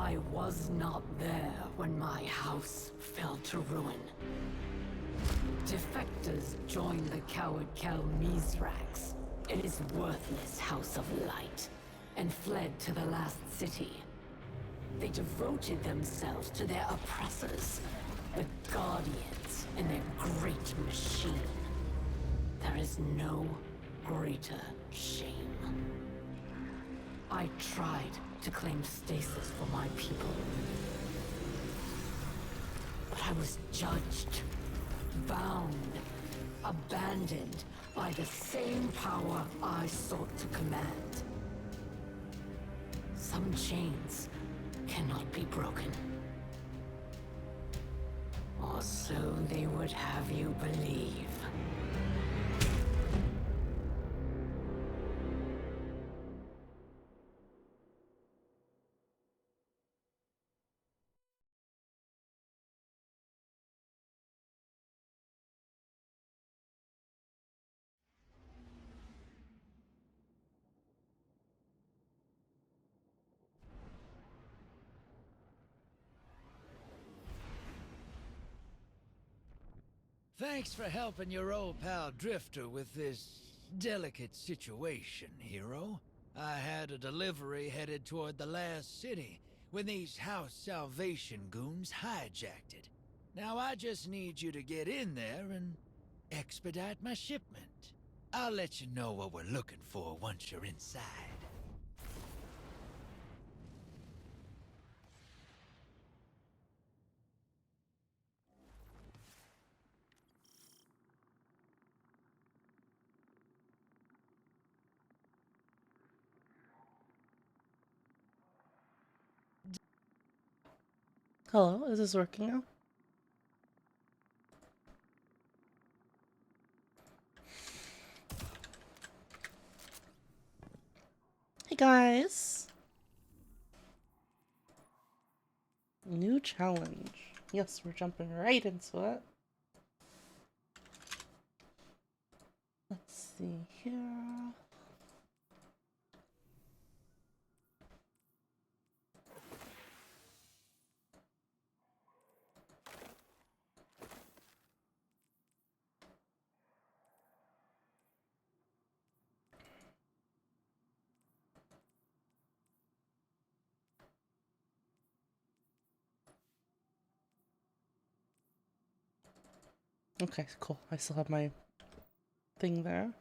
I was not there when my house fell to ruin. Defectors joined the coward Kel Mizrax, his worthless House of Light, and fled to the last city. They devoted themselves to their oppressors, the Guardians, and their great machine. There is no greater shame. I tried to claim stasis for my people, but I was judged, bound, abandoned by the same power I sought to command. Some chains cannot be broken. Or so they would have you believe. Thanks for helping your old pal Drifter with this delicate situation, hero. I had a delivery headed toward the last city when these House Salvation goons hijacked it. Now I just need you to get in there and expedite my shipment. I'll let you know what we're looking for once you're inside. Hello, is this working now? Hey guys! New challenge. Yes, we're jumping right into it. Let's see here. Okay, cool. I still have my thing there.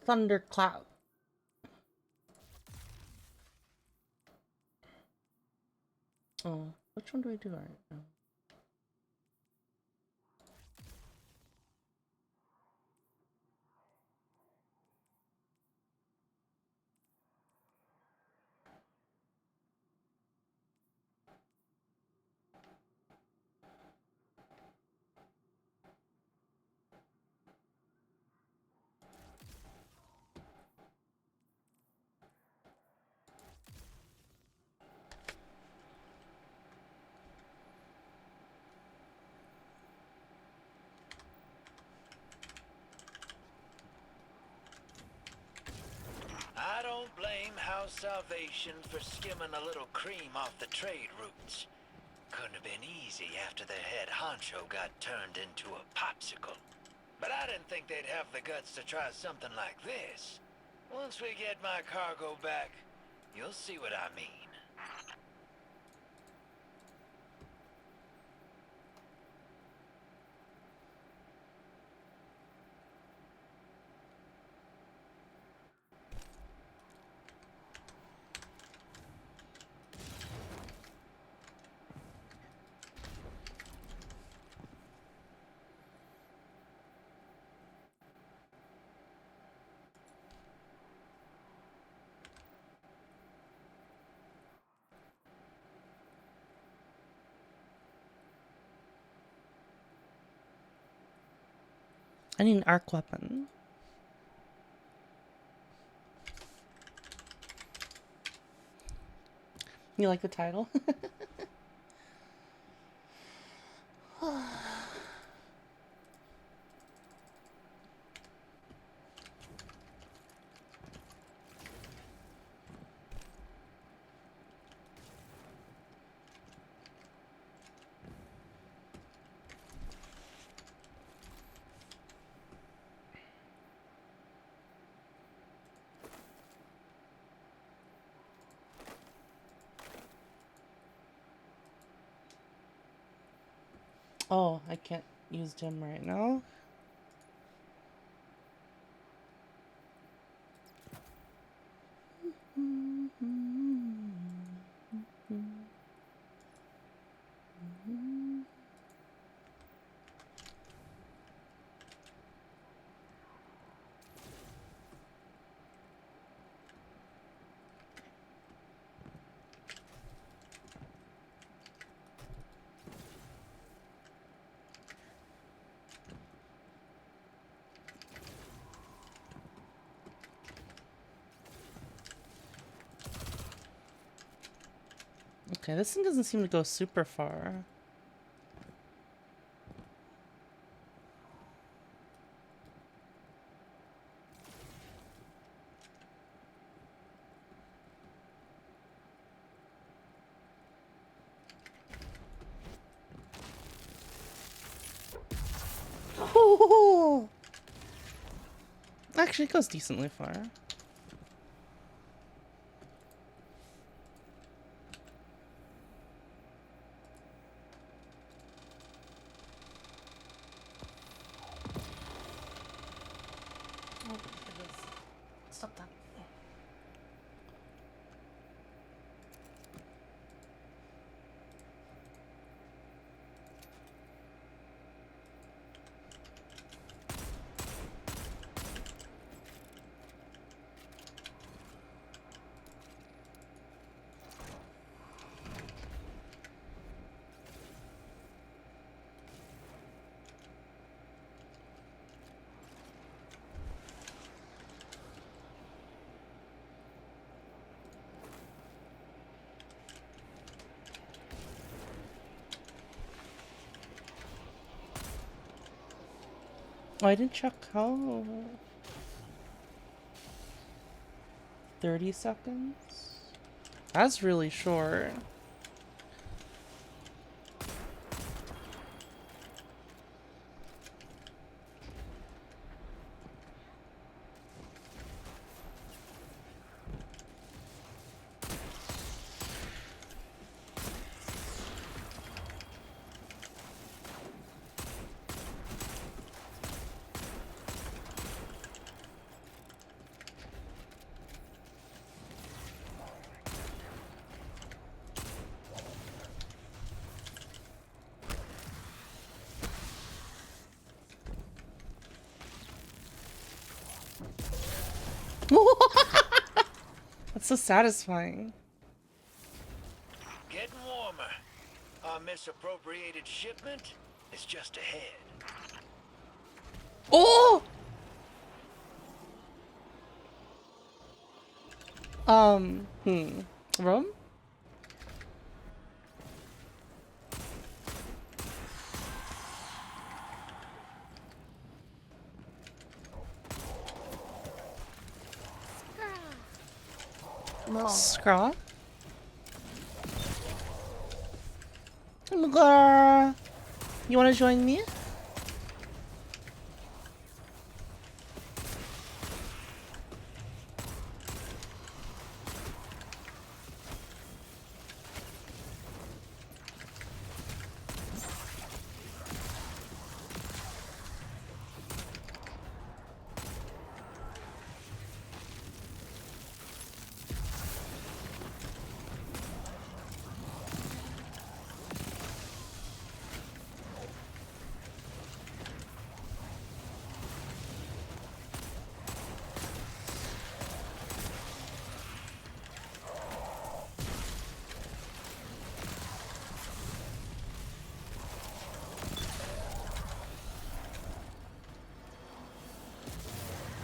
Thundercloud. Oh, which one do I do right now? I don't blame House Salvation for skimming a little cream off the trade routes. Couldn't have been easy after their head honcho got turned into a popsicle. But I didn't think they'd have the guts to try something like this. Once we get my cargo back, you'll see what I mean. I need an arc weapon. You like the title? Oh, I can't use Dim right now. Okay, this thing doesn't seem to go super far. Oh! Actually, it goes decently far. Oh, stop that. Oh, I didn't check how. 30 seconds? That's really short. That's so satisfying. Getting warmer. Our misappropriated shipment is just ahead. Oh! Rum? Scraw? You wanna join me?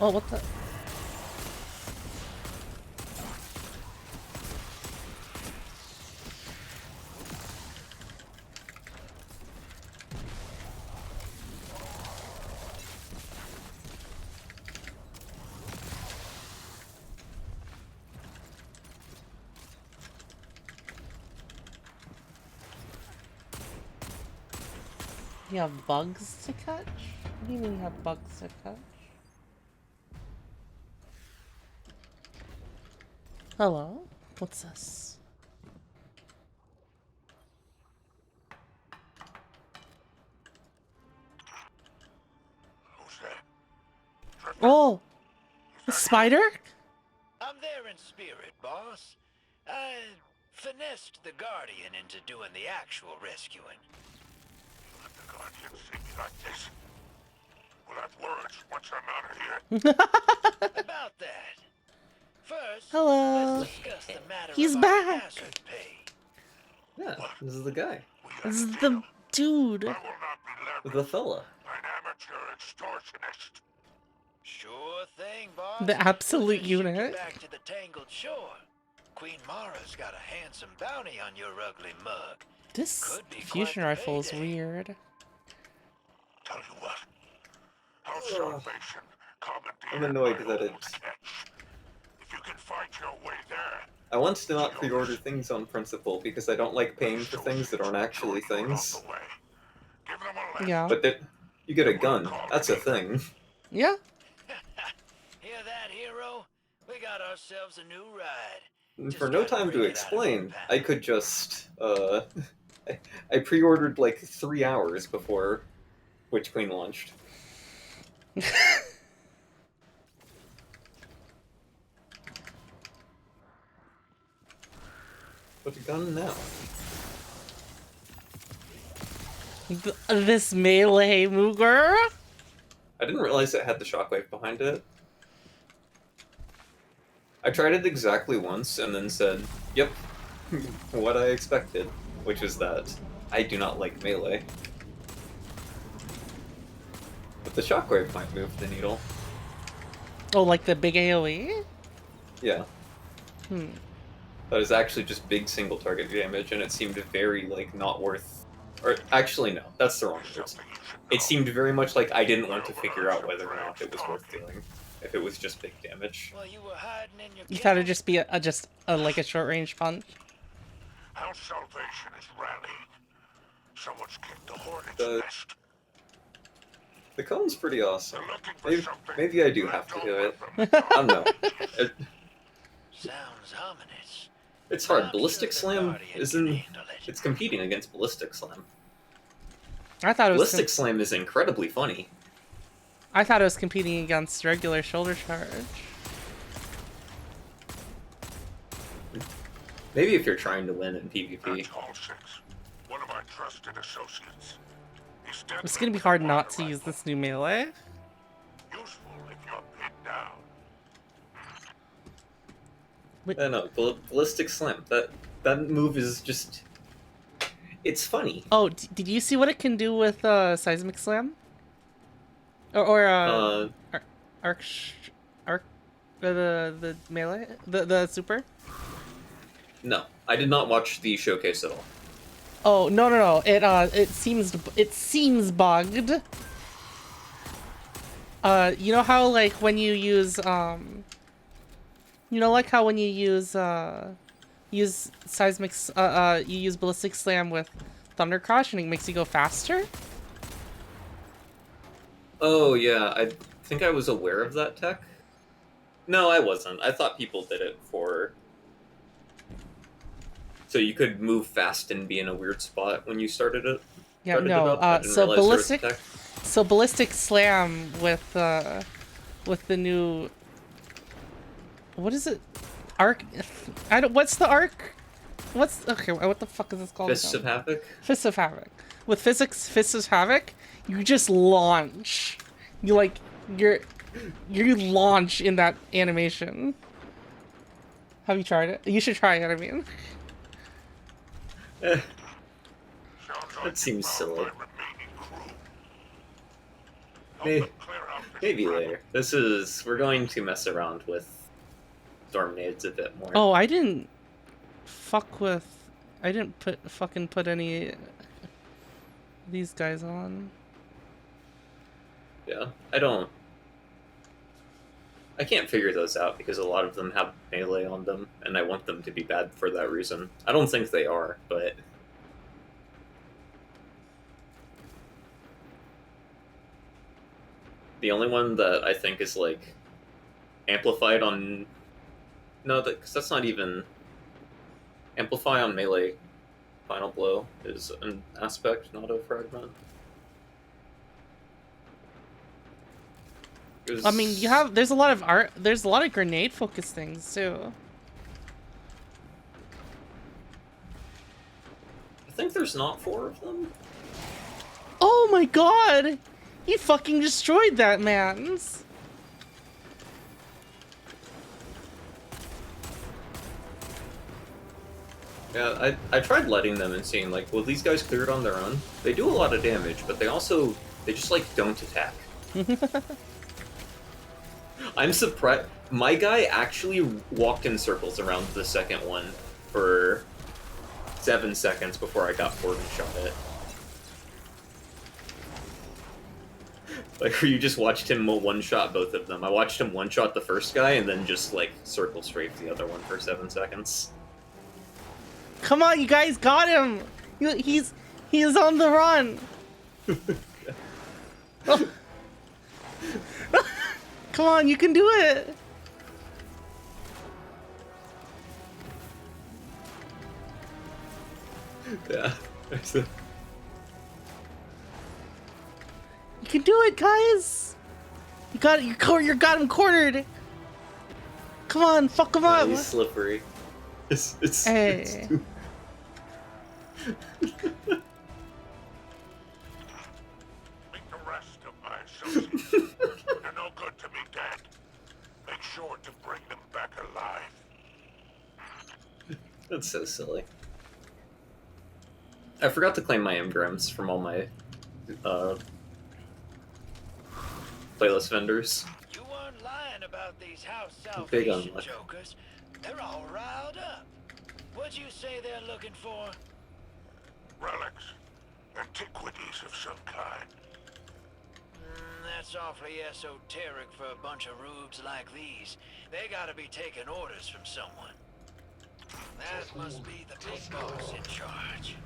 Oh, what the? You have bugs to catch? What do you mean you have bugs to catch? Hello? What's this? Oh, the spider? I'm there in spirit, boss. I finessed the Guardian into doing the actual rescuing. Let the Guardian see me like this. We'll have words once I'm out of here. About that. First, Hello. let's discuss the matter He's of back. our hazard pay. Yeah, this is the guy. This is the dude. I will not be The fella. an amateur extortionist. Sure thing, boss. The absolute We'll just shoot you unit. back to the Tangled Shore. Queen Mara's got a handsome bounty on your ugly mug. This Could be fusion quite the rifle is payday. weird. Tell you what. House Salvation commandeered I'm annoyed my that old it's... catch. If you can fight your way there, I want to not pre-order things on principle because I don't like paying for things that aren't actually things. along the way. Give them a lesson. Yeah. But that you get a gun. That's a thing. Yeah. Hear that, hero? We got ourselves a new ride. And Just for no gotta time bring to it out of explain, the I could just I pre-ordered like 3 hours before Witch Queen launched. What's a gun now? This melee Mooger? I didn't realize it had the shockwave behind it. I tried it exactly once and then said, yep, what I expected, which is that I do not like melee. But the shockwave might move the needle. Oh, like the big AoE? Yeah. Hmm. That is actually just big single target damage, and it seemed very, like, not worth... Or, actually, no, that's the wrong words. It seemed very much like I didn't want to figure out whether or not it was worth doing, if it was just big damage. Well, you were hiding in your You thought it'd cave. just be like a short range punch? House Salvation is rallying. Someone's kicked the hornet's The- nest. The cone's pretty awesome. They're looking for Maybe, something. maybe I do Let have to go do it. with them. I don't know. Sounds ominous. It's I'm hard. sure Ballistic the Slam Guardian isn't... can handle it. It's competing against Ballistic Slam. I thought it was. Ballistic Slam is incredibly funny. I thought it was competing against regular shoulder charge. Maybe if you're trying to win in PvP. That's Hall 6. One of my trusted associates. He's dead. It's gonna be hard not to use this new melee. Useful if you're pinned down. No, Ballistic Slam. That move is just... It's funny. Oh, did you see what it can do with Seismic Slam? Or the melee, the super. No, I did not watch the showcase at all. Oh no! It seems bugged. You know how like when you use like how when you use seismic you use Ballistic Slam with Thunder Crush and it makes you go faster. Oh yeah, I think I was aware of that tech. No, I wasn't. I thought people did it for... So you could move fast and be in a weird spot when you started it? Yeah, Started it no. up? I didn't So realize there was a tech. Ballistic Slam with the new, what is it? Arc. What's the arc? Okay? What the fuck is this called? Fists of Havoc? Fists of Havoc. With Fists of Havoc, you just launch. You launch in that animation. Have you tried it? You should try it. I mean. Eh, Sounds like that seems you found silly. my remaining crew. Help May- them clear out this Maybe trap. later. We're going to mess around with Storm Nades a bit more. Oh, I didn't fucking put any of these guys on. Yeah, I can't figure those out because a lot of them have melee on them, and I want them to be bad for that reason. I don't think they are, but... The only one that I think is, like, amplified on... No, because that's not even... Amplify on melee Final Blow is an aspect, not a fragment. I mean, there's a lot of there's a lot of grenade focused things too. I think there's not 4 of them. Oh my god! He fucking destroyed that man's. Yeah, I tried letting them and seeing, like, will these guys clear it on their own? They do a lot of damage, but they just, like, don't attack. I'm surprised. My guy actually walked in circles around the second one for 7 seconds before I got forward and shot it. Like, where you just watched him one-shot both of them. I watched him one-shot the first guy and then just, like, circle strafe the other one for 7 seconds. Come on, you guys got him! He's on the run! Oh. Come on, you can do it! Yeah. You can do it, guys! You got it, you got him cornered! Come on, fuck him up! He's slippery. It's hey. too... Meet the rest of my associates. They're no good to me dead. Make sure to bring them back alive. That's so silly. I forgot to claim my engrams from all my playlist vendors. You weren't lying about these house Big on salvation luck. jokers. They're all riled up. What'd you say they're looking for? Relics. Antiquities of some kind. That's awfully esoteric for a bunch of rubes like these. They gotta be taking orders from someone. That must be the big boss in charge.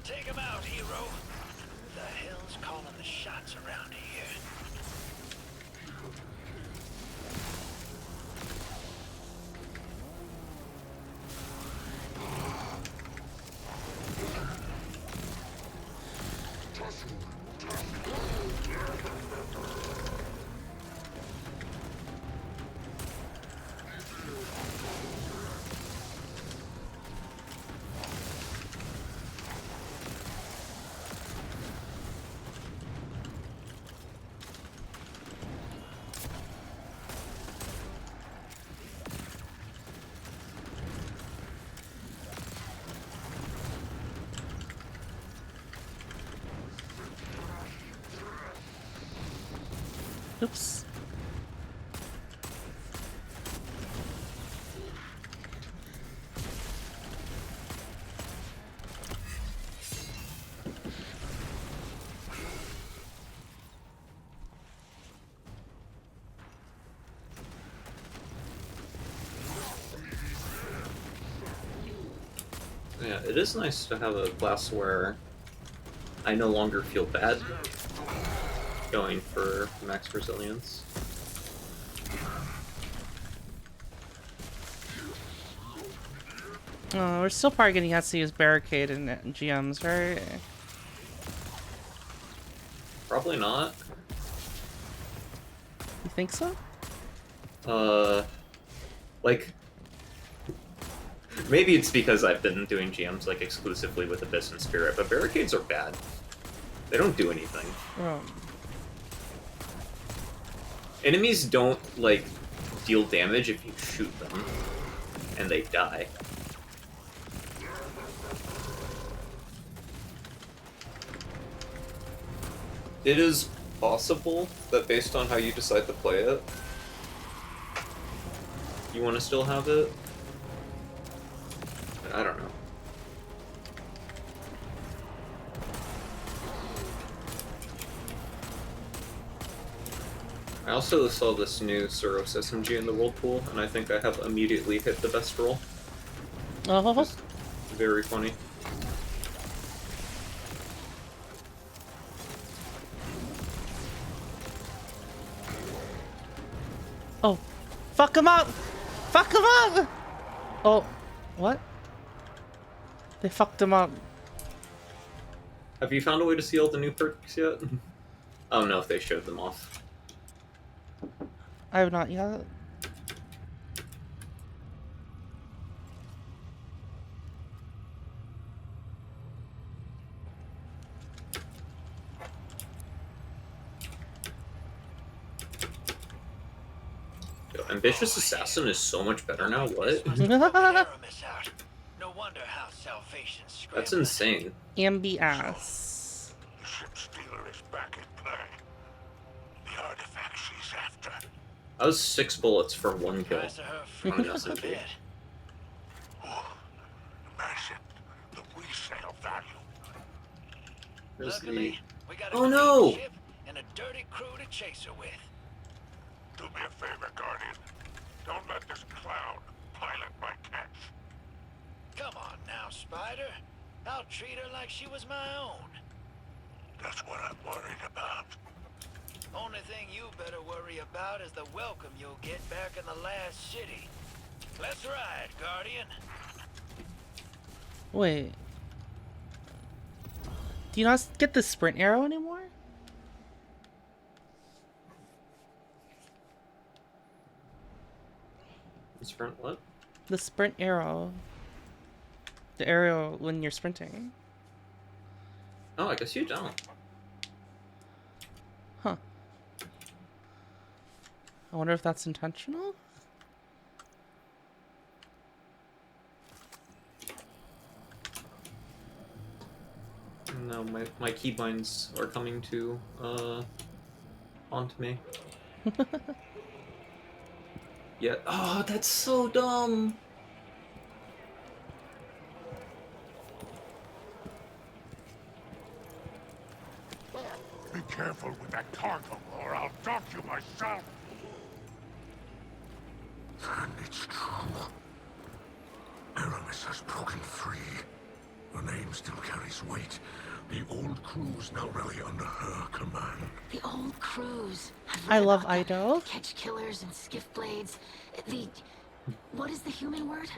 Take him out, hero. Who the hell's calling the shots around here? Oops. Yeah, it is nice to have a class where I no longer feel bad going for max resilience. Oh, we're still probably gonna have to use barricade and GMs, right? Probably not. You think so? Like, maybe it's because I've been doing GMs like exclusively with Abyss and Spirit, but barricades are bad. They don't do anything. Oh. Enemies don't, like, deal damage if you shoot them, and they die. It is possible that based on how you decide to play it, you want to still have it? I don't know. I also saw this new Suros SMG in the World Pool, and I think I have immediately hit the best roll. Oh. Just very funny. Oh. Fuck him up! Fuck him up! Oh. What? They fucked him up. Have you found a way to see all the new perks yet? I don't know if they showed them off. I have not yet. Yo, Ambitious Assassin is so much better now. What? Aramis out. No wonder how Salvation's That's scrambling. insane. Ambi ass. The ship stealer is back in play. The artifact she's after. That was 6 bullets for 1 kill. Price of her On an fruit is a SMG. bit. Oh, imagine the resale value. Where's the... Luckily, we got a Oh, clean no! ship and a dirty crew to chase her with. Do me a favor, Guardian. Don't let this clown pilot my catch. Come on now, Spider. I'll treat her like she was my own. That's what I'm worried about. Only thing you better worry about is the welcome you'll get back in the last city. Let's ride, Guardian. Wait. Do you not get the sprint arrow anymore? Sprint what? The sprint arrow. The arrow when you're sprinting. Oh, I guess you don't. Huh. I wonder if that's intentional? No, my keybinds are coming to, onto me. Yeah. Oh, that's so dumb. Be careful with that cargo, or I'll dock you myself. And it's true. Aramis has broken free. Her name still carries weight. The old crews now rally under her command. The old crews. I've I read love about them. Ido. Catch killers and skiff blades. The... What is the human word?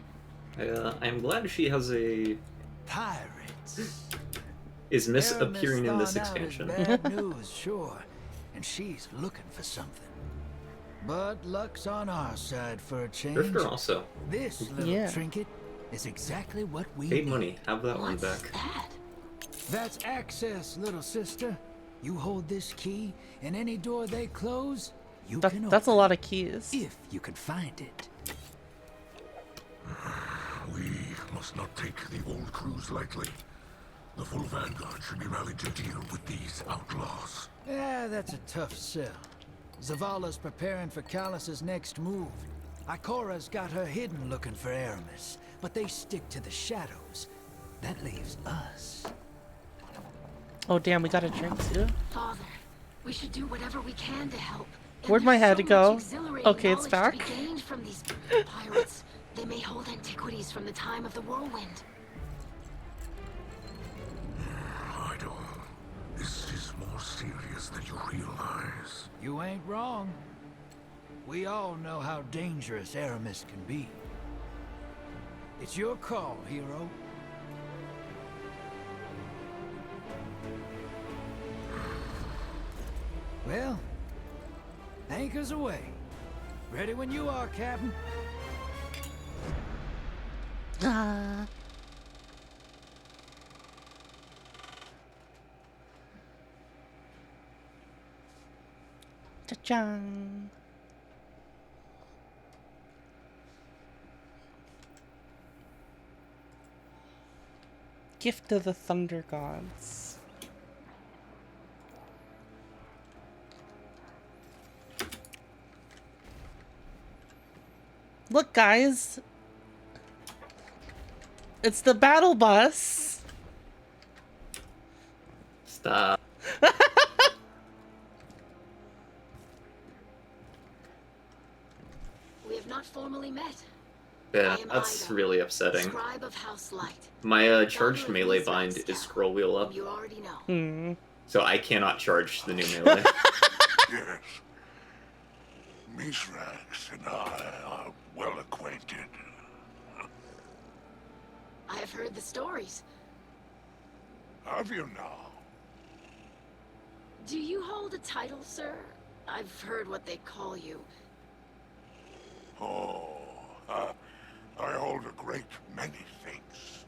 I'm glad she has a... Pirates. is appearing in this Aramis thought out is expansion. Bad news, sure. And she's looking for something. But luck's on our side for a change. Drifter also. This little Yeah. trinket is exactly what we Paid need. money. Have that one What's back. that? That's access, little sister. You hold this key, and any door they close, you can open. That's a lot of keys. If you can find it. We must not take the old crews lightly. The full vanguard should be rallied to deal with these outlaws. Yeah, that's a tough sell. Zavala's preparing for Callus's next move. Ikora's got her hidden looking for Aramis, but they stick to the shadows. That leaves us. Oh damn, we got a drink too. Father, we should do whatever we can to help. And Where'd my there's head so much go? exhilarating Okay, it's knowledge to back. be gained from these pirates. They may hold antiquities from the time of the whirlwind. Idol, this is more serious than you realize. You ain't wrong. We all know how dangerous Aramis can be. It's your call, hero. Well, anchors away. Ready when you are, Captain. Ah. Cha-chang. Gift of the Thunder Gods. Look, guys. It's the battle bus. Stop. We have not formally met. Yeah, I am that's Ida, really upsetting. Scribe of House Light. My charged Father of melee Mithras bind Tower. is scroll wheel up, You already know. Hmm. so I cannot charge the new melee. Yes. Mithras and I are well acquainted. I have heard the stories. Have you now? Do you hold a title, sir? I've heard what they call you. Oh, I hold a great many things.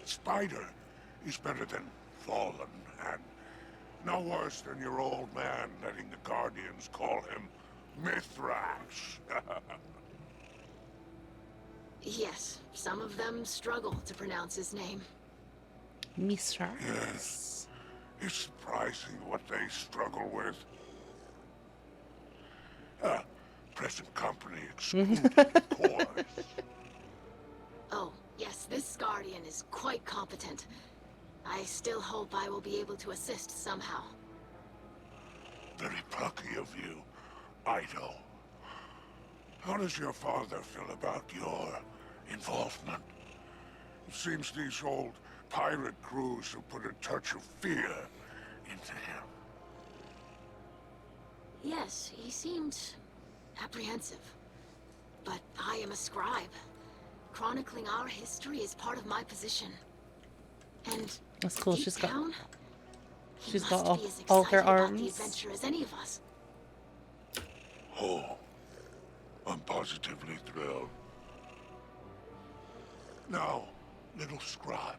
Spider is better than Fallen, and no worse than your old man letting the Guardians call him Mithrax. Yes, some of them struggle to pronounce his name. Misra. Yes. It's surprising what they struggle with. Present company excluded, of course. Oh, yes, this Guardian is quite competent. I still hope I will be able to assist somehow. Very plucky of you, Ido. How does your father feel about your involvement? It seems these old pirate crews have put a touch of fear into him. Yes, he seemed apprehensive. But I am a scribe. Chronicling our history is part of my position. And That's cool. deep She's got down, he she's got must be as all her excited about the arms. adventure as any of us. Oh, I'm positively thrilled. Now, little scribe,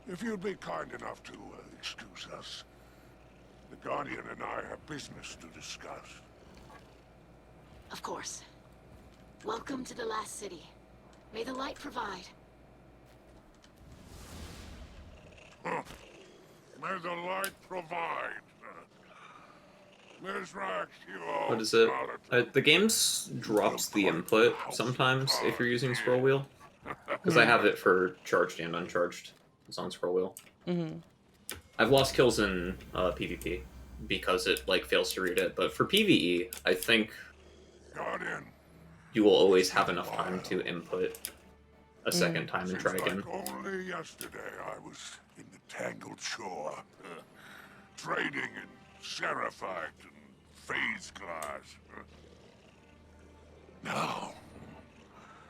if you'd be kind enough to excuse us. The Guardian and I have business to discuss. Of course. Welcome to the last city. May the light provide. May the light provide. Mithrax, you old What is it? skeleton. The game drops the input sometimes if you're using scroll wheel. Because I have it for charged and uncharged. It's on scroll wheel. Mm-hmm. I've lost kills in PvP because it like fails to read it, but for PvE, I think Guardian, you will always have enough time to input a second time and seems try again. like only yesterday I was in the Tangled Shore, trading in Seraphite and Phase Glass. Now,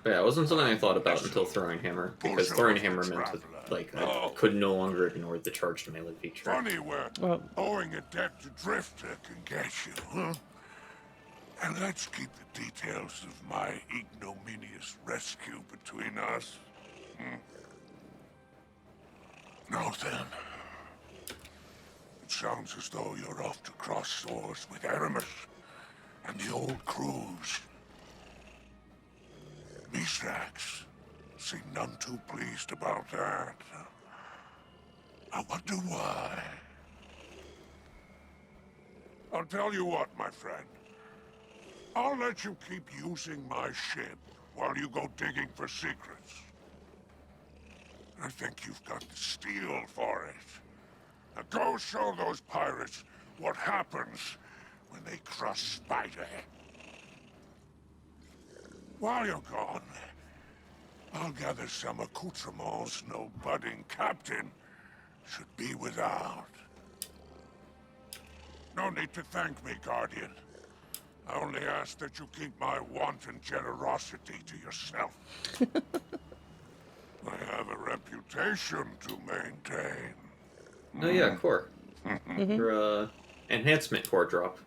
But yeah, it wasn't something I thought about until Throwing Hammer, because Throwing Hammer meant to, like, I could no longer ignore the charged melee feature. funny where Well, owing a debt to Drifter can get you, huh? And let's keep the details of my ignominious rescue between us. Now then, it sounds as though you're off to cross swords with Aramis and the old crews. Mithrax seemed none too pleased about that. I wonder why. I'll tell you what, my friend. I'll let you keep using my ship while you go digging for secrets. I think you've got the steel for it. Now go show those pirates what happens when they crush Spider. While you're gone, I'll gather some accoutrements no budding captain should be without. No need to thank me, Guardian. I only ask that you keep my wanton generosity to yourself. I have a reputation to maintain. Oh yeah, core. Your enhancement core drop.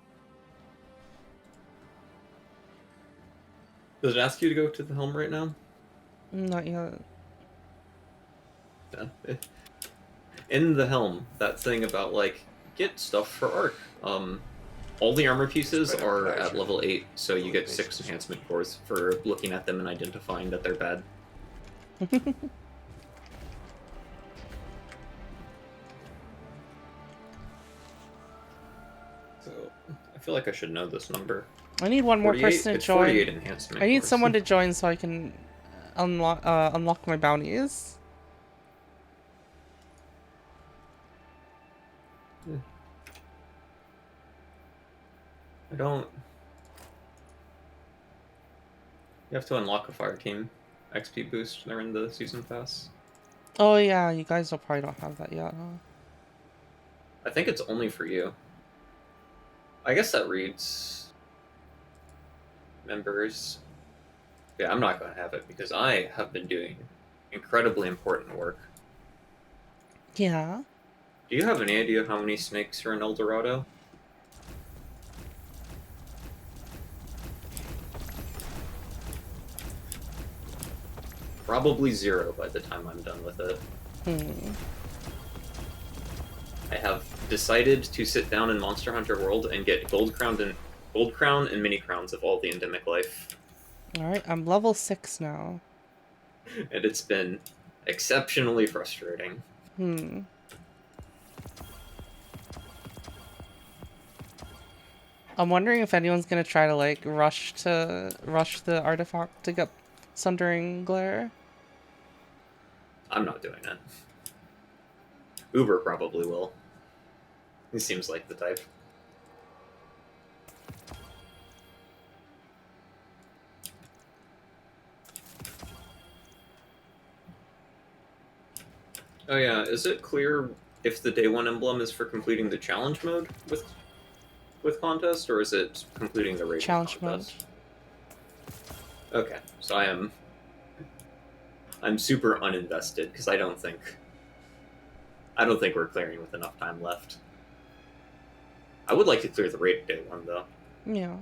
Does it ask you to go to the helm right now? not yet. Yeah. In the helm, that thing about like get stuff for Arc. All the armor pieces are at level 8, so you get 6 enhancement cores for looking at them and identifying that they're bad. So I feel like I should know this number. I need one more 48 person to it's 48 join. enhancement I need cores. someone to join so I can unlock my bounties. I don't. You have to unlock a fire team XP boost. They're in the season pass. Oh yeah, you guys probably don't have that yet, huh? I think it's only for you. I guess that reads members. Yeah, I'm not going to have it because I have been doing incredibly important work. Yeah. Do you have any idea how many snakes are in El Dorado? Probably 0 by the time I'm done with it. I have decided to sit down in Monster Hunter World and get Gold Crown and Mini Crowns of all the endemic life. Alright, I'm level 6 now. And it's been exceptionally frustrating. I'm wondering if anyone's gonna try to like rush the artifact to get Sundering Glare. I'm not doing it. Uber probably will. He seems like the type. Oh yeah, is it clear if the day 1 emblem is for completing the challenge mode with contest, or is it completing the raid Challenge contest? Okay, so I'm super uninvested because I don't think we're clearing with enough time left. I would like to clear the raid day 1 though. Yeah.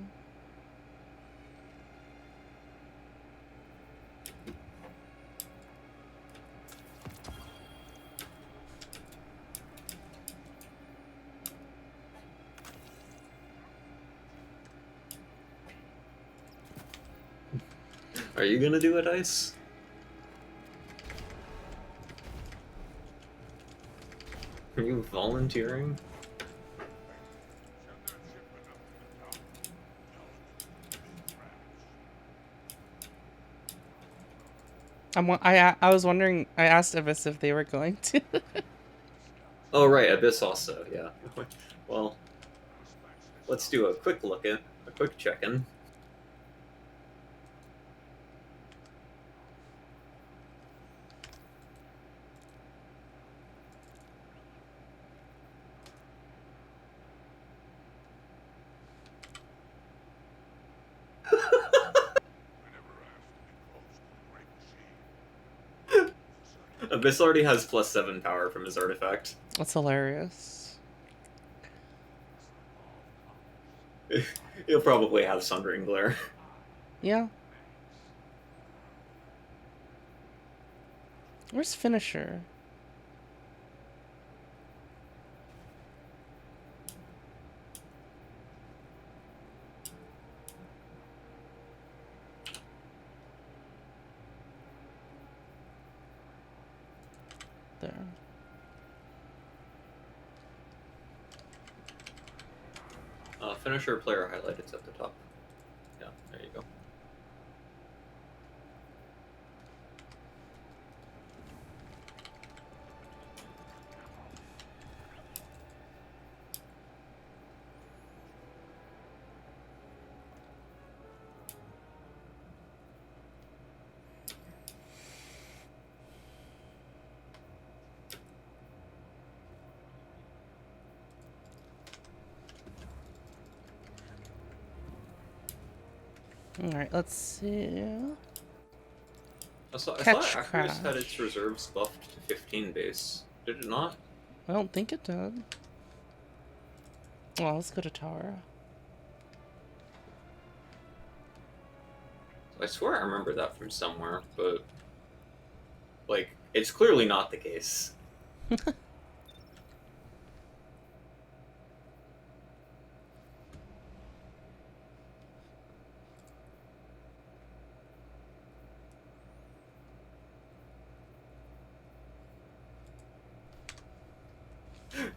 Are you gonna do it, Ice? Are you volunteering? I was wondering. I asked Abyss if they were going to. Oh right, Abyss also, yeah. Well, let's do a quick check-in. Abyss already has +7 power from his artifact. That's hilarious. He'll probably have Sundering Glare. Yeah. Where's Finisher? There. Finisher player highlighted at the top. Yeah, there you go. Alright, let's see. I thought Catch Acris Crash. had its reserves buffed to 15 base. Did it not? I don't think it did. Well, let's go to Tower. I swear I remember that from somewhere, but like, it's clearly not the case.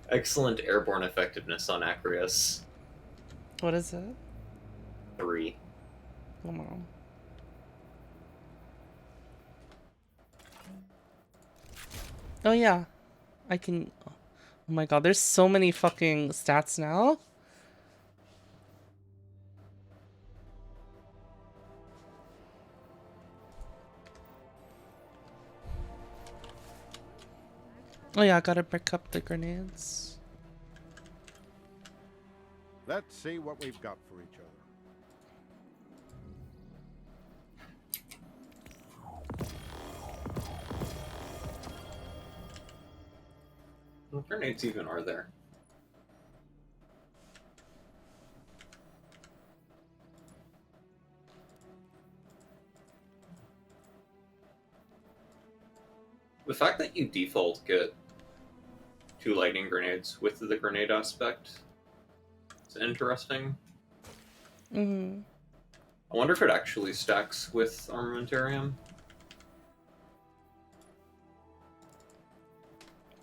Excellent airborne effectiveness on Acreus. What is it? 3. Come on. Oh yeah. I can... Oh my god, there's so many fucking stats now. Oh yeah, I gotta pick up the grenades. Let's see what we've got for each other. What grenades even are there? fact that you default get 2 lightning grenades with the grenade aspect is interesting. Mm-hmm. I wonder if it actually stacks with Armamentarium.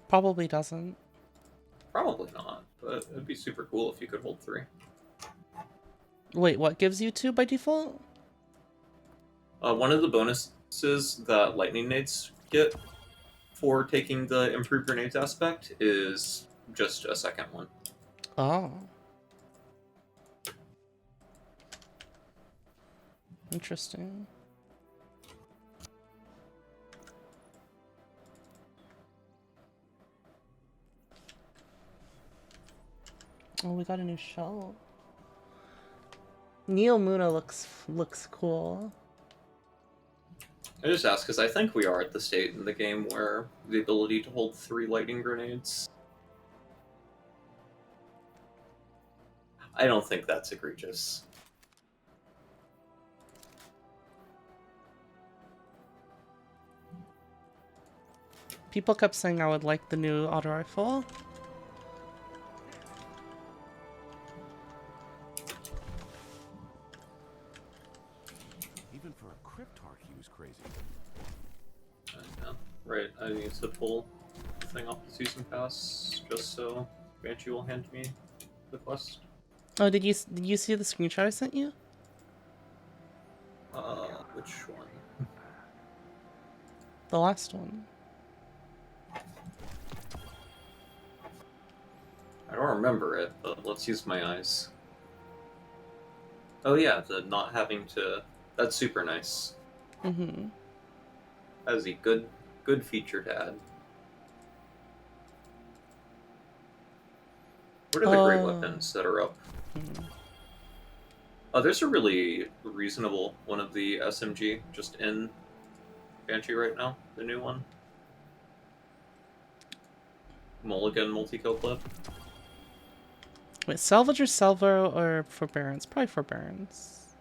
Probably doesn't. Probably not, but it'd be super cool if you could hold 3. Wait, what gives you 2 by default? One of the bonuses that lightning nades get for taking the improved grenades aspect is just a second one. Oh. Interesting. Oh, we got a new shell. Neo Muna looks cool. I just ask because I think we are at the state in the game where the ability to hold 3 lightning grenades. I don't think that's egregious. People kept saying I would like the new auto rifle. Even for a Cryptarch, he was crazy. Yeah, right, I need to pull the thing off the season pass just so Banshee will hand me the quest. Oh, did you see the screenshot I sent you? Which one? The last one. I don't remember it, but let's use my eyes. Oh yeah, the not having to... That's super nice. Mm-hmm. That is a good feature to add. What are the great weapons that are up? Mm-hmm. Oh, there's a really reasonable one of the SMG just in Banshee right now, the new one. Mulligan multi-kill clip. Wait, salvage or salvo or forbearance? Probably forbearance.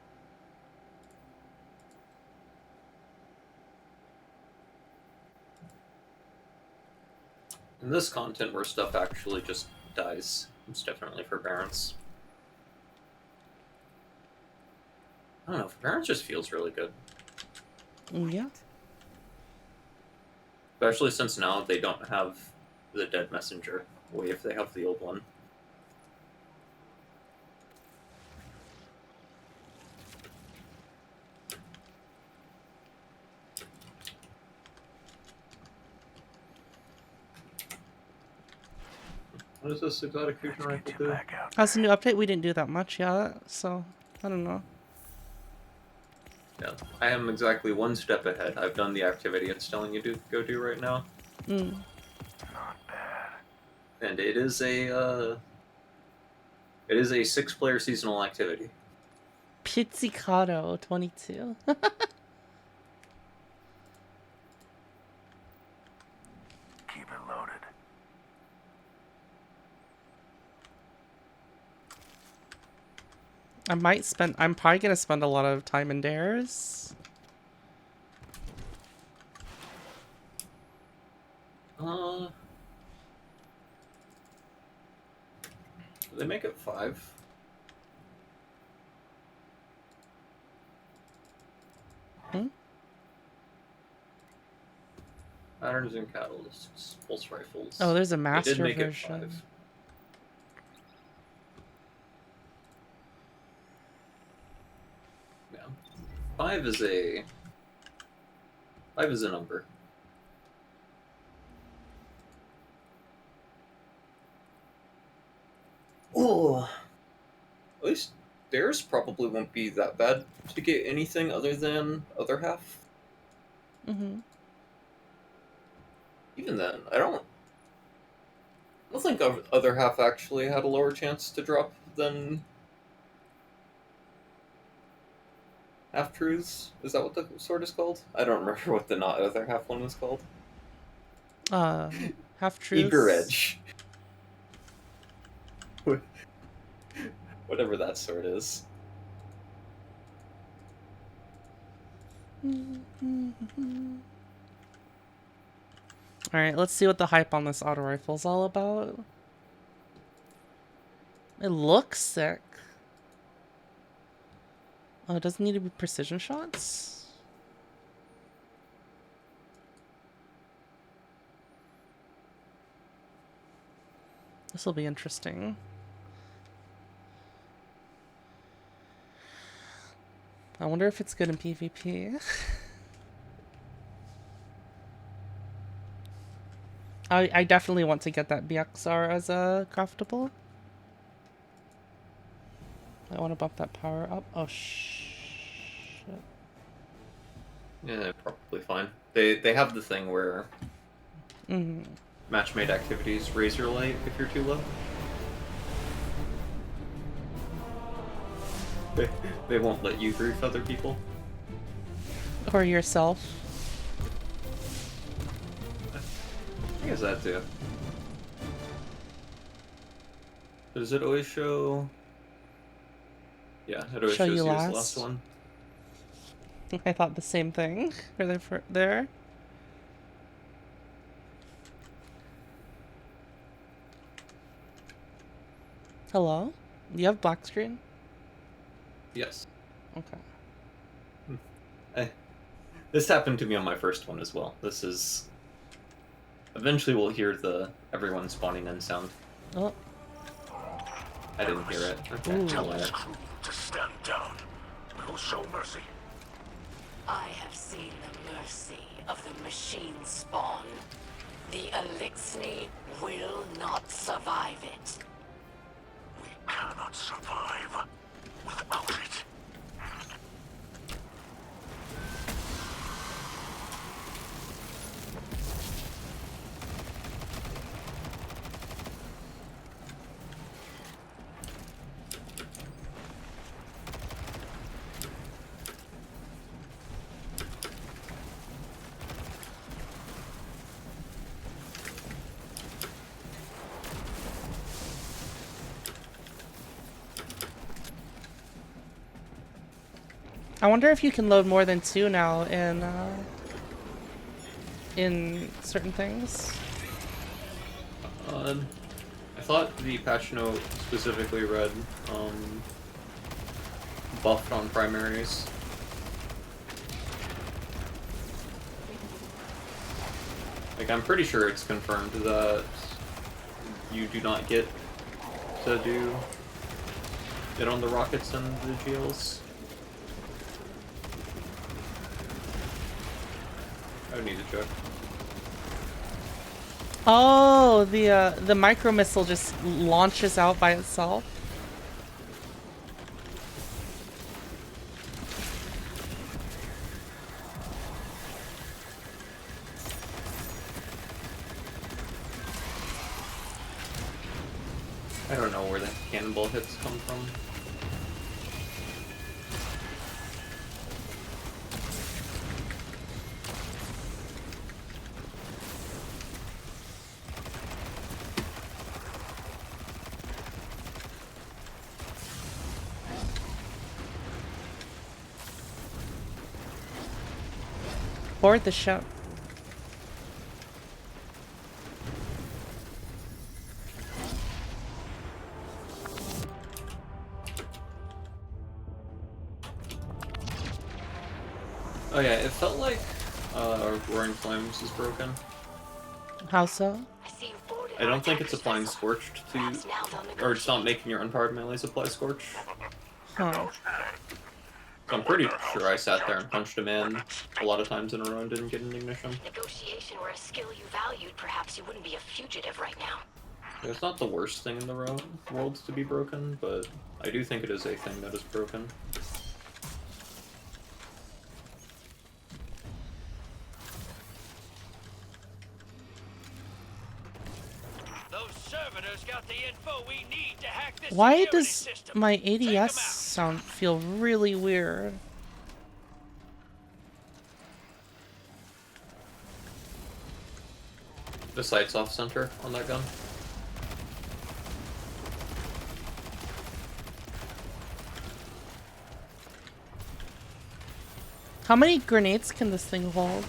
In this content where stuff actually just dies, it's definitely forbearance. I don't know, forbearance just feels really good. Yeah. Especially since now they don't have the dead messenger wave, they have the old one. What does this exotic fusion rifle do? As a new update, we didn't do that much yet, so I don't know. Yeah, I am exactly 1 step ahead. I've done the activity it's telling you to go do right now. Mm. And it is a 6-player seasonal activity. Pizzicato 22. Keep it loaded. I'm probably gonna spend a lot of time in dares. Do they make it 5? Hmm? Patterns and catalysts, pulse rifles. Oh, there's a They master did make it version. 5. Yeah. 5 is a number. Oh, at least theirs probably won't be that bad to get anything other than other half. Mm-hmm. Even then, I don't think other half actually had a lower chance to drop than half truths. Is that what the sword is called? I don't remember what the not other half one was called. Half truths. Eager Edge. Whatever that sword is. Alright, let's see what the hype on this auto rifle's all about. It looks sick. Oh, it doesn't need to be precision shots? This will be interesting. I wonder if it's good in PvP. I definitely want to get that BXR as a craftable. I want to bump that power up. Oh, shit. Yeah, they're probably fine. They have the thing where match-made activities raise your light if you're too low. They won't let you grief other people. Or yourself. I guess that too. Does it always show? Yeah, it always Show shows you you as the last? last one. I thought the same thing. Are they there? Hello? Do you have black screen? Yes. Okay. This happened to me on my first one as well. This is... Eventually we'll hear the everyone spawning in sound. Oh. I didn't hear it. Okay. Ooh. Tell this crew to stand down. We will show mercy. I have seen the mercy of the machine spawn. The Elixir will not survive it. We cannot survive without it. I wonder if you can load more than 2 now in certain things. I thought the patch note specifically read buffed on primaries. Like, I'm pretty sure it's confirmed that you do not get to do it on the rockets and the GLs. I would need to check. Oh, the micro missile just launches out by itself. I don't know where the cannonball hits come from. Board the ship. Oh yeah, it felt like Roaring Flames is broken. How so? I don't think it's applying Scorched to... Or it's not making your unpowered melees apply Scorch. Huh. I'm pretty sure I sat there and punched a man a lot of times in a row and didn't get an ignition. Negotiation were a skill you valued, perhaps you wouldn't be a fugitive right now. It's not the worst thing in the world to be broken, but I do think it is a thing that is broken. Those servitors got the info we need to hack this Why security does system. my Take 'em ADS out. sound feel really weird? The sight's off center on that gun. How many grenades can this thing hold?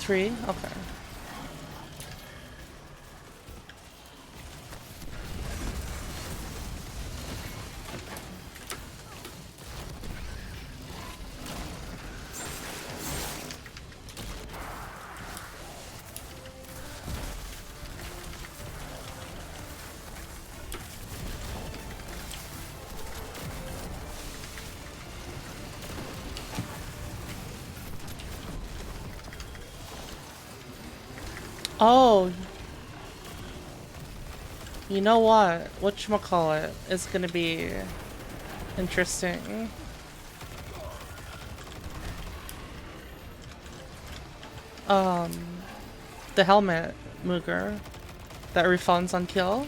free? Okay. Oh, you know what? Whatchamacallit is gonna be interesting. The helmet, Mooger, that refunds on kill.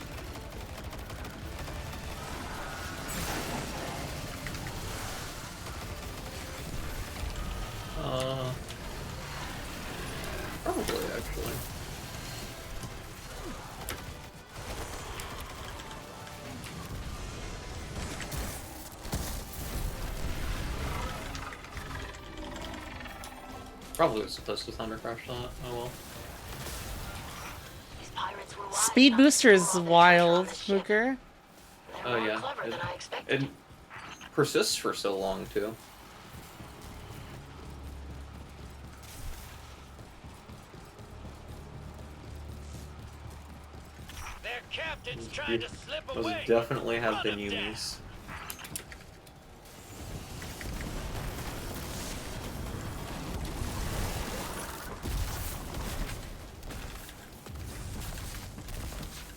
Probably actually. Probably was supposed to thunder crash that. Oh well. These pirates were wise Speed not to booster is store all their treasure on wild, the ship. Mooger. They're Oh more yeah. clever than I expected. It persists for so long too. Their captain's trying to slip Those away. definitely have Run been 'em down. used.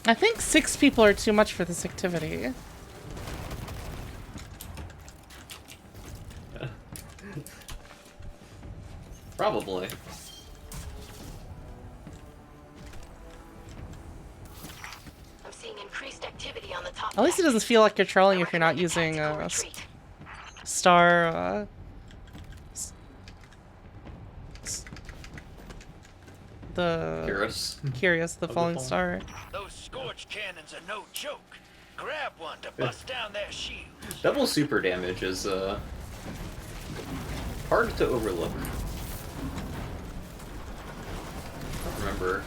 I think 6 people are too much for this activity. Probably. I'm seeing increased activity on the top. At least it deck. doesn't feel like you're trolling I if you're not recommend a using tactical a retreat. star, the Curious. Curious, the Of the falling fallen. star. Those scorch cannons are no joke. Grab one to bust down their shield. Double super damage is hard to overlook. I don't remember.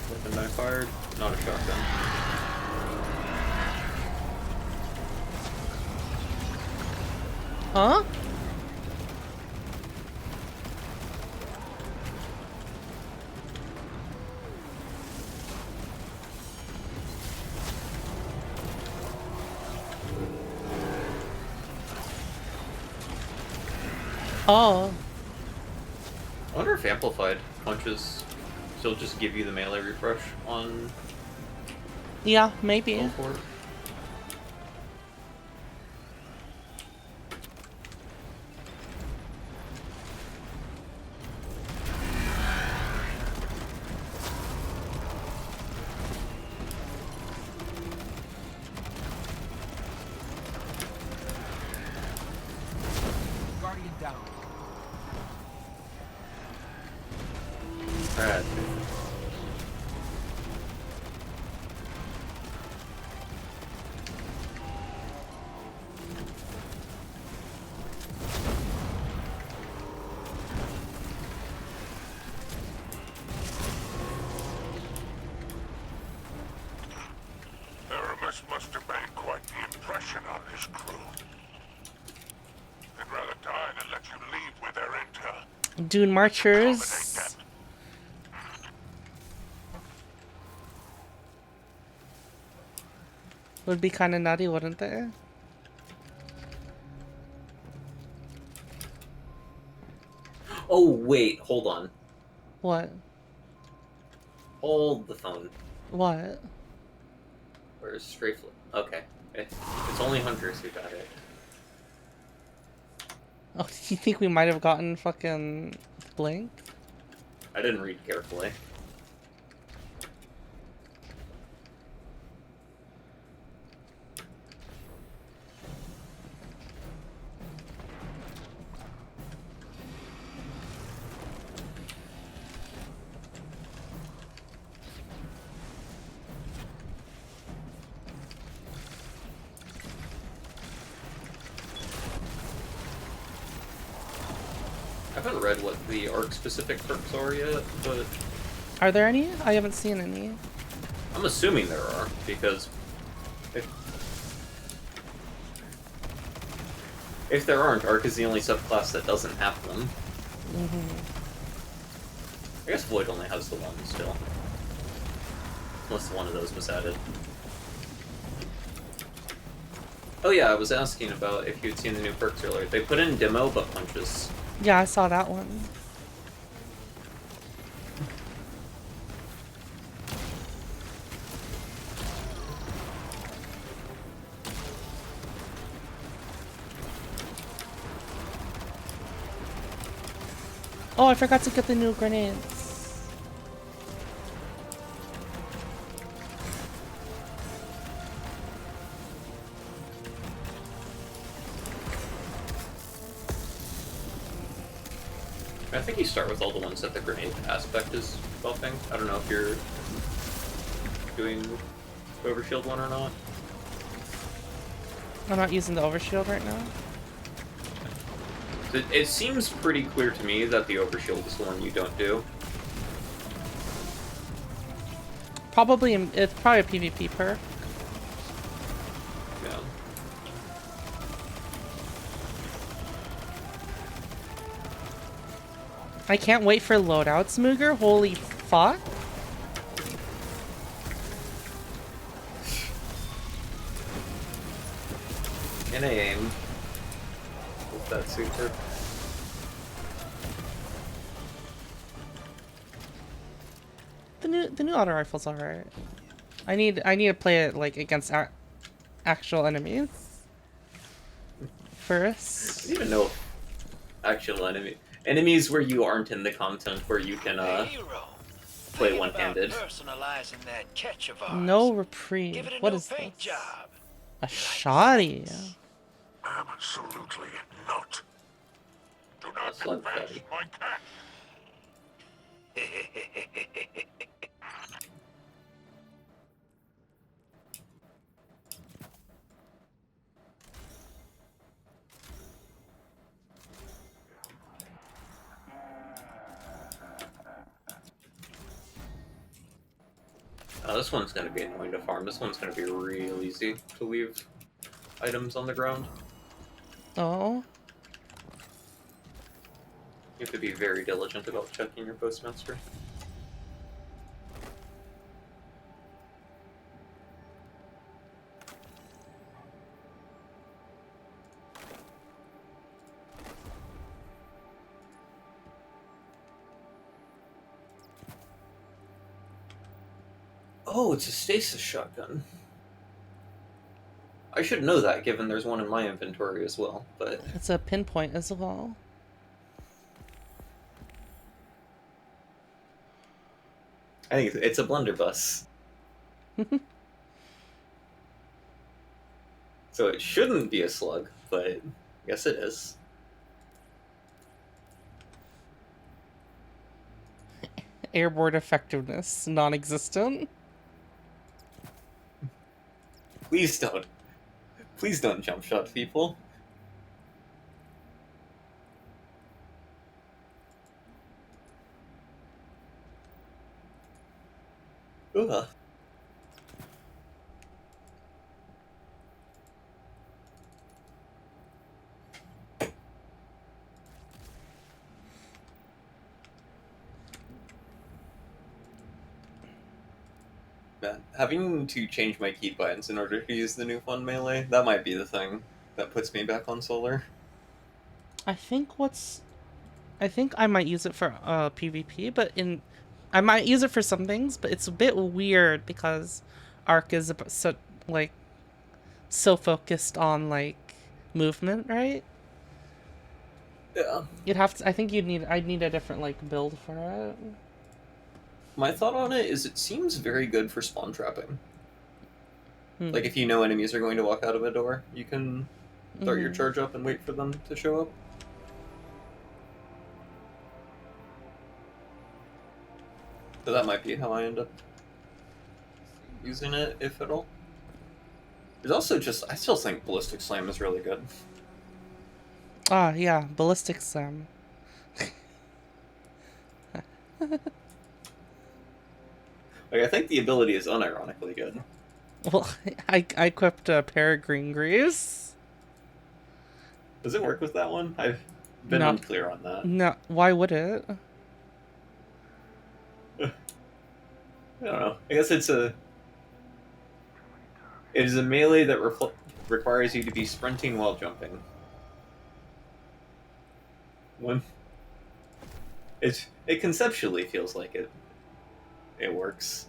Weapon I fired, not a shotgun. Huh? Oh. I wonder if amplified punches still just give you the melee refresh on Yeah, maybe. Belfort. Guardian down. Alright. Aramis must have made quite the impression on his crew. They'd rather die than let you leave with their intel. Dune Marchers. Would be kind of nutty, wouldn't they? Oh wait, hold on. What? Hold the phone. What? Where's Strafel? Okay. It's only hunters who got it. Oh, do you think we might have gotten fucking Blink? I didn't read carefully. haven't read what the arc-specific perks are yet, but Are there any? I haven't seen any. I'm assuming there are, because if there aren't, Arc is the only subclass that doesn't have them. I guess Void only has the one still. Unless one of those was added. Oh yeah, I was asking about if you'd seen the new perks earlier. They put in Demo, but punches. Yeah, I saw that one. Oh, I forgot to get the new grenades. I think you start with all the ones that the grenade aspect is buffing. I don't know if you're doing Overshield one or not. I'm not using the overshield right now. It seems pretty clear to me that the Overshield is the one you don't do. Probably, it's probably a PvP perk. Yeah. I can't wait for loadouts, Mooger. Holy fuck. And I aim with that super. The new auto rifle's alright. I need to play it like against actual enemies first. I don't even know actual enemies where you aren't in the content where you can play one-handed. No reprieve. What is this? A shoddy. Absolutely not. Do not That's like harass Freddy. my cat. This one's gonna be annoying to farm. This one's gonna be real easy to leave items on the ground. Oh. You have to be very diligent about checking your postmaster. Oh, it's a stasis shotgun. I should know that, given there's one in my inventory as well, but... It's a pinpoint as well. I think it's a blunderbuss. So it shouldn't be a slug, but I guess it is. Airborne effectiveness, non-existent. Please don't. Please don't jump shot people. Ugh. Man, having to change my key buttons in order to use the new fun melee, that might be the thing that puts me back on solar. I think I might use it for PvP, but I might use it for some things, but it's a bit weird because Arc is so focused on like movement, right? Yeah. I'd need a different like build for it. My thought on it is it seems very good for spawn trapping. Like if you know enemies are going to walk out of a door, you can start your charge up and wait for them to show up. So that might be how I end up using it, if at all. There's also I still think Ballistic Slam is really good. Ah, yeah, Ballistic Slam. Like, I think the ability is unironically good. Well, I equipped Peregrine Greaves. Does it work with that one? I've been No. unclear on that. No, why would it? I don't know. I guess it is a melee that requires you to be sprinting while jumping. It conceptually feels like it works.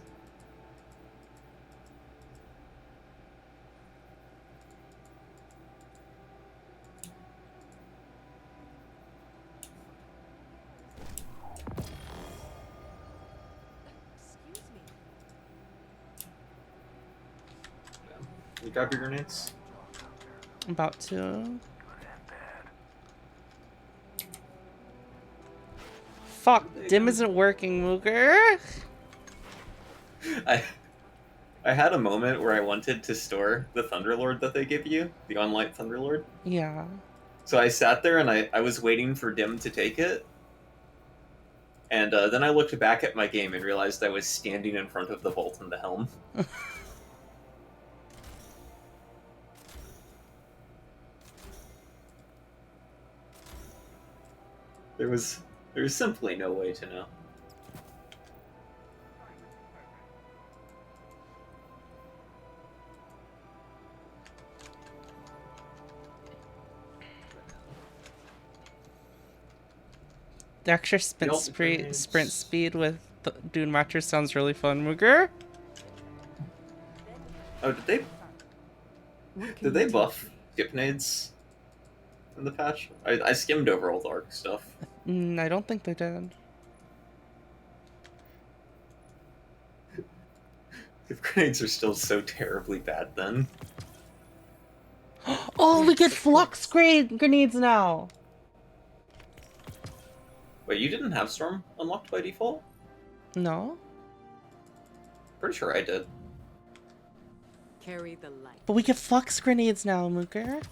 You grab your grenades? About to. Fuck, dim isn't working, Mooger. I had a moment where I wanted to store the Thunderlord that they give you, the Onlight Thunderlord. Yeah. So I sat there and I was waiting for Dim to take it. And then I looked back at my game and realized I was standing in front of the Bolt and the Helm. There was simply no way to know. The extra sprint speed with Dune Matcher sounds really fun, Mooger. Oh, did they buff Skipnades in the patch? I skimmed over all the Arc stuff. I don't think they did. If grenades are still so terribly bad, then. Oh, we get flux grenades now. Wait, you didn't have Storm unlocked by default? No, Pretty sure I did. Carry the light. but we get flux grenades now, Mooger.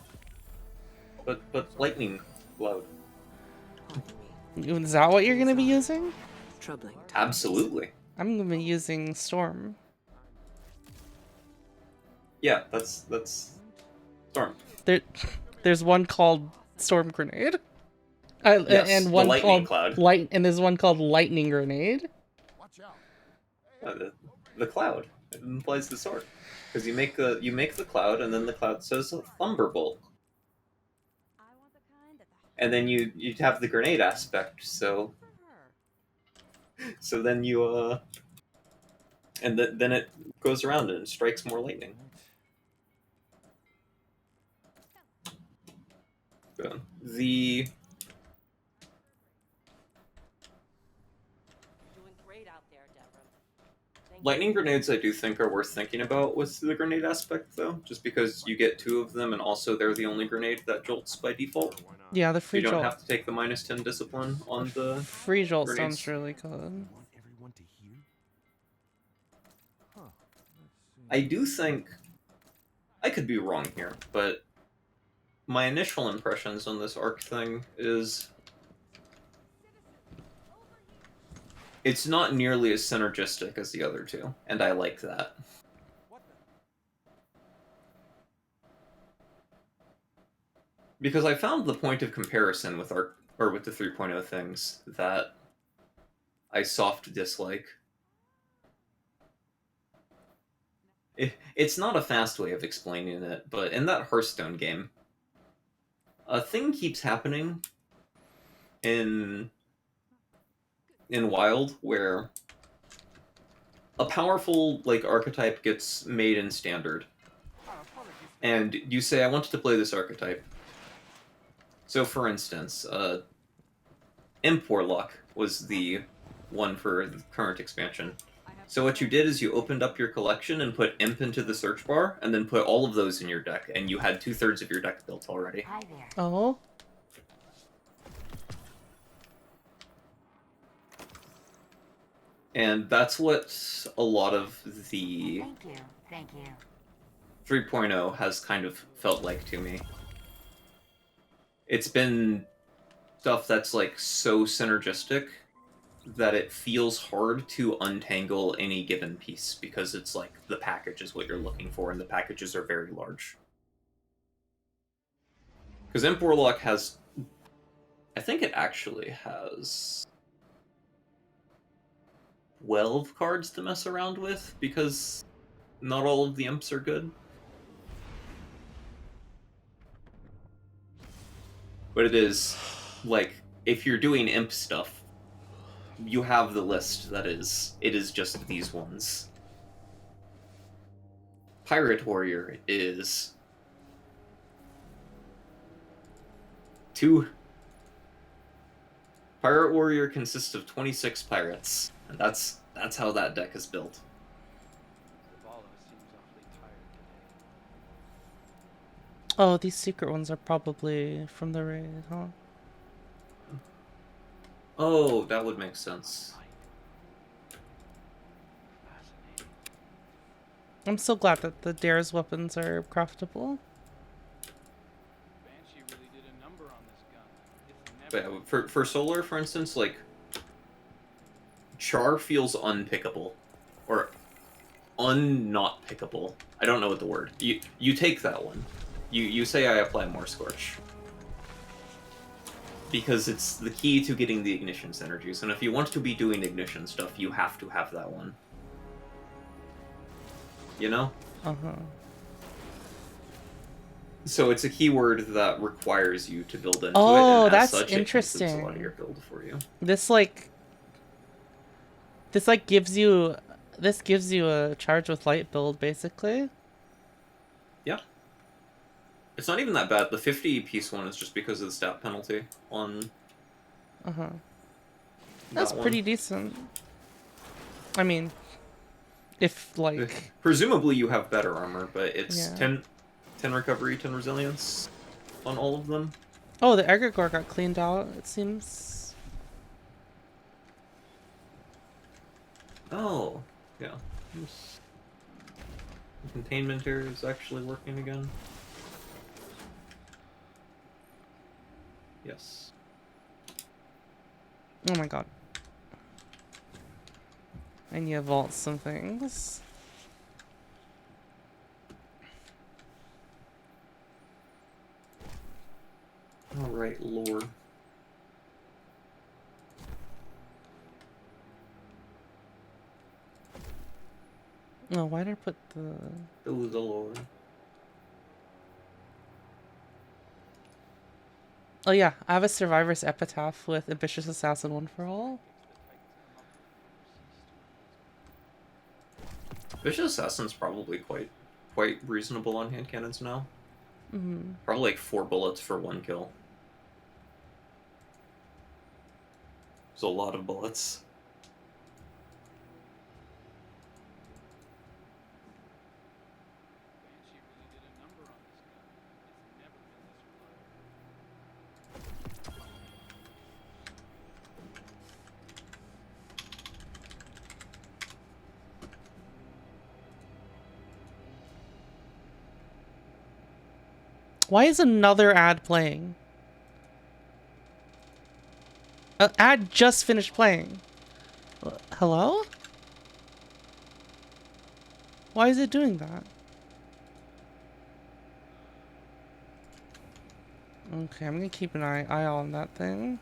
But Lightning Cloud. Is that what you're gonna be using? Troubling. Absolutely. I'm gonna be using Storm. Yeah, that's Storm. There's one called Storm Grenade. Yes, and the one Lightning called Cloud. and there's one called Lightning Grenade. The cloud. It implies the sword. Because you make the cloud, and then the cloud says Thunderbolt. And then you have the grenade aspect, so then you and then it goes around and strikes more lightning. Good. The lightning grenades I do think are worth thinking about with the grenade aspect, though, just because you get 2 of them, and also they're the only grenade that jolts by default. Yeah, the free You don't jolt. have to take the -10 discipline on the Free jolt grenades. sounds really good. Want everyone to hear? Huh. I do think I could be wrong here, but my initial impressions on this arc thing is it's not nearly as synergistic as the other two, and I like that. Because I found the point of comparison with with the 3.0 things that I soft dislike. It's not a fast way of explaining it, but in that Hearthstone game, a thing keeps happening in Wild where a powerful archetype gets made in Standard, and you say, I wanted to play this archetype. So for instance, Imp Warlock was the one for the current expansion. So what you did is you opened up your collection and put Imp into the search bar, and then put all of those in your deck, and you had 2/3 of your deck built already. Oh. And that's what a lot of the Thank you. 3.0 has kind of felt like to me. It's been stuff that's like so synergistic that it feels hard to untangle any given piece because it's like the package is what you're looking for, and the packages are very large. Because Imp Warlock has, I think it actually has 12 cards to mess around with, because not all of the imps are good. But it is, like, if you're doing imp stuff, you have the list that is, it is just these ones. Pirate Warrior is 2. Pirate Warrior consists of 26 pirates, and that's how that deck is built. Zavala seems awfully tired today. Oh, these secret ones are probably from the raid, huh? Oh, that would make sense. Fascinating. I'm so glad that the Dare's weapons are craftable. Banshee really did a number on this gun. It's But never yeah, for Solar, for instance, like, Char feels unpickable. Or not pickable. I don't know what the word. You take that one. You say I apply more Scorch. Because it's the key to getting the ignition synergies, and if you want to be doing ignition stuff, you have to have that one. You know? Uh-huh. So it's a keyword that requires you to build into it, Oh, and as that's such, it consumes a lot interesting. of your build for you. This gives you a charge with light build, basically. Yeah. It's not even that bad. The 50-piece one is just because of the stat penalty on Uh-huh. that That's one. pretty decent. I mean, if, like... Presumably you have better armor, but it's Yeah. 10 recovery, 10 resilience on all of them. Oh, the Egregore got cleaned out, it seems. Oh, yeah. The containment here is actually working again. Yes. Oh my god. I need to vault some things. Alright, lore. Oh, why did I put the... Do the lore. Oh yeah, I have a Survivor's Epitaph with Ambitious Assassin 1 for all. Vicious Assassin's probably quite reasonable on hand cannons now. Mm-hmm. Probably like 4 bullets for 1 kill. It's a lot of bullets. Banshee really did a number on this gun. It's never been this reliable. Why is another ad playing? Ad just finished playing. Hello? Why is it doing that? Okay, I'm gonna keep an eye on that thing.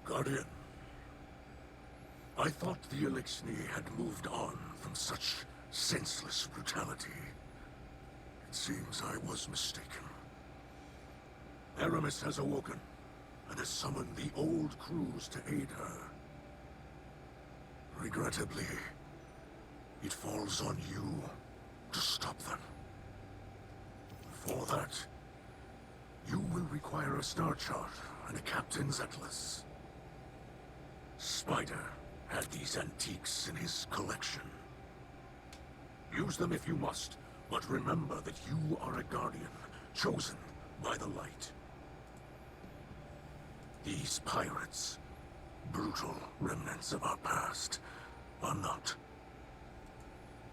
Guardian, I thought the Elixni had moved on from such senseless brutality. It seems I was mistaken. Aramis has awoken, and has summoned the old crews to aid her. Regrettably, it falls on you to stop them. For that, you will require a star chart and a captain's atlas. Spider had these antiques in his collection. Use them if you must, but remember that you are a guardian, chosen by the light. These pirates, brutal remnants of our past, are not.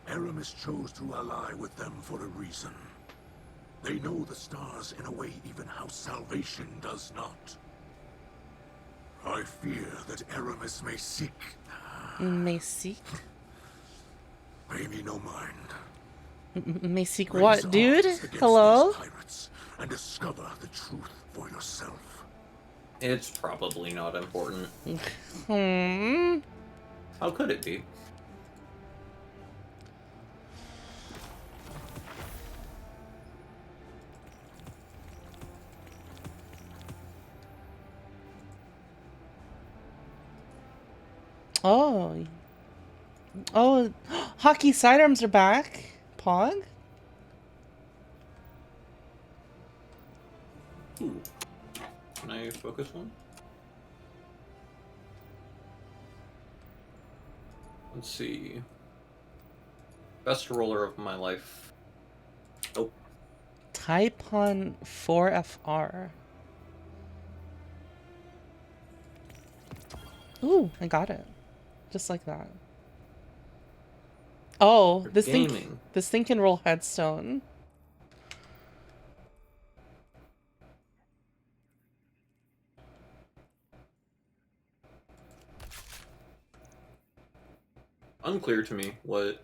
Aramis chose to ally with them for a reason. They know the stars in a way even House Salvation does not. I fear that Aramis may seek... May seek? Pay me no mind. May seek Raise what, dude? arms against Hello? these pirates and discover the truth for yourself. It's probably not important. Hmm. How could it be? Oh. Oh, hockey sidearms are back. Pog? Ooh. Can I focus one? Let's see. Best roller of my life. Nope. Taipon 4FR. Ooh, I got it. Just like that. Oh, For this gaming. thing can roll headstone. Unclear to me what.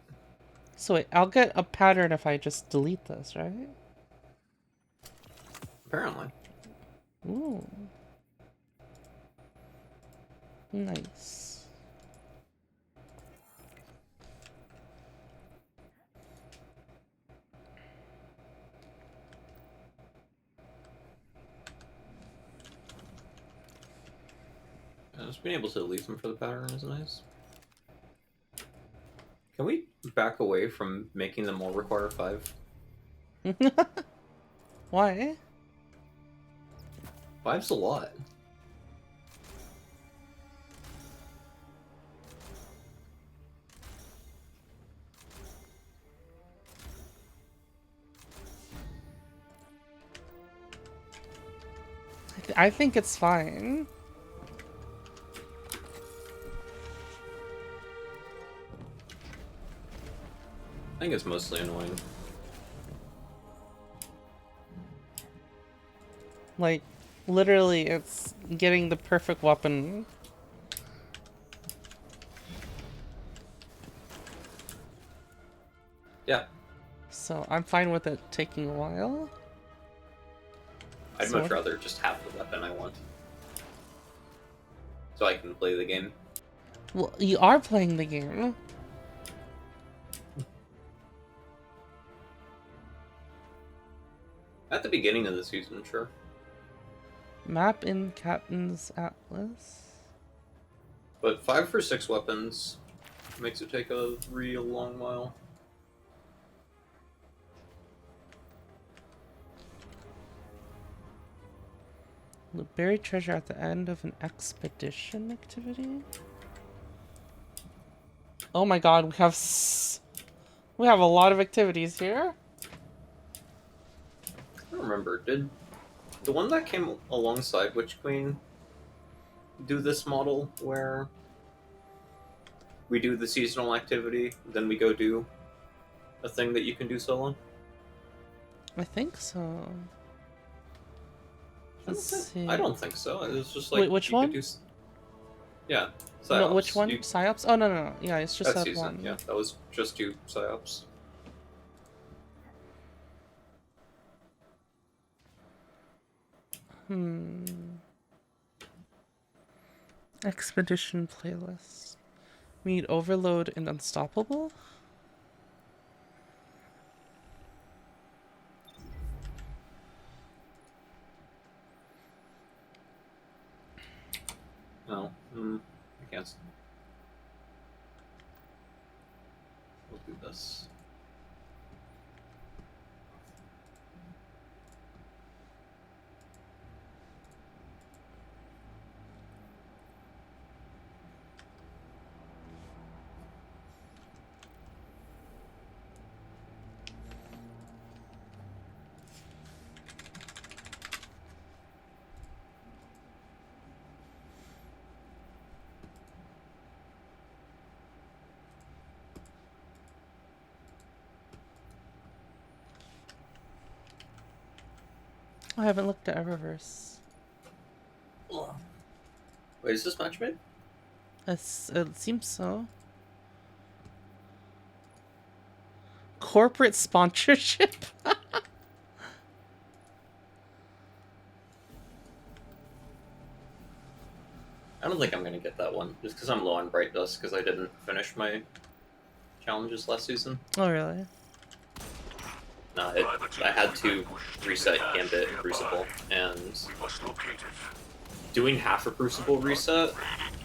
So wait, I'll get a pattern if I just delete this, right? Apparently. Ooh. Nice. Just being able to delete them for the pattern is nice. Can we back away from making them all require 5? Why? 5's a lot. I think it's fine. I think it's mostly annoying. Like, literally, it's getting the perfect weapon. Yeah. So I'm fine with it taking a while. I'd So- much rather just have the weapon I want. So I can play the game. Well, you are playing the game. At the beginning of the season, sure. Map in Captain's Atlas. But 5 for 6 weapons makes it take a real long while. The buried treasure at the end of an expedition activity. Oh my god, we have a lot of activities here. I don't remember. Did the one that came alongside Witch Queen do this model where we do the seasonal activity, then we go do a thing that you can do solo? I think so. Let's see. I don't think so. It was just like Wait, which you one? Could do yeah. No, Psyops. which one? You- Psyops? Oh, no. Yeah, it's just that that season, one. yeah. That was just 2 psyops. Expedition playlist. We need Overload and Unstoppable? No. I can't. We'll do this. I haven't looked at Eververse. Wait, is this match made? It seems so. Corporate sponsorship? I don't think I'm gonna get that one, just because I'm low on Bright Dust, because I didn't finish my challenges last season. Oh, really? No, I had to reset Gambit and Crucible, and We must locate it. doing half a Crucible reset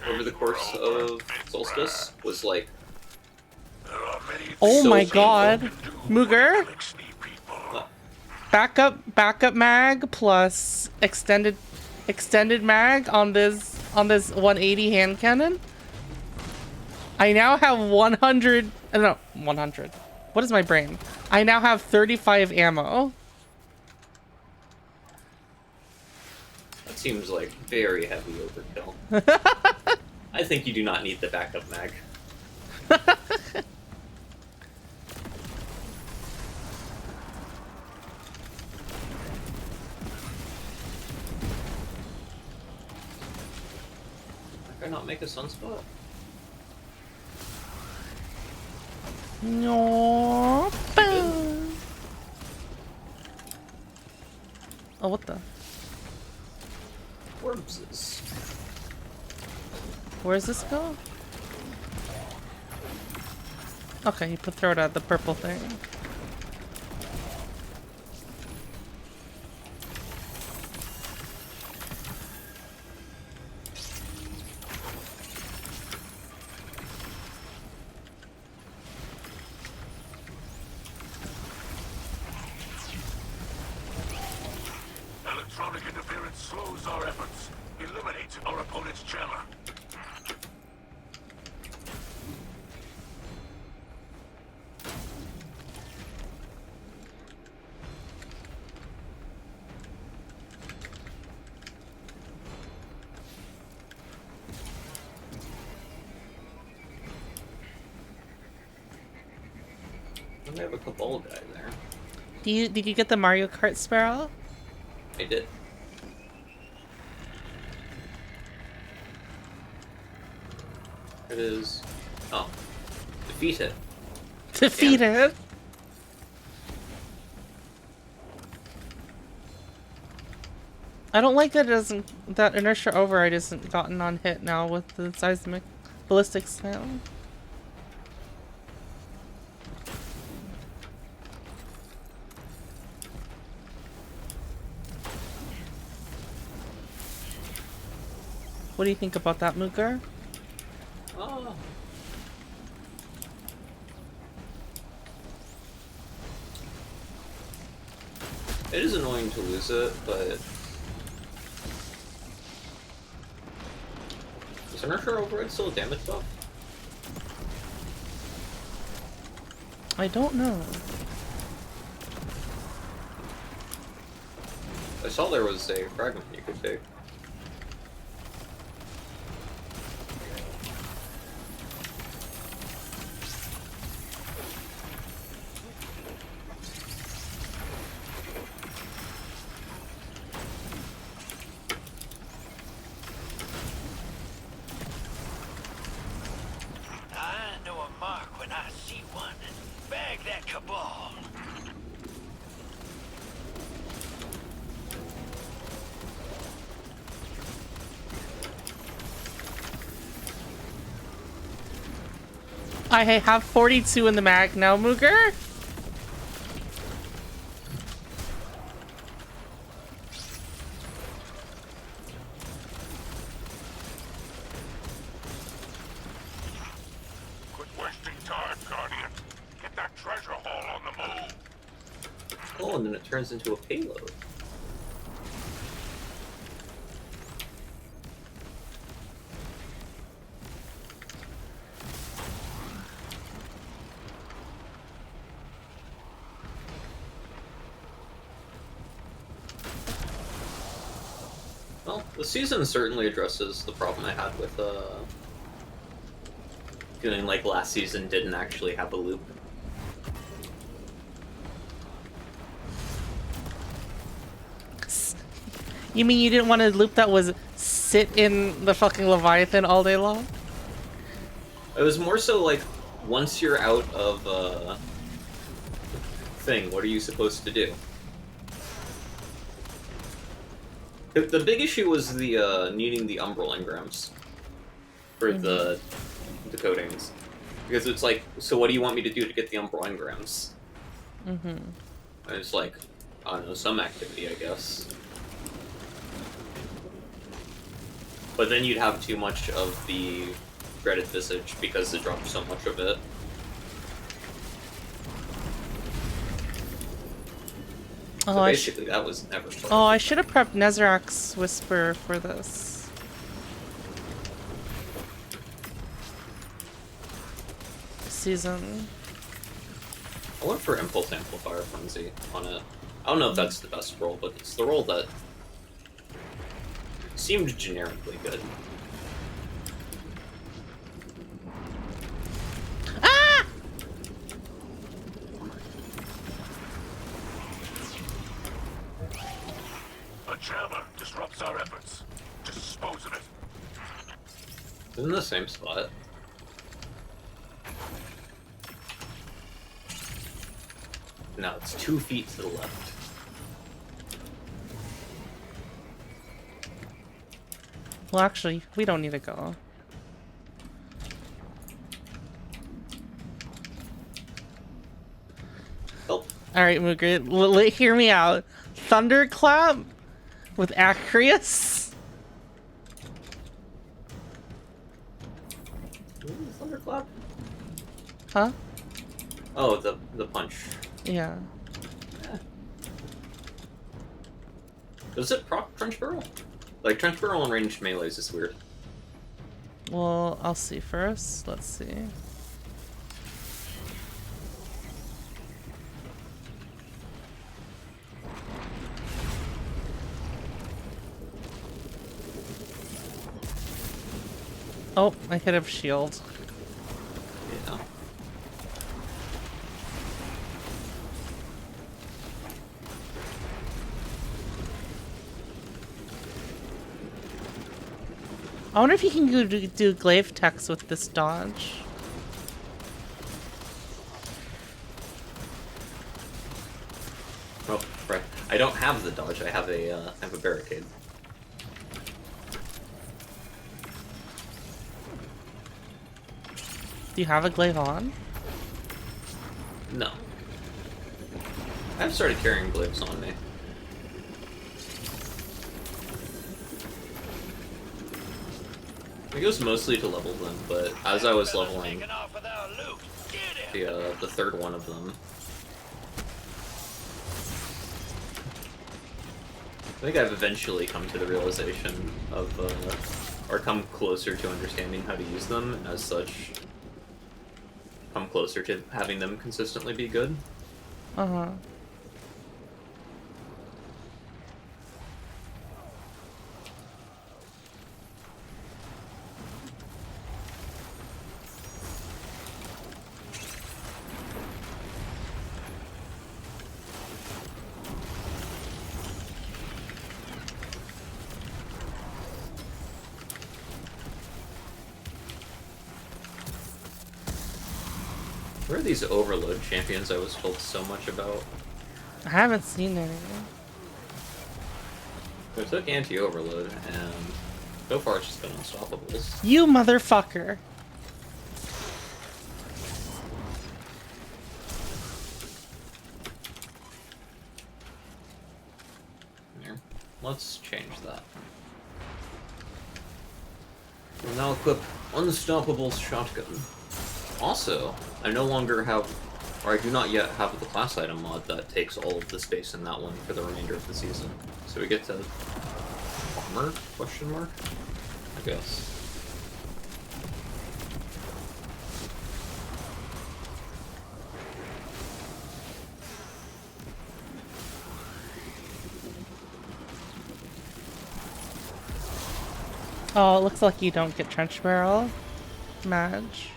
over the course of Solstice was like, There are many Oh So my painful. god. things to do Mooger? with Elixir people. Backup mag plus extended mag on this 180 hand cannon. I now have 100. No, 100. What is my brain? I now have 35 ammo. that seems like very heavy overkill. I think you do not need the backup mag. Why not make a sunspot? No. Boom. Oh, what the? Wormses. Where does this go? Okay, you put throw it at the purple thing. Electronic interference slows our efforts. Eliminate our opponent's jammer. I have a Cabal guy there. Did you get the Mario Kart Sparrow? I did. It is. Oh. Defeat it. Defeat it. I don't like that it doesn't, that inertia override isn't gotten on hit now with the seismic ballistics now. What do you think about that, Mooker? Oh. It is annoying to lose it, but is inertia override still a damage buff? I don't know. I saw there was a fragment you could take. I know a mark when I see one. Bag that Cabal. I have 42 in the mag now, Mooger. Quit wasting time, Guardian. Get that treasure haul on the move. Oh, and then it turns into a payload. Well, the season certainly addresses the problem I had with feeling like last season didn't actually have a loop. You mean you didn't want a loop that was sit in the fucking Leviathan all day long? It was more so like, once you're out of thing, what are you supposed to do? The big issue was the needing the Umbral engrams for the decodings, because it's like, so what do you want me to do to get the Umbral engrams? And it's like, I don't know, some activity, I guess. But then you'd have too much of the Dreaded Visage because it dropped so much of it. So Oh, basically, that was never fun. I should have prepped Nezarec's Whisper for this. Season. I went for Impulse Amplifier Frenzy on it. I don't know if that's the best roll, but it's the roll that seemed generically good. Ah! A jammer disrupts our efforts. Dispose of it. It's in the same spot. No, it's 2 feet to the left. Well, actually, we don't need to go. Oh, Alright, Moogrid, hear me out. Thunderclap with Acreus? Thunderclap? Huh? Oh, the punch. Yeah. Does it proc Trench Barrel? Like, Trench Barrel and ranged melees is weird. Well, I'll see first. Let's see. Oh, I hit a shield. Yeah. I wonder if you can do glaive text with this dodge. Oh, right. I don't have the dodge. I have a barricade. Do you have a glaive on? No. I've started carrying glaives on me. It goes mostly to level them, but as I was leveling the third one of them, I think I've eventually come to the realization of, or come closer to understanding how to use them, and as such, come closer to having them consistently be good. Uh-huh. Where are these overload champions I was told so much about? I haven't seen any. I took anti-overload, and so far it's just been unstoppables. You motherfucker! Here, let's change that. We'll now equip Unstoppable's shotgun. Also, I no longer have, or I do not yet have the class item mod that takes all of the space in that one for the remainder of the season. So we get to armor? Question mark? I guess. Oh, it looks like you don't get trench barrel, Madge.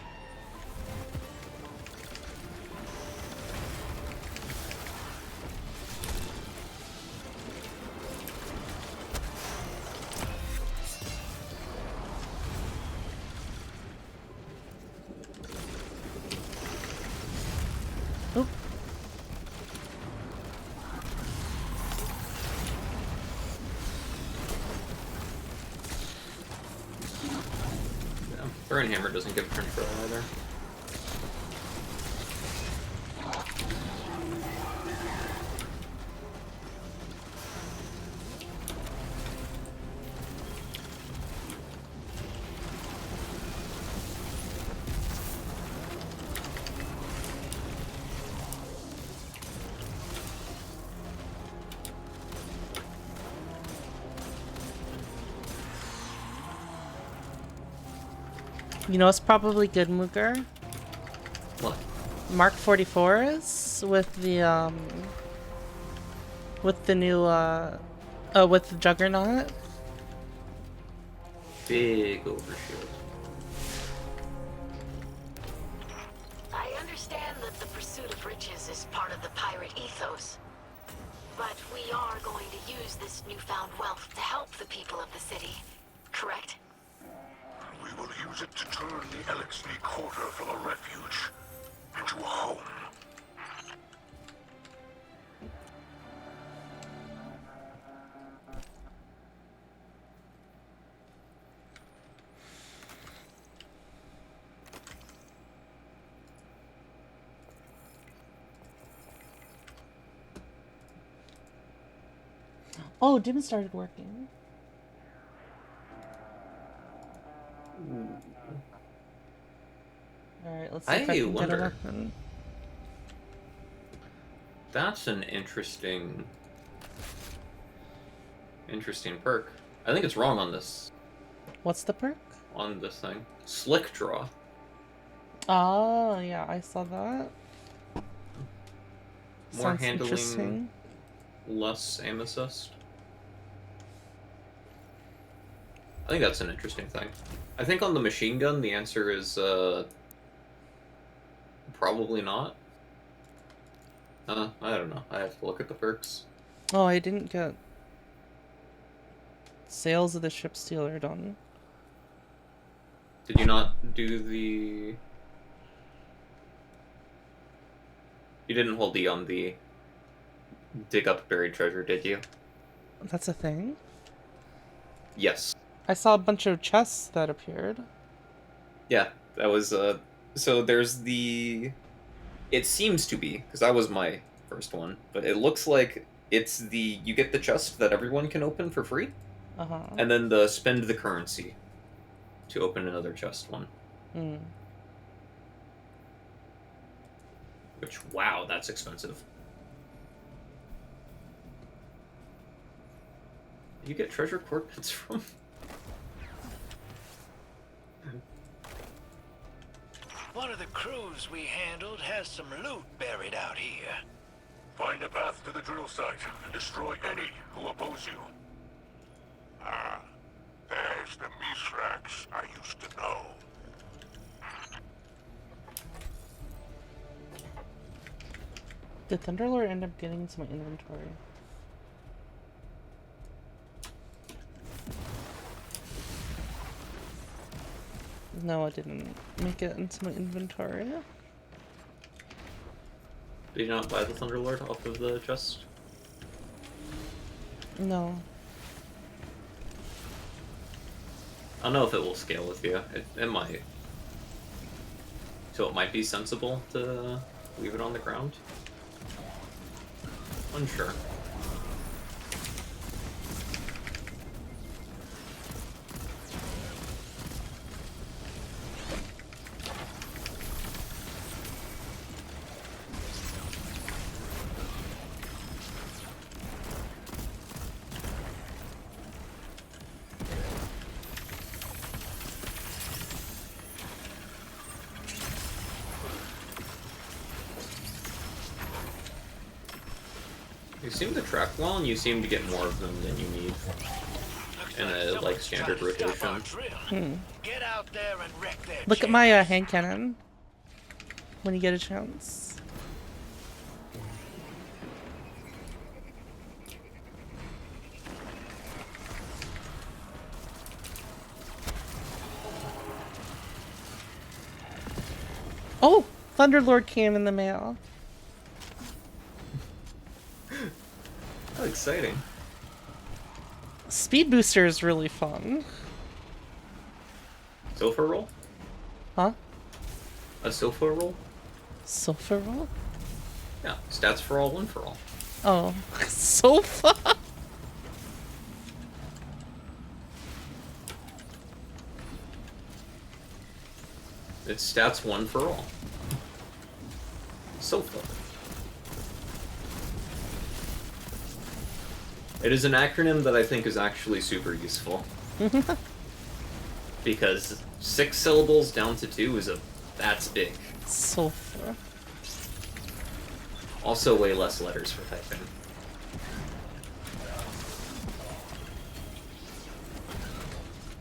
Burn Hammer doesn't give control either. You know, it's probably good, Mooger. What? Mark 44s with the new with the Juggernaut. Big overshield. I understand that the pursuit of riches is part of the pirate ethos. But we are going to use this newfound wealth to help the people of the city, correct? We will use it to turn the Elixir Quarter from a refuge into a home. Oh, Dim started working. Alright, let's see if I can get a weapon. That's an interesting perk. I think it's wrong on this What's the perk? thing. Slick draw. Oh, yeah, I saw that. More Sounds handling, interesting. less aim assist. I think that's an interesting thing. I think on the machine gun the answer is probably not. I don't know. I have to look at the perks. Oh, I didn't get Sales of the Ship Stealer done. Did you not do the... You didn't hold E on the dig up buried treasure, did you? That's a thing? Yes. I saw a bunch of chests that appeared. Yeah, that was, so there's the... It seems to be, because that was my first one, but it looks like it's the... You get the chest that everyone can open for free, Uh-huh. and then the spend the currency to open another chest one. Hmm. Which, wow, that's expensive. You get treasure coordinates from? One of the crews we handled has some loot buried out here. Find a path to the drill site and destroy any who oppose you. Ah, there's the Mithrax I used to know. Did Thunderlord end up getting into my inventory? No, I didn't make it into my inventory. Did you not buy the Thunderlord off of the chest? No. I don't know if it will scale with you. It might. So it might be sensible to leave it on the ground. Unsure. You seem to track well, and you seem to get more of them than you need in a like standard rotation. Get out there and wreck their Look at my hand cannon when you get a chance. Oh, Thunderlord came in the mail. How exciting. Speed Booster is really fun. Silver roll? Huh? A sofa roll? Sofa roll? Yeah, stats for all, one for all. Oh, sofa. It's stats one for all. Sofa. It is an acronym that I think is actually super useful. Because 6 syllables down to 2 that's big. Sofa. Also way less letters for typing.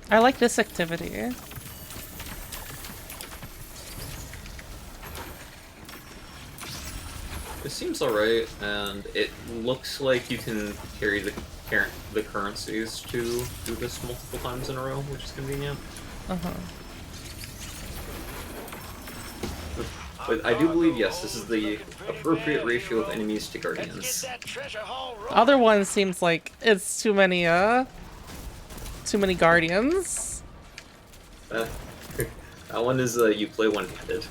I like this activity. It seems alright, and it looks like you can carry the currencies to do this multiple times in a row, which is convenient. Uh-huh. But I do believe, yes, this is the appropriate ratio of enemies to guardians. Other one seems like it's too many guardians. That one is, you play one-handed.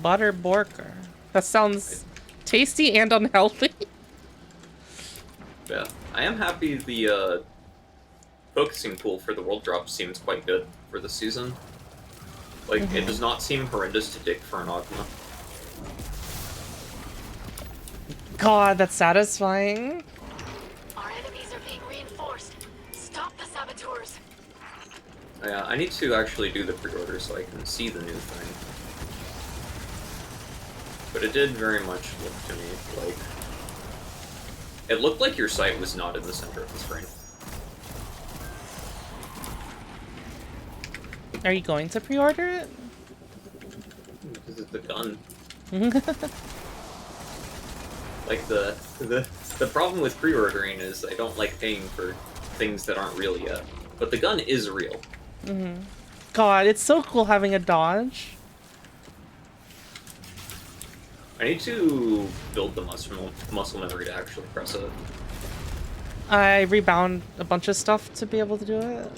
Butter Borker. That sounds tasty and unhealthy. Yeah, I am happy the focusing pool for the world drop seems quite good for the season. Like, it does not seem horrendous to dig for an Ogma. God, that's satisfying. Our enemies are being reinforced. Stop the saboteurs. Yeah, I need to actually do the pre-order so I can see the new thing. But it did very much look to me like... It looked like your site was not in the center of the screen. Are you going to pre-order it? Because it's the gun. Like, the problem with pre-ordering is I don't like paying for things that aren't real yet. But the gun is real. God, it's so cool having a dodge. I need to build the muscle memory to actually press it. I rebound a bunch of stuff to be able to do it.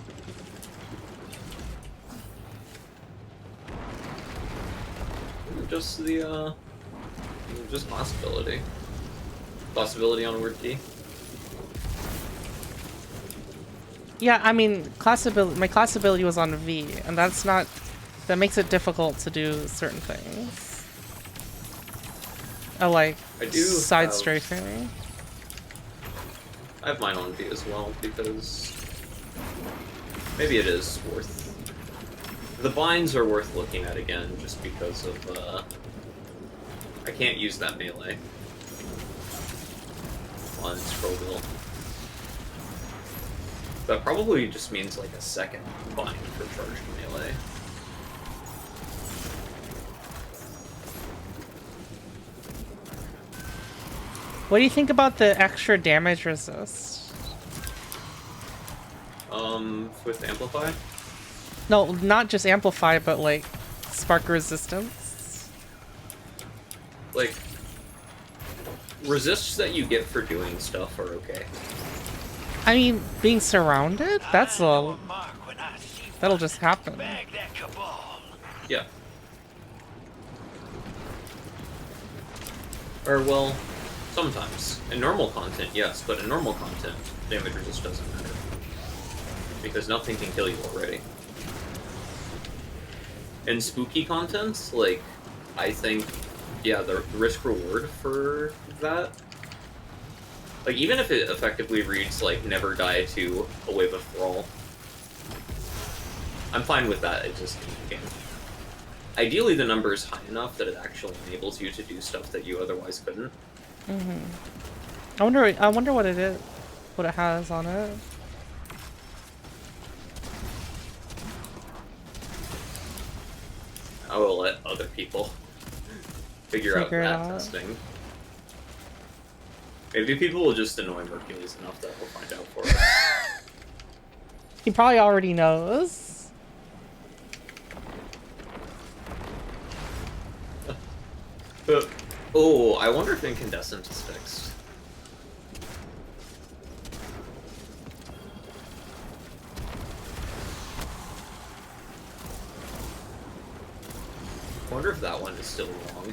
Just the, just class ability. Class ability on word key. Yeah, I mean, my class ability was on V, and that makes it difficult to do certain things. Like I do side have- strafing. I have mine on V as well, because maybe it is worth... The binds are worth looking at again, just because of, I can't use that melee on Scrollville. That probably just means like a second bind for charged melee. What do you think about the extra damage resist? With Amplify? No, not just amplify, but like spark resistance. Like, resists that you get for doing stuff are okay. I mean, being surrounded? That'll just happen. Yeah. Or, well, sometimes. In normal content, yes, but in normal content, damage resist doesn't matter. Because nothing can kill you already. In spooky content, like, I think, yeah, the risk-reward for that, like, even if it effectively reads, like, never die to a wave of thrall, I'm fine with that, it just game. Ideally, the number is high enough that it actually enables you to do stuff that you otherwise couldn't. I wonder what it is, what it has on it. I will let other people figure out Figure it that out. testing. Maybe people will just annoy Mercules enough that we'll find out for us. He probably already knows. Oh, I wonder if Incandescent is fixed. wonder if that one is still wrong.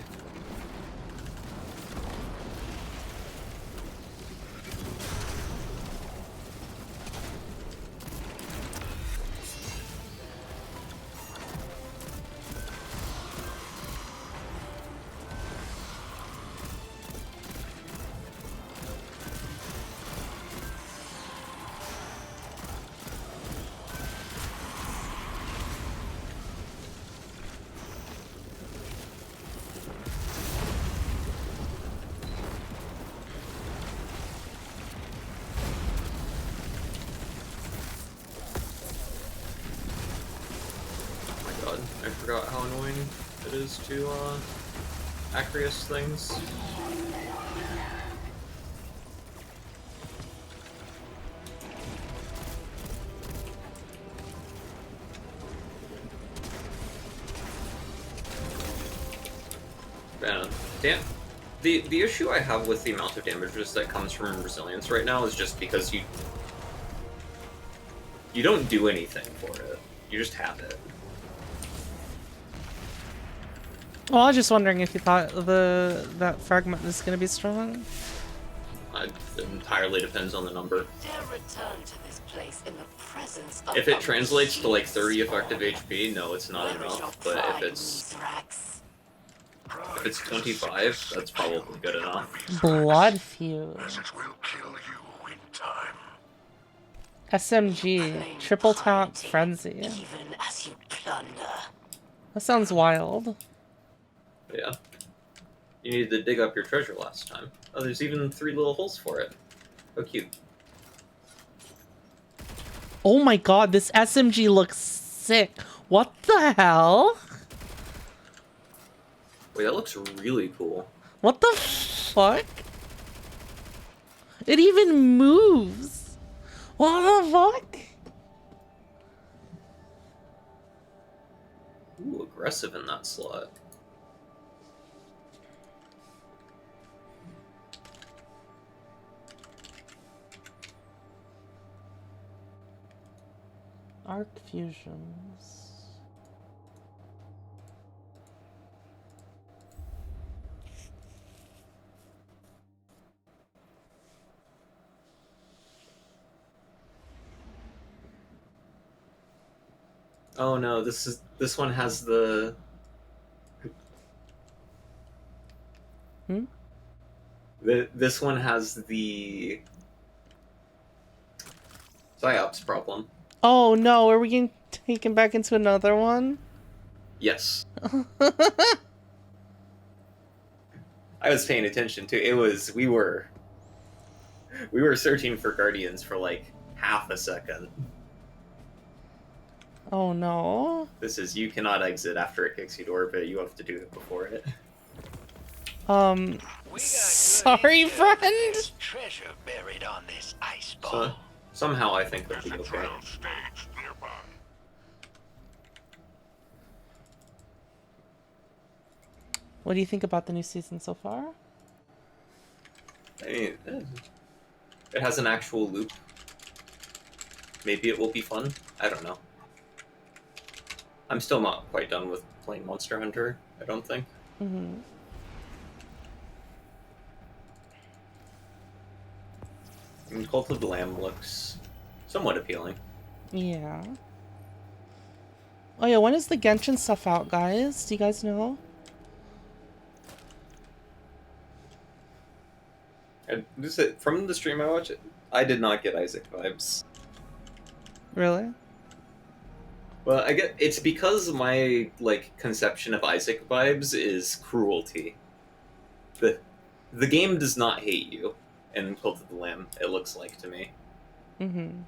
I forgot how annoying it is to Acreus things. Man, damn. The issue I have with the amount of damages that comes from resilience right now is just because you don't do anything for it. You just have it. Well, I was just wondering if you thought that fragment is going to be strong. It entirely depends on the number. Dare return to this place in the presence of If it a translates to like 30 machine. effective HP, no, it's not Where is your enough. But pride, if it's Mithrax? 25, that's probably good enough. Blood fuse. It will kill you in time. SMG. Claim Triple tap piety, frenzy. Even as you plunder. That sounds wild. Yeah. You needed to dig up your treasure last time. Oh, there's even 3 little holes for it. How cute. Oh my god, this SMG looks sick. What the hell? Wait, that looks really cool. What the fuck? It even moves. What the fuck? Ooh, aggressive in that slot. Arc fusions. Oh no, this one has the this one has the PsyOps problem. Oh no, are we getting taken back into another one? Yes. I was paying attention too. We were searching for guardians for like half a second. Oh no. This is, you cannot exit after it kicks you to orbit, you have to do it before it. Sorry, friend. Treasure buried on this ice So, ball. somehow I think they'll There's be a okay. drill stage nearby. What do you think about the new season so far? I mean, it has an actual loop. Maybe it will be fun. I don't know. I'm still not quite done with playing Monster Hunter, I don't think. Mm-hmm. I mean, Cult of the Lamb looks somewhat appealing. Yeah. Oh yeah, when is the Genshin stuff out, guys? Do you guys know? And from the stream I watched, I did not get Isaac vibes. Really? Well, I get it's because my conception of Isaac vibes is cruelty. The game does not hate you in Cult of the Lamb, it looks like to me. Mm-hmm.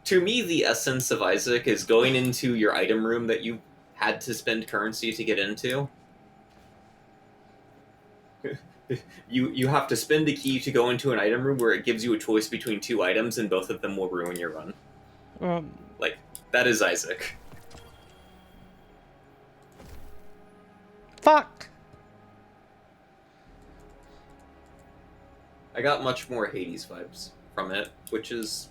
To me, the essence of Isaac is going into your item room that you had to spend currency to get into. You have to spend a key to go into an item room where it gives you a choice between 2 items and both of them will ruin your run. That is Isaac. Fuck! I got much more Hades vibes from it, which is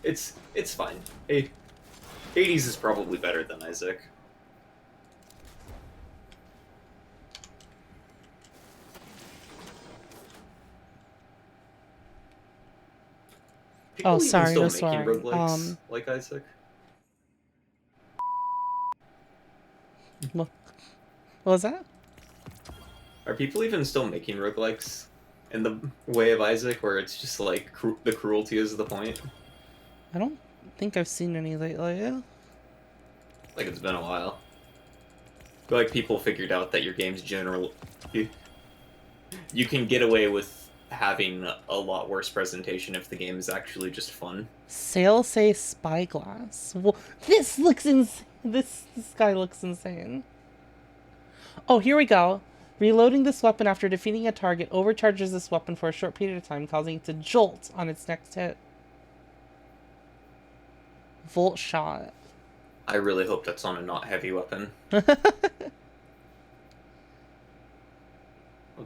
it's fine. Hades is probably better than Isaac. People Oh, even sorry, still no making swearing. roguelikes like Isaac? What was that? Are people even still making roguelikes in the way of Isaac, where it's just like the cruelty is the point? I don't think I've seen any lately. Like it's been a while. I feel like people figured out that your game's general. You can get away with having a lot worse presentation if the game is actually just fun. Sale say spyglass. Well, this looks insane. This guy looks insane. Oh, here we go. Reloading this weapon after defeating a target overcharges this weapon for a short period of time, causing it to jolt on its next hit. Volt shot. I really hope that's on a not heavy weapon. Let's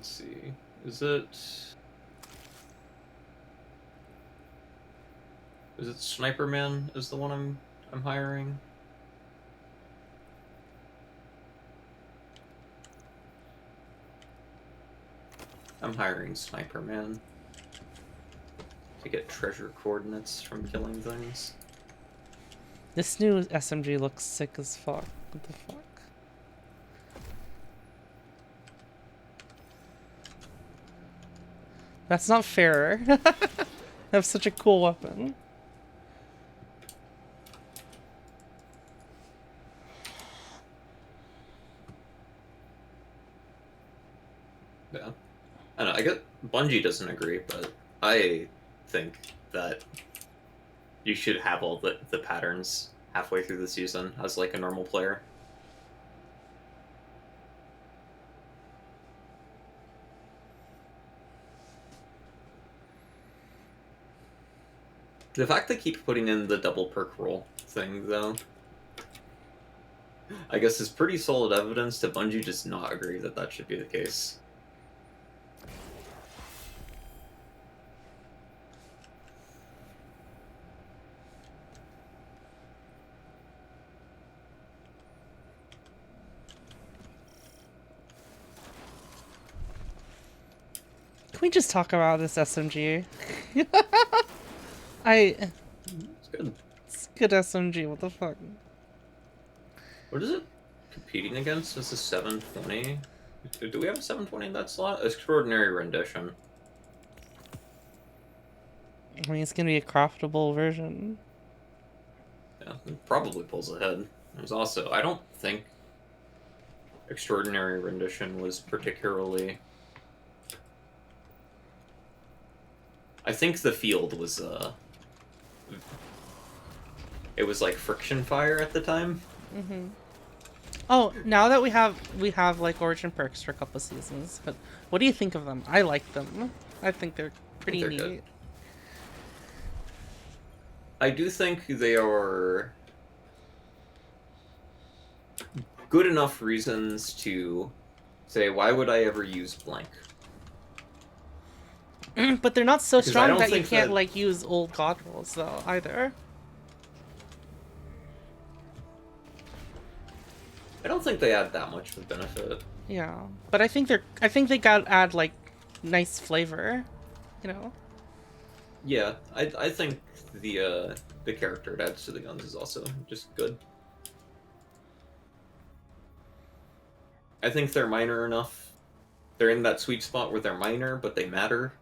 see. Is it Sniper Man is the one I'm hiring? I'm hiring Sniper Man to get treasure coordinates from killing things. This new SMG looks sick as fuck. What the fuck? That's not fair. I have such a cool weapon. Yeah. I don't know, I get Bungie doesn't agree, but I think that you should have all the patterns halfway through the season as like a normal player. The fact they keep putting in the double perk roll thing, though, I guess is pretty solid evidence that Bungie does not agree that that should be the case. Can we just talk about this SMG? It's good. It's good SMG, what the fuck? What is it competing against? Is this 720? Do we have a 720 in that slot? Extraordinary Rendition. I mean, it's gonna be a craftable version. Yeah, it probably pulls ahead. There's also, I don't think Extraordinary Rendition was particularly... I think the field was, it was like friction fire at the time. Mm-hmm. Oh, now that we have like origin perks for a couple seasons, but what do you think of them? I like them. I think they're pretty they're neat. good. I do think they are good enough reasons to say, why would I ever use blank? But they're not so Because I strong don't that you think can't that- like use old god rolls though either. I don't think they add that much of a benefit. Yeah, but I think they got add like nice flavor, you know. Yeah, I think the character it adds to the guns is also just good. I think they're minor enough. They're in that sweet spot where they're minor, but they matter.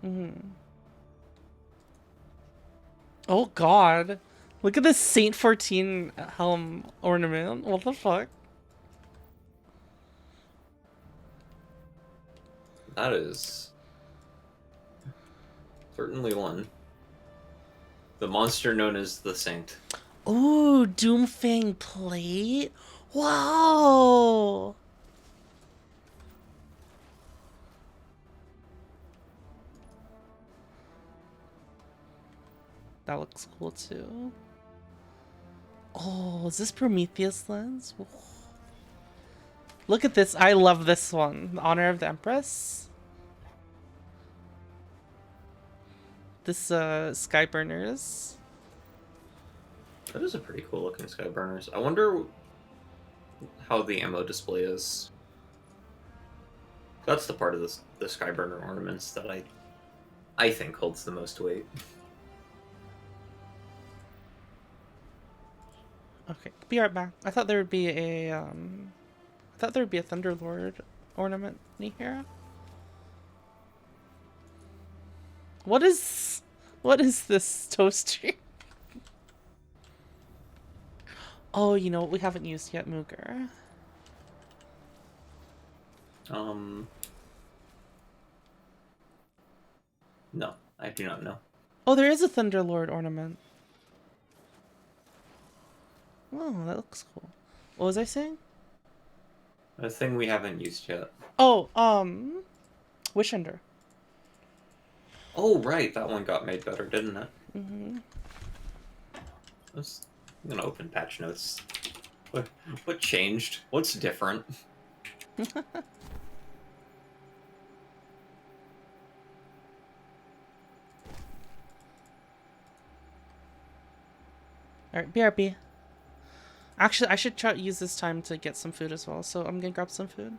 Mm-hmm. Oh God, look at this Saint 14 helm ornament. What the fuck? That is certainly one. The monster known as the Saint. Ooh, Doomfang plate. Wow. That looks cool too. Oh, is this Prometheus lens? Whoa. Look at this. I love this one. The Honor of the Empress. This Skyburners. That is a pretty cool looking Skyburners. I wonder how the ammo display is. That's the part of this, the Skyburner ornaments that I think holds the most weight. Okay, be right back. I thought there would be a Thunderlord ornament in here. What is this toaster? Oh, you know what we haven't used yet, Mooger. No, I do not know. Oh, there is a Thunderlord ornament. Oh, that looks cool. What was I saying? A thing we haven't used yet. Oh, Wishender. Oh, right, that one got made better, didn't it? Mm-hmm. I'm gonna open patch notes. What changed? What's different? Alright, BRB. Actually, I should use this time to get some food as well, so I'm gonna grab some food.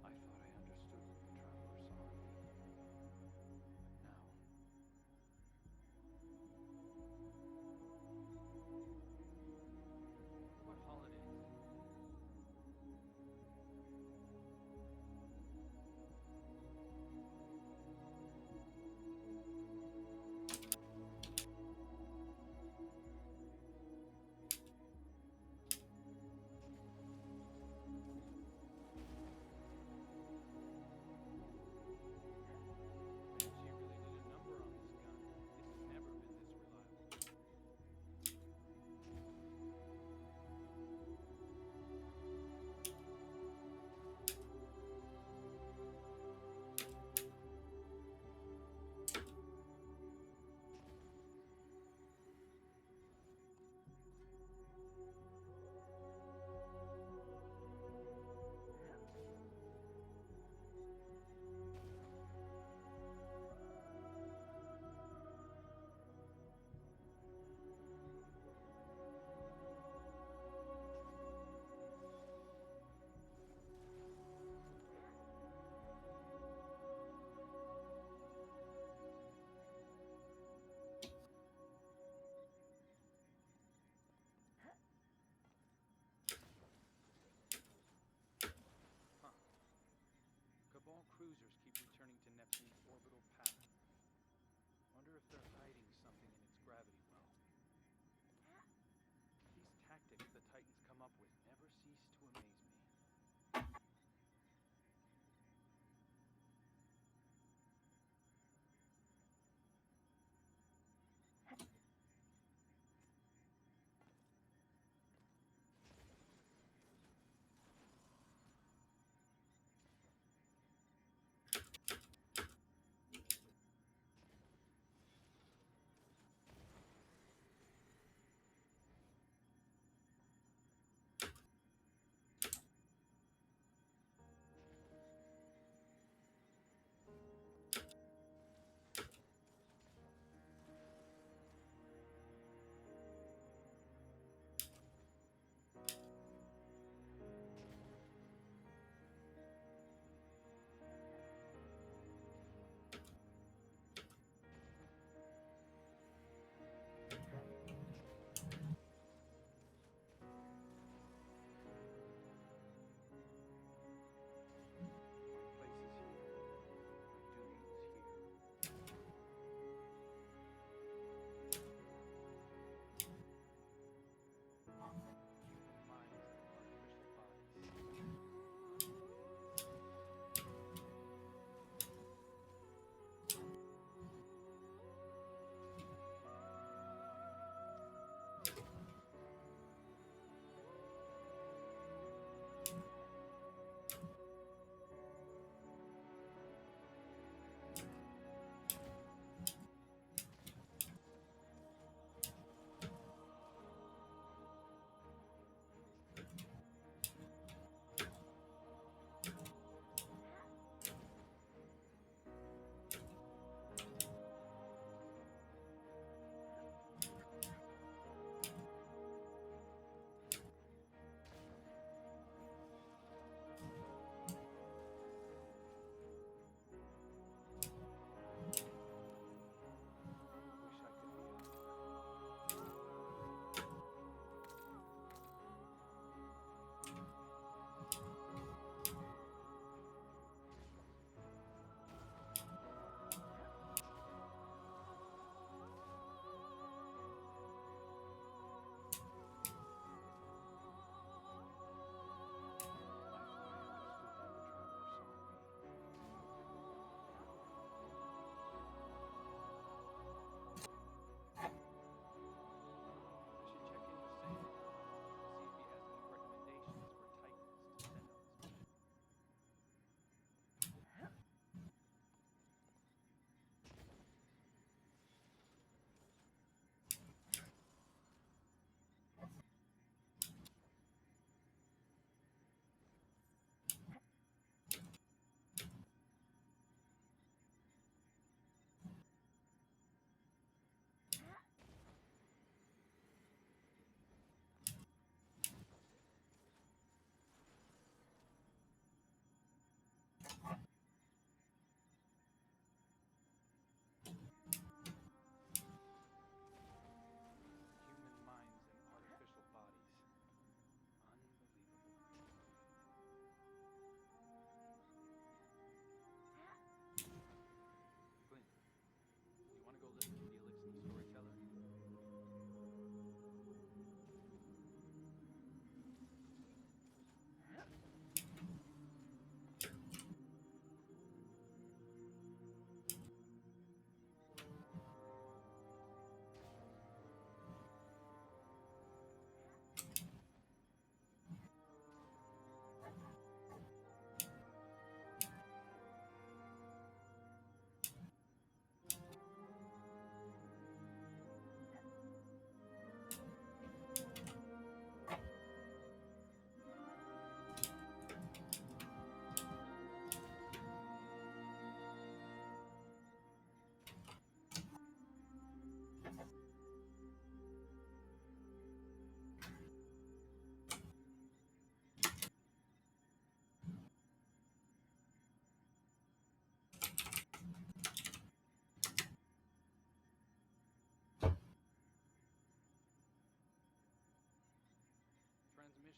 I thought I understood what the traveler saw in me. But now... What holidays? She really did a number on this gun. It's never been this reliable. Cabal cruisers keep returning to Neptune's orbital path. Wonder if they're hiding something in its gravity well. These tactics the Titans come up with never cease to amaze me.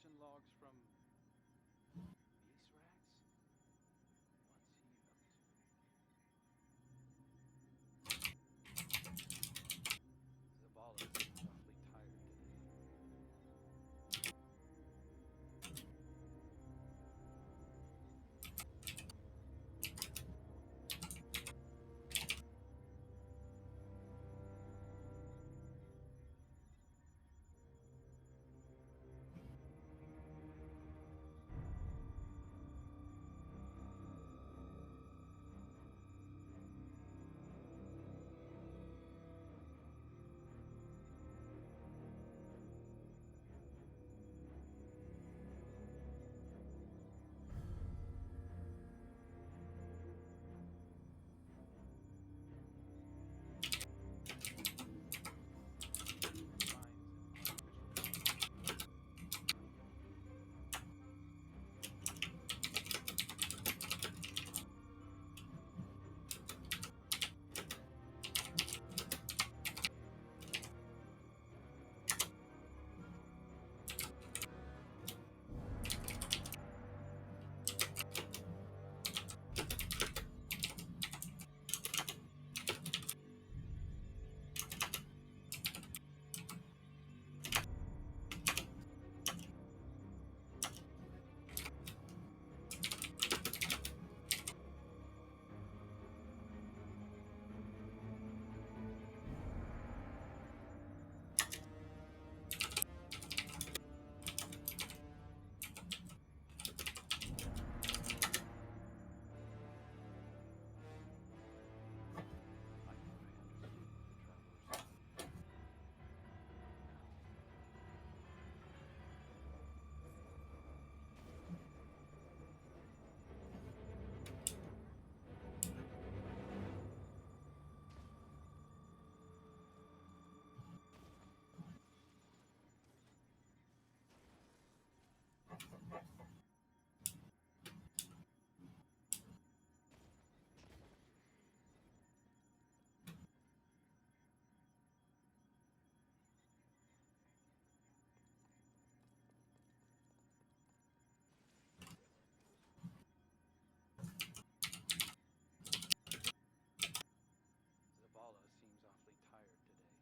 mission logs from Mithrax? What's he up to? Zavala seems awfully tired today. Zavala seems awfully tired today.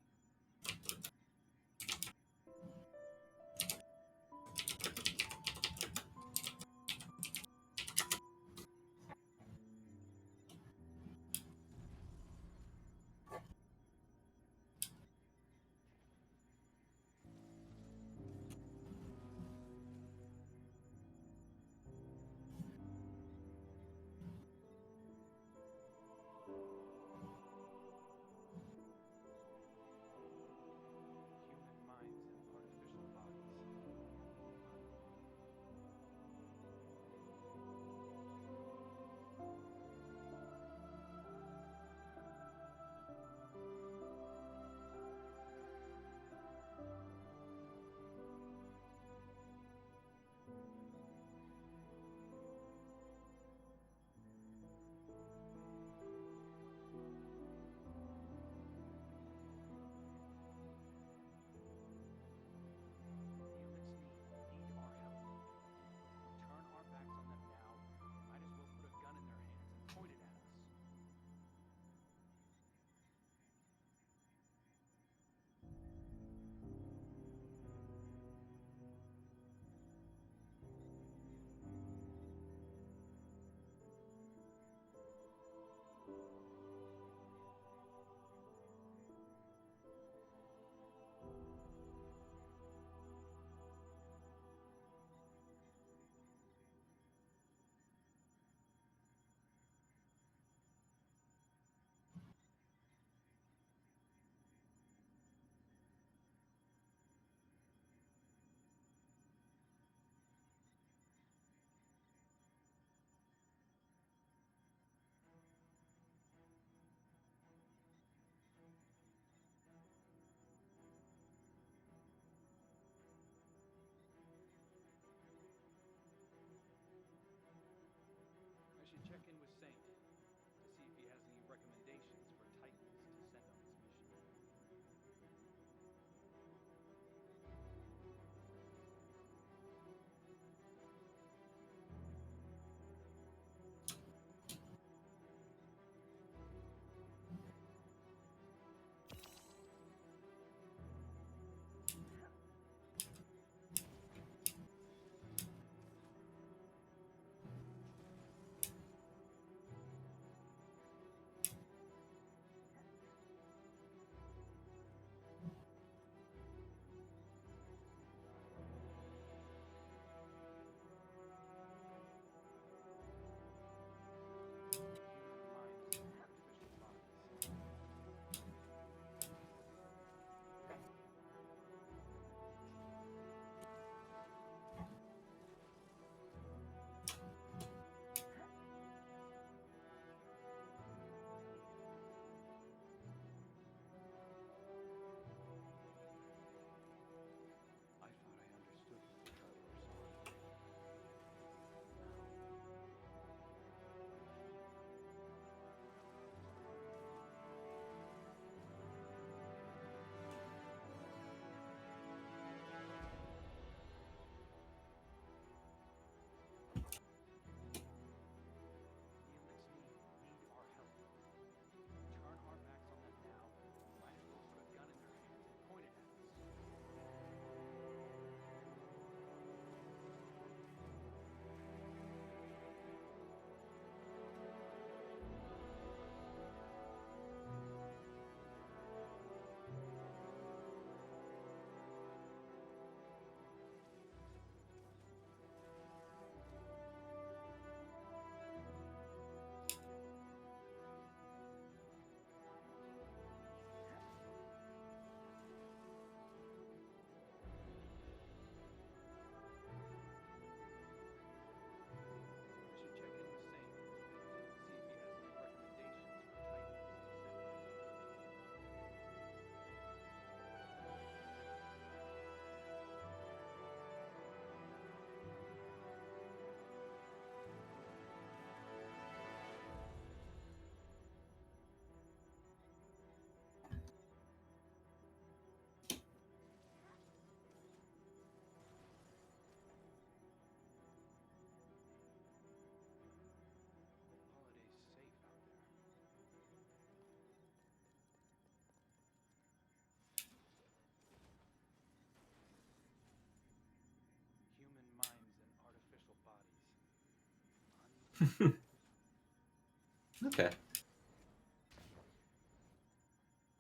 Okay.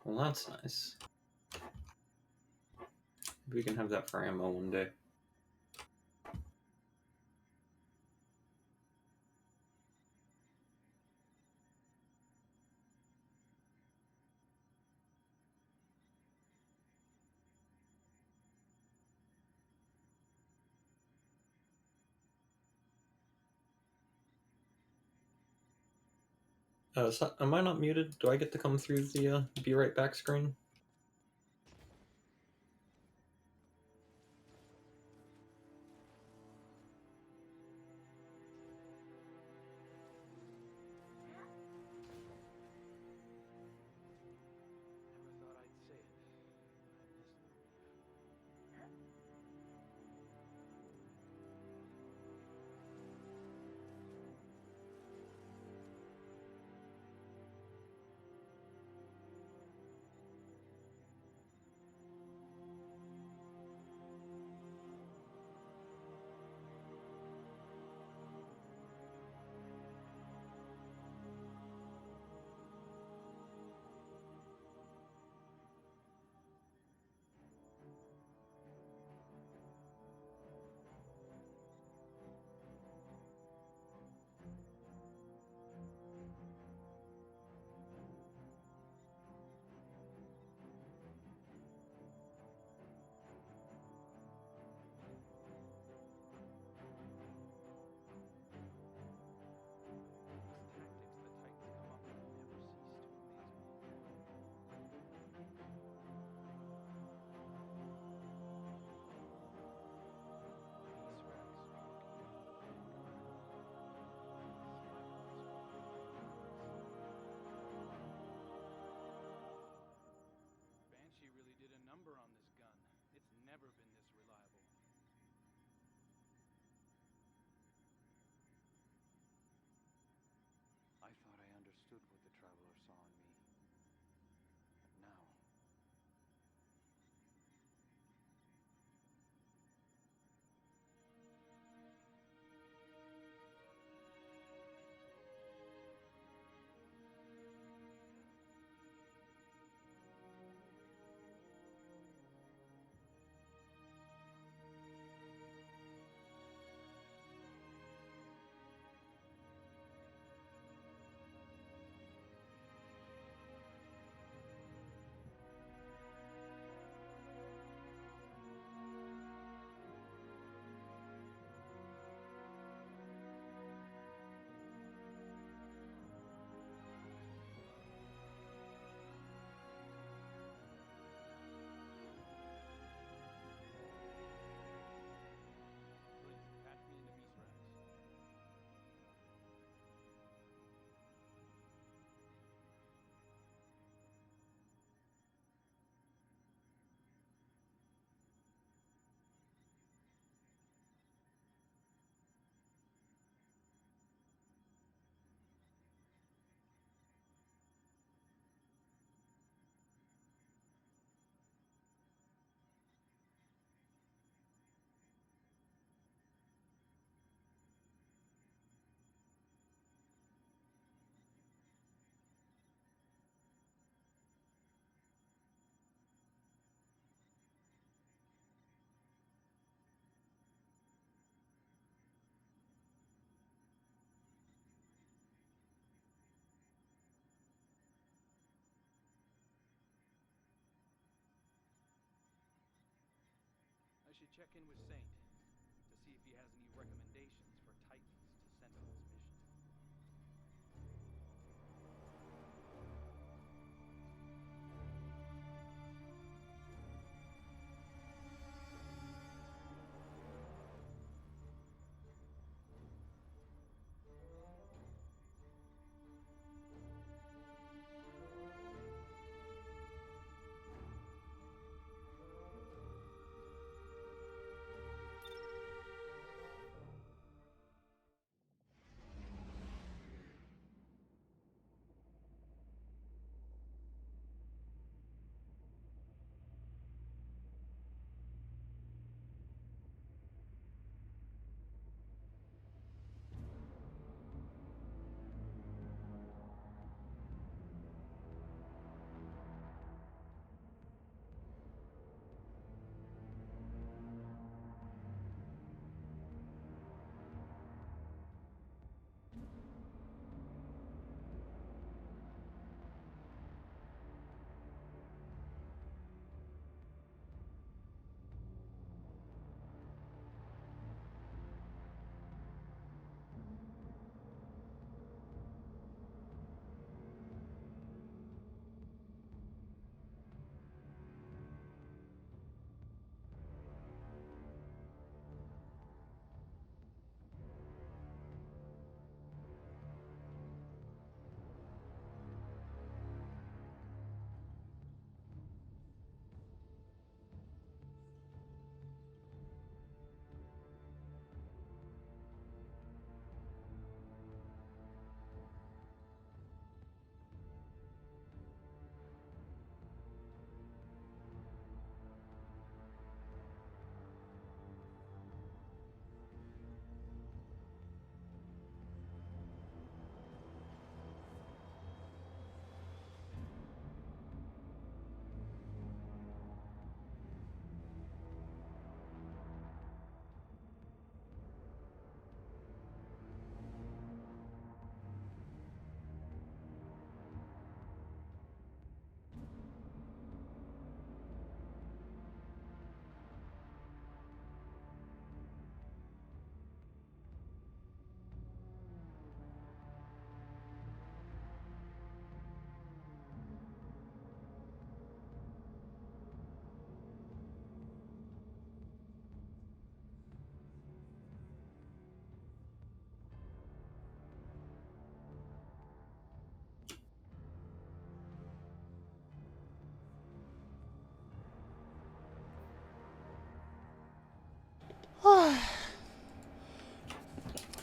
Well, that's nice. Maybe we can have that for ammo one day. So, am I not muted? Do I get to come through the be right back screen? Never thought I'd say it. I miss the reef. Banshee really did a number on this gun. It's never been this reliable. I thought I understood what the Traveler saw in me. But now... Please, patch me into Beast Rats. I should check in with Saint to see if he has any recommendations for Titans to send on this mission.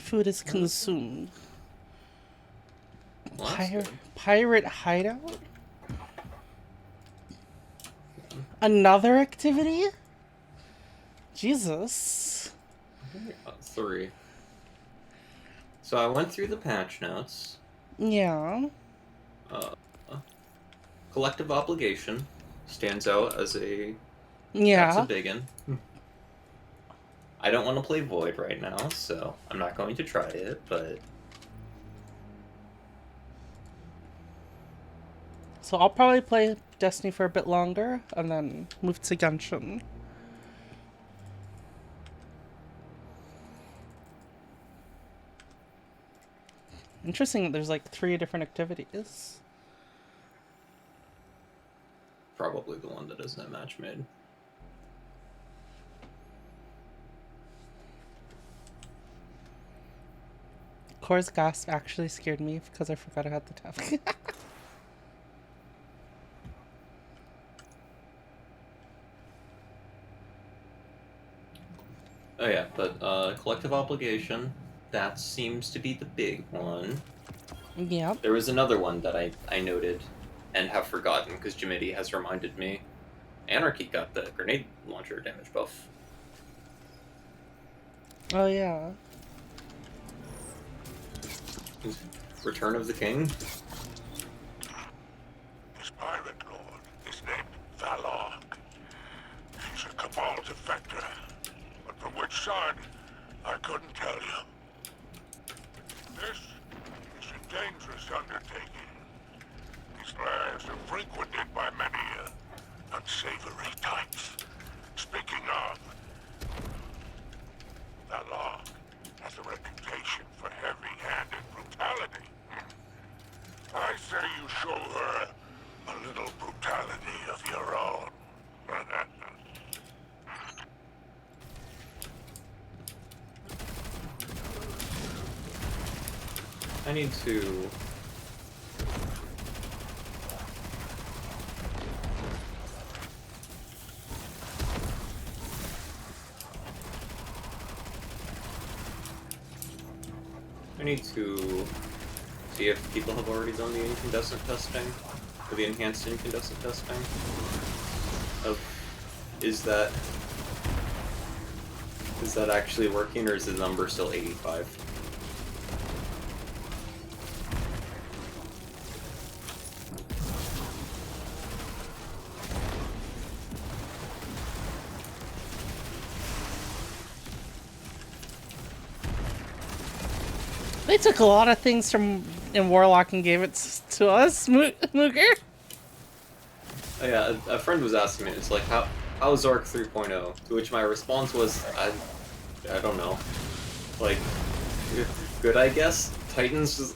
food is consumed. Well, that's good. Pirate hideout? Another activity? Jesus. 3. So I went through the patch notes. Yeah. Collective obligation stands out as a Yeah. that's a big one. I don't want to play Void right now, so I'm not going to try it, but So I'll probably play Destiny for a bit longer and then move to Genshin. Interesting that there's like 3 different activities. probably the one that doesn't have match made. Core's gasp actually scared me because I forgot I had the tab. Oh yeah, but collective obligation, that seems to be the big one. Yeah. There was another one that I noted and have forgotten because Jimity has reminded me. Anarchy got the grenade launcher damage buff. Oh yeah. Return of the King. This pirate lord is named Valog. He's a Cabal defector, but from which side, I couldn't tell you. This is a dangerous undertaking. These lands are frequented by many unsavory types. Speaking of, Valog has a reputation for heavy-handed brutality. I say you show her a little brutality of your own. I need to... I need to see if people have already done the incandescent testing, or the enhanced incandescent testing. Is that actually working, or is the number still 85? They took a lot of things from in Warlock and gave it to us, Mooger. Oh yeah, a friend was asking me, it's like, how's Arc 3.0? To which my response was, I don't know. Like, good I guess? Titans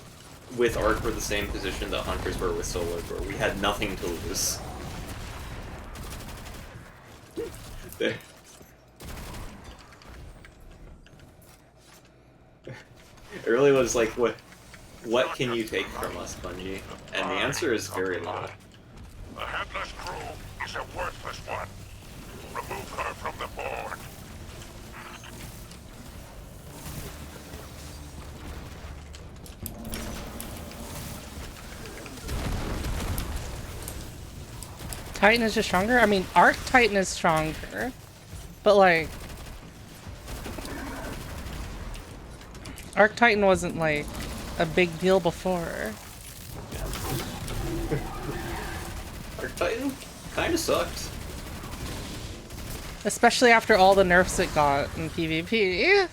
with Arc were the same position that Hunters were with Solar, where we had nothing to lose. There. It really was like, what can you take from us, Bungie? And the answer is very low. The Headless crew is a worthless one. Remove her from the board. Titan is just stronger? I mean, Arc Titan is stronger. But like... Arc Titan wasn't like a big deal before. Arc Titan kinda sucked. Especially after all the nerfs it got in PvP.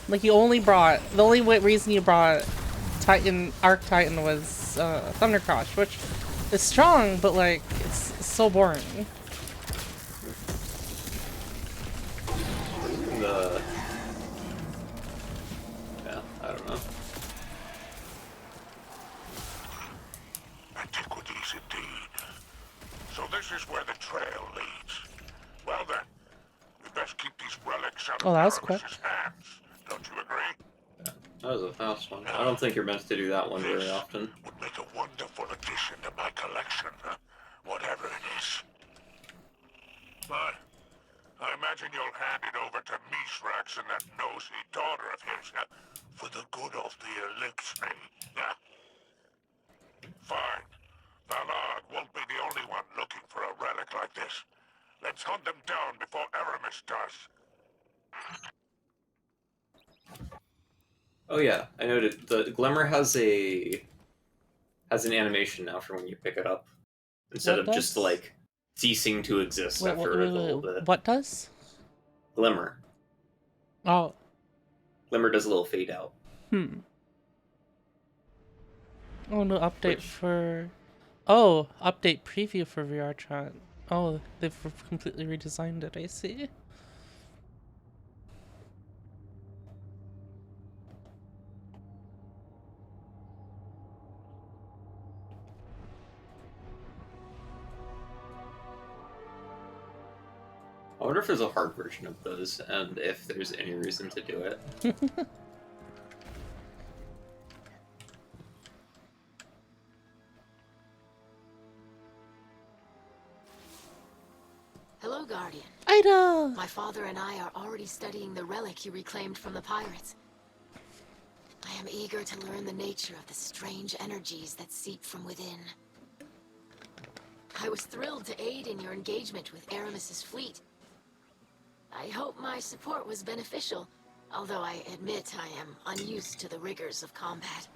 Like the only reason you brought Arc Titan was Thunder Crush, which is strong, but like it's so boring. Yeah, I don't know. Antiquities indeed. So this is where the trail leads. Well then, we best keep these relics out of Oh, that was quick. Carolus' hands. Don't you agree? That was a fast one. I don't think you're meant to do that one very often. Would make a wonderful addition to my collection, whatever it is. But I imagine you'll handed over to Mithrax and that nosy daughter of his for the good of the Elixir. Fine. Valard won't be the only one looking for a relic like this. Let's hunt them down before Aramis does. Oh yeah, I noted the Glimmer has an animation now for when you pick it up, instead What of just does? like ceasing to exist after a little bit. What does? Glimmer. Oh, Glimmer does a little fade out. Oh, no update Which- for... Oh, update preview for VR chat. Oh, they've completely redesigned it, I see. I wonder if there's a hard version of those, and if there's any reason to do it. Hello, Guardian. Ida! My father and I are already studying the relic you reclaimed from the pirates. I am eager to learn the nature of the strange energies that seep from within. I was thrilled to aid in your engagement with Aramis's fleet. I hope my support was beneficial, although I admit I am unused to the rigors of combat.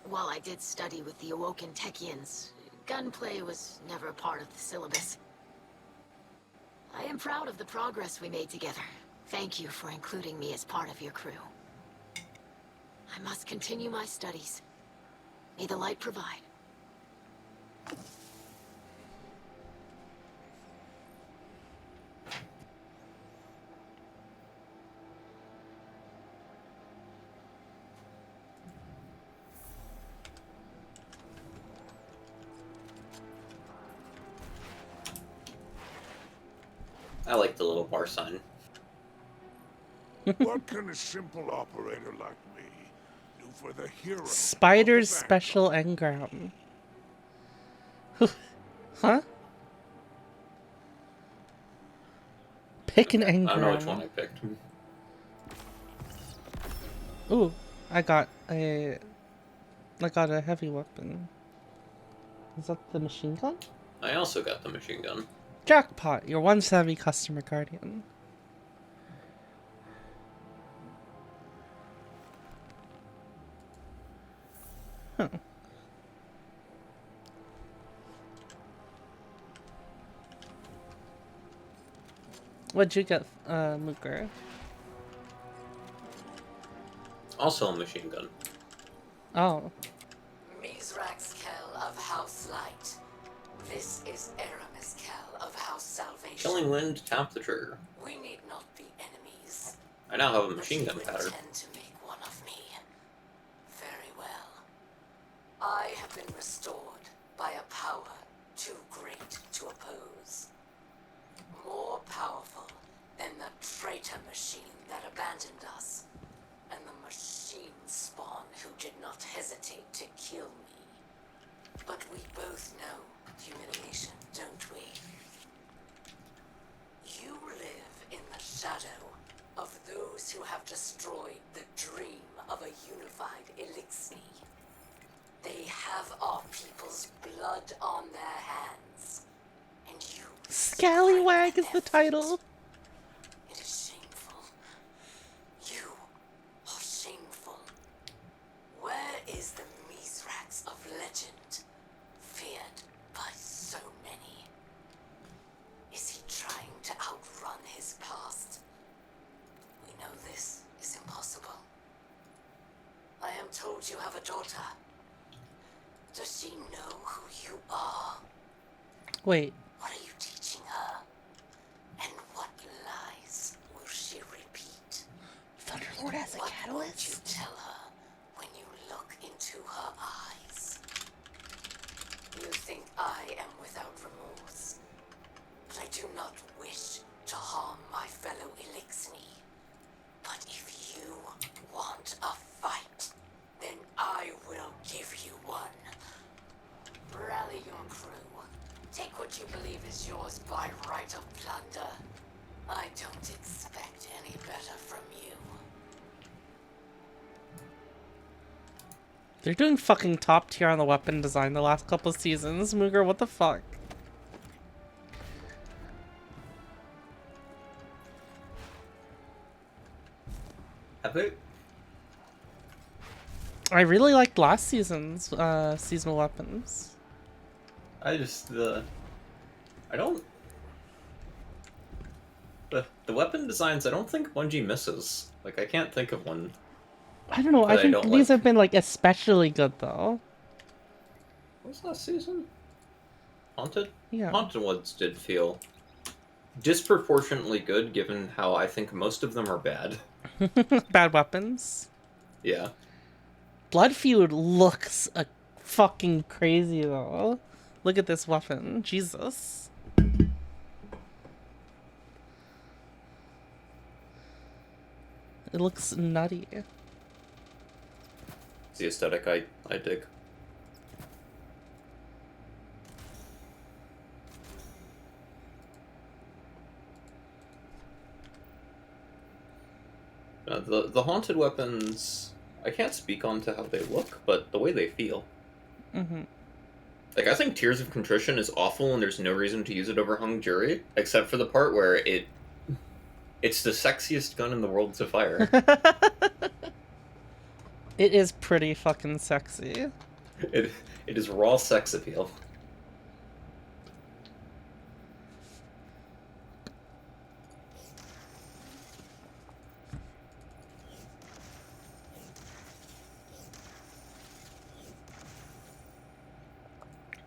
While I did study with the Awoken Techians, gunplay was never a part of the syllabus. I am proud of the progress we made together. Thank you for including me as part of your crew. I must continue my studies. May the light provide. I like the little bar sign. What can a simple operator like me do for the hero? Spider's of the special engram. Huh? Pick an I don't know which one engram. I picked. Ooh, I got a heavy weapon. Is that the machine gun? I also got the machine gun. Jackpot, your one savvy customer guardian. Huh. What'd you get, Mooker? Also a machine gun. Oh. Mithrax Kell of House Light. This is Aramis Kell of House Salvation. Killing Wind, tap the trigger. We need not be enemies. I now have a But machine you gun pattern. intend to make one of me. Very well. I have been restored by a power too great to oppose. More powerful than the traitor machine that abandoned us, and the machine spawn who did not hesitate to kill me. But we both know humiliation, don't we? You live in the shadow of those who have destroyed the dream of a unified Elixir. They have our people's blood on their hands, and you... Scallywag is the title. It is shameful. You are shameful. Where is the Mithrax of legend, feared by so many? Is he trying to outrun his past? We know this is impossible. I am told you have a daughter. Does she know who you are? Wait, What are you teaching her? And what lies will she repeat? Thunderlord has a What won't you catalyst? tell her when you look into her eyes? You think I am without remorse, but I do not wish to harm my fellow Elixir. But if you want a fight, then I will give you one. Rally your crew. Take what you believe is yours by right of plunder. I don't They're doing fucking top tier on the weapon design the last couple of seasons. Mooger, what the fuck? Have they? I really liked last season's seasonal weapons. I just I don't. The weapon designs, I don't think Bungie misses. Like, I can't think of one. I don't know. I That I think don't these like. have been like especially good though. What was last season? Haunted? Yeah. Haunted ones did feel disproportionately good, given how I think most of them are bad. Bad weapons. Yeah. Blood Feud looks fucking crazy though. Look at this weapon. Jesus. It looks nutty. It's the aesthetic I dig. The haunted weapons, I can't speak on to how they look, but the way they feel. Mm-hmm. Like, I think Tears of Contrition is awful and there's no reason to use it over Hung Jury, except for the part where it's the sexiest gun in the world to fire. It is pretty fucking sexy. It is raw sex appeal.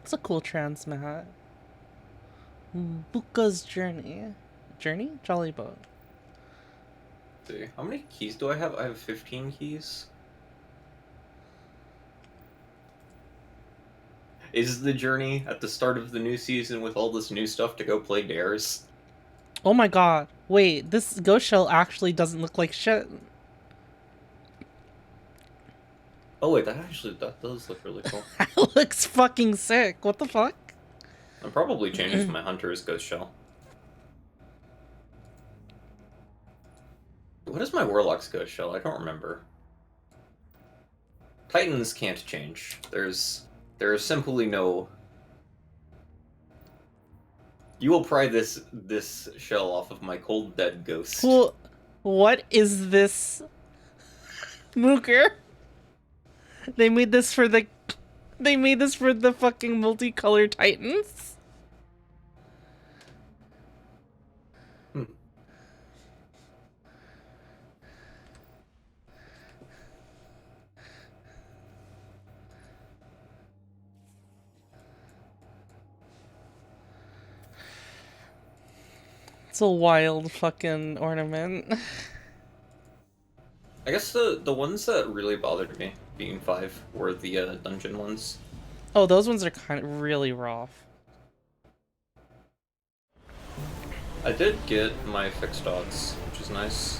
It's a cool transmat. Buka's Journey. Journey? Jolly Boat. Let's see. How many keys do I have? I have 15 keys. Is the journey at the start of the new season with all this new stuff to go play Dares? Oh my god. Wait, this ghost shell actually doesn't look like shit. Oh wait, that does look really cool. That looks fucking sick. What the fuck? I'm probably changing my Hunter's Ghost Shell. What is my Warlock's Ghost Shell? I don't remember. Titans can't change. There is simply no. You will pry this shell off of my cold dead ghost. Well, what is this? Mooker? They made this for the fucking multicolored Titans? It's a wild fucking ornament. I guess the ones that really bothered me being 5 were the dungeon ones. Oh, those ones are kind of really rough. I did get my fixed odds, which is nice.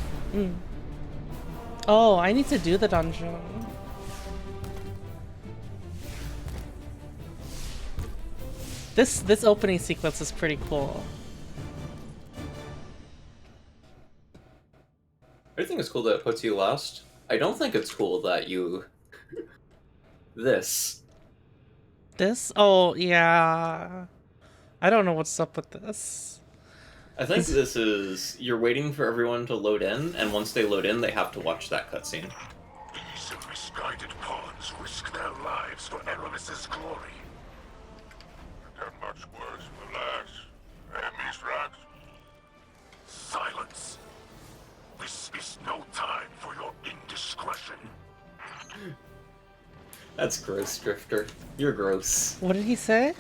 Oh, I need to do the dungeon. This opening sequence is pretty cool. I think it's cool that it puts you last. I don't think it's cool that you... This. This? Oh, yeah. I don't know what's up with this. I think this is... You're waiting for everyone to load in, and once they load in, they have to watch that cutscene. These misguided pawns risk their lives for Aramis's glory. Not much worse, relax. Mithrax. Silence. This is no time for your indiscretion. That's gross, Drifter. You're gross. What did he say?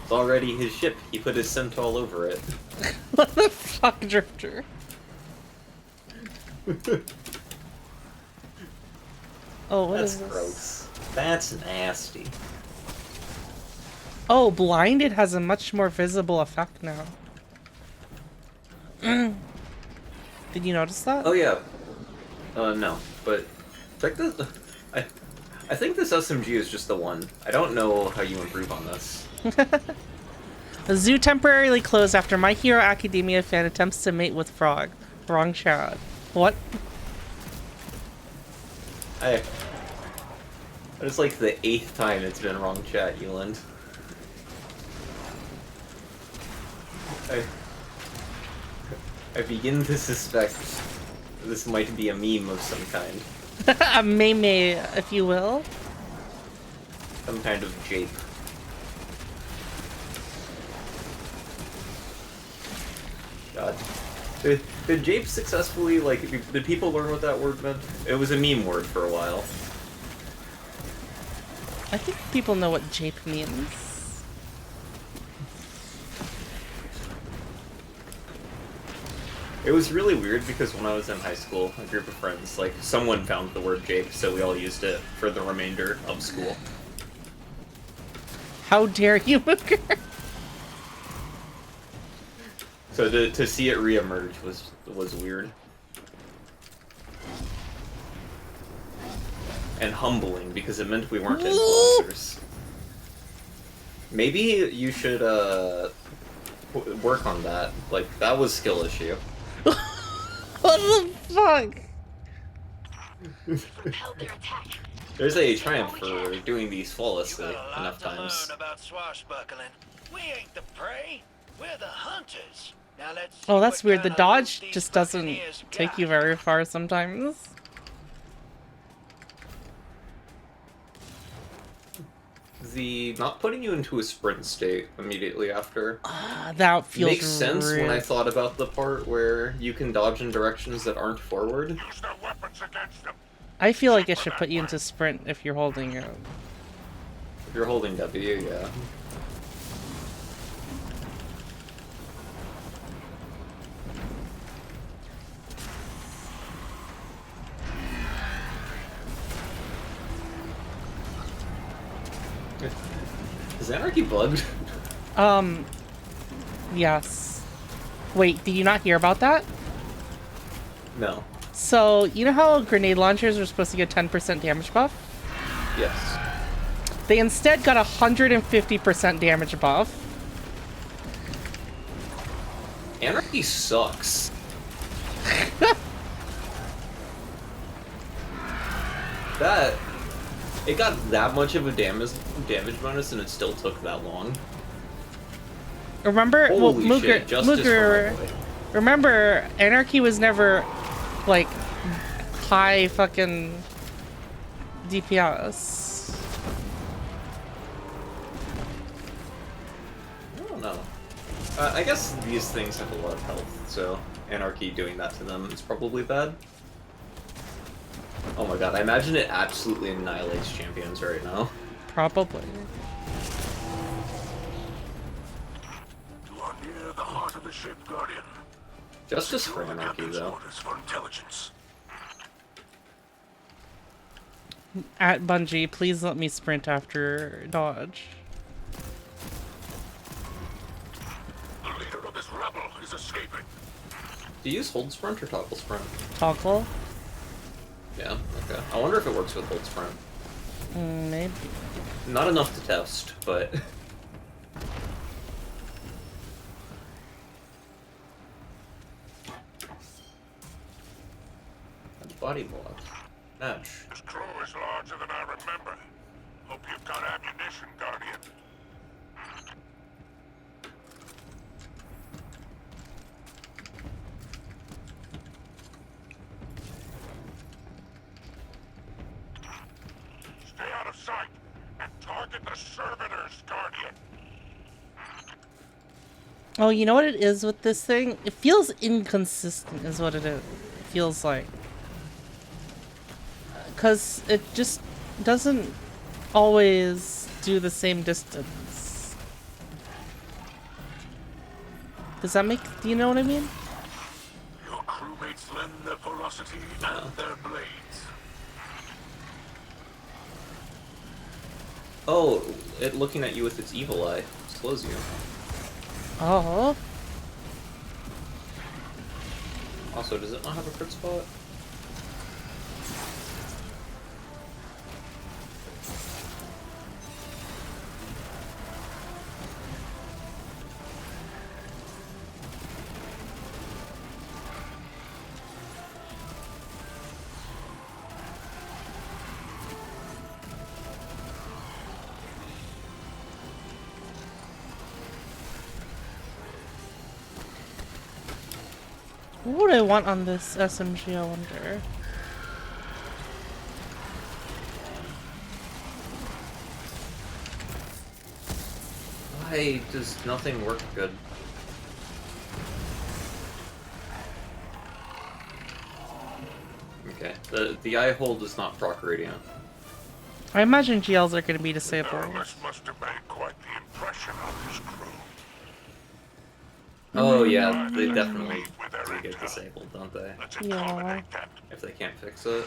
It's already his ship. He put his scent all over it. What the fuck, Drifter? Oh, what That's is this? gross. That's nasty. Oh, blinded has a much more visible effect now. Did you notice that? Oh yeah. No, but check this. I think this SMG is just the one. I don't know how you improve on this. The zoo temporarily closed after My Hero Academia fan attempts to mate with Frog. Wrong Chad. What? It's like the 8th time it's been wrong, chat, Euland. I begin to suspect this might be a meme of some kind. A meme, if you will. Some kind of jape. God. Did jape successfully, like, did people learn what that word meant? It was a meme word for a while. I think people know what jape means. It was really weird because when I was in high school, a group of friends, like, someone found the word jape, so we all used it for the remainder of school. How dare you, Mooker? So to see it reemerge was weird. And humbling, because it meant we weren't influencers. Maybe you should, work on that. Like, that was skill issue. What the fuck? There's a triumph for doing these flawlessly You got a lot enough to times. learn about swashbuckling. We ain't the prey. We're the hunters. Now let's see Oh, that's what weird. The kind of loot dodge these just doesn't buccaneers take got. you very far sometimes. The not putting you into a sprint state immediately after That feels makes sense when I weird. thought about the part where you can dodge in directions that aren't forward. Use their weapons against them. I feel like it should put you into sprint if you're holding it. If you're holding W, yeah. Is Anarchy bugged? Yes. Wait, did you not hear about that? No. So, you know how grenade launchers are supposed to get 10% damage buff? Yes. They instead got 150% damage buff. Anarchy sucks. It got that much of a damage bonus and it still took that long. Remember, Holy well, shit, justice for my boy. remember, Anarchy was never, like, high fucking DPS. I don't know. I guess these things have a lot of health, so Anarchy doing that to them is probably bad. Oh my god, I imagine it absolutely annihilates champions right now. Probably. You are near the heart of the ship, Guardian. Justice for Secure the Anarchy, captain's though. orders for intelligence. At Bungie, please let me sprint after dodge. The leader of this rebel is escaping. Do you use hold sprint or toggle sprint? Toggle? Yeah, okay. I wonder if it works with hold sprint. Maybe. Not enough to test, but... Body block. Match. This crew is larger than I remember. Hope you've got ammunition, Guardian. Stay out of sight and target the servitors, Guardian. Oh, you know what it is with this thing? It feels inconsistent is what it is. It feels like. Because it just doesn't always do the same distance. Does that make... Do you know what I mean? Your crewmates lend their ferocity and their blades. Oh, it looking at you with its evil eye slows you. Oh. Also, does it not have a crit spot? What would I want on this SMG, I wonder? Why does nothing work good? Okay, the eye hole does not proc radio. I imagine GLs are going to be disabled. This must have made quite the impression on his crew. Oh yeah, they definitely do get disabled, don't they? Let's Yeah. accommodate that. If they can't fix it.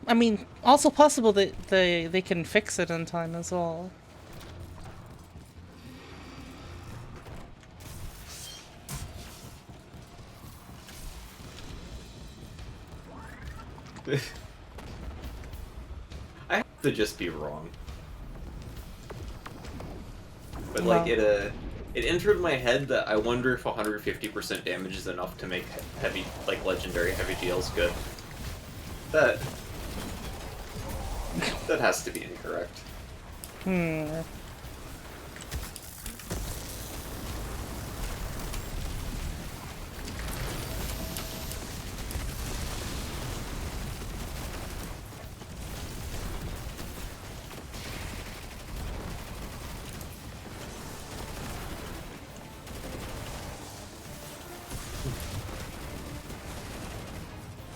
I mean, also possible that they can fix it in time as well. I have to just be wrong. But like it entered my head that I wonder if 150% damage is enough to make heavy, like legendary heavy GLs good. That has to be incorrect.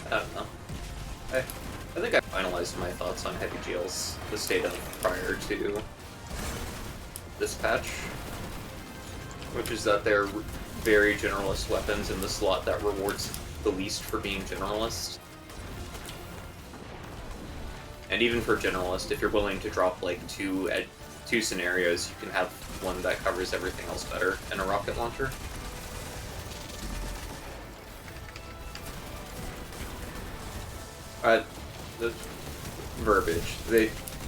I don't know. I think I finalized my thoughts on heavy GLs, the state of prior to this patch, which is that they're very generalist weapons in the slot that rewards the least for being generalist. And even for generalist, if you're willing to drop like two scenarios, you can have one that covers everything else better in a rocket launcher. The verbiage.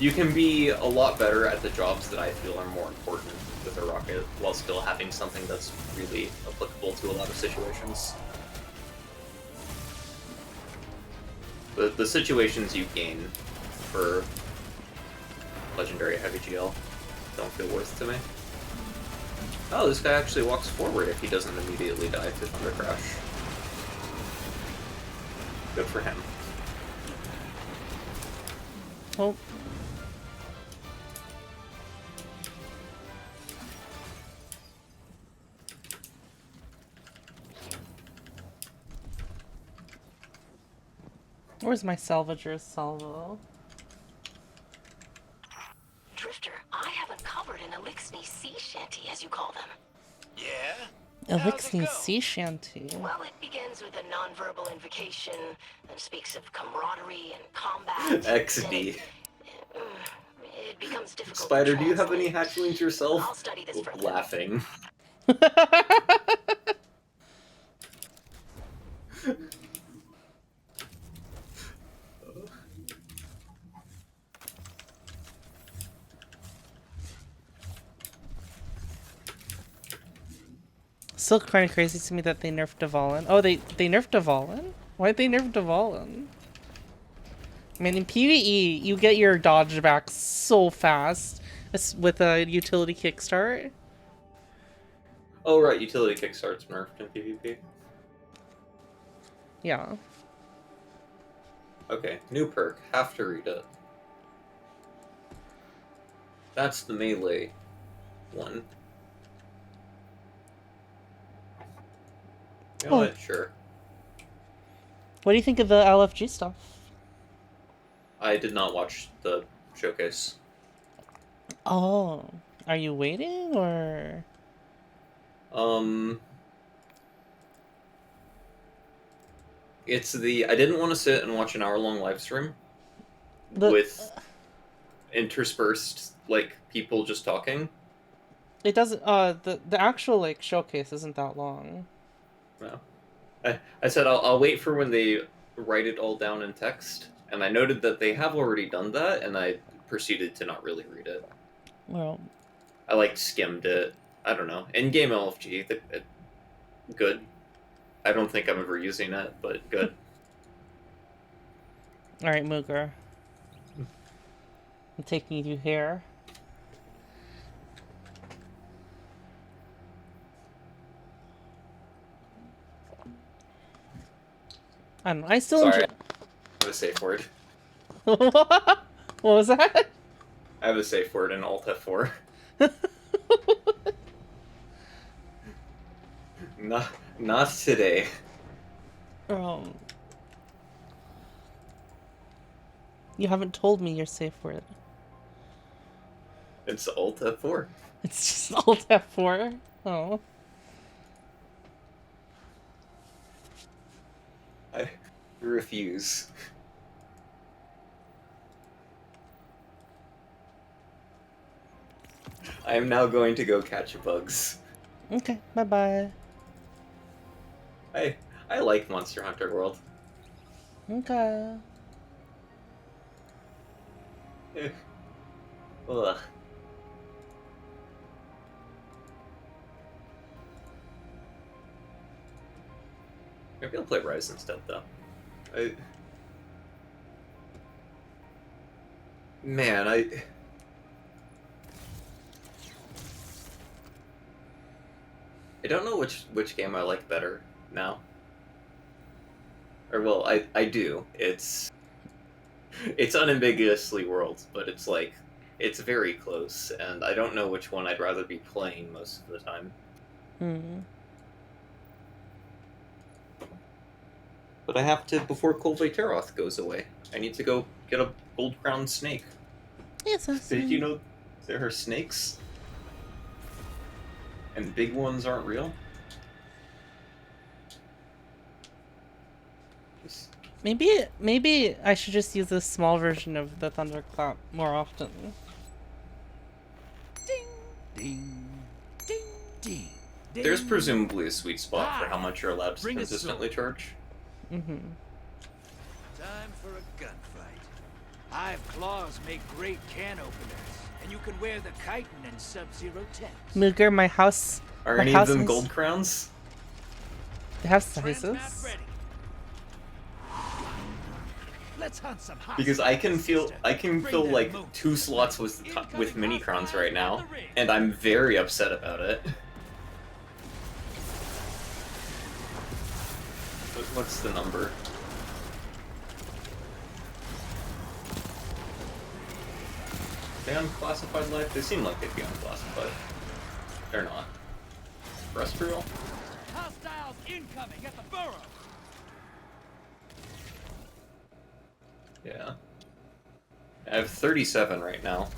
You can be a lot better at the jobs that I feel are more important with a rocket, while still having something that's really applicable to a lot of situations. The situations you gain for legendary heavy GL don't feel worth to me. Oh, this guy actually walks forward if he doesn't immediately die to Thunder Crash. Good for him. Oh. Where's my salvager's salvo? Drifter, I have uncovered an Elixni sea shanty, as you call them. Yeah? Elixni sea shanty. Well, it begins with a nonverbal invocation, then speaks of camaraderie and combat. XD. It becomes difficult. Spider, to do you have any translate. hatchlings yourself? I'll study this further. Laughing. Still kind of crazy to me that they nerfed Dvalin. Oh, they nerfed Dvalin? Why'd they nerf Dvalin? I mean, in PvE, you get your dodge back so fast with a utility kickstart. Oh right, utility kickstart's nerfed in PvP. Yeah. Okay, new perk. Have to read it. That's the melee one. You know Oh. what? Sure. What do you think of the LFG stuff? I did not watch the showcase. Oh. Are you waiting, or...? It's I didn't want to sit and watch an hour-long live stream The- with interspersed, like, people just talking. It doesn't, the actual, like, showcase isn't that long. No. I said I'll wait for when they write it all down in text, and I noted that they have already done that, and I proceeded to not really read it. Well, I, like, skimmed it. I don't know. In-game LFG, good. I don't think I'm ever using it, but good. alright, Mooger. I'm taking you here. I don't know. I still Sorry. enjoy. I have a safe word. What was that? I have a safe word in Alt F4. Not today. Um, you haven't told me your safe word. It's Alt F4. It's just Alt F4. Oh. I refuse. I am now going to go catch bugs. Okay. Bye bye. I like Monster Hunter World. Okay. Eh. Ugh. Maybe I'll play Rise instead, though. Man, I don't know which game I like better now. Or well, I do. It's unambiguously World, but it's like it's very close, and I don't know which one I'd rather be playing most of the time. Hmm. But I have to before Kolveteroth goes away. I need to go get a gold crowned snake. Yes, Did you know there are snakes? And big ones aren't real? Just- Maybe I should just use a small version of the Thunderclap more often. Ding, ding, ding. There's presumably a sweet spot for how much you're allowed to Bring a consistently charge. Mm-hmm. Time for a gunfight. Hive claws make great can openers, and you can wear the chitin and Sub-Zero temps. Mooger, my house. Are my any house of them is- gold crowns? They have Transmat sizes. ready. Let's hunt some hostiles, Because I can sister. Bring fill them like moving. 2 slots with mini crowns right now, and I'm very upset about it. What's the number? They unclassified life? They seem like they'd be unclassified. They're not. Terrestrial? Hostiles incoming at the burrow. Yeah. I have 37 right now.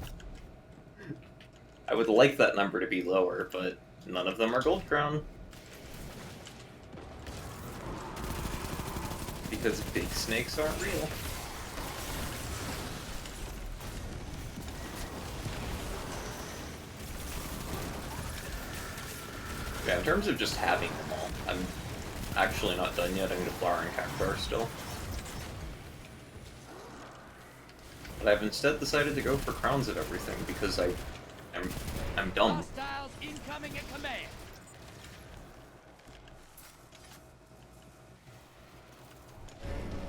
I would like that number to be lower, but none of them are gold crown. Because big snakes aren't real. Yeah, in terms of just having them all, I'm actually not done yet. I'm gonna Flower and Cactuar still. But I've instead decided to go for crowns of everything because I'm dumb. Hostiles incoming at command.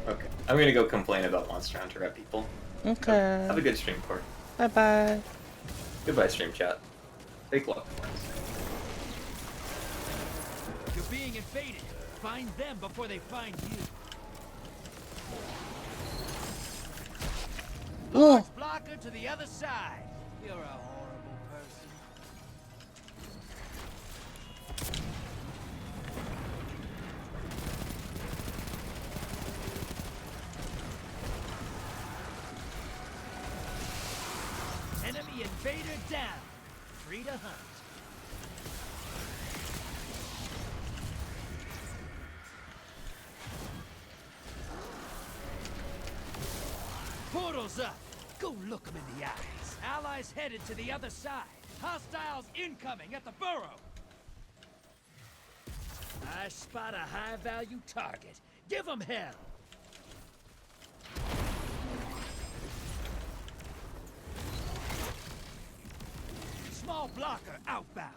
Okay, I'm gonna go complain about Monster Hunter at people. Okay. Have a good stream, Core. Bye bye. Goodbye, stream chat. Take luck, friends. You're being invaded. Find them before they find you. Ugh. Blocker to the other side. You're a horrible person. Enemy invader down. Free to hunt. Portal's up. Go look them in the eyes. Allies headed to the other side. Hostiles incoming at the burrow. I spot a high-value target. Give them hell. Small blocker outbound.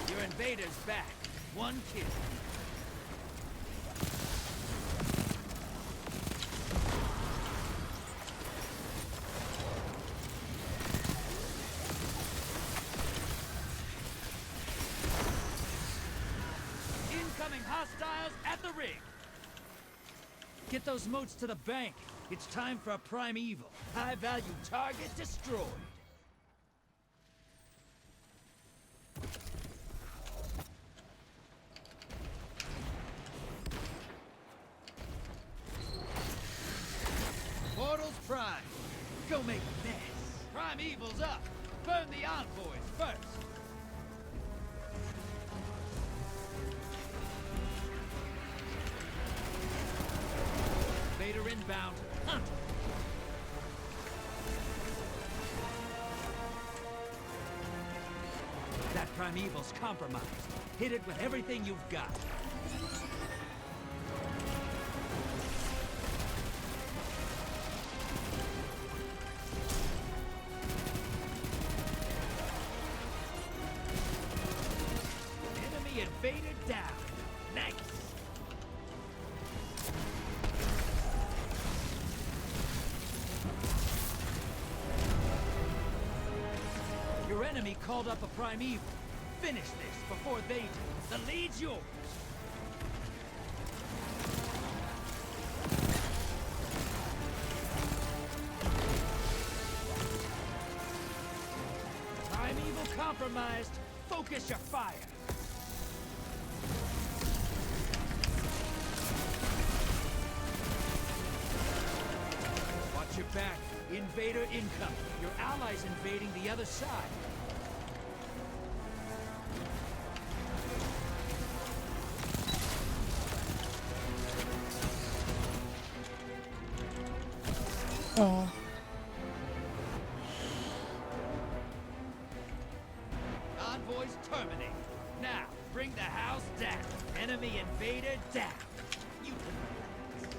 Your invader's back. One kill. Hostiles at the rig! Get those moats to the bank. It's time for a primeval. High-value target destroyed. Portals prime. Go make a mess. Primeval's up. Burn the envoys first. Vader inbound. Hunt. That primeval's compromised. Hit it with everything you've got. Enemy invader down. Nice. Your enemy called up a primeval. Finish this before they do. The lead's yours. Primeval compromised. Focus your fire. Watch your back. Invader incoming. Your allies invading the other side. Oh. Envoys terminate. Now, bring the house down. Enemy invader down. You can relax.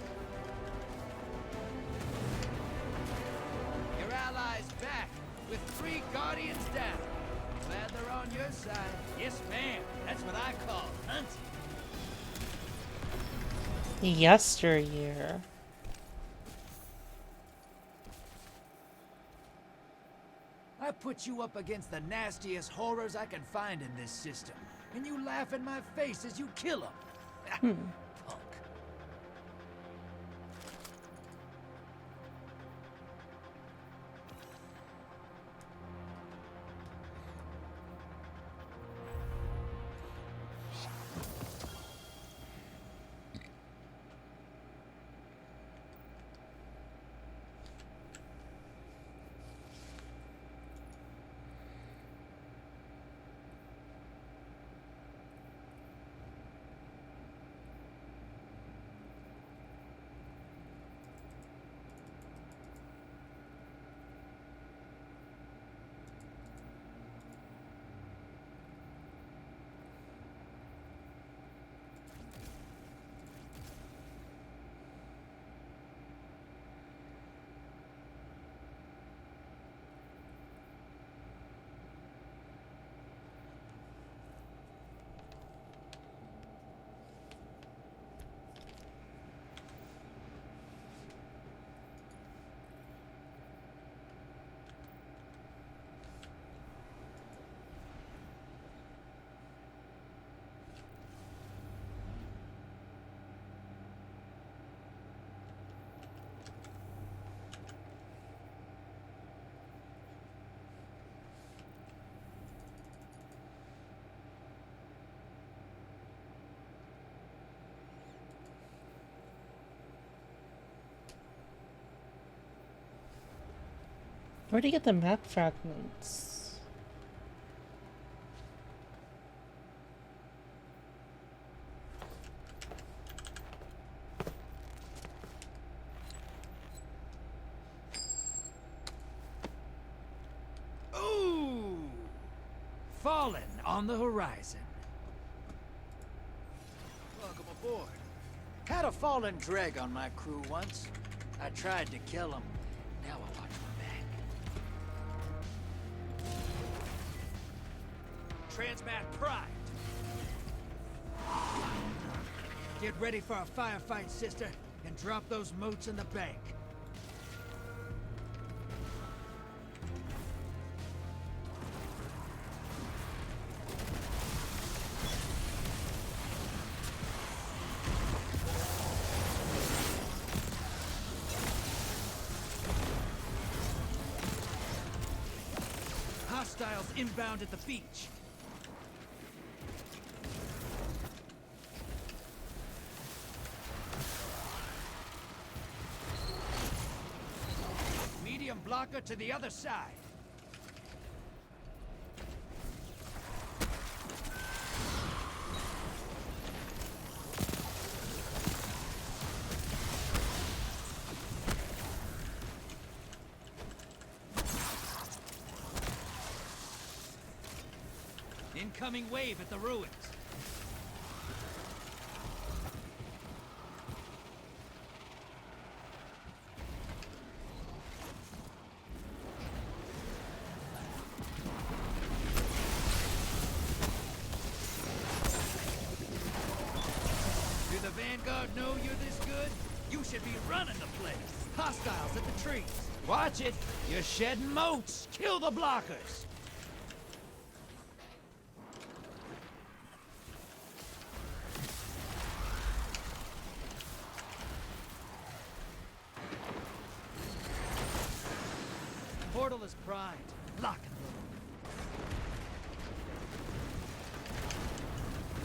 Your allies back with 3 guardians down. Glad they're on your side. Yes, ma'am. That's what I call hunting. Yesteryear. I put you up against the nastiest horrors I can find in this system, and you laugh in my face as you kill them. Punk. Where do you get the map fragments? Ooh! Fallen on the horizon. Welcome aboard. Had a fallen Dreg on my crew once. I tried to kill him. Now I watch my back. Transmat primed. Get ready for a firefight, sister, and drop those moats in the bank. Hostiles inbound at the beach. Medium blocker to the other side. Incoming wave at the ruins. Do the Vanguard know you're this good? You should be running the place. Hostiles at the trees. Watch it. You're shedding moats. Kill the blockers. Portal is primed. Lock and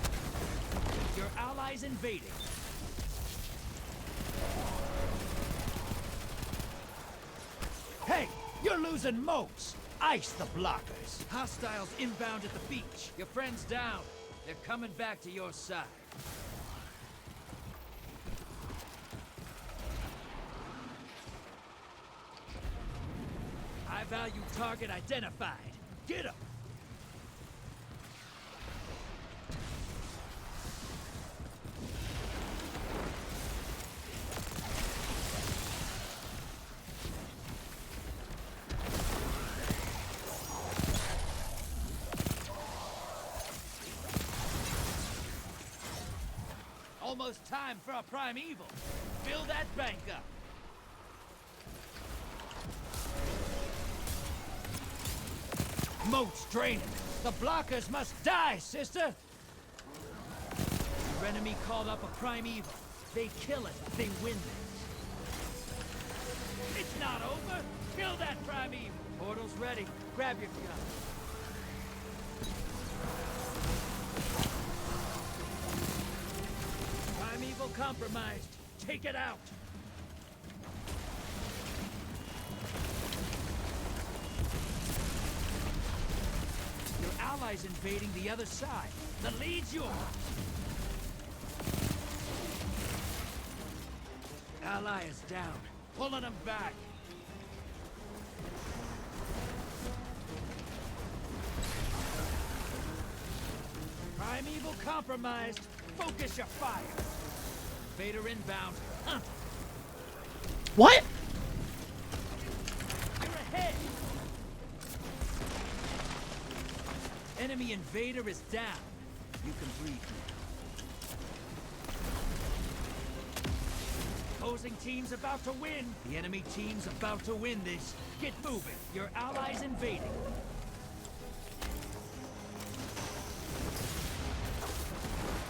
load. Your allies invading. Hey, you're losing moats. Ice the blockers. Hostiles inbound at the beach. Your friends down. They're coming back to your side. High value target identified. Get him! Almost time for a primeval. Fill that bank up. Moats draining. The blockers must die, sister! Your enemy called up a primeval. They kill it, they win this. It's not over! Kill that primeval! Portal's ready. Grab your gun. Primeval compromised. Take it out! Allies invading the other side. The lead's yours. Ally is down. Pulling them back. Primeval compromised. Focus your fire. Vader inbound. Hunt. What? You're ahead. Enemy invader is down. You can breathe now. Opposing team's about to win. The enemy team's about to win this. Get moving. Your allies invading.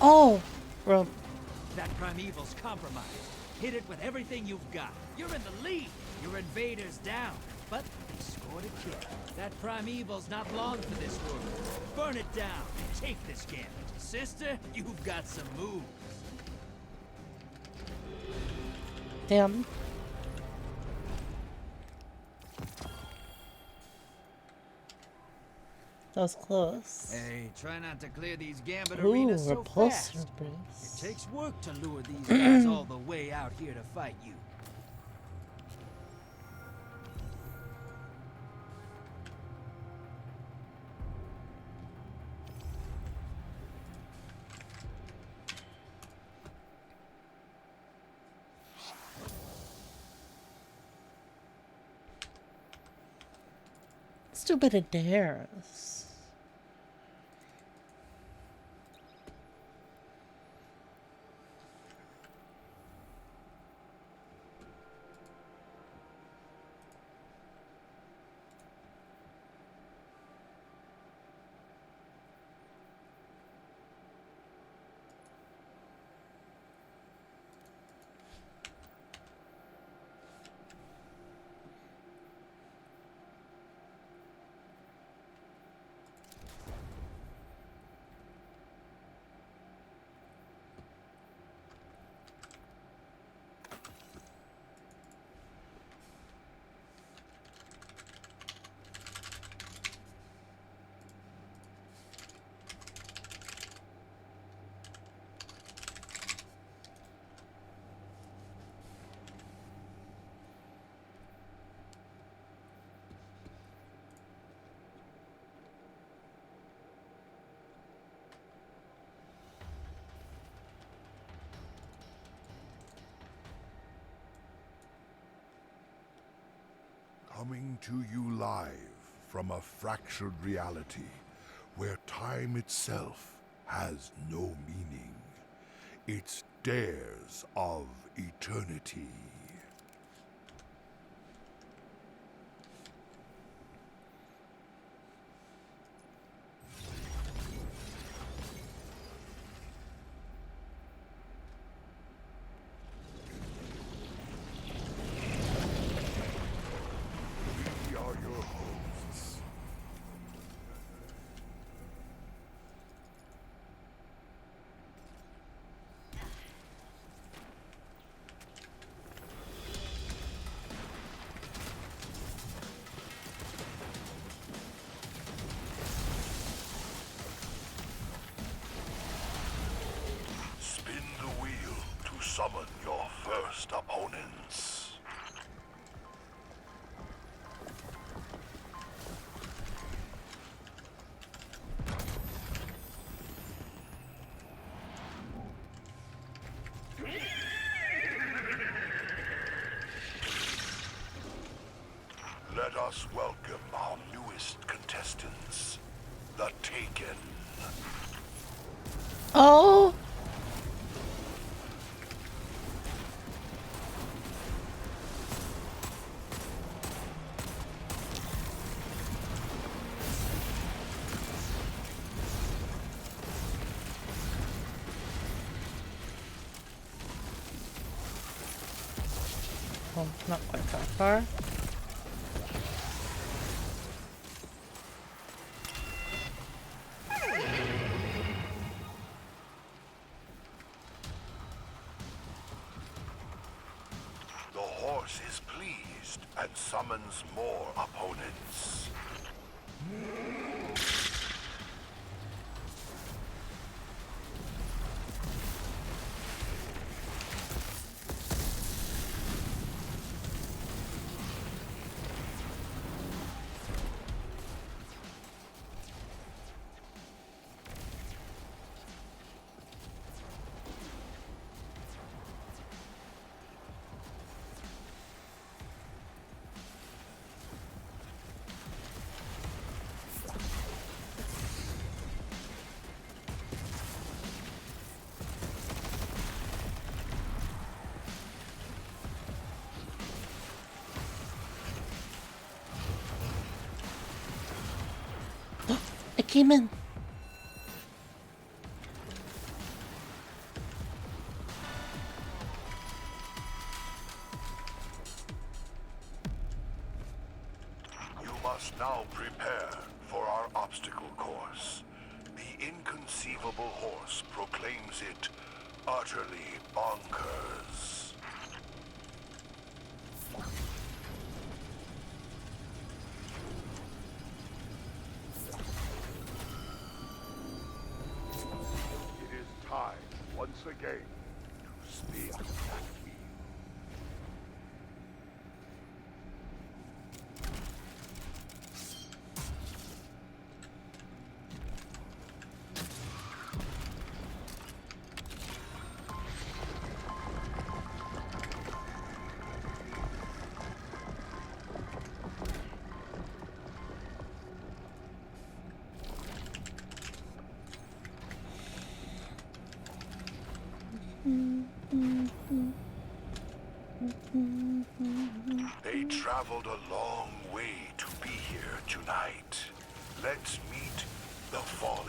Oh, bro. That primeval's compromised. Hit it with everything you've got. You're in the lead. Your invader's down. But they scored a kill. That primeval's not long for this world. Burn it down and take this gambit. Sister, you've got some moves. Damn. That was close. Hey, try not to clear these gambit Ooh, arenas so fast. repulsor brace. It takes work to lure these guys all the way out here to fight you. Let's do a bit of dares. Coming to you live from a fractured reality where time itself has no meaning. It's dares of eternity. We are your hosts. Spin the wheel to summon your first opponents. Let us welcome our newest contestants, the Taken. Oh! Well, not quite that far. The horse is pleased and summons more opponents. It came in. You must now prepare for our obstacle course. The inconceivable horse proclaims it utterly bonkers. It is time, once again, to spin that wheel. They traveled a long way to be here tonight. Let's meet the Fallen.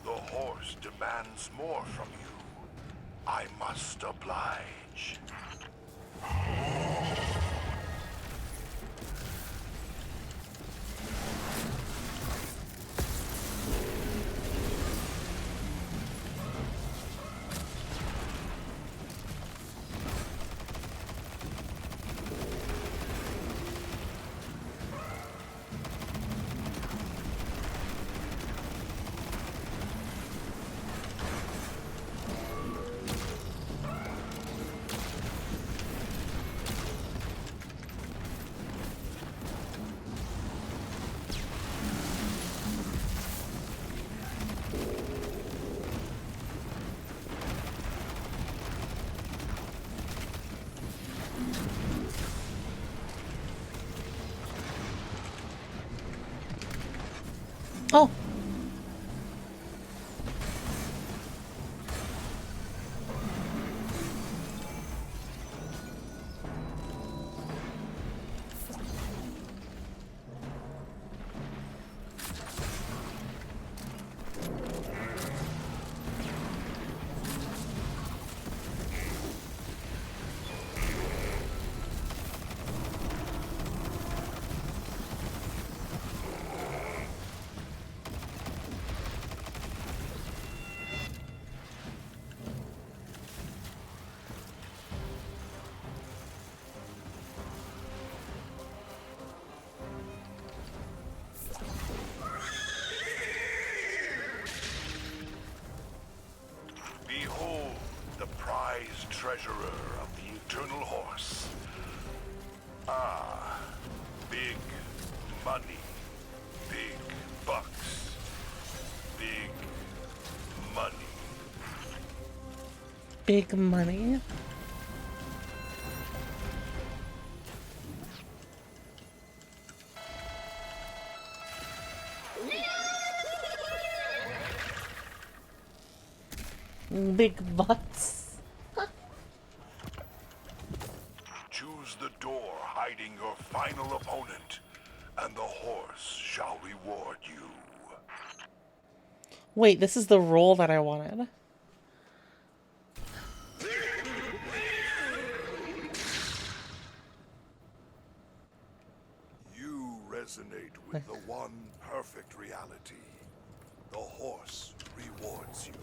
The horse demands more from you. I must oblige. advantage. Oh. Behold the prized treasurer of the Eternal Horse. Ah, big money, big bucks, big money. Big money. Big butts. Choose the door hiding your final opponent, and the horse shall reward you. Wait, this is the roll that I wanted. You resonate with the one perfect reality. The horse rewards you.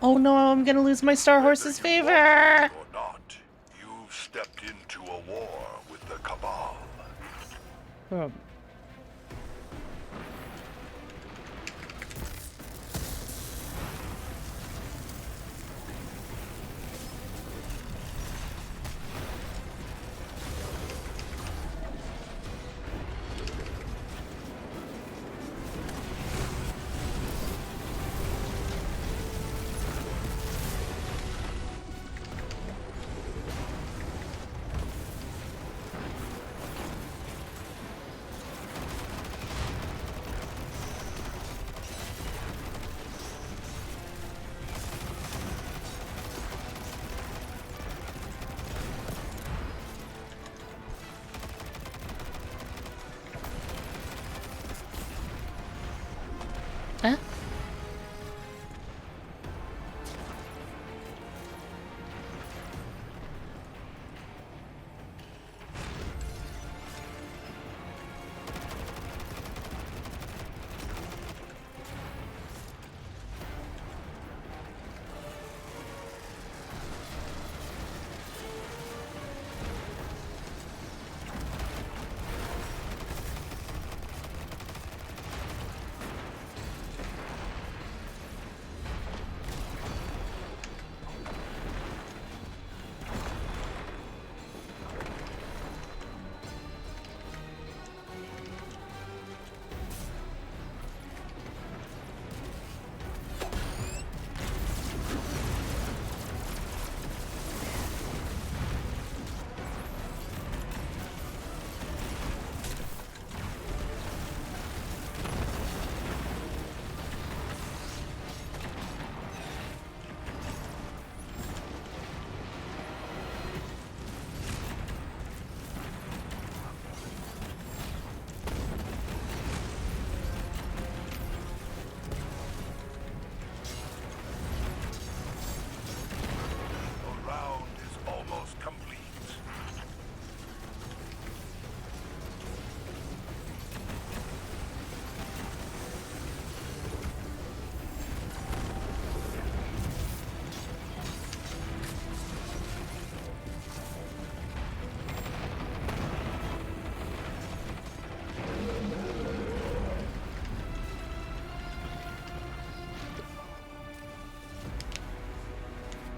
Oh no, I'm gonna lose my Star Horse's favor! Or not, you've stepped into a war with the Cabal. Oh.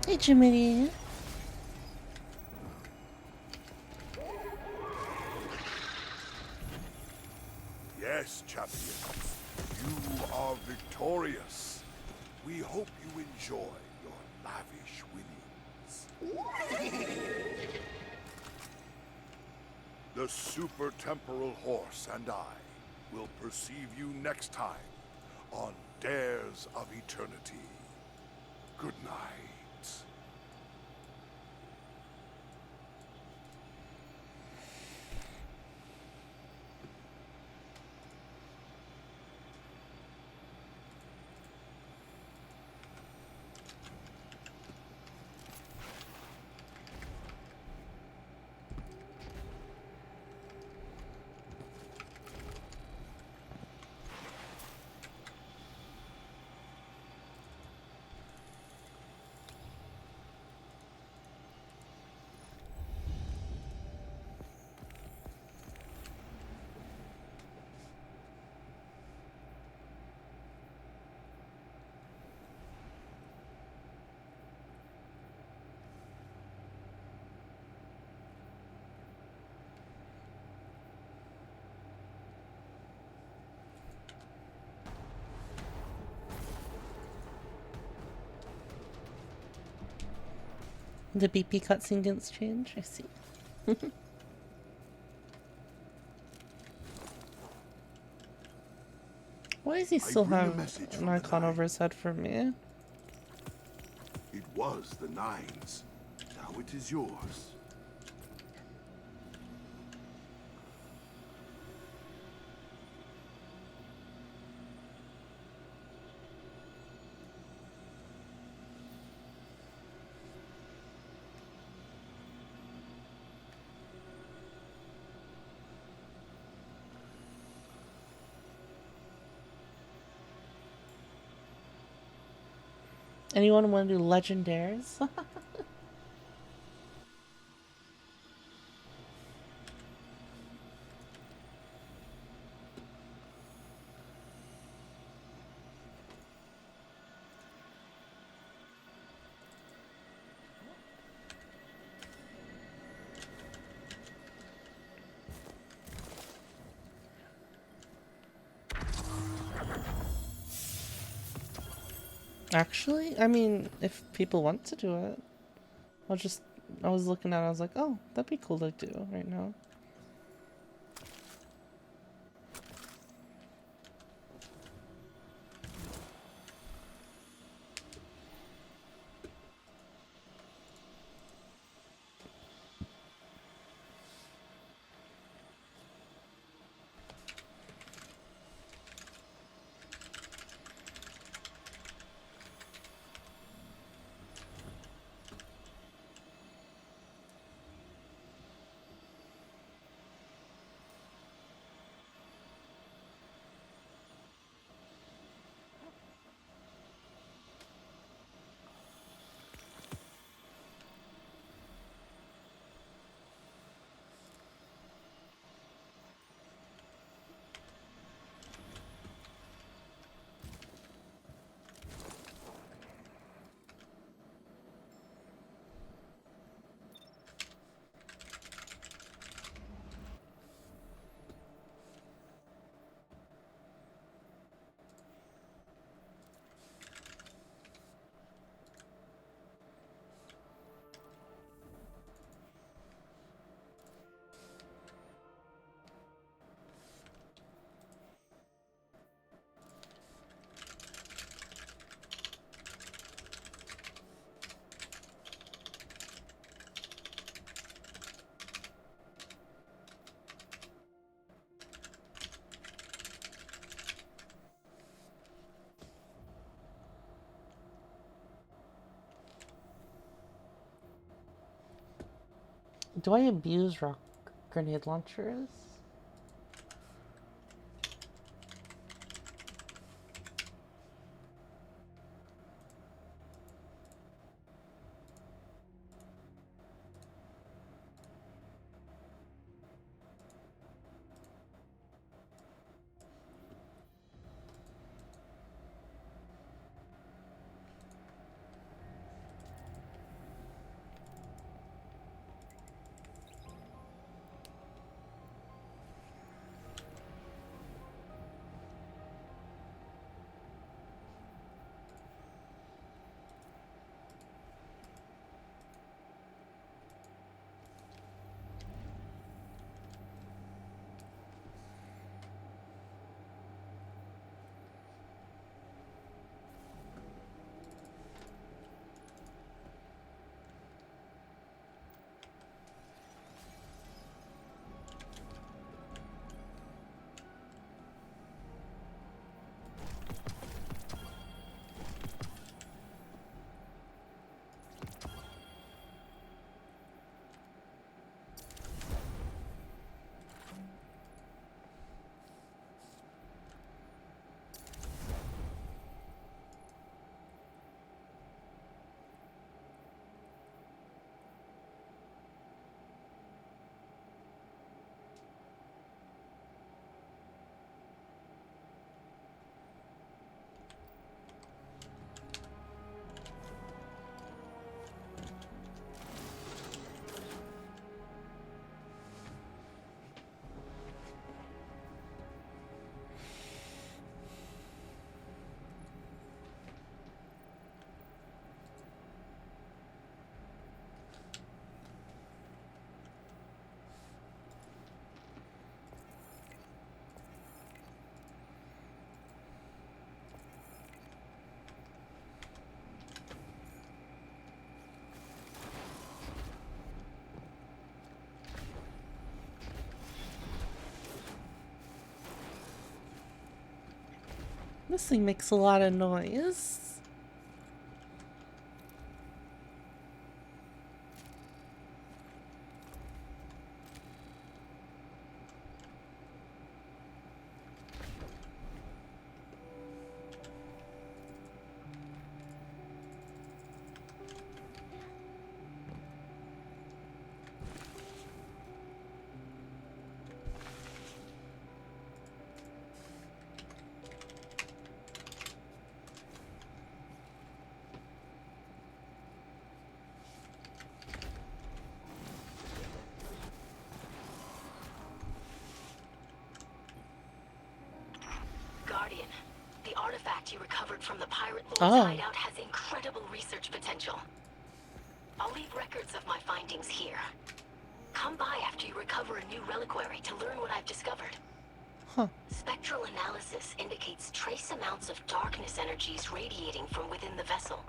Hey, Jiminy. Yes, champions. You are victorious. We hope you enjoy your lavish winnings. The Super Temporal Horse and I will perceive you next time on Dares of Eternity. Good night. The BP cutscene didn't change? I see. Why does he still bring a have message an from the icon over Nine. his head for me? It was the Nine's. Now it is yours. Anyone want to do legendaries? Actually, I mean, if people want to do it, I was looking at it, I was like, oh, that'd be cool to do right now. Do I abuse rock grenade launchers? This thing makes a lot of noise. Guardian, the artifact you recovered from the Pirate Lord's Oh. hideout has incredible research potential. I'll leave records of my findings here. Come by after you recover a new reliquary to learn what I've discovered. Huh. Spectral analysis indicates trace amounts of darkness energies radiating from within the vessel.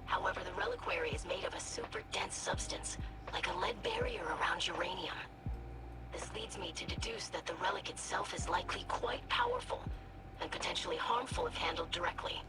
However, the reliquary is made of a super dense substance, like a lead barrier around uranium. This leads me to deduce that the relic itself is likely quite powerful, and potentially harmful if handled directly.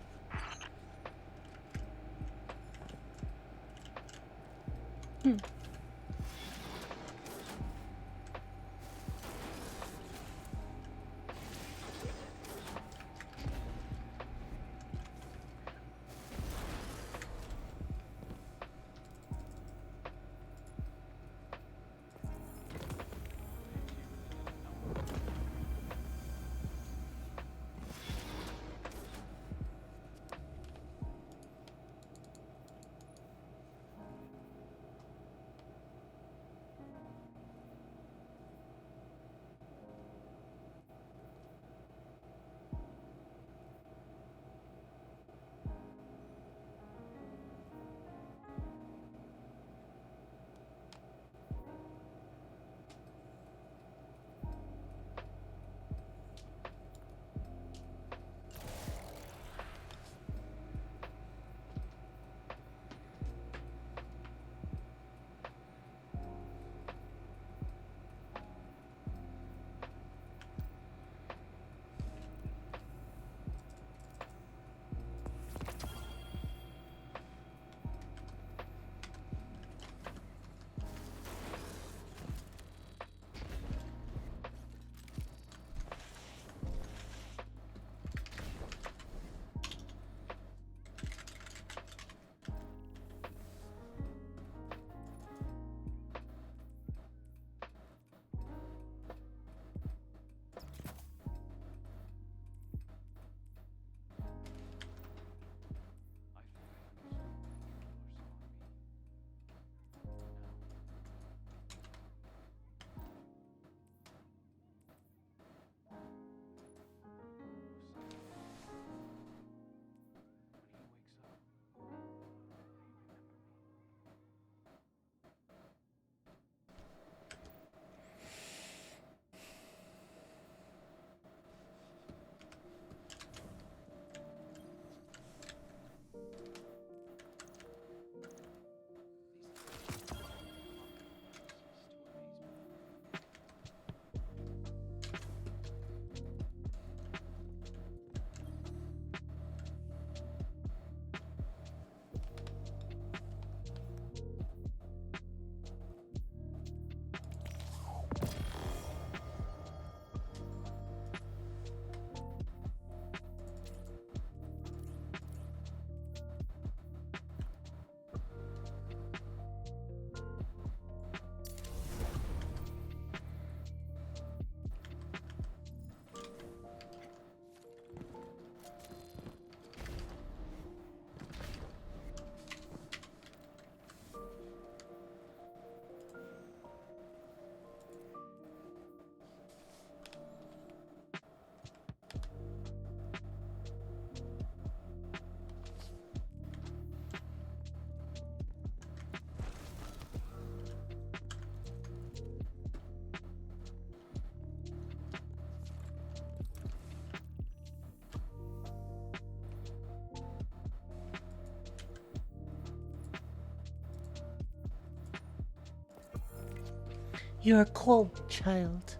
You are cold, child.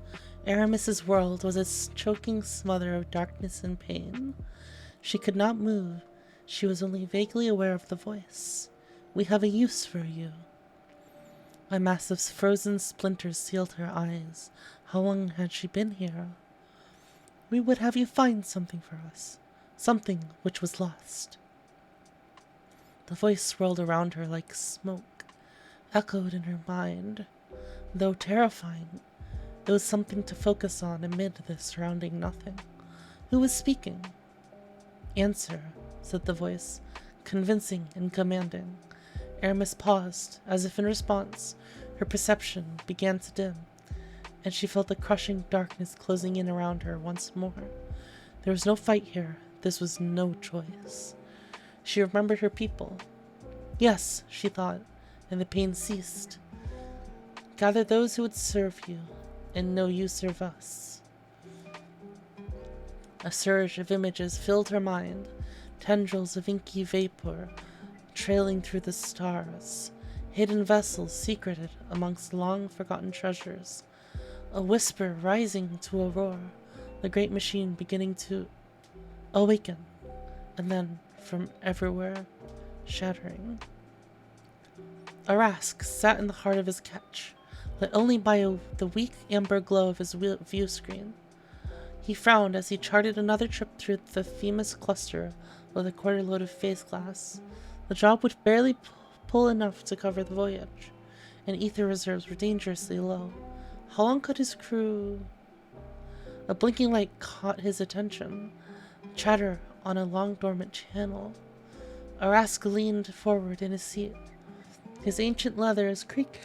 Aramis's world was a choking smother of darkness and pain. She could not move. She was only vaguely aware of the voice. "We have a use for you." A mass of frozen splinters sealed her eyes. How long had she been here? "We would have you find something for us. Something which was lost." The voice swirled around her like smoke, echoed in her mind. Though terrifying, it was something to focus on amid the surrounding nothing. Who was speaking? "Answer," said the voice, convincing and commanding. Aramis paused, as if in response. Her perception began to dim, and she felt the crushing darkness closing in around her once more. There was no fight here. This was no choice. She remembered her people. Yes, she thought, and the pain ceased. "Gather those who would serve you, and know you serve us." A surge of images filled her mind, tendrils of inky vapor trailing through the stars, hidden vessels secreted amongst long-forgotten treasures, a whisper rising to a roar, the great machine beginning to awaken, and then, from everywhere, shattering. Arask sat in the heart of his catch, lit only by the weak amber glow of his view screen. He frowned as he charted another trip through the Themis cluster with a quarter load of phase glass. The job would barely pull enough to cover the voyage, and ether reserves were dangerously low. How long could his crew... A blinking light caught his attention. Chatter on a long-dormant channel. Arask leaned forward in his seat. His ancient leathers creaking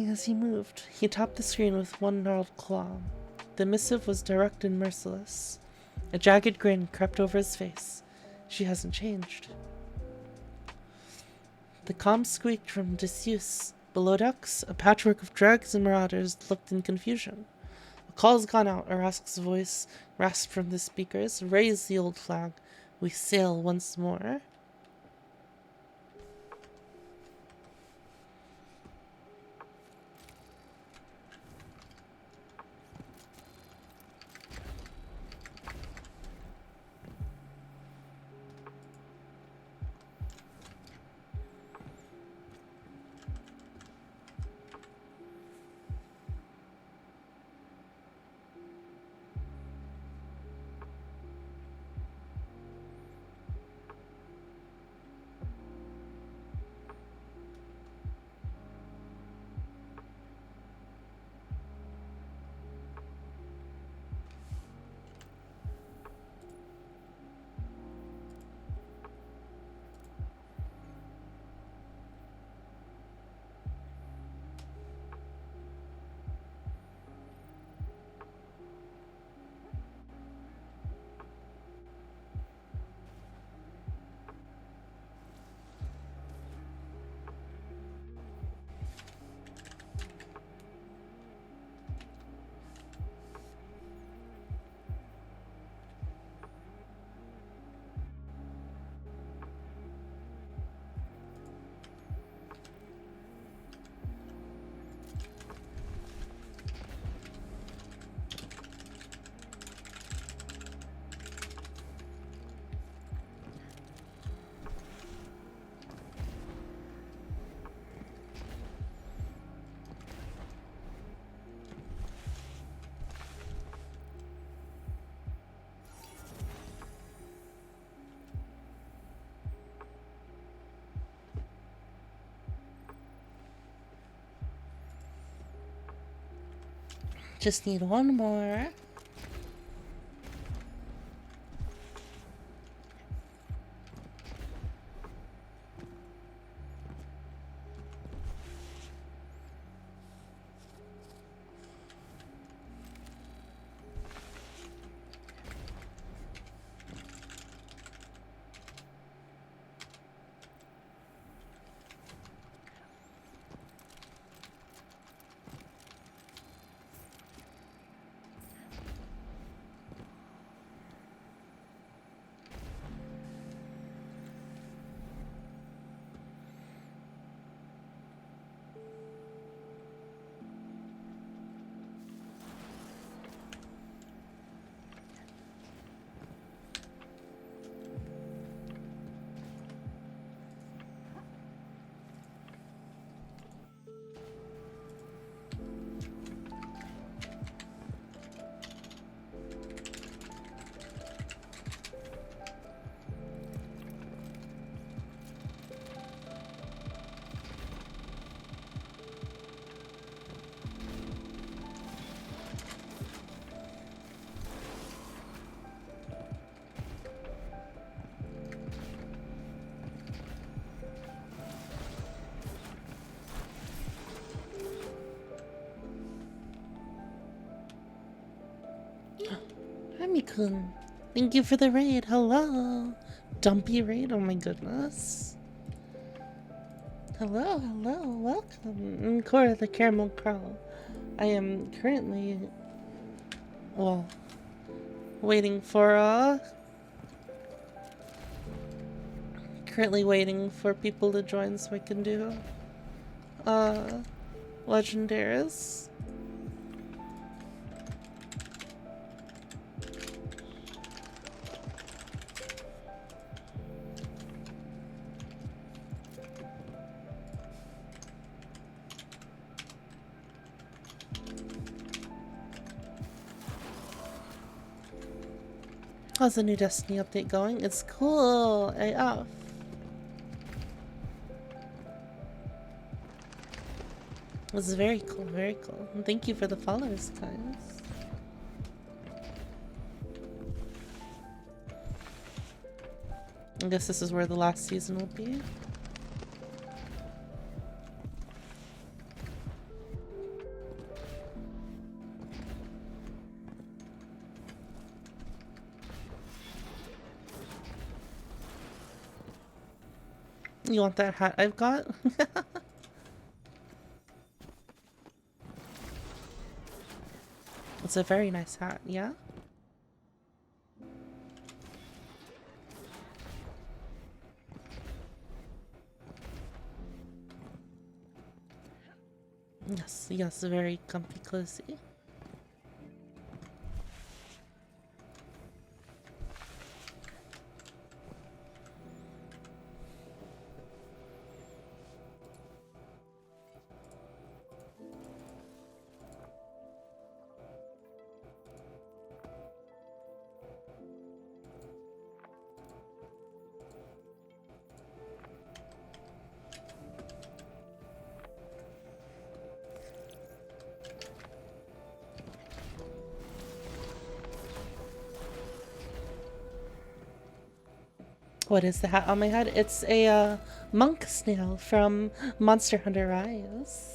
as he moved. He topped the screen with one gnarled claw. The missive was direct and merciless. A jagged grin crept over his face. She hasn't changed. The comm squeaked from disuse. Below decks, a patchwork of dregs and marauders looked in confusion. "The call's gone out," Arask's voice rasped from the speakers. "Raise the old flag. We sail once more." Just need one more. Remy-kun. Thank you for the raid. Hello. Dumpy raid. Oh my goodness. Hello, hello, welcome. Cora the Caramel Carl. I am currently, well, waiting for people to join so I can do Legendaris. How's the new Destiny update going? It's cool AF. It's very cool, very cool. And thank you for the follows, guys. I guess this is where the last season will be. You want that hat I've got? It's a very nice hat, yeah? Yes, yes, very comfy, cozy. What is the hat on my head? It's a monk snail from Monster Hunter Rise.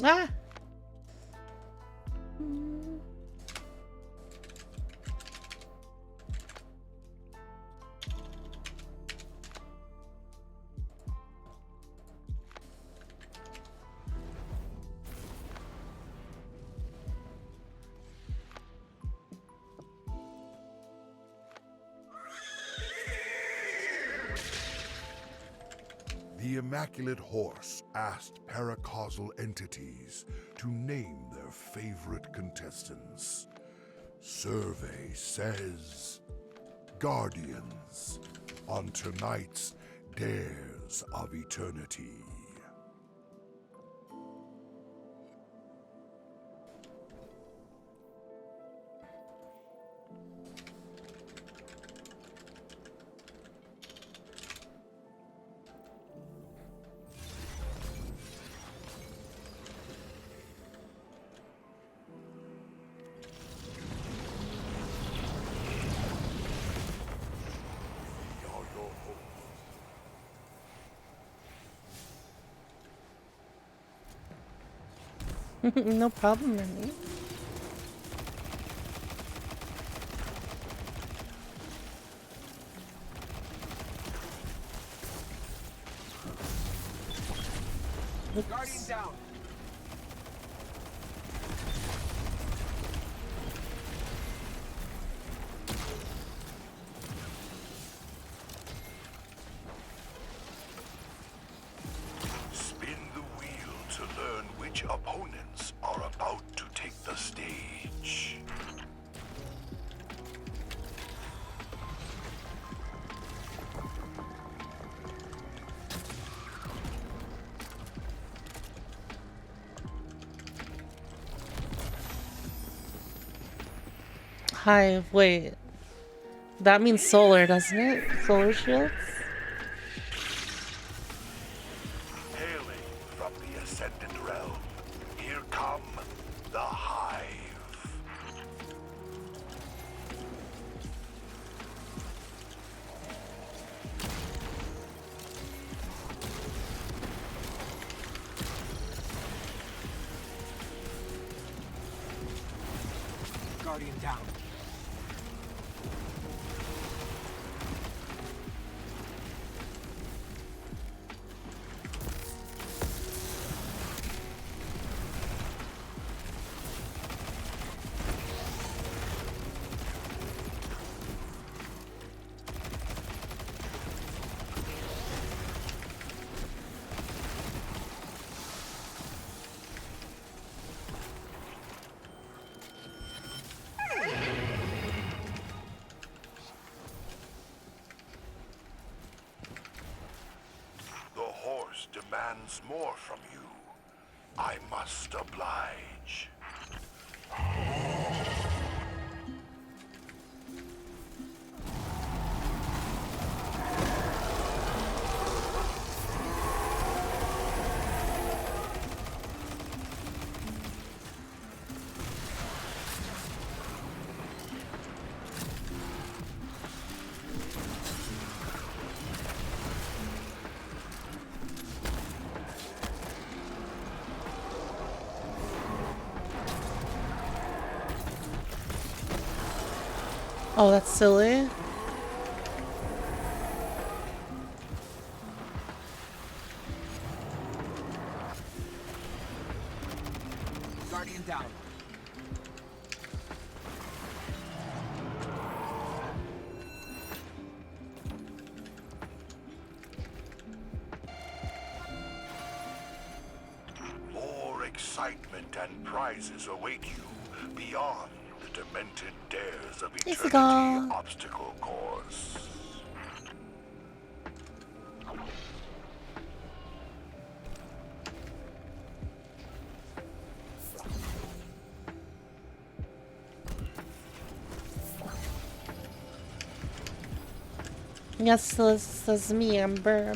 Ah! The Immaculate Horse asked paracausal entities to name their favorite contestants. Survey says Guardians on tonight's Dares of Eternity. No problem, Remy. Guardian down. Spin the wheel to learn which opponents are about to take the stage. Hi, wait. That means solar, doesn't it? Solar shields? Hailing from the Ascendant Realm, here come the Hive. Guardian down. The horse demands more from you. I must oblige. Oh, that's silly. Guardian down. More excitement and prizes await you beyond the demented dares of Easy Eternity go. obstacle course. Yes, this is me, Amber.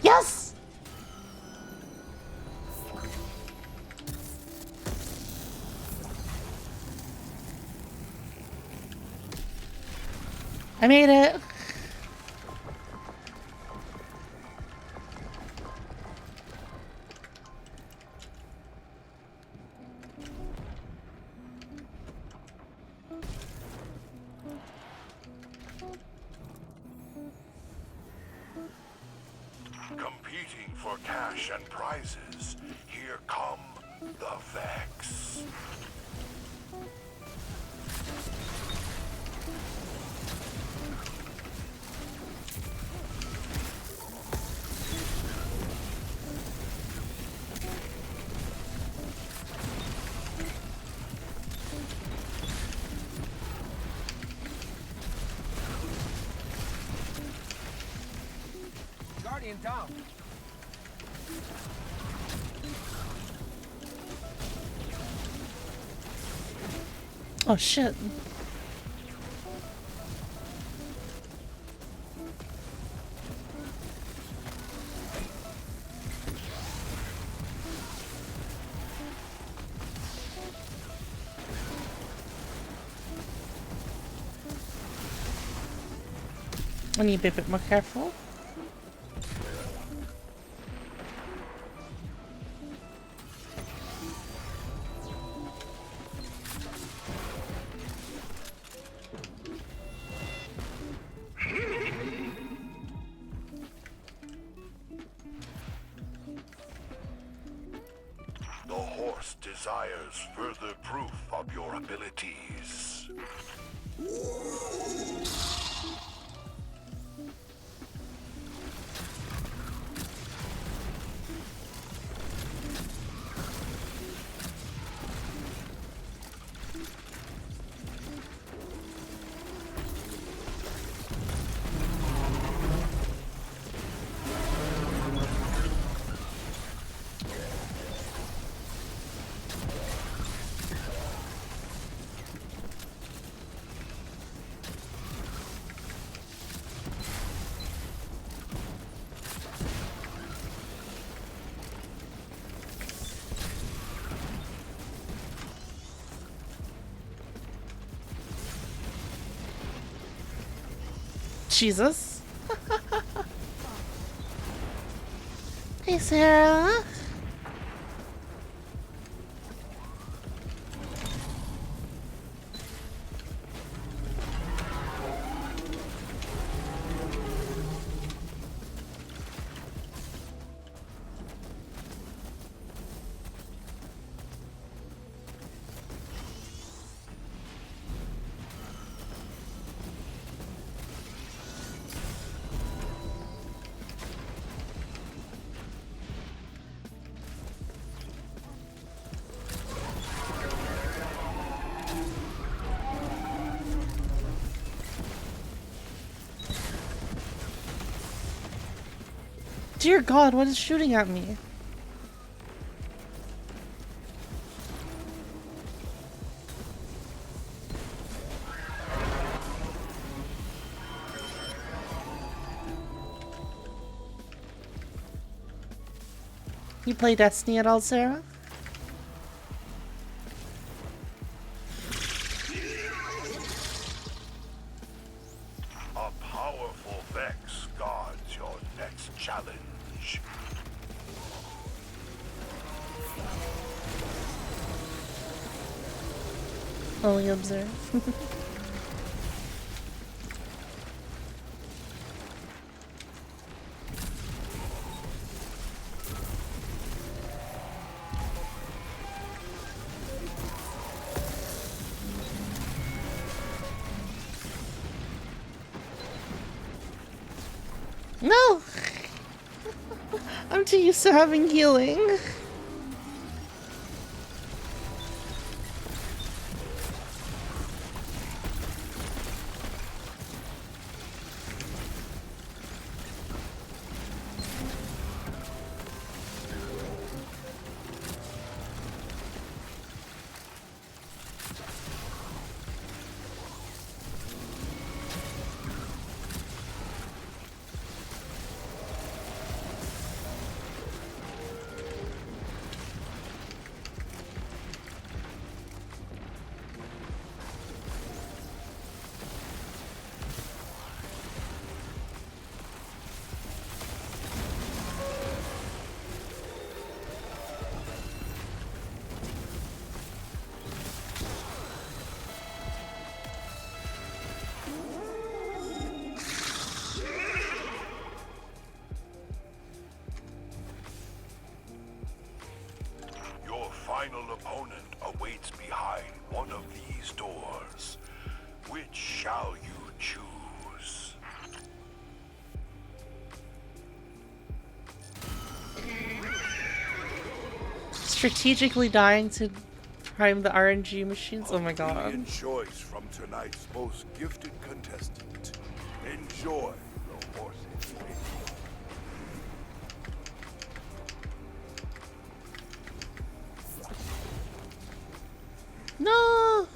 Yes! I made it. Competing for cash and prizes, here come the Vex. down. Oh shit. I need to be a bit more careful. The horse desires further proof of your abilities. Jesus. Hey, Sarah. Dear God, what is shooting at me? You play Destiny at all, Sarah? A powerful Vex guards your next challenge. Only observe. No! I'm too used to having healing. Your final opponent awaits behind one of these doors. Which shall you choose? Strategically dying to prime the RNG machines? Oh my A god. brilliant choice from tonight's most gifted contestant. Enjoy the horse's fate. No.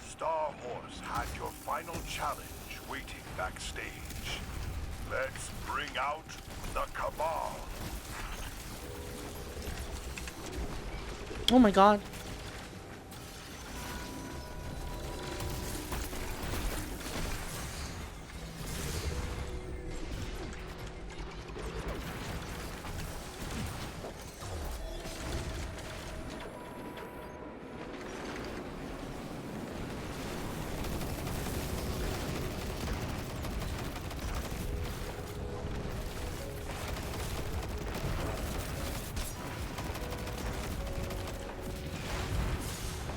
Star Horse had your final challenge waiting backstage. Let's bring out the Cabal. Oh my god.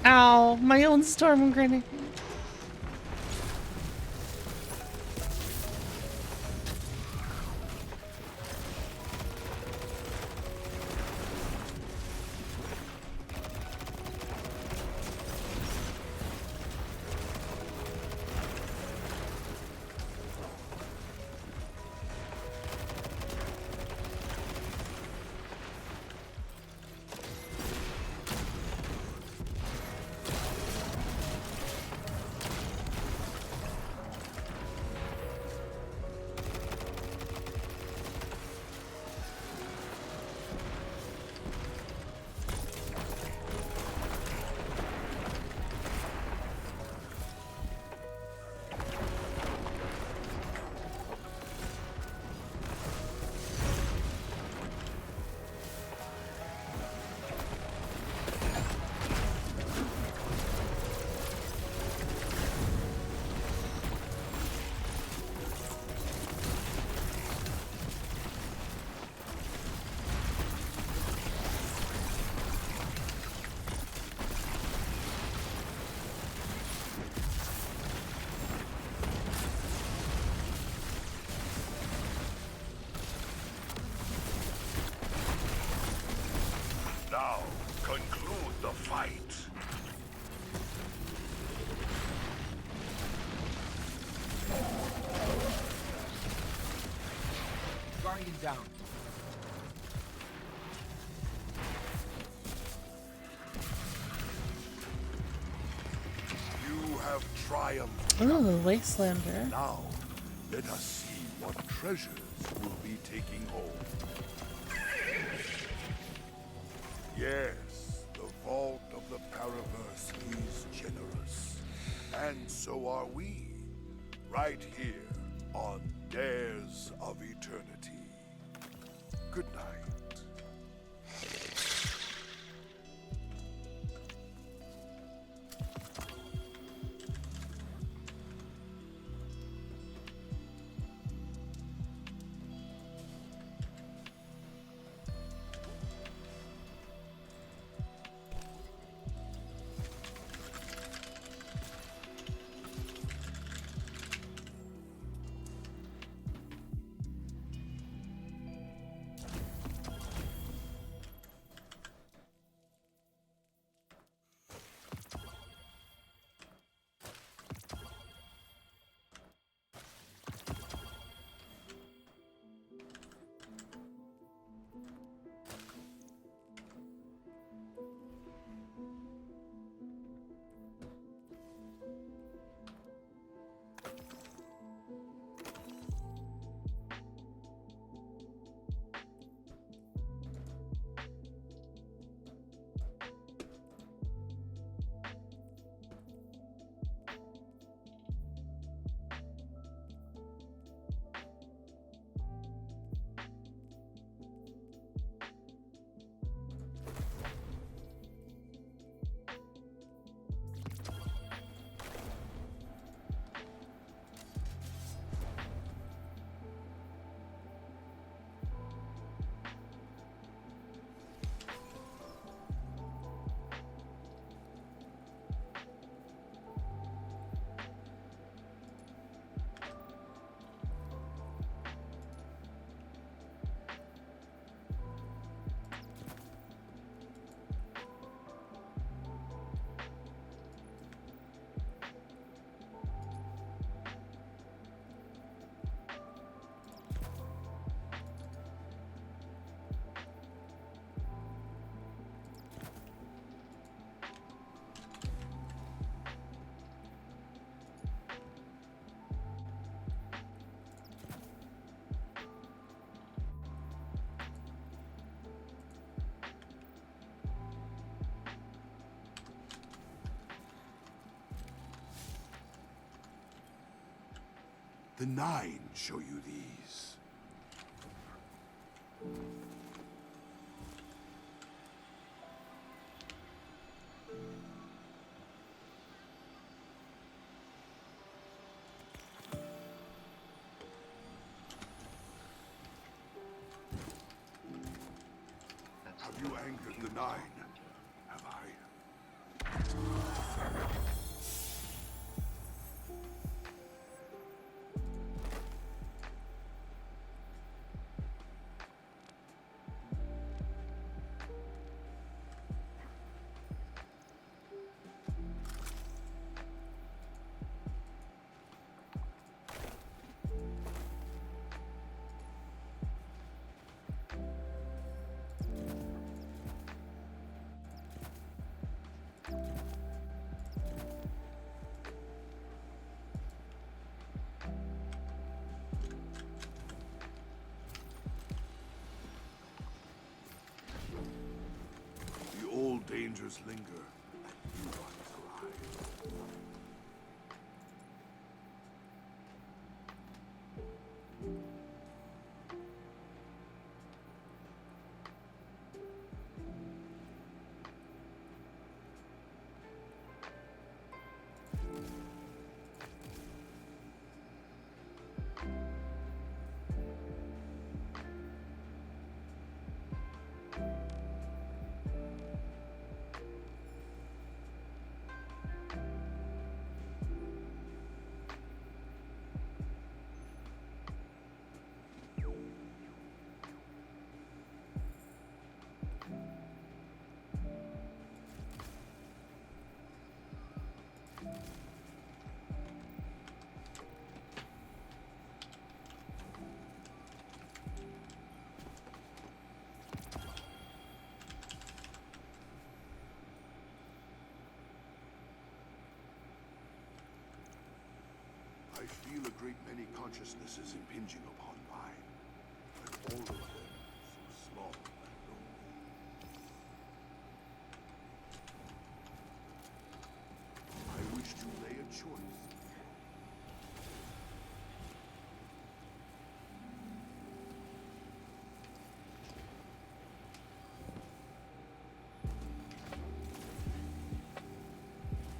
Ow, my own storm grenade. Now, conclude the fight. Guardian down. You have triumphed. Ooh, Wastelander. Now, let us see what treasures we'll be taking home. Yes, the vault of the Paraverse is generous. And so are we. Right here on Dares of Eternity. Good night. The Nine show you these. Have you angered the Nine? Have I? The old dangers linger, and new ones arise. I feel a great many consciousnesses impinging upon mine, but all of them so small and lonely. I wish to lay a choice.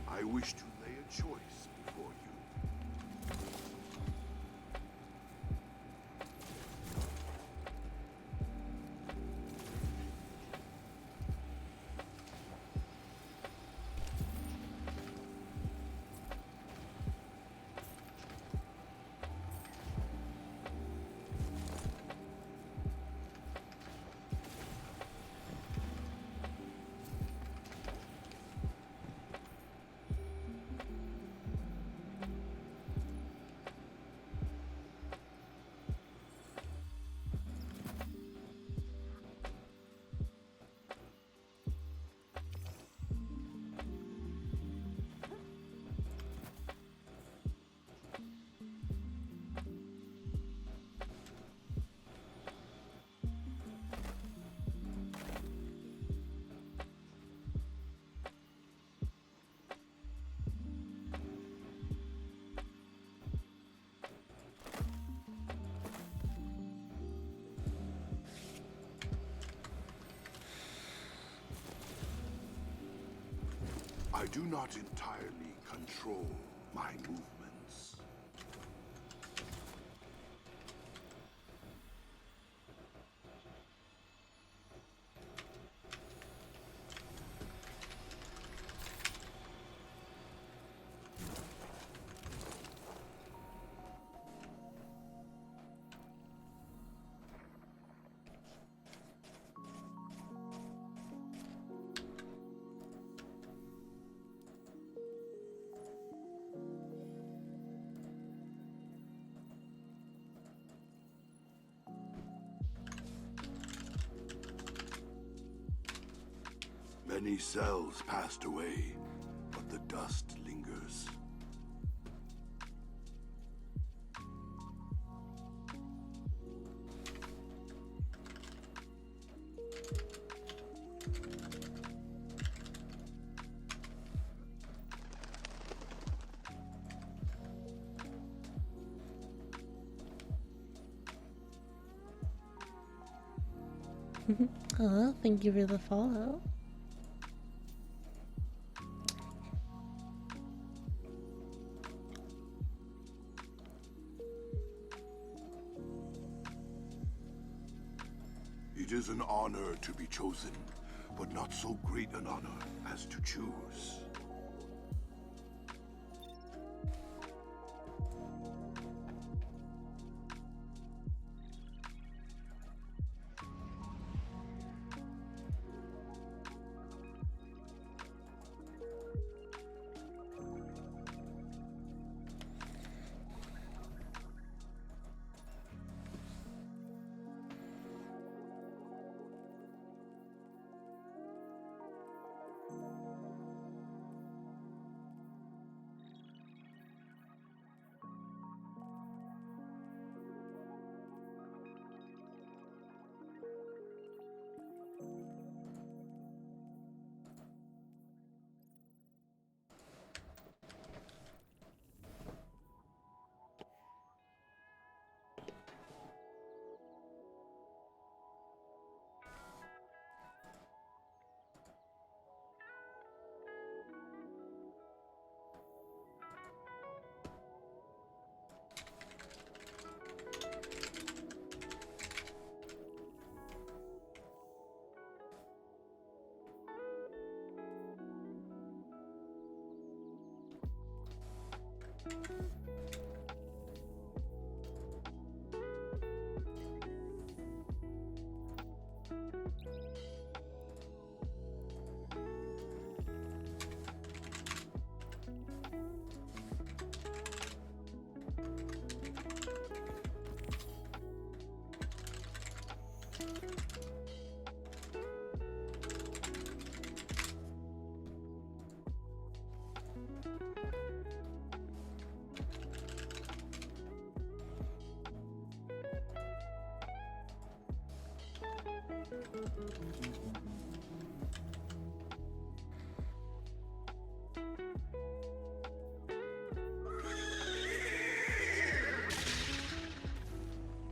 I wish to lay a choice before you. I do not entirely control my movements. Many cells passed away, but the dust lingers. Oh, thank you for the follow. It is an honor to be chosen, but not so great an honor as to choose.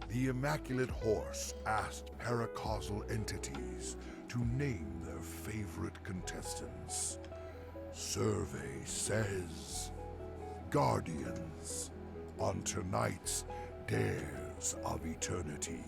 The Immaculate Horse asked paracausal entities to name their favorite contestants. Survey says Guardians on tonight's Dares of Eternity.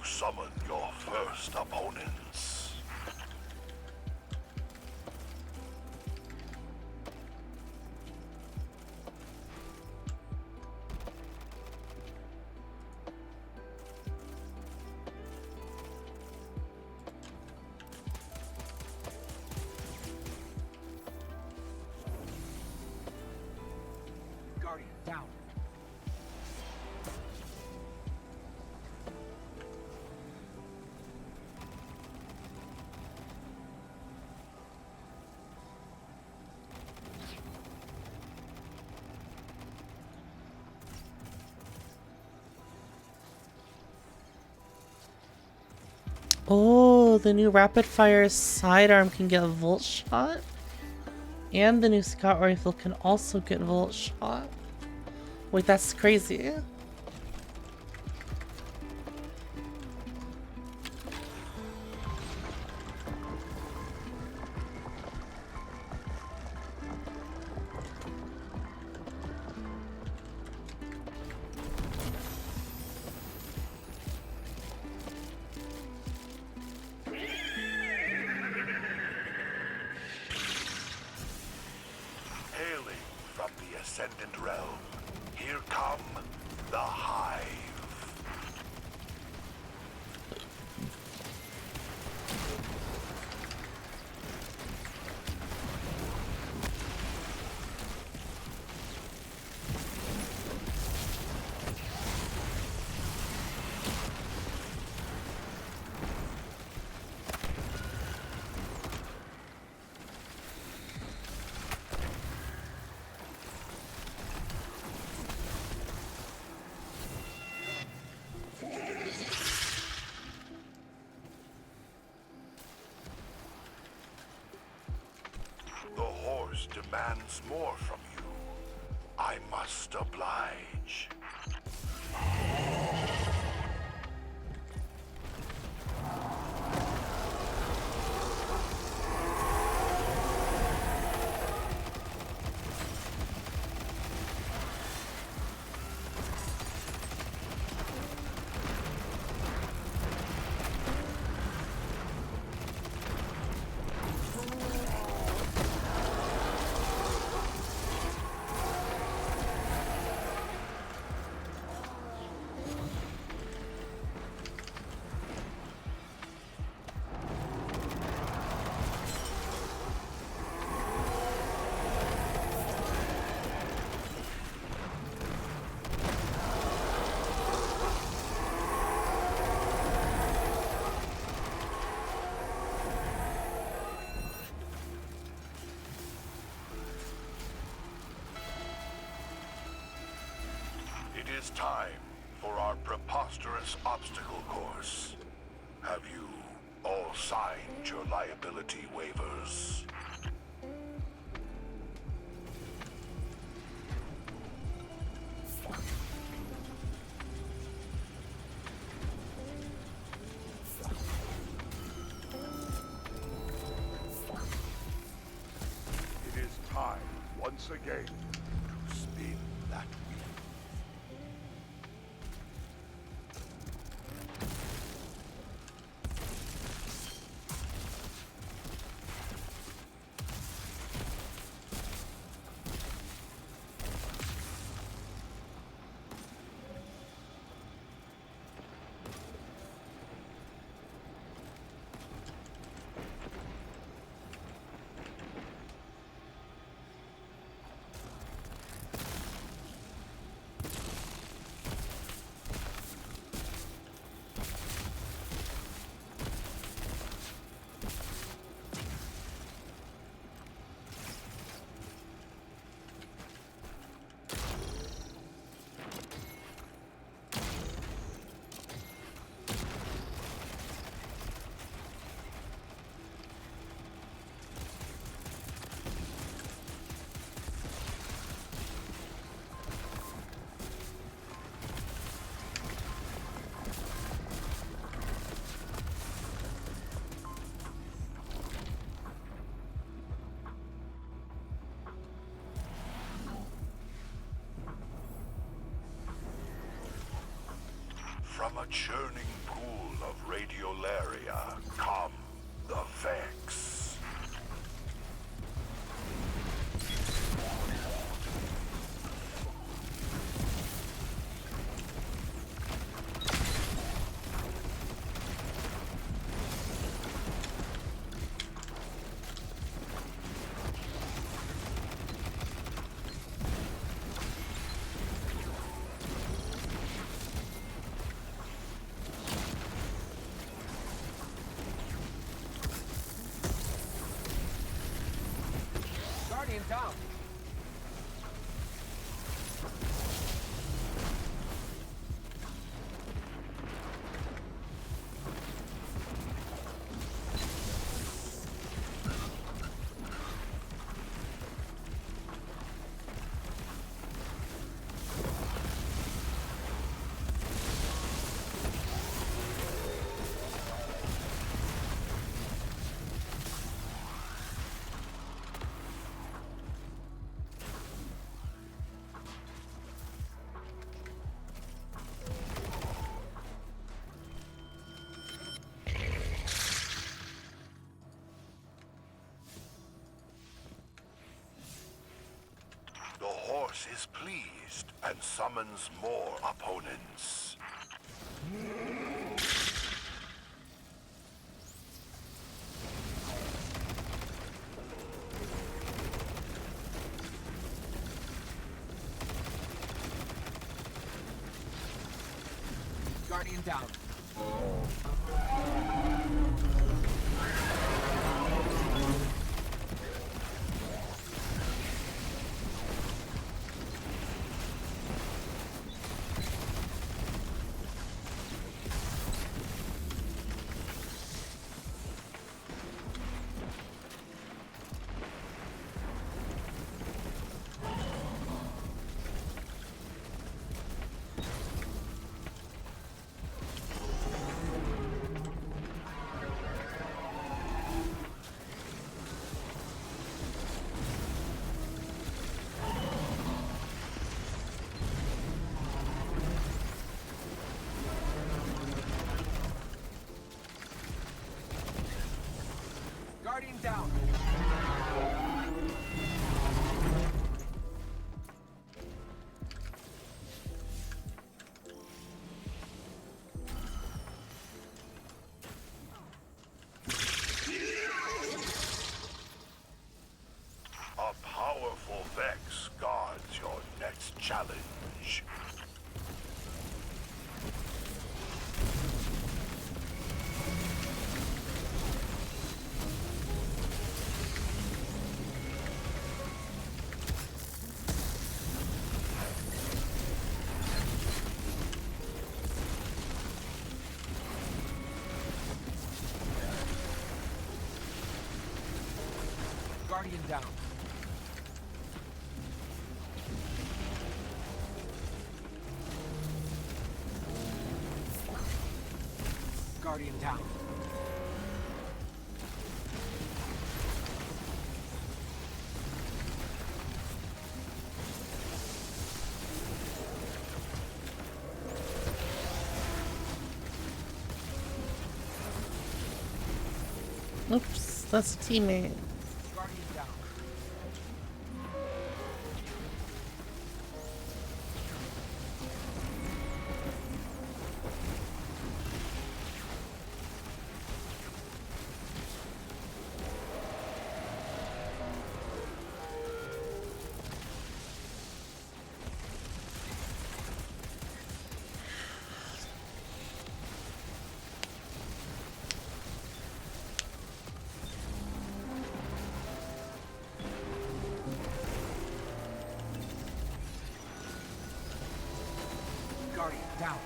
Summon your first opponents. Guardian, down. Oh, the new rapid fire sidearm can get a volt shot. And the new scout rifle can also get volt shot. Wait, that's crazy. Ascendant Realm. Here come the Hive. The horse demands more from you. I must oblige. It is time for our preposterous obstacle course. Have you all signed your liability waivers? It is time, once again, to spin that wheel. From a churning pool of radiolaria come the Vex. Guardian down. Vex is pleased and summons more opponents. Guardian down. Guardian down. A powerful Vex guards your next challenge. Guardian down. Guardian down. Oops, that's a teammate. Guardian down. Guardian down.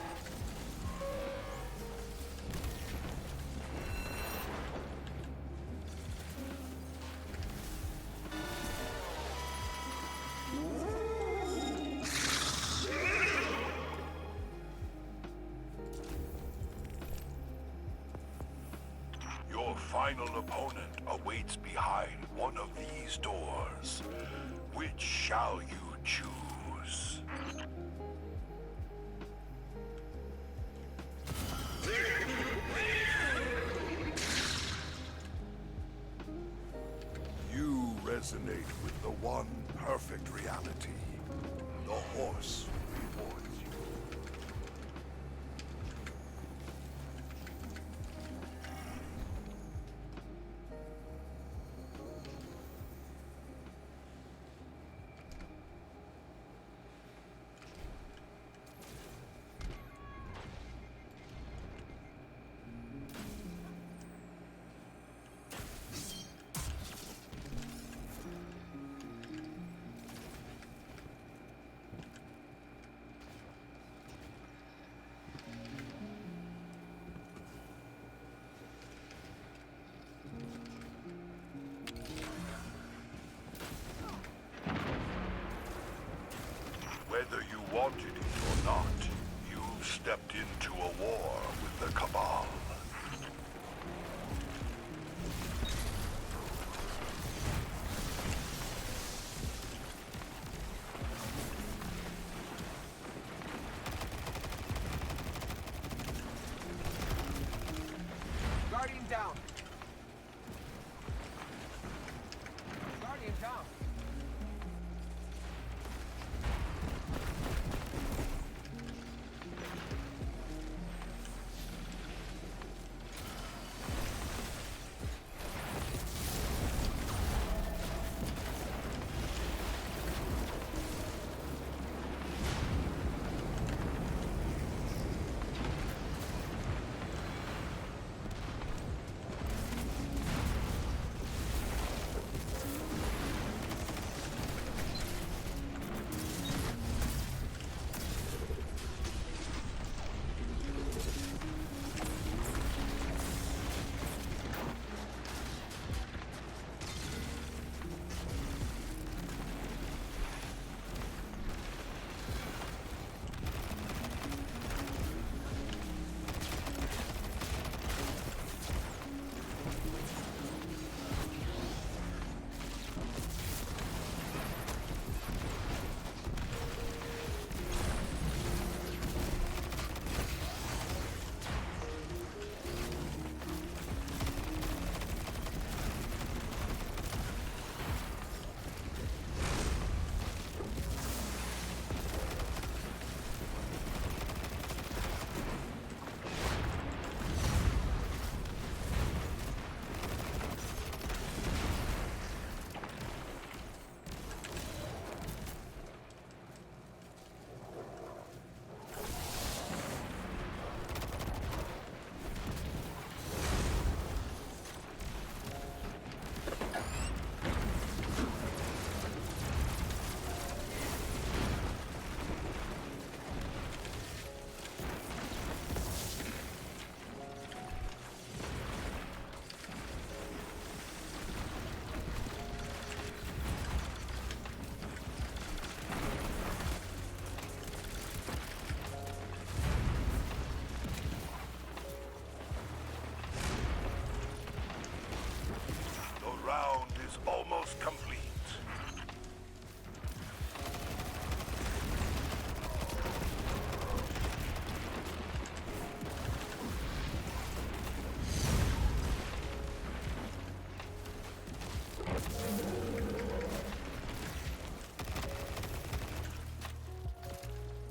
Your final opponent awaits behind one of these doors. Which shall you choose? You resonate with the one perfect reality. The horse rewards you.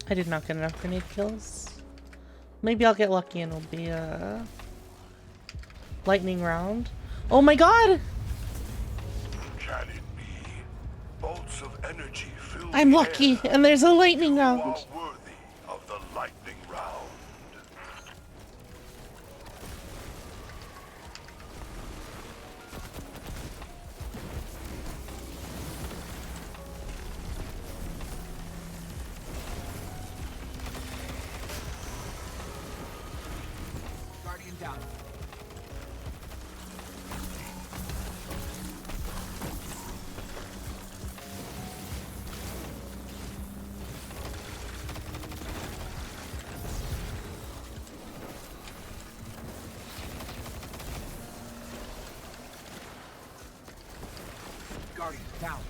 I did not get enough grenade kills. Maybe I'll get lucky and it'll be a lightning round. Oh my god! Can it be? Bolts of energy fill I'm the lucky air. and there's a lightning You round. are worthy of the lightning round. Guardian down. Guardian down.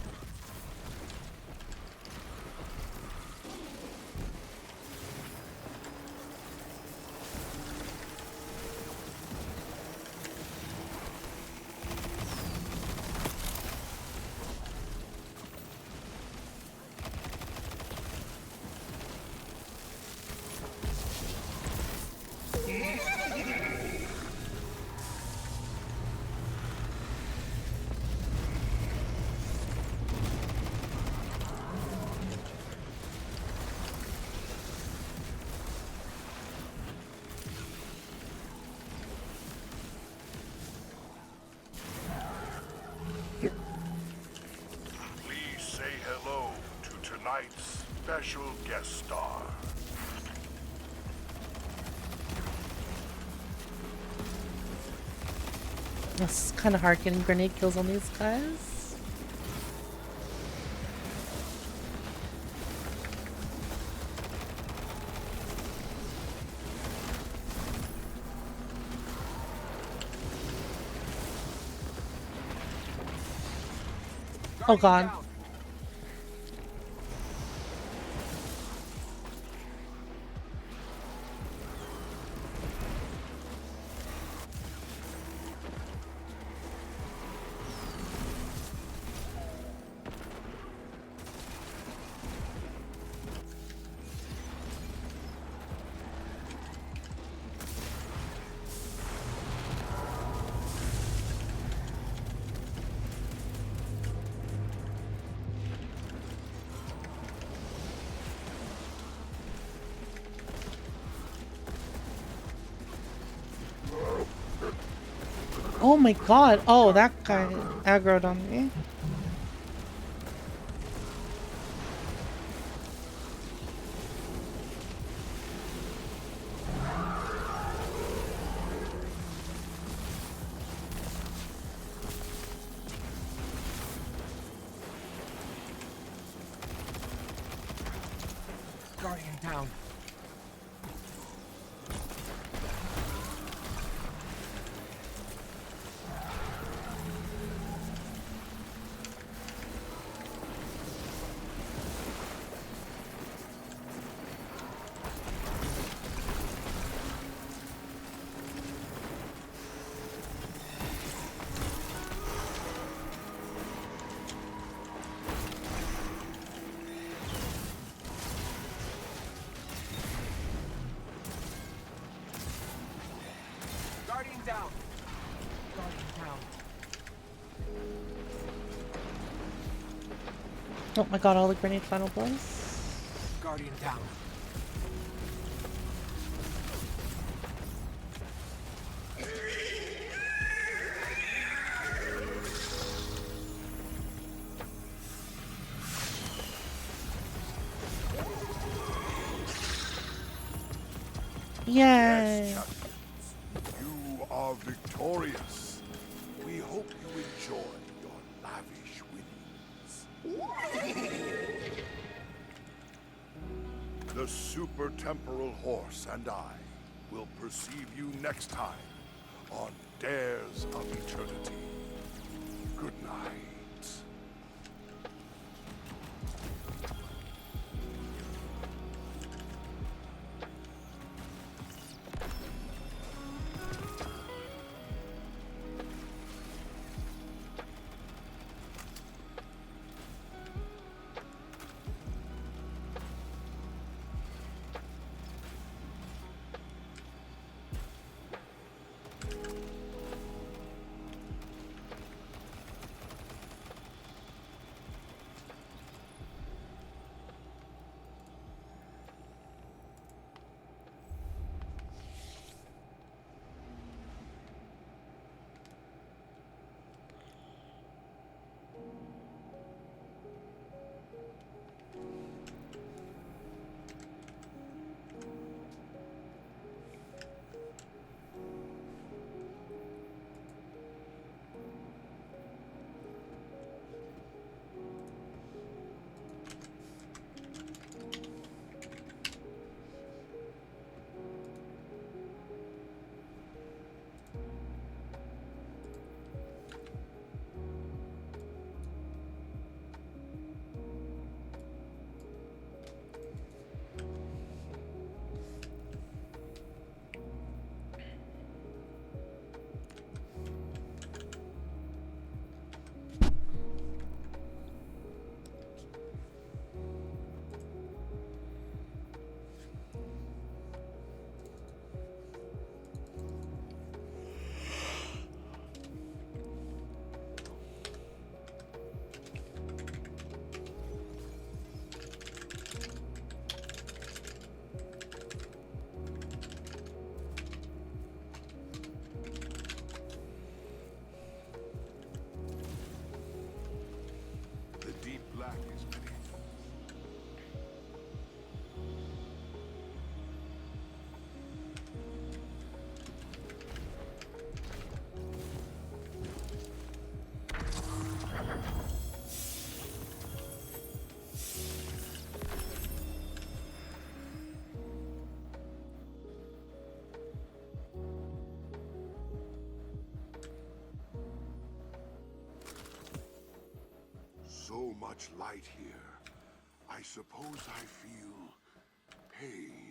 Please say hello to tonight's special guest star. It's kind of hard getting grenade kills on these guys. Oh god. Down. Oh my god. Oh, that guy aggroed on me. Guardian down. Guardian down. Guardian down. Oh my god, all the grenade final blows. Guardian down. Yay! Yes, champions. You are victorious. We hope you enjoy your lavish winnings. The Super Temporal Horse and I will perceive you next time on Dares of Eternity. Good night. back is beneath. So much light here. I suppose I feel pain.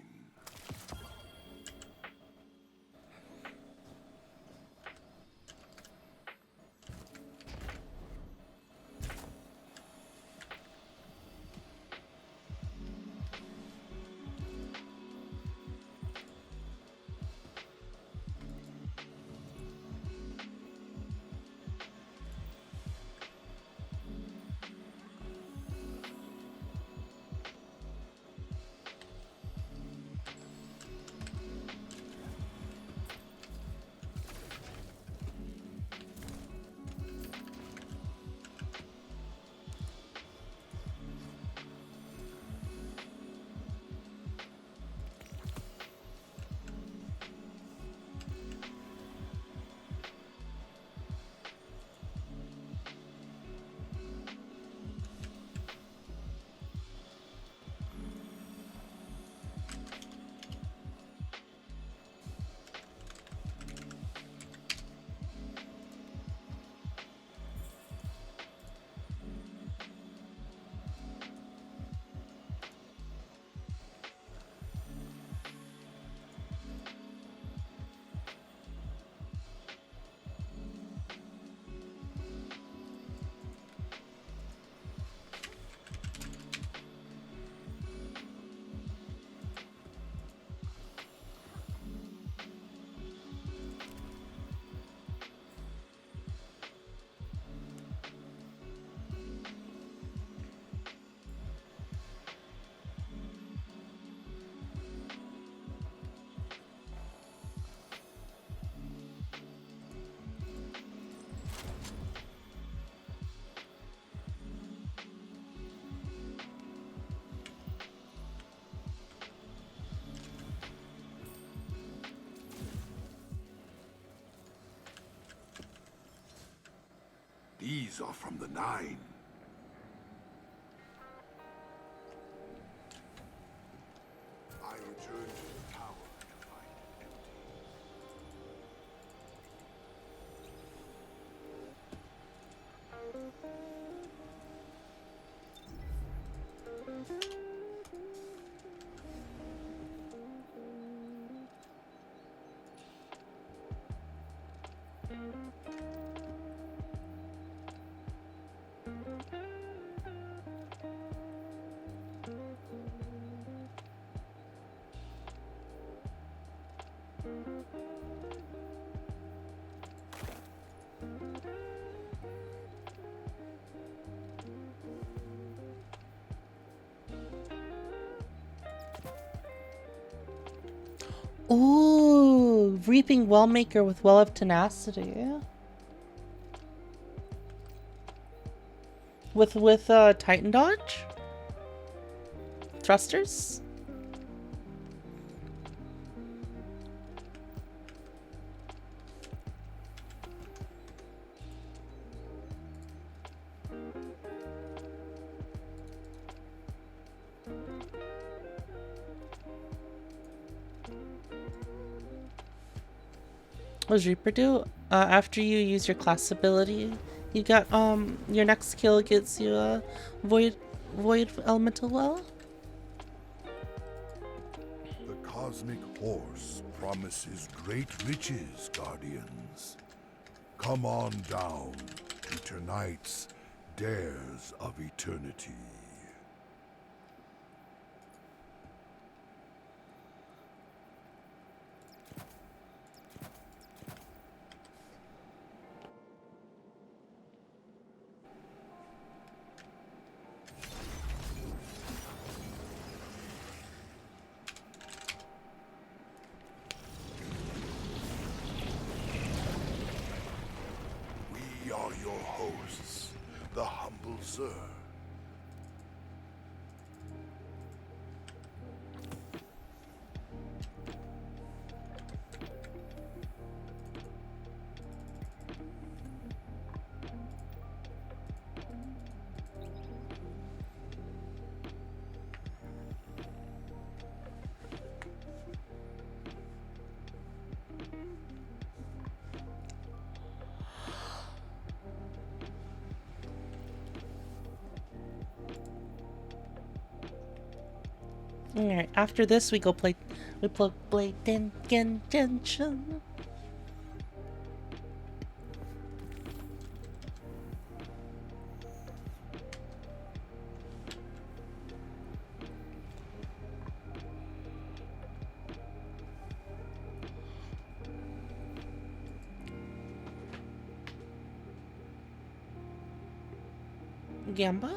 These are from the Nine. I return to the tower to find it empty. Ooh, Reaping Wellmaker with Well of Tenacity. With Titan Dodge? Thrusters? What does Reaper do? After you use your class ability, you got your next kill gets you a void elemental well. The cosmic horse promises great riches, Guardians. Come on down to tonight's Dares of Eternity. We are your hosts, the humble Zur. Alright, after this we go play Tengen Genshin. Gamba?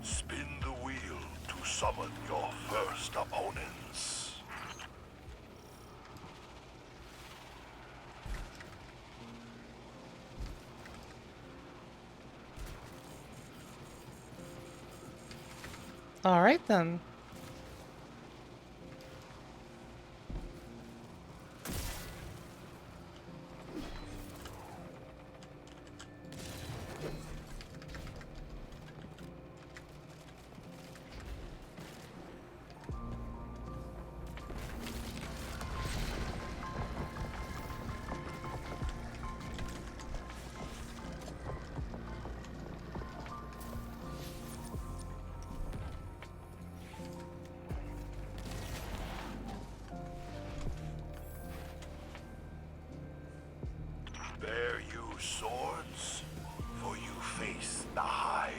Spin the wheel to summon your first opponents. Alright then. Bear you swords, for you face the Hive.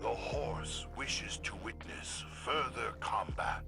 The horse wishes to witness further combat.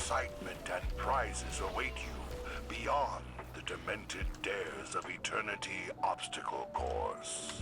excitement and prizes await you beyond the demented Dares of Eternity obstacle course.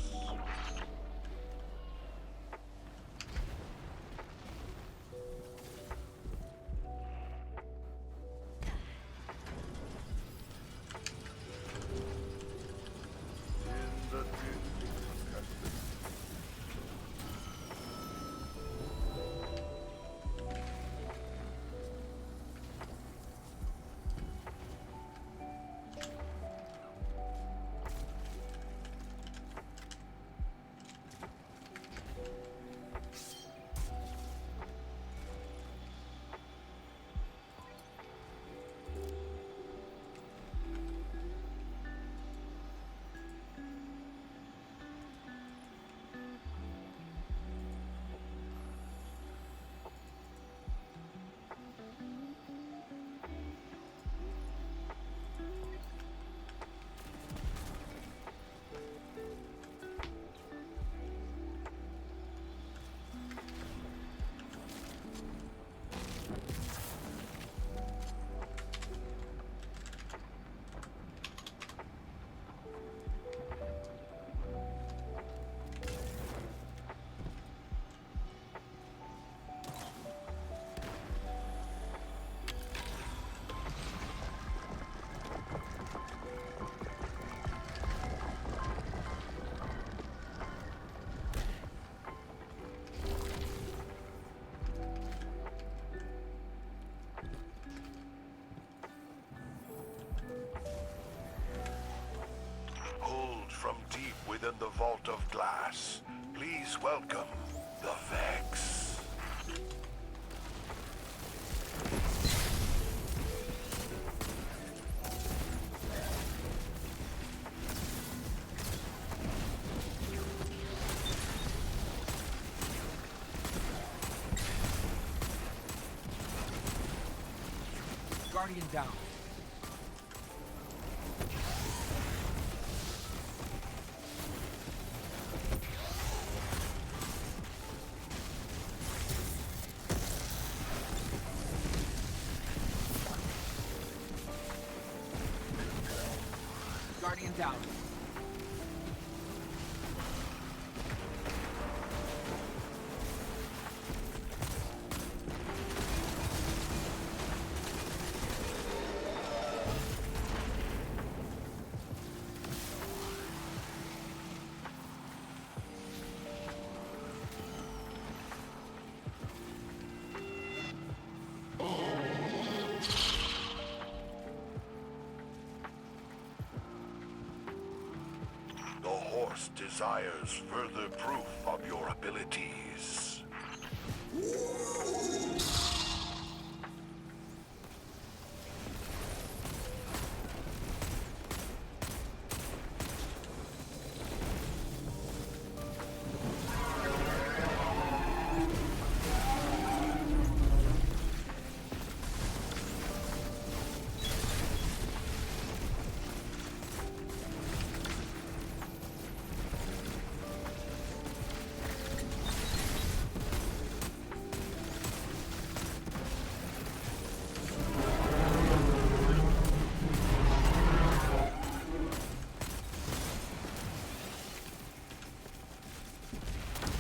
From deep within the Vault of Glass, please welcome the Vex. Guardian down. Guardian down. The horse desires further proof of your abilities.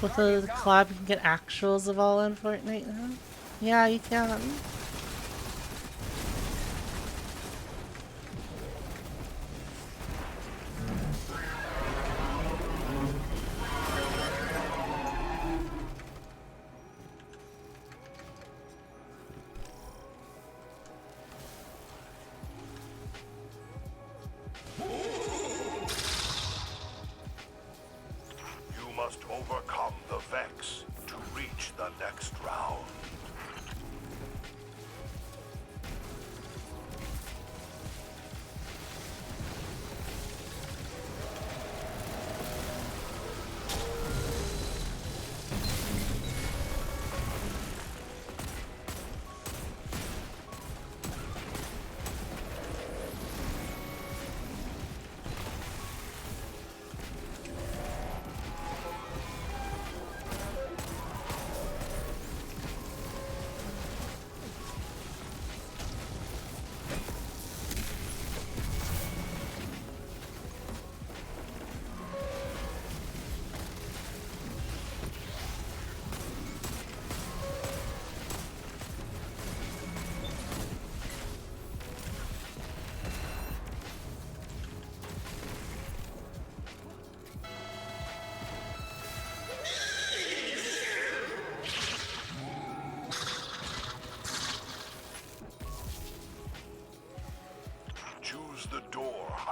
With the collab, you can get actuals of all in Fortnite now? Yeah, you can. You must overcome the Vex to reach the next round.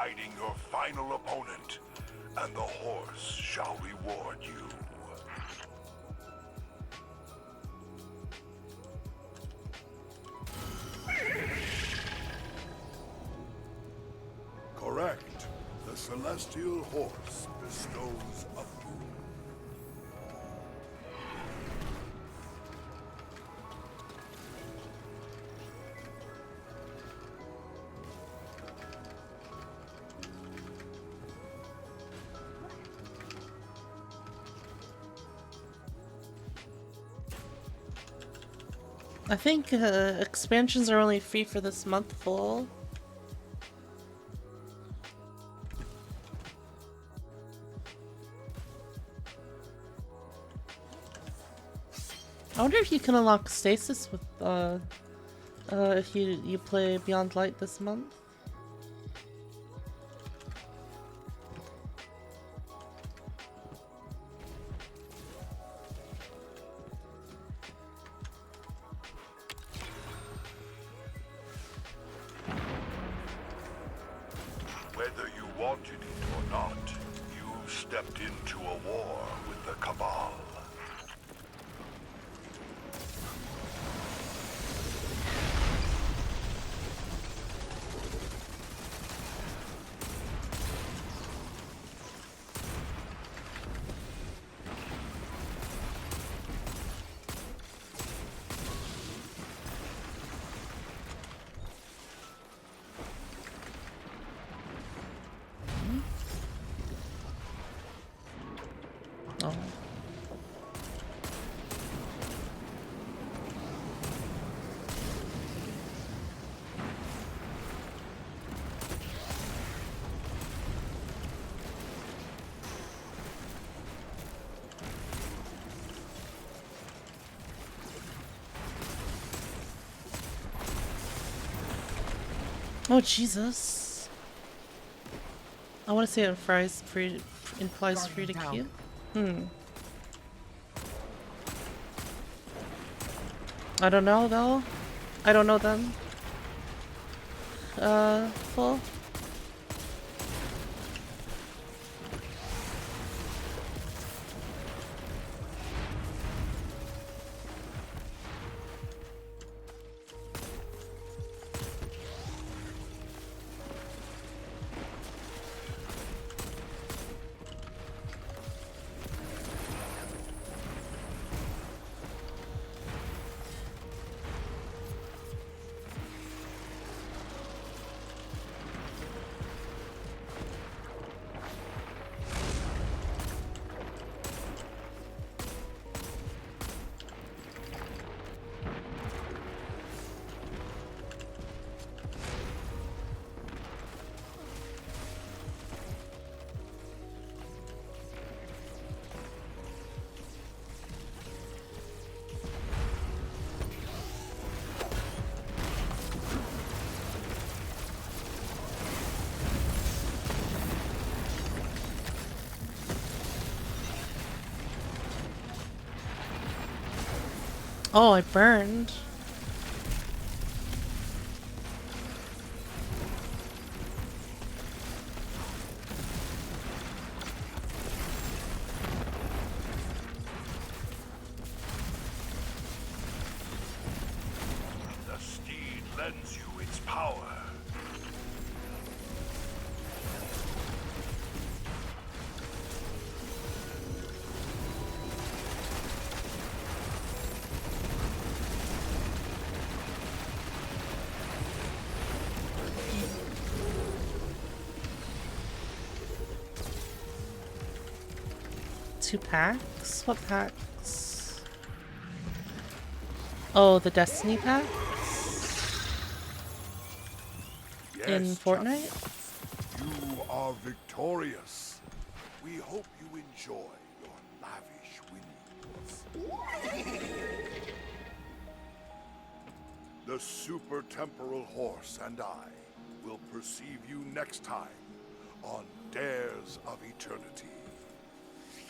fighting your final opponent, and the horse shall reward you. Correct. The Celestial Horse bestows a boon. I think expansions are only free for this month full. I wonder if you can unlock stasis with if you play Beyond Light this month. Whether you wanted it or not, you stepped into a war with the Cabal. Oh. Oh Jesus! I want to say it implies free to queue. I don't know though. I don't know them. Full. Oh, I burned. The steed lends you its power. Two packs? What packs? Oh, the Destiny pack? In Yes, Fortnite? you are victorious. We hope you enjoy your lavish winnings. The Super Temporal Horse and I will perceive you next time on Dares of Eternity.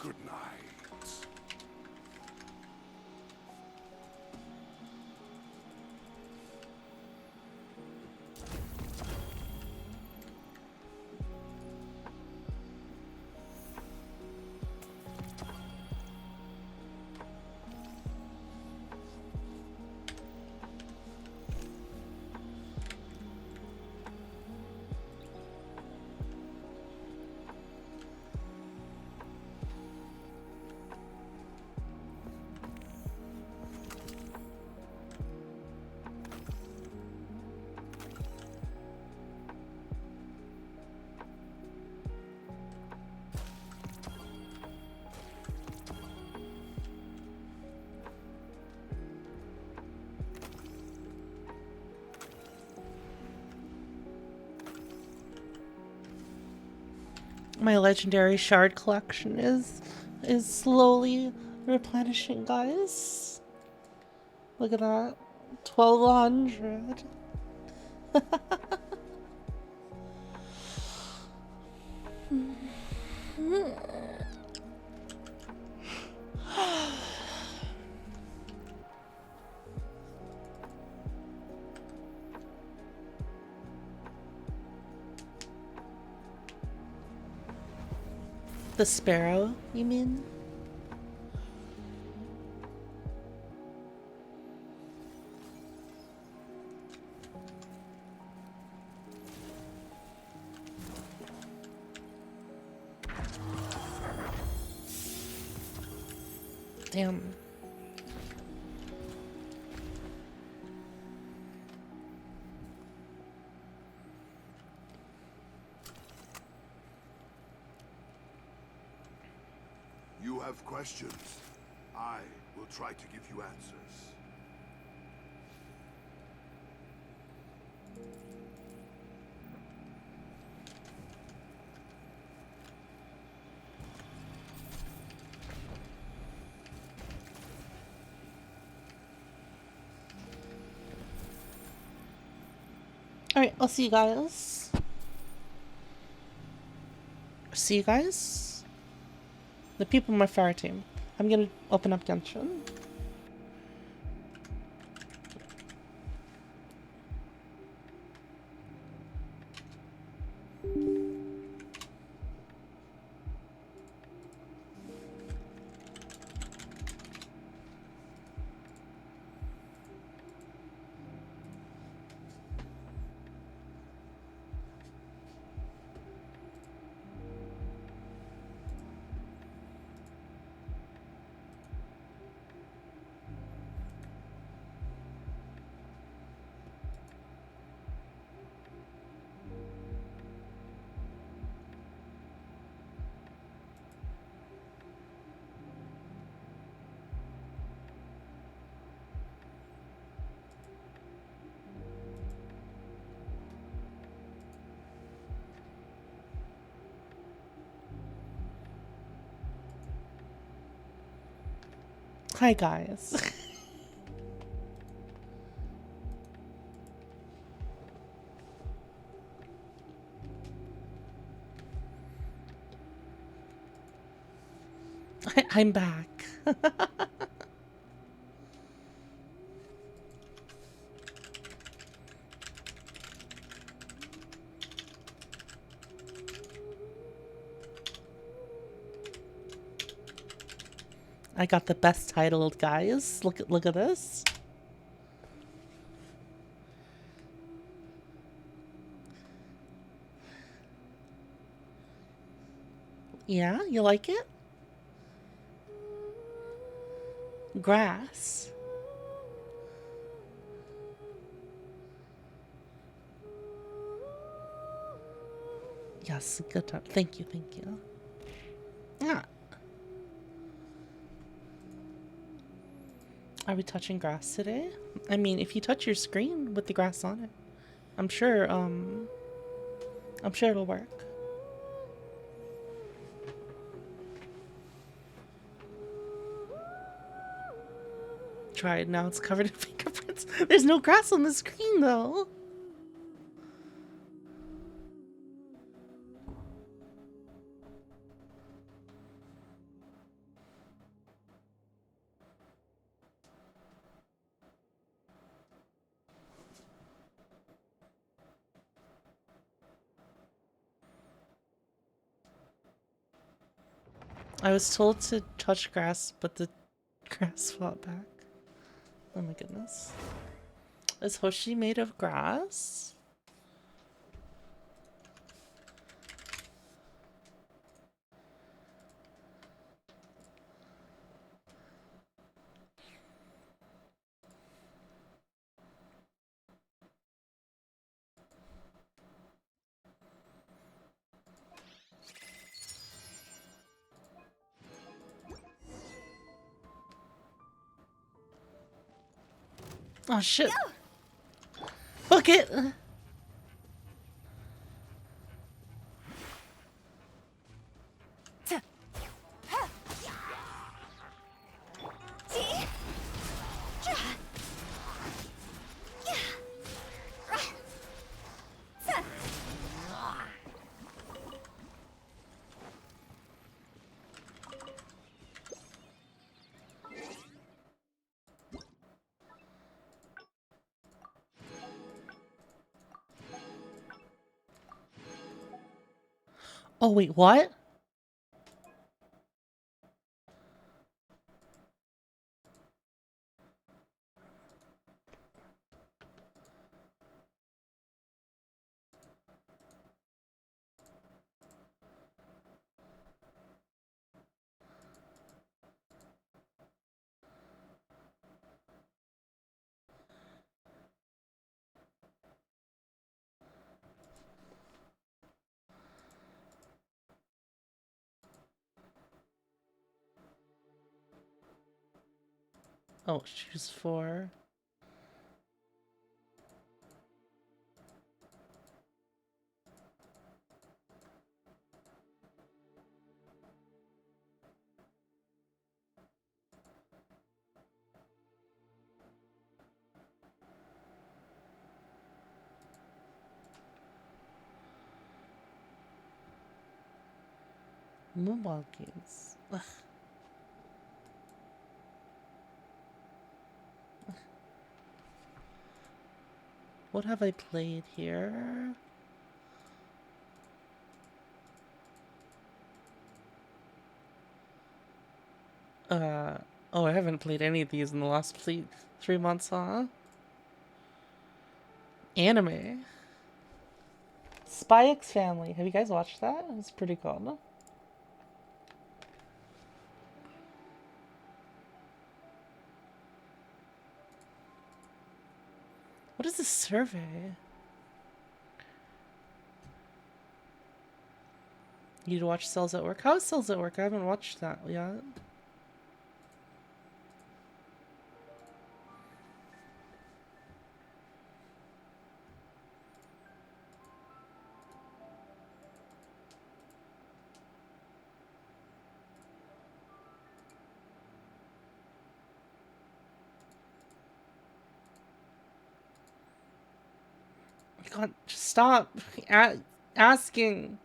Good night. My legendary shard collection is slowly replenishing, guys. Look at that. 1200. The sparrow, you mean? Damn. You have questions. I will try to give you answers. Alright, I'll see you guys. See you guys. The people in my fire team. I'm gonna open up Genshin. Hi guys. I'm back. I got the best titled, guys. Look at this. Yeah, you like it? Grass. Yes, good time. Thank you, thank you. Yeah. Are we touching grass today? I mean, if you touch your screen with the grass on it, I'm sure it'll work. Tried, now it's covered in fingerprints. There's no grass on the screen though. I was told to touch grass, but the grass fought back. Oh my goodness. Is Hoshi made of grass? Oh shit. Book it. Oh, wait, what? Oh, choose 4. Mobile games. Ugh. What have I played here? Oh, I haven't played any of these in the last 3 months, huh? Anime. Spy X Family. Have you guys watched that? It's pretty cool, no? What is this survey? You need to watch Cells at Work. How is Cells at Work? I haven't watched that yet. God, just stop asking.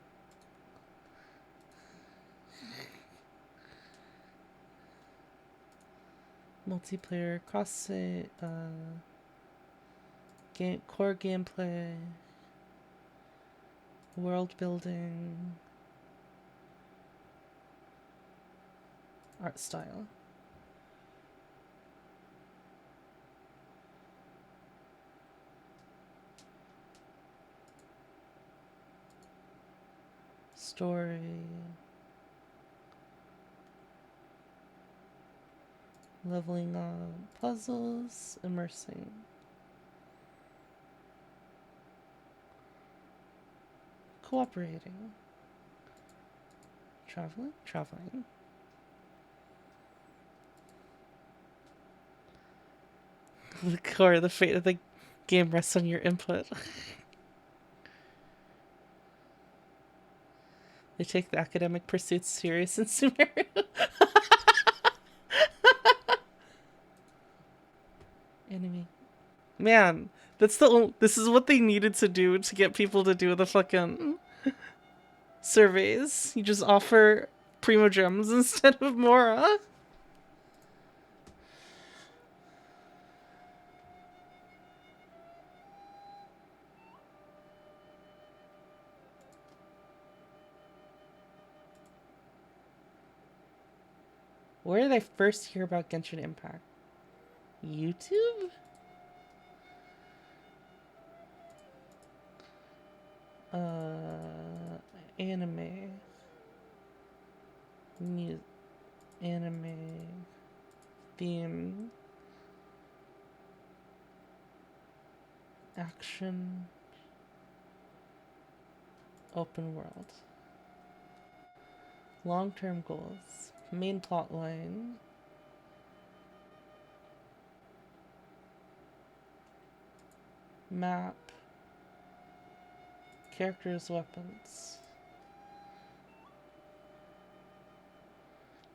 Multiplayer, cross-site, core gameplay, world building, art style. Story. Leveling up puzzles, immersing. Cooperating. Traveling. The core, the fate of the game rests on your input. They take the academic pursuits serious in Sumeru. Enemy. Man, this is what they needed to do to get people to do the fucking surveys. You just offer Primogems instead of Mora. Where did I first hear about Genshin Impact? YouTube? Anime. Anime. Theme. Action. Open world. Long-term goals. Main plot line. Map. Characters, weapons.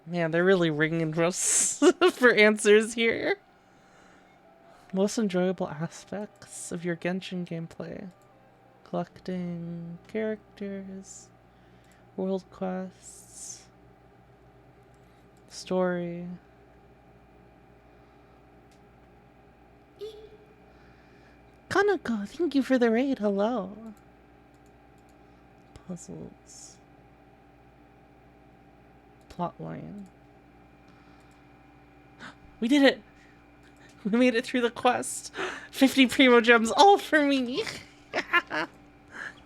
Man, they're really ringing us for answers here. Most enjoyable aspects of your Genshin gameplay. Collecting characters. World quests. Story. Kanako, thank you for the raid. Hello. Puzzles. plot line. We did it! We made it through the quest. 50 Primo Gems, all for me.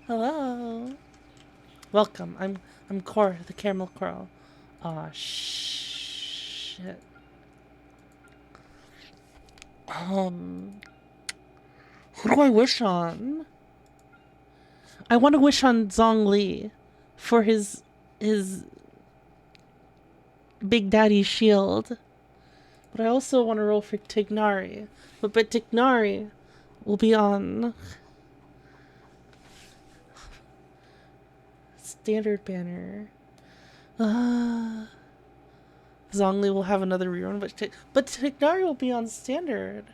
Hello. Welcome. I'm Cora, the Caramel Crow. Aw, shit. Who do I wish on? I want to wish on Zhongli for his Big Daddy shield. But I also want to roll for Tignari. But Tignari will be on standard banner. Zhongli will have another rerun, but Tignari will be on standard.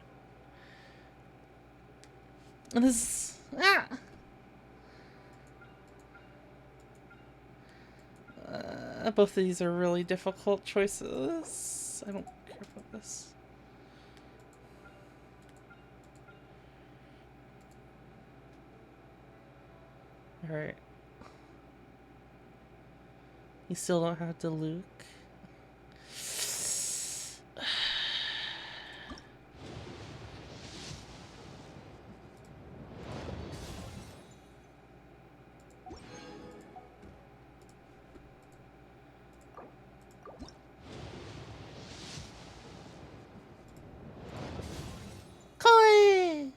And this both of these are really difficult choices. I don't care about this. Alright. You still don't have to Luke. Koi!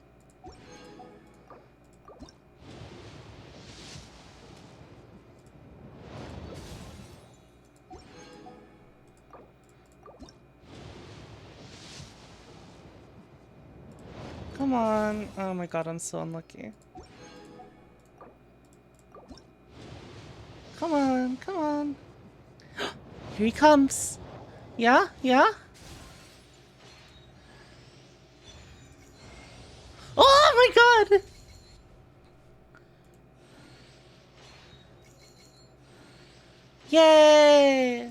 Come on. Oh my god, I'm so unlucky. Come on, come on. Here he comes. Yeah? Yeah? Oh my god! Yay!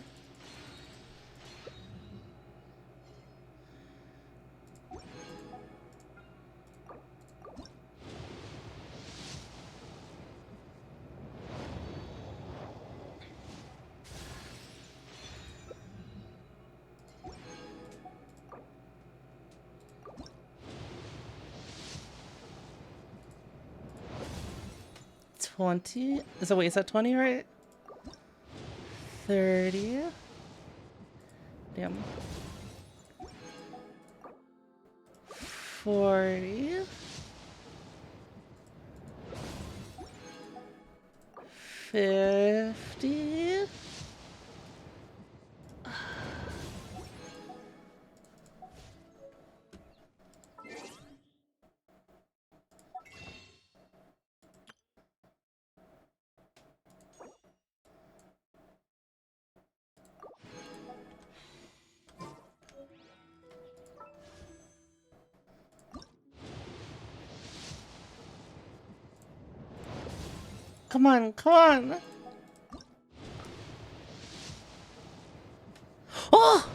$20? Is that 20, right? 30. Damn. 40. 50. Come on, come on. Oh!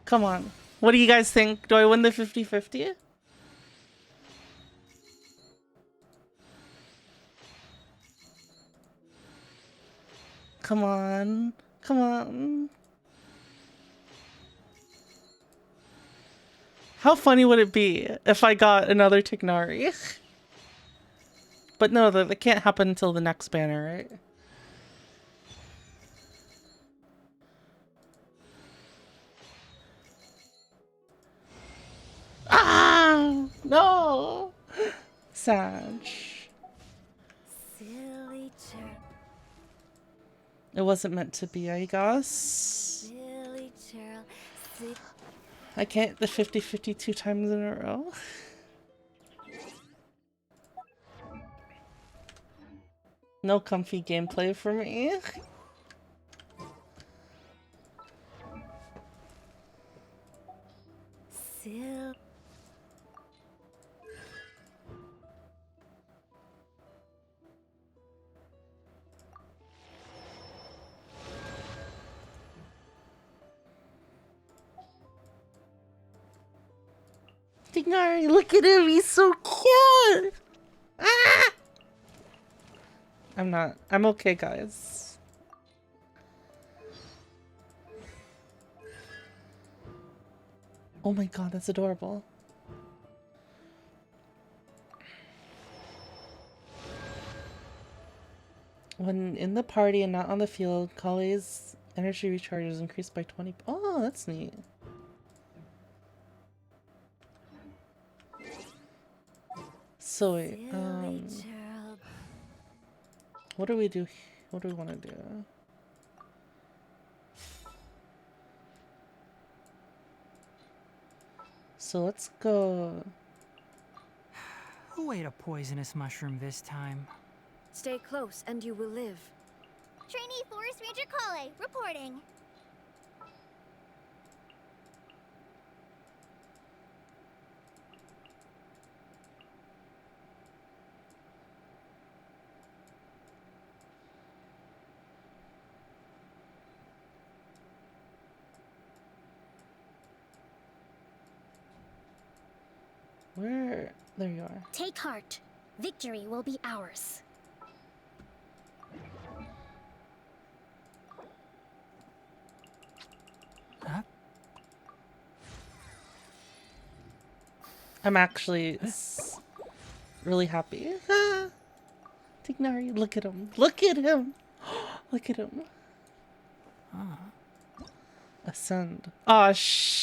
Come on. What do you guys think? Do I win the 50-50? Come on. Come on. How funny would it be if I got another Tignari? But no, that can't happen until the next banner, right? Ah! No! Sag. Silly chirp. It wasn't meant to be, I guess. Silly chirp. I can't the 50-50 2 times in a row. No comfy gameplay for me. Sil. Tignari, look at him, he's so cute! Ah! I'm okay, guys. Oh my god, that's adorable. When in the party and not on the field, Kale's energy recharge is increased by 20. Oh, that's neat. So wait, Silly Gerald. what do we do? What do we want to do? So let's go. Who ate a poisonous mushroom this time? Stay close and you will live. Trainee Forest Ranger Kale, reporting. Where? There you are. Take heart. Victory will be ours. Huh? I'm actually really happy. Tignari, look at him. Look at him. Look at him. Ascend. Oh, shh.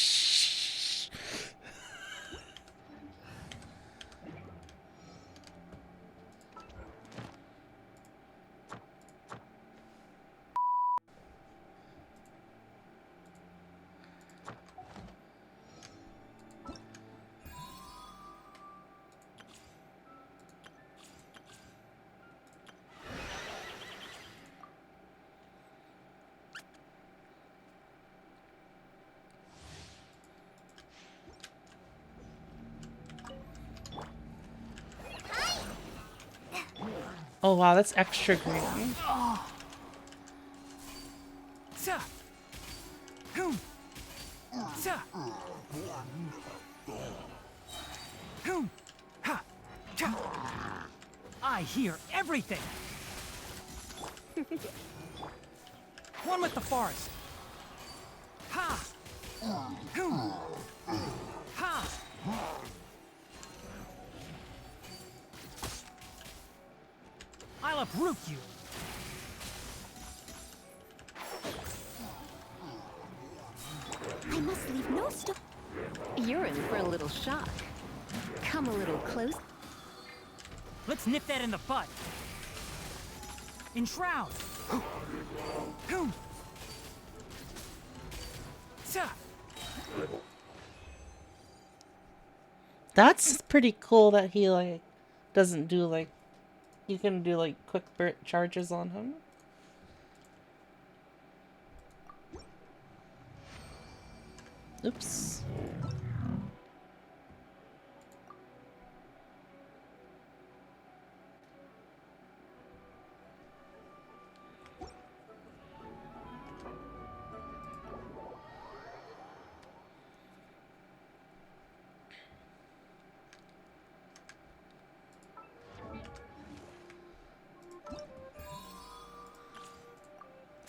Oh wow, that's extra green. Sa! Hoom! Sa! Hoom! Ha! Cha! I hear everything! One with the forest! Ha! Hoom! Ha! I'll uproot you! I must leave no stone. You're in for a little shock. Come a little close. Let's nip that in the bud! Enshroud! Hoom! Sa! That's pretty cool that he like doesn't do like you can do like quick charges on him. Oops.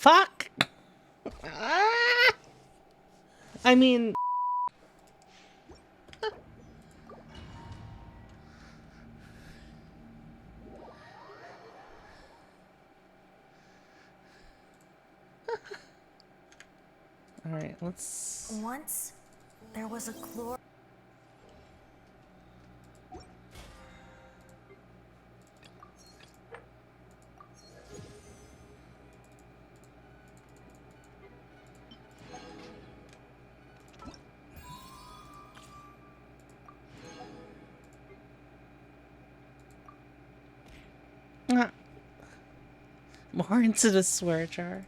Fuck! Ah! I mean... Alright, let's... Once, there was a glor... More into the swear jar.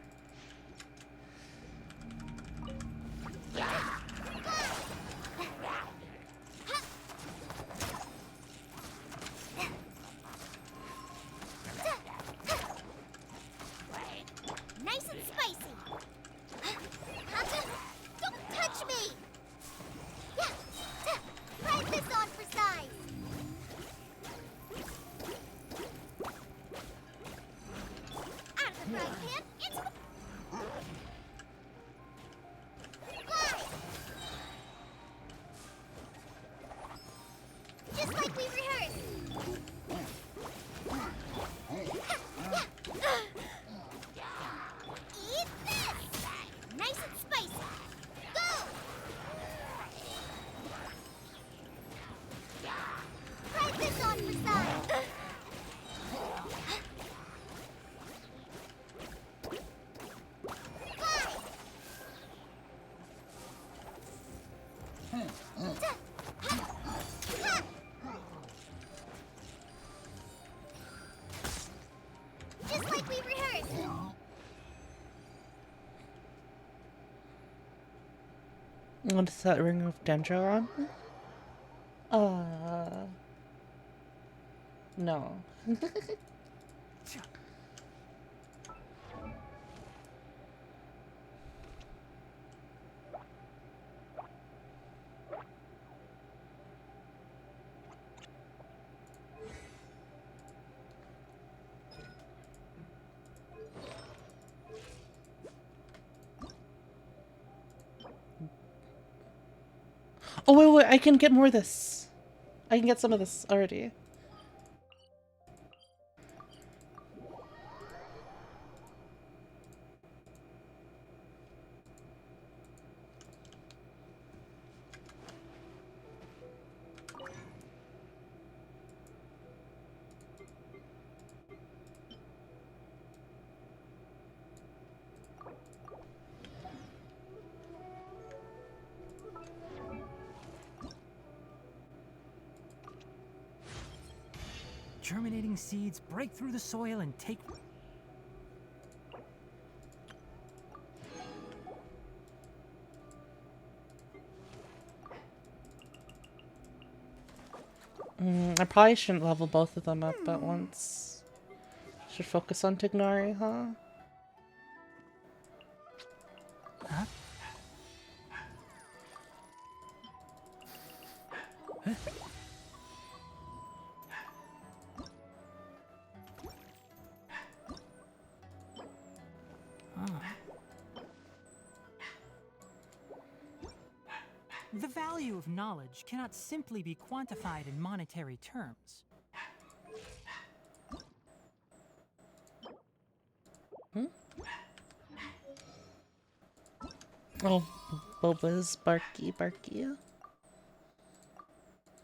Nice and spicy. Hacha, don't touch me. Yeah, try this on for size. Out of the frying pan into the... Just like we rehearsed. What is that ring of Dendron? No. Oh, wait, I can get more of this. I can get some of this already. Germinating seeds break through the soil and take... I probably shouldn't level both of them up at once. Should focus on Tignari, huh? Huh? Huh? The value of knowledge cannot simply be quantified in monetary terms. Oh, Boba's Barky.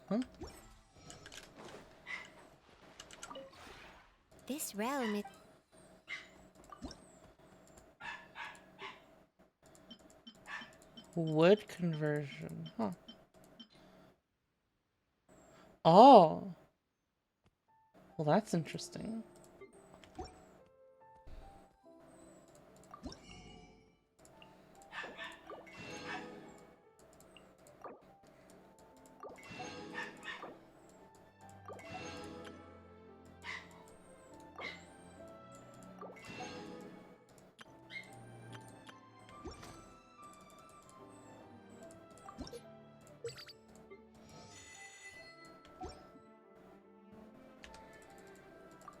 Huh? This realm is... Wood conversion, huh? Oh. Well, that's interesting.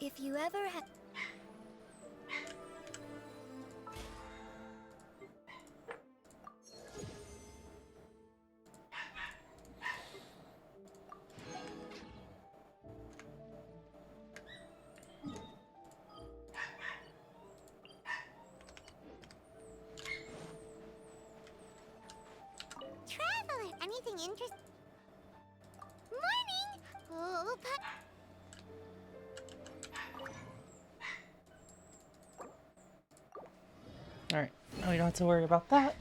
If you ever had... Traveler, anything interesting? Morning! Oh, Alright, now we don't have to worry about that.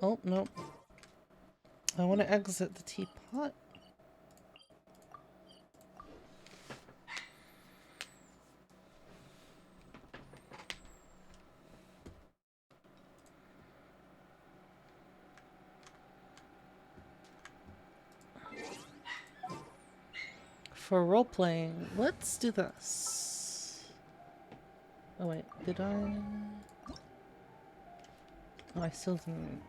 Oh, nope. I want to exit the teapot. For role-playing, let's do this. Oh wait, did I? Oh, I still didn't.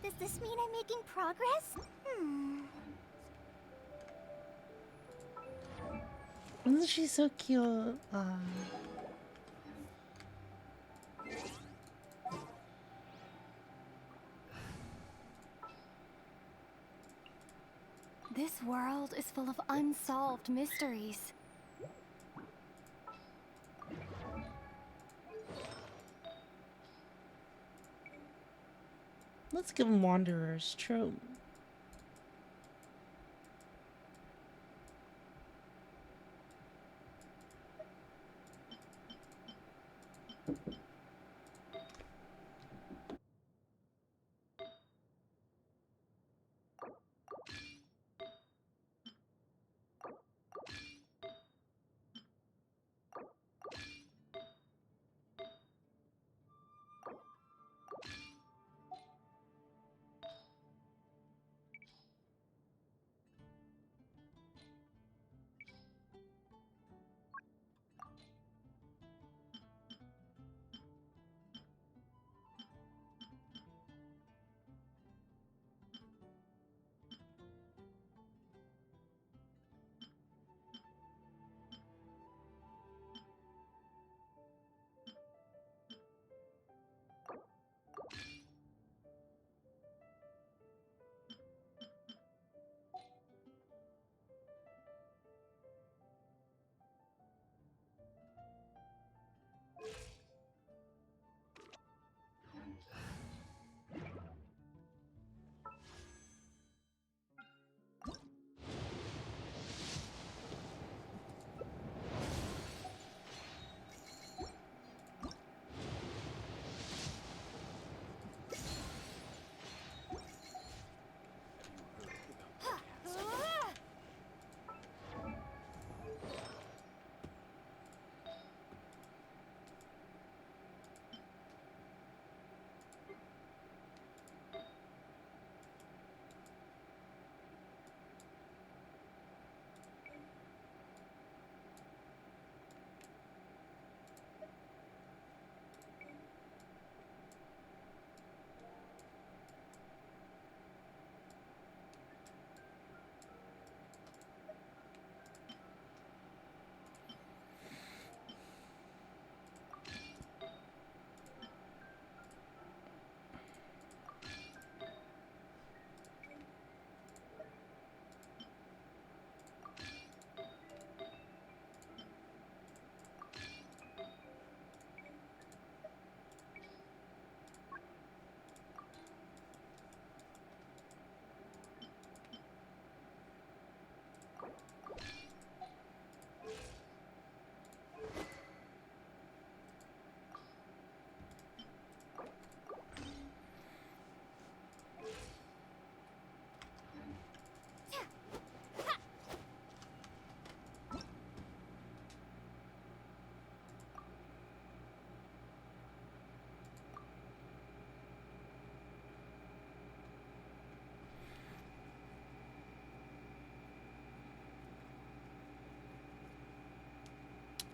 does this mean I'm making progress? Isn't she so cute? This world is full of unsolved mysteries. Let's give them Wanderers. True.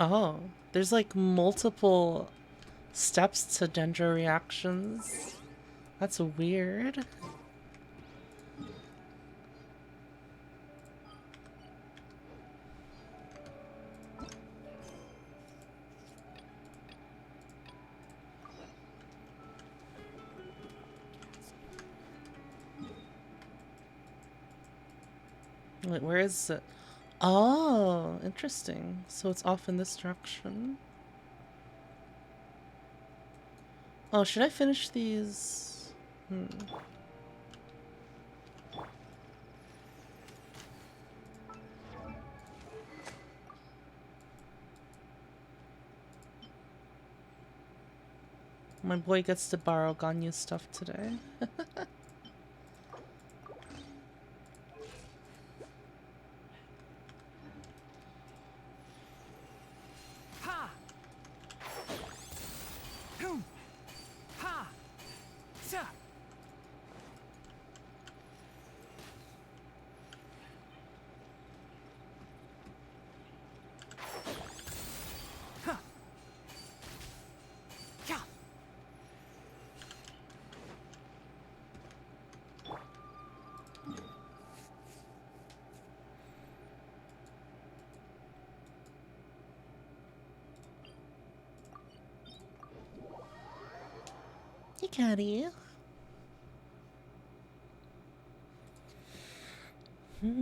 Oh, there's like multiple steps to Dendro reactions. That's weird. Wait, where is it? Oh, interesting. So it's off in this direction. Oh, should I finish these? My boy gets to borrow Ganyu stuff today. Hey, Caddy. Illusion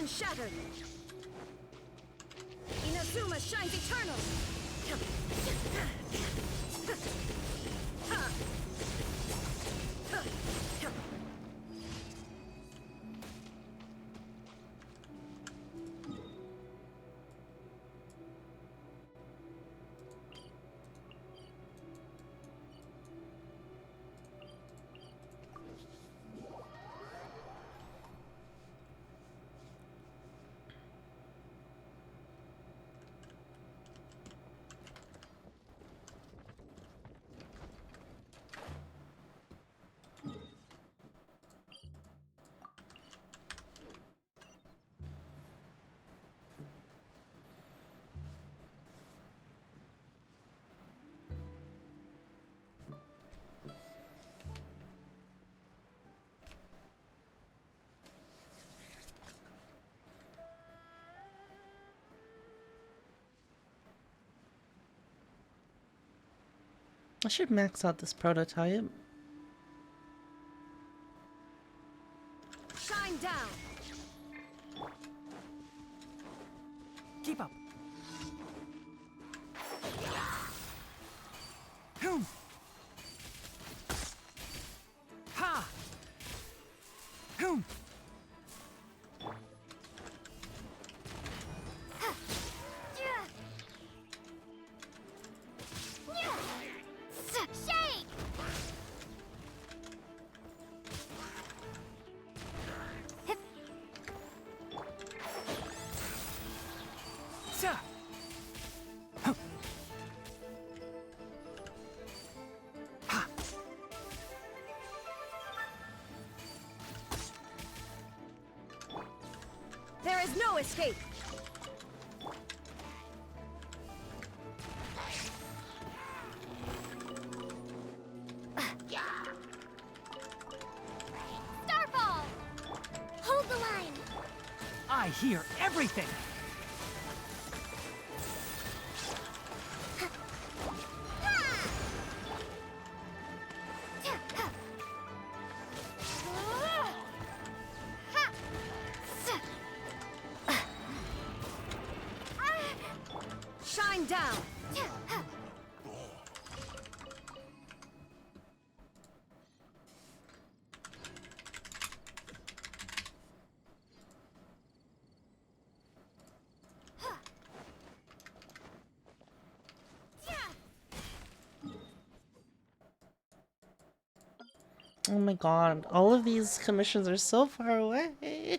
shattered. Inazuma shines eternal. I should max out this prototype. Shine down. Keep up. Boom. Ha. Boom. Shake! Sa. Huh. Ha. There is no escape. Starfall! Hold the line! I hear everything. Shine down. Oh my god, all of these commissions are so far away.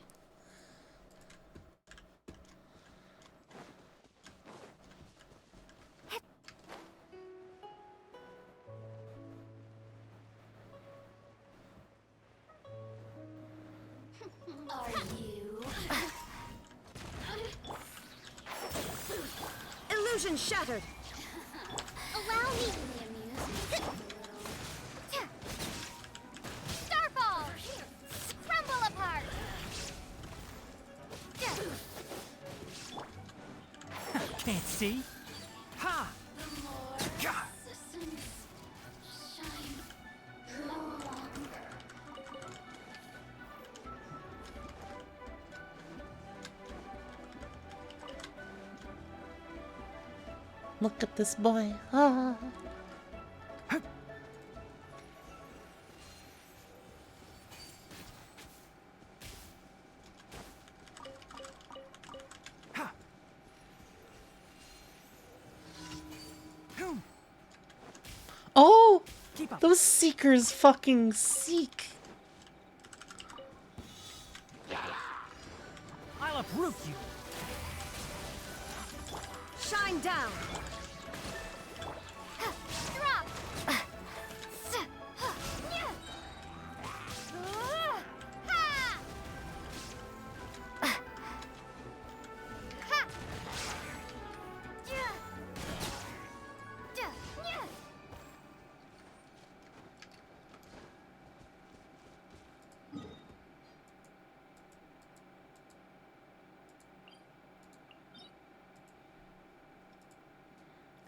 Are you? Illusion shattered. Allow me. Starfall! Crumble apart! Can't see. Ha. Gah. Look at this boy. Ah. Oh! Those seekers fucking seek. I'll uproot you. Shine down. Drop!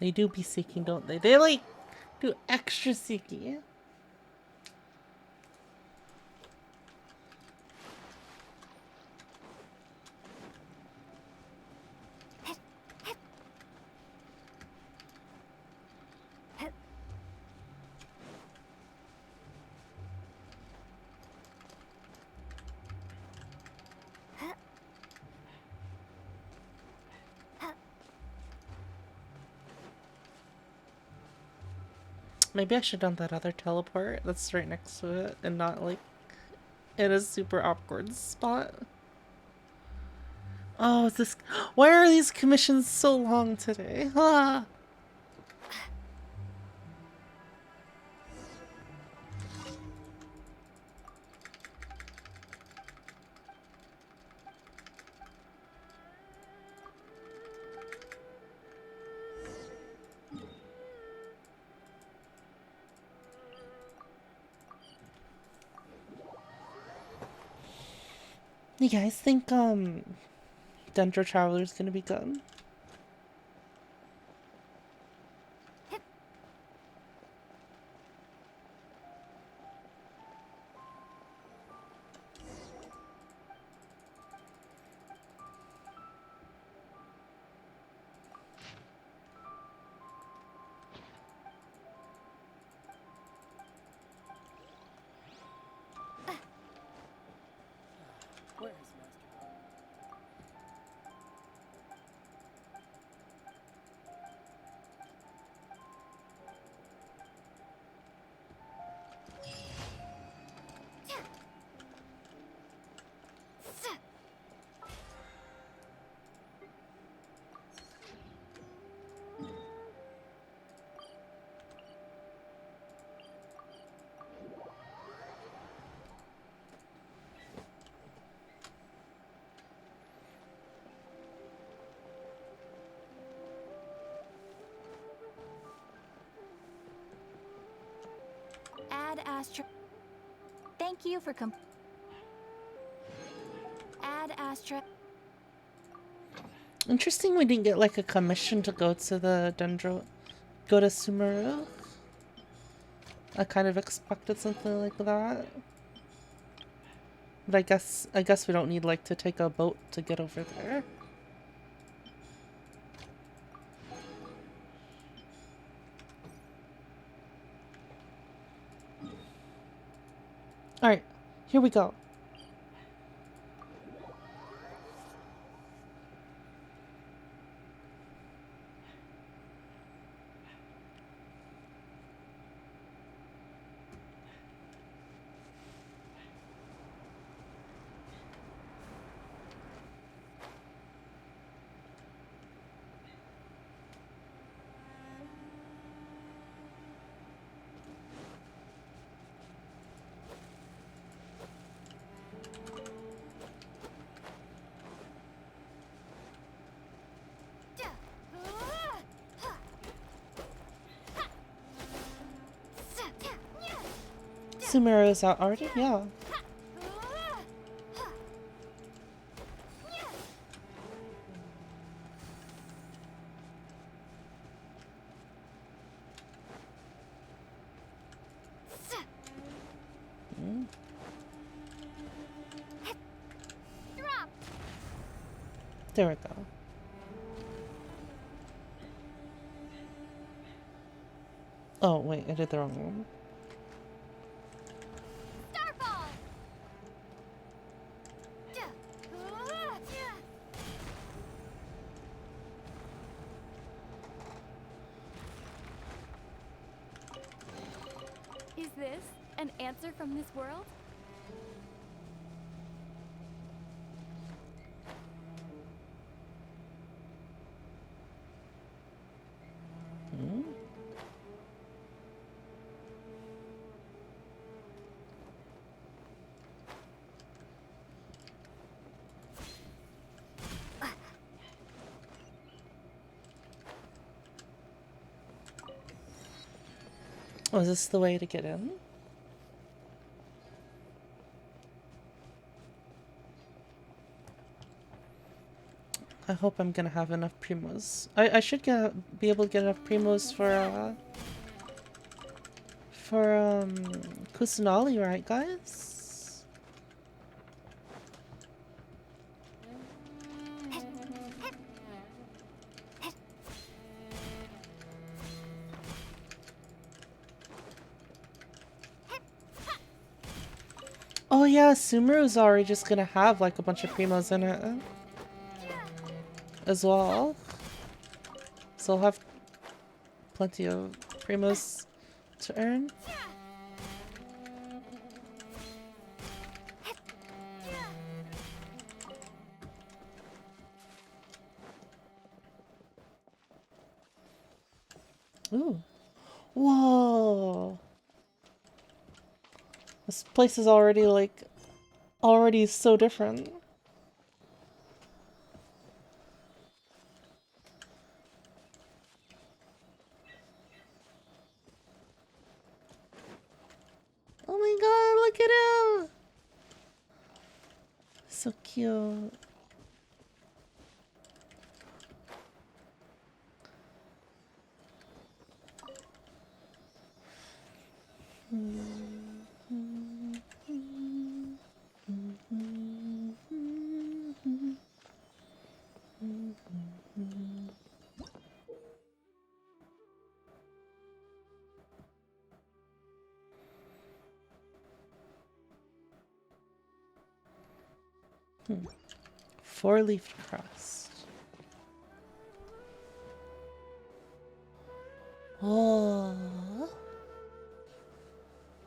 They do be seeking, don't they? They like do extra seeking. Maybe I should have done that other teleport that's right next to it and not like in a super awkward spot. Oh, is this... Why are these commissions so long today? Ah. You guys think Dendro Traveler's gonna be good? Add Astra. Thank you for Add Astra. Interesting we didn't get like a commission to go to the Dendro... Go to Sumeru. I kind of expected something like that. But I guess we don't need like to take a boat to get over there. Alright, here we go. Sumeru's out already? Yeah. There we go. Oh, wait, I did the wrong one. Is this an answer from this world? Oh, is this the way to get in? I hope I'm gonna have enough primos. I should be able to get enough primos for Kusanali, right, guys? Oh yeah, Sumeru's already just gonna have like a bunch of primos in it as well. So I'll have plenty of primos to earn. Ooh. Whoa. This place is already already so different. Oh my god, look at him! So cute. Four-leaf crust. Oh.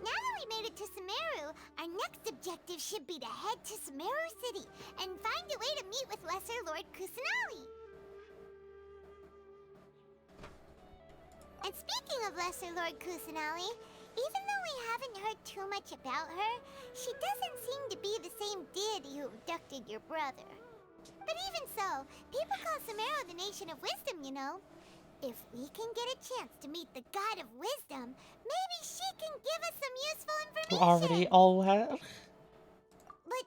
Now that we made it to Sumeru, our next objective should be to head to Sumeru City and find a way to meet with Lesser Lord Kusanali. And speaking of Lesser Lord Kusanali, even though we haven't heard too much about her, she doesn't seem to be the same deity who abducted your brother. But even so, people call Sumeru the Nation of Wisdom, you know. If we can get a chance to meet the God of Wisdom, maybe she can give us some useful information. We're already all wet. But,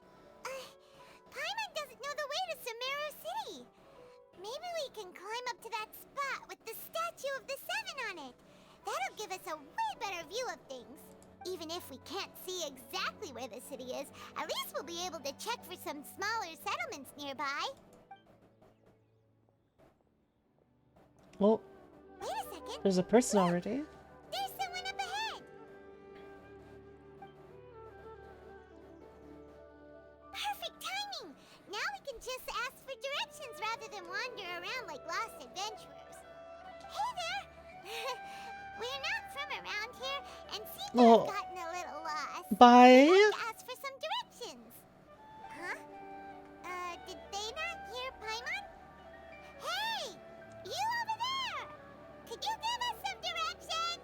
Paimon doesn't know the way to Sumeru City. Maybe we can climb up to that spot with the Statue of the Seven on it. That'll give us a way better view of things. Even if we can't see exactly where the city is, at least we'll be able to check for some smaller settlements nearby. Well, wait a second. There's a person already. There's someone up ahead. Perfect timing. Now we can just ask for directions rather than wander around like lost adventurers. Hey there. We're not from around here, and seem to have gotten a little lost. Bye. We'd like to ask for some directions. Huh? Did they not hear Paimon? Hey! You over there! Could you give us some directions?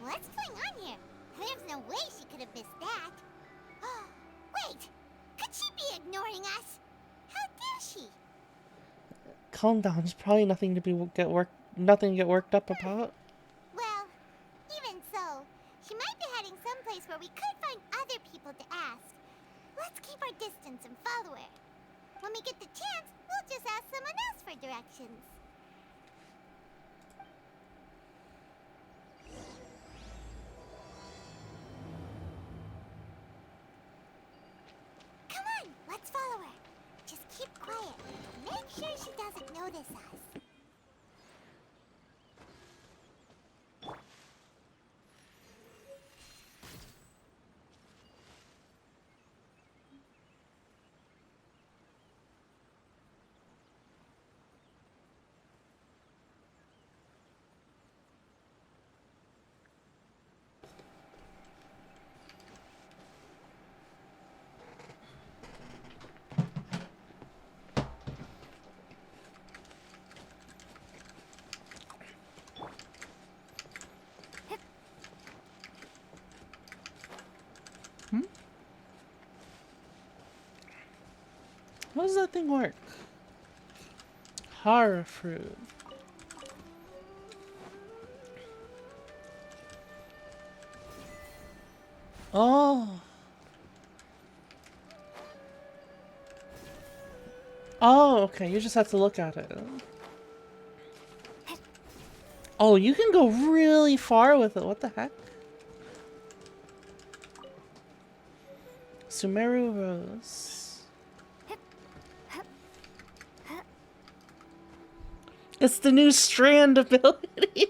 What's going on here? There's no way she could have missed that. Wait! Could she be ignoring us? How dare she? Calm down. There's probably nothing to get worked up about. Well, even so, she might be heading someplace where we could find other people to ask. Let's keep our distance and follow her. When we get the chance, we'll just ask someone else for directions. Come on, let's follow her. Just keep quiet. Make sure she doesn't notice us. How does that thing work? Hara fruit. Oh. Oh, okay. You just have to look at it. Oh, you can go really far with it. What the heck? Sumeru Rose. It's the new strand ability.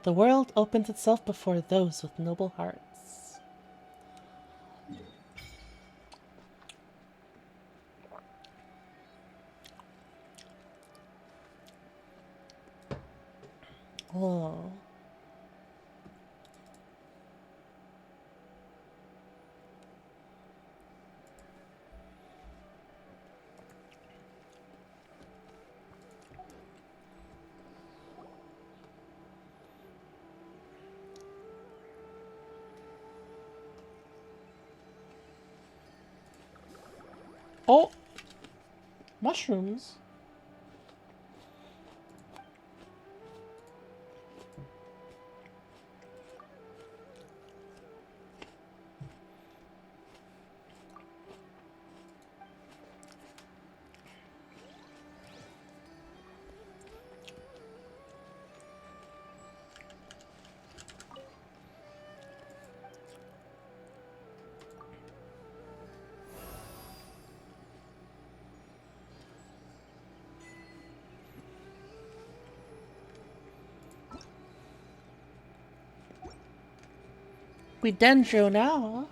The world opens itself before those with noble hearts. Oh. Oh! Mushrooms? We Dendro now.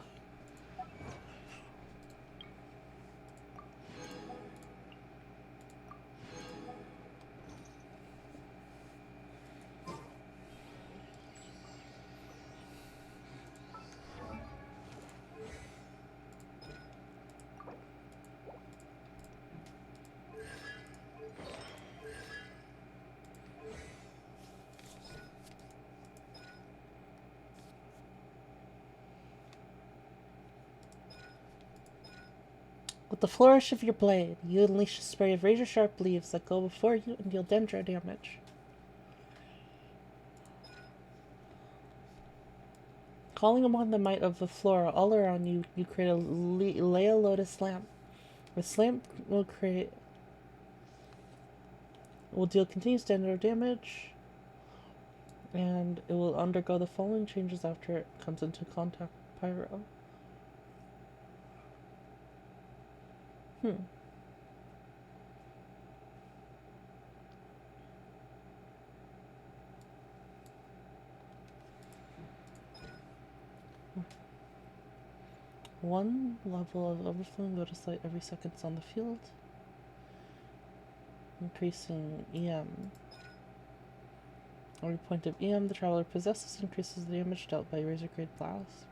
With the flourish of your blade, you unleash a spray of razor-sharp leaves that go before you and deal Dendro damage. Calling upon the might of the flora all around you, you create a Leia Lotus lamp. This lamp will deal continuous Dendro damage, and it will undergo the following changes after it comes into contact with Pyro. One level of overflowing lotus light every second on the field. Increasing EM. Every point of EM the traveler possesses increases the damage dealt by Razor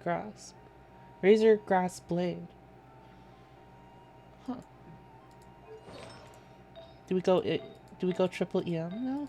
Grasp. Razor Grasp Blade. Huh. Do we go triple EM now?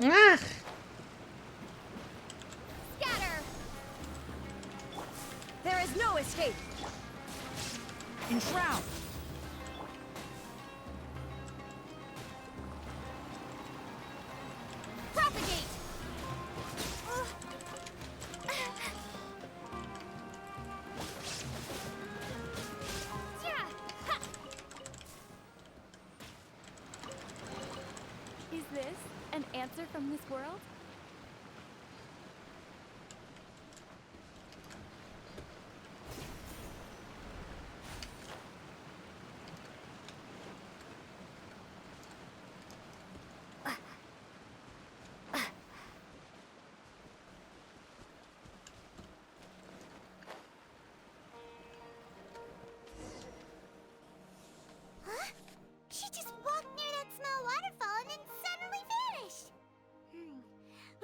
Ah! Scatter! There is no escape! Enshroud! Propagate! Is this an answer from this world?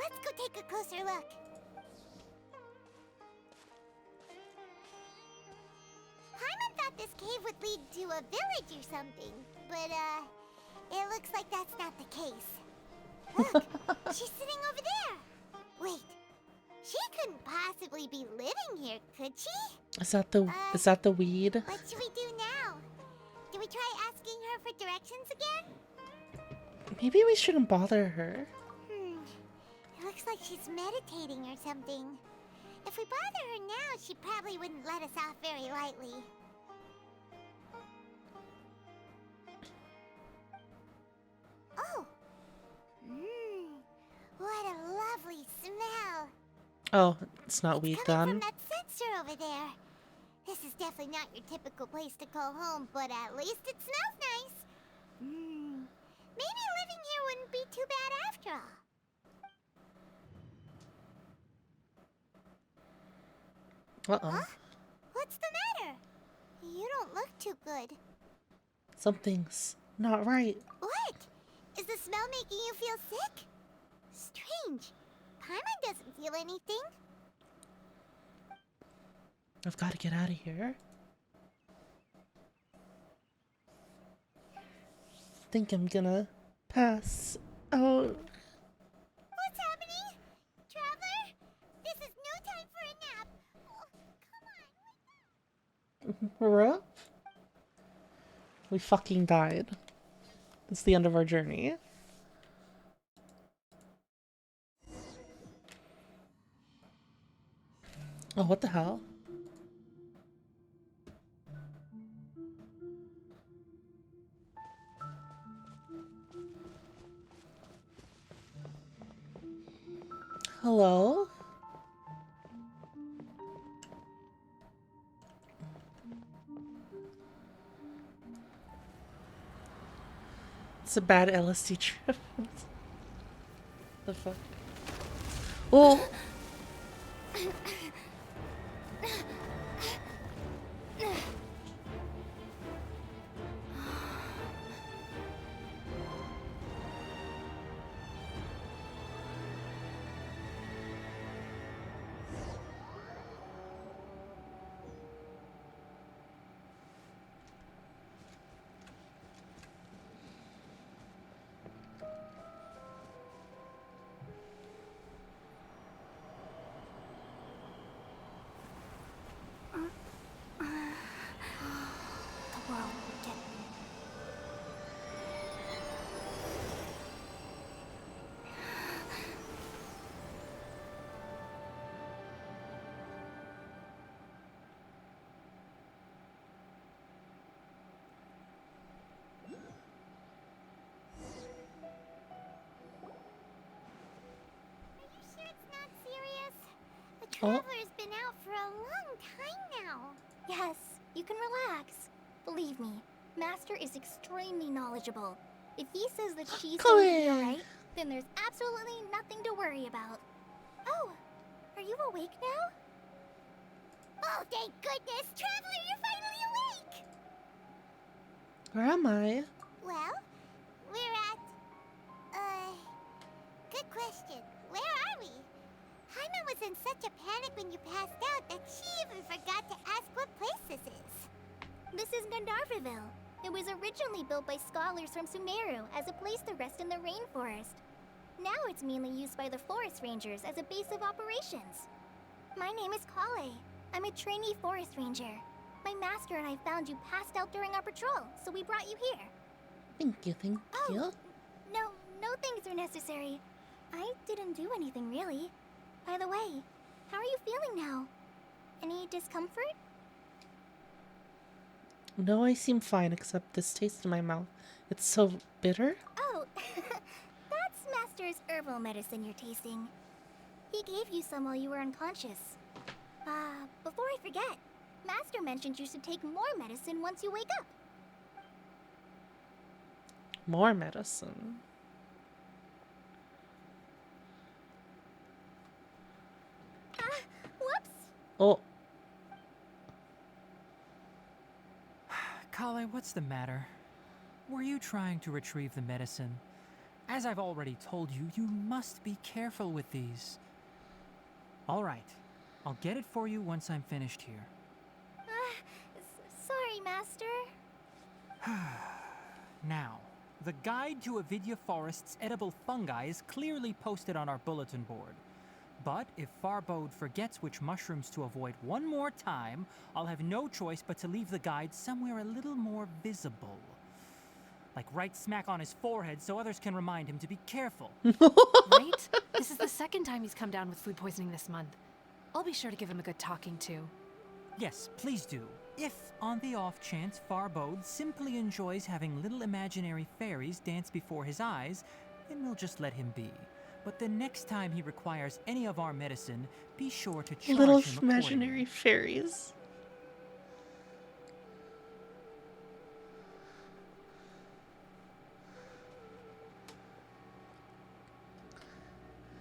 Let's go take a closer look. Paimon thought this cave would lead to a village or something, but it looks like that's not the case. Look, she's sitting over there. Wait, she couldn't possibly be living here, could she? Is that the weed? What should we do now? Do we try asking her for directions again? Maybe we shouldn't bother her. It looks like she's meditating or something. If we bother her now, she probably wouldn't let us off very lightly. Oh! What a lovely smell! Oh, it's not weed Coming then. from that sensor over there. This is definitely not your typical place to call home, but at least it smells nice. Maybe living here wouldn't be too bad after all. Uh-oh. Huh? What's the matter? You don't look too good. Something's not right. What? Is the smell making you feel sick? Strange. Paimon doesn't feel anything. I've got to get out of here. I think I'm gonna pass out. What's happening? Traveler? This is no time for a nap. Oh, come on. Ruh? We fucking died. It's the end of our journey. Oh, what the hell? Hello? It's a bad LSD trip. The fuck? Oh! The world will get me. Are you sure it's not serious? The Traveler's been out for a long time now. Yes, you can relax. Believe me, Master is extremely knowledgeable. If he says that she's going to be alright, then there's absolutely nothing to worry about. Oh, are you awake now? Oh, thank goodness! Traveler, you're finally awake! Where am I? Well, we're at... Good question. Where are we? Paimon was in such a panic when you passed out that she even forgot to ask what place this is. This is Gandharvaville. It was originally built by scholars from Sumeru as a place to rest in the rainforest. Now it's mainly used by the forest rangers as a base of operations. My name is Kale. I'm a trainee forest ranger. My master and I found you passed out during our patrol, so we brought you here. Thank you, thank you. No things are necessary. I didn't do anything really. By the way, how are you feeling now? Any discomfort? No, I seem fine except this taste in my mouth. It's so bitter. Oh, that's Master's herbal medicine you're tasting. He gave you some while you were unconscious. Before I forget, Master mentioned you should take more medicine once you wake up. More medicine. Whoops! Oh. Kale, what's the matter? Were you trying to retrieve the medicine? As I've already told you, you must be careful with these. All right, I'll get it for you once I'm finished here. Sorry, Master. Now, the guide to Avidya Forest's edible fungi is clearly posted on our bulletin board. But if Farbode forgets which mushrooms to avoid one more time, I'll have no choice but to leave the guide somewhere a little more visible. Like right smack on his forehead so others can remind him to be careful. Right? This is the second time he's come down with food poisoning this month. I'll be sure to give him a good talking to. Yes, please do. If, on the off chance, Farbode simply enjoys having little imaginary fairies dance before his eyes, then we'll just let him be. But the next time he requires any of our medicine, be sure to charge Little him accordingly. imaginary fairies.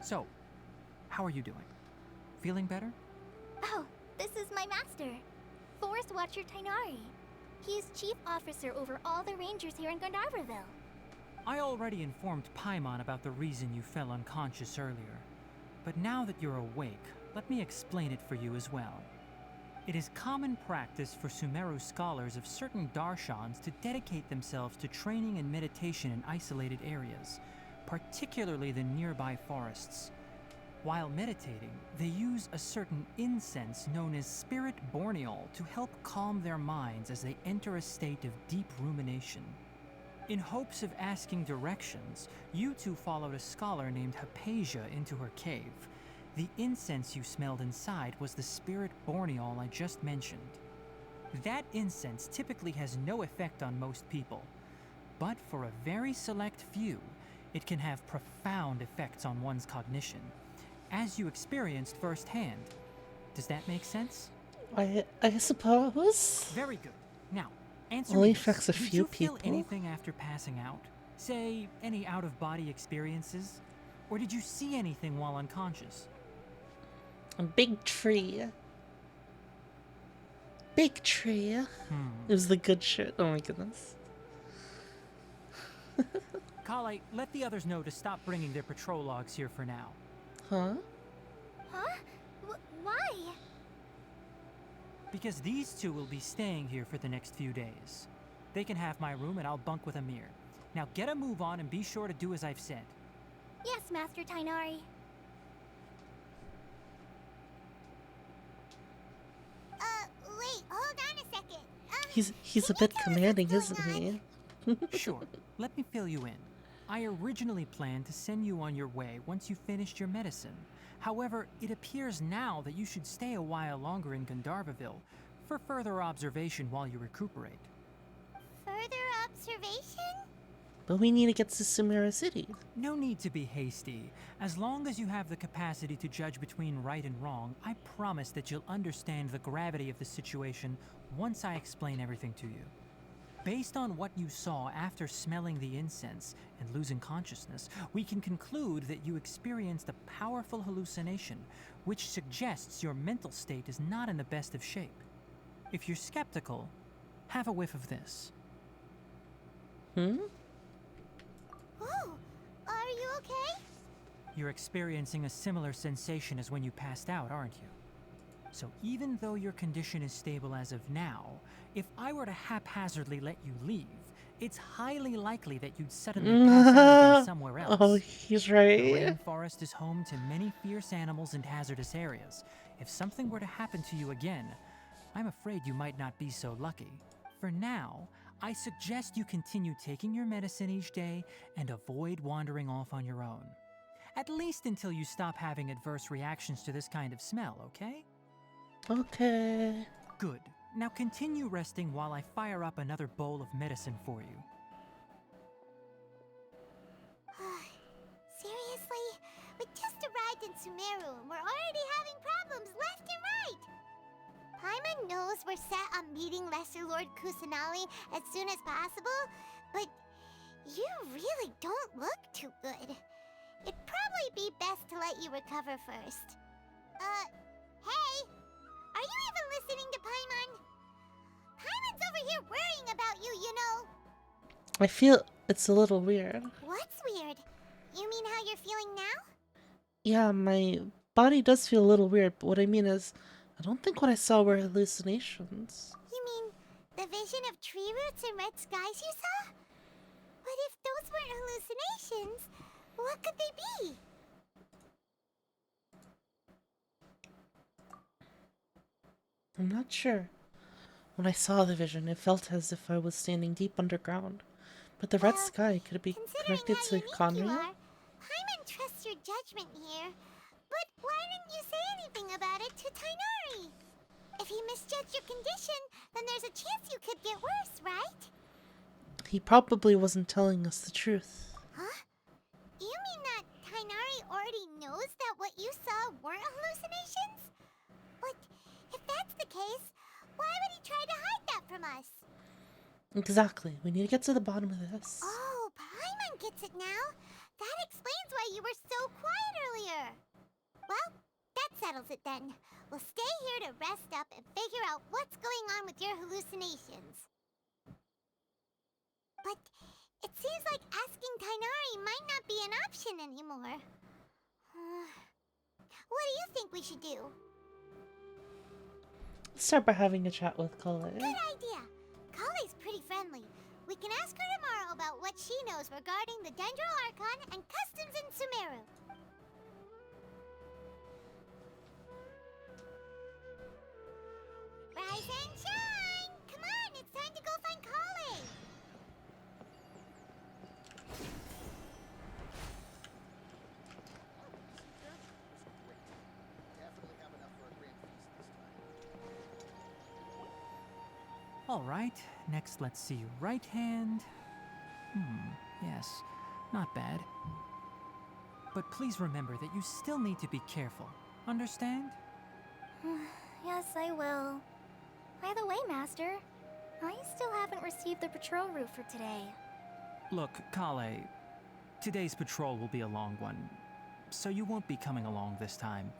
So, how are you doing? Feeling better? Oh, this is my master, Forest Watcher Tighnari. He is chief officer over all the rangers here in Gandharvaville. I already informed Paimon about the reason you fell unconscious earlier. But now that you're awake, let me explain it for you as well. It is common practice for Sumeru scholars of certain darshans to dedicate themselves to training and meditation in isolated areas, particularly the nearby forests. While meditating, they use a certain incense known as Spirit Borneol to help calm their minds as they enter a state of deep rumination. In hopes of asking directions, you two followed a scholar named Hypatia into her cave. The incense you smelled inside was the Spirit Borneol I just mentioned. That incense typically has no effect on most people, but for a very select few, it can have profound effects on one's cognition, as you experienced firsthand. Does that make sense? I suppose. Very good. Now, answer Only me this. affects a Did few you feel people. anything after passing out? Say, any out-of-body experiences? Or did you see anything while unconscious? A big tree. Big tree. It was the good shit. Oh my goodness. Kale, let the others know to stop bringing their patrol logs here for now. Huh? Huh? Why? Because these two will be staying here for the next few days. They can have my room and I'll bunk with Amir. Now get a move on and be sure to do as I've said. Yes, Master Tighnari. Wait, hold on a second. He's a bit commanding, isn't he? Sure, let me fill you in. I originally planned to send you on your way once you finished your medicine. However, it appears now that you should stay a while longer in Gandharvaville for further observation while you recuperate. Further observation? But we need to get to Sumeru City. No need to be hasty. As long as you have the capacity to judge between right and wrong, I promise that you'll understand the gravity of the situation once I explain everything to you. Based on what you saw after smelling the incense and losing consciousness, we can conclude that you experienced a powerful hallucination, which suggests your mental state is not in the best of shape. If you're skeptical, have a whiff of this. Oh, are you okay? You're experiencing a similar sensation as when you passed out, aren't you? So even though your condition is stable as of now, if I were to haphazardly let you leave, it's highly likely that you'd suddenly pass out again somewhere else. Oh, he's The right. rainforest is home to many fierce animals and hazardous areas. If something were to happen to you again, I'm afraid you might not be so lucky. For now, I suggest you continue taking your medicine each day and avoid wandering off on your own. At least until you stop having adverse reactions to this kind of smell, okay? Okay. Good. Now continue resting while I fire up another bowl of medicine for you. Seriously? We just arrived in Sumeru and we're already having problems left and right! Paimon knows we're set on meeting Lesser Lord Kusanali as soon as possible, but you really don't look too good. It'd probably be best to let you recover first. Hey! Are you even listening to Paimon? Paimon's over here worrying about you, you know. I feel it's a little weird. What's weird? feeling now? Yeah, my body does feel a little weird, but what I mean is, I don't think what I saw were hallucinations. You mean the vision of tree roots and red skies you saw? But if those weren't hallucinations, what could they be? I'm not sure. When I saw the vision, it felt as if I was standing deep underground. But the red sky, could it be connected to Conria? Paimon trusts your judgment here, but why didn't you say anything about it to Tighnari? If he misjudged your condition, then there's a chance you could get worse, right? He probably wasn't telling us the truth. Huh? You mean that Tighnari already knows that what you saw weren't hallucinations? But if that's the case, why would he try to hide that from us? Exactly. We need to get to the bottom of this. Oh, Paimon gets it now. That explains why you were so quiet earlier. Well, that settles it then. We'll stay here to rest up and figure out what's going on with your hallucinations. But it seems like asking Tighnari might not be an option anymore. What do you think we should do? Let's start by having a chat with Kale. Good idea. Kale's pretty friendly. We can ask her tomorrow about what she knows regarding the Dendro Archon and customs in Sumeru. Rise and shine! Come on, it's time to go find Kale! All right, next let's see. Right hand. Yes, not bad. But please remember that you still need to be careful. Understand? Yes, I will. By the way, Master, I still haven't received the patrol route for today. Look, Kale, today's patrol will be a long one, so you won't be coming along this time.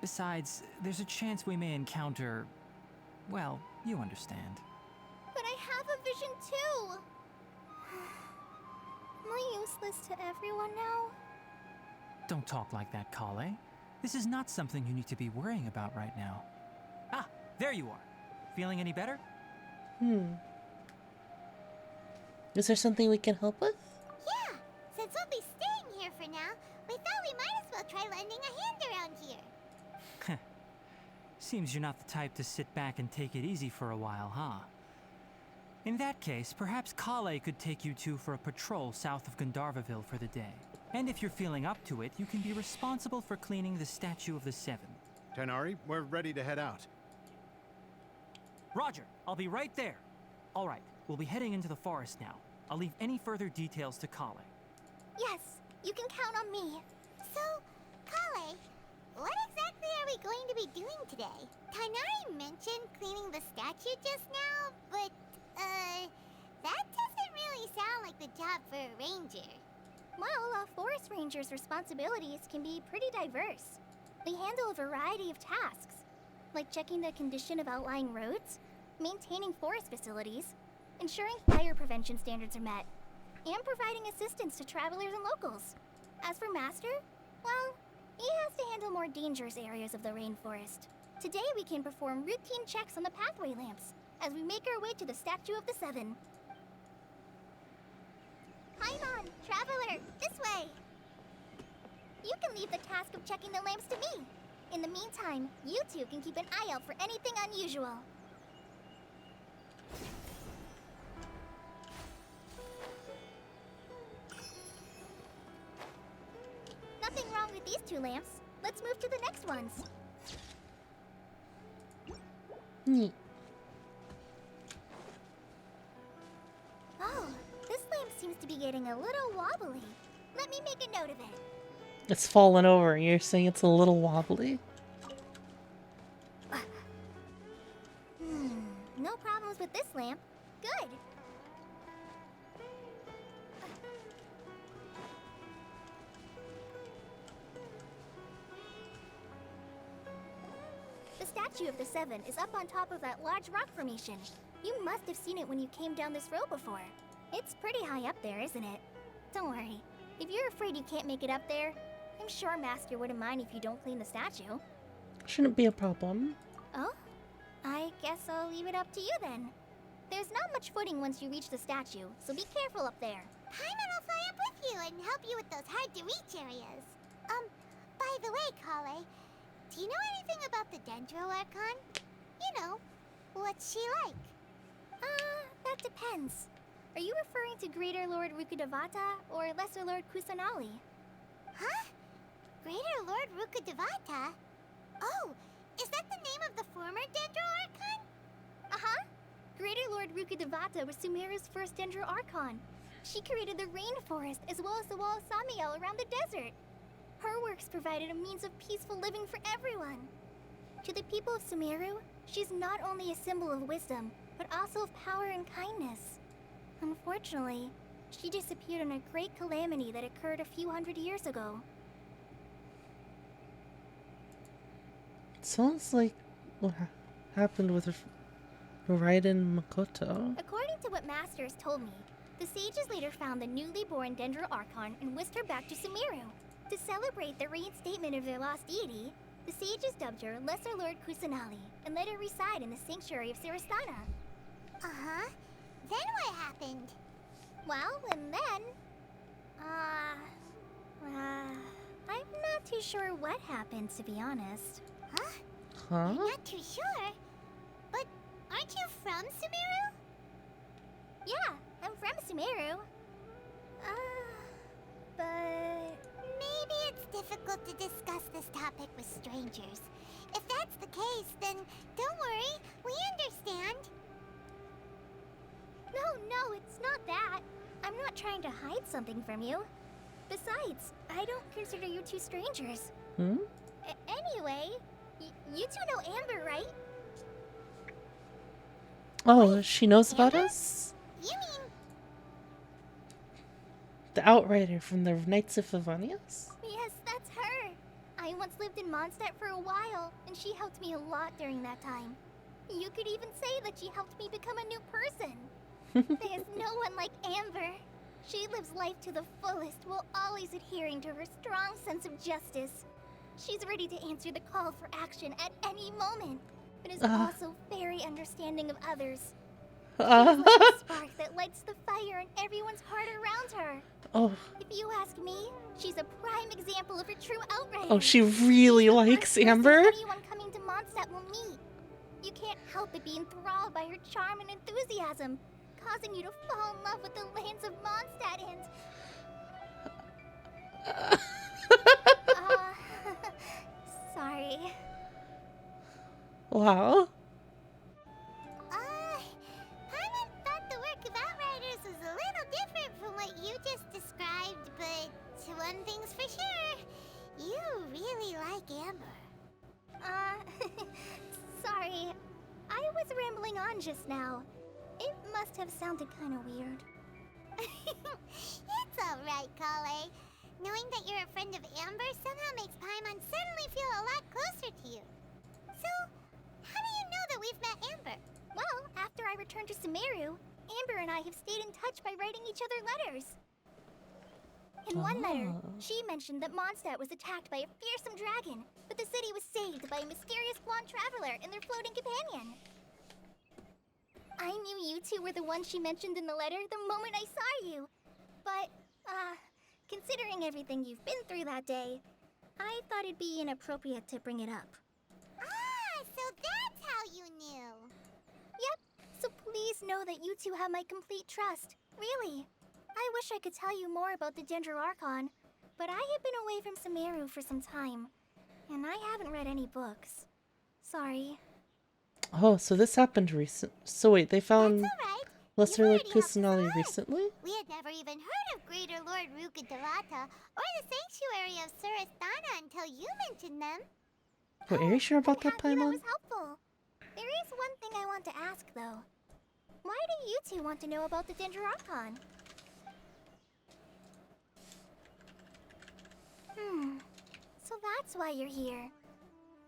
Besides, there's a chance we may encounter... well, you understand. But I have a vision too! Am I useless to everyone now? Don't talk like that, Kale. This is not something you need to be worrying about right now. Ah, there you are. Feeling any better? Is there something we can help with? Yeah, since we'll be staying here for now, we thought we might as well try lending a hand around here. Seems you're not the type to sit back and take it easy for a while, huh? In that case, perhaps Kale could take you two for a patrol south of Gandharvaville for the day. And if you're feeling up to it, you can be responsible for cleaning the Statue of the Seven. Tighnari, we're ready to head out. Roger, I'll be right there. All right, we'll be heading into the forest now. I'll leave any further details to Kale. Yes, you can count on me. So, Kale, what exactly are we going to be doing today? Tighnari mentioned cleaning the statue just now, but, that doesn't really sound like the job for a ranger. Well, a forest ranger's responsibilities can be pretty diverse. They handle a variety of tasks, like checking the condition of outlying roads, maintaining forest facilities, ensuring fire prevention standards are met, and providing assistance to travelers and locals. As for Master, well, he has to handle more dangerous areas of the rainforest. Today we can perform routine checks on the pathway lamps as we make our way to the Statue of the Seven. Paimon, Traveler, this way! You can leave the task of checking the lamps to me. In the meantime, you two can keep an eye out for anything unusual. Nothing wrong with these two lamps. Let's move to the next ones. Neat. Oh, this lamp seems to be getting a little wobbly. Let me make a note of it. It's fallen over. You're saying it's a little wobbly? No problems with this lamp. Good. The Statue of the Seven is up on top of that large rock formation. You must have seen it when you came down this road before. It's pretty high up there, isn't it? Don't worry. If you're afraid you can't make it up there, I'm sure Master wouldn't mind if you don't clean the statue. Shouldn't be a problem. Oh? I guess I'll leave it up to you then. There's not much footing once you reach the statue, so be careful up there. Paimon will fly up with you and help you with those hard-to-reach areas. By the way, Kale, do you know anything about the Dendro Archon? You know, what's she like? That depends. Are you referring to Greater Lord Rukkhadevata or Lesser Lord Kusanali? Huh? Greater Lord Rukkhadevata? Oh, is that the name of the former Dendro Archon? Uh-huh. Greater Lord Rukkhadevata was Sumeru's first Dendro Archon. She created the rainforest as well as the wall of Samiel around the desert. Her works provided a means of peaceful living for everyone. To the people of Sumeru, she's not only a symbol of wisdom, but also of power and kindness. Unfortunately, she disappeared in a great calamity that occurred a few hundred years ago. Sounds like what happened with Raiden Makoto. According to what Master has told me, the sages later found the newly born Dendro Archon and whisked her back to Sumeru. To celebrate the reinstatement of their lost deity, the sages dubbed her Lesser Lord Kusanali and let her reside in the sanctuary of Siristana. Uh-huh. Then what happened? Well, and then... I'm not too sure what happened, to be honest. Huh? Huh? You're not too sure? But aren't you from Sumeru? Yeah, I'm from Sumeru. But... Maybe it's difficult to discuss this topic with strangers. If that's the case, then don't worry, we understand. No, it's not that. I'm not trying to hide something from you. Besides, I don't consider you two strangers. Anyway, you two know Amber, right? Oh, she knows about us? You mean... The Outrider from the Knights of Favonius? Yes, that's her. I once lived in Mondstadt for a while, and she helped me a lot during that time. You could even say that she helped me become a new person. There's no one like Amber. She lives life to the fullest while always adhering to her strong sense of justice. She's ready to answer the call for action at any moment, but is also very understanding of others. She's like a spark that lights the fire in everyone's heart around her. Oh. If you ask me, she's a prime example of a true outrider. Oh, she really likes Amber? Anyone coming to Mondstadt will meet. You can't help but be enthralled by her charm and enthusiasm, causing you to fall in love with the lands of Mondstadt and... sorry. Wow. Paimon thought the work of Outriders was a little different from what you just described, but one thing's for sure, you really like Amber. Sorry. I was rambling on just now. It must have sounded kind of weird. It's alright, Kale. Knowing that you're a friend of Amber somehow makes Paimon suddenly feel a lot closer to you. So, how do you know that we've met Amber? Well, after I returned to Sumeru, Amber and I have stayed in touch by writing each other letters. In one letter, she mentioned that Mondstadt was attacked by a fearsome dragon, but the city was saved by a mysterious blonde traveler and their floating companion. I knew you two were the ones she mentioned in the letter the moment I saw you. But, considering everything you've been through that day, I thought it'd be inappropriate to bring it up. Ah, so that's how you knew. Yep, so please know that you two have my complete trust. Really. I wish I could tell you more about the Dendro Archon, but I have been away from Sumeru for some time, and I haven't read any books. Sorry. Oh, so this happened recent. So wait, they found Lesser Lord Kusanali recently? We had never even heard of Greater Lord Rukkhadevata or the Sanctuary of Siristana until you mentioned them. Wait, are you sure about that, That Paimon? was helpful. There is one thing I want to ask, though. Why do you two want to know about the Dendro Archon? So that's why you're here.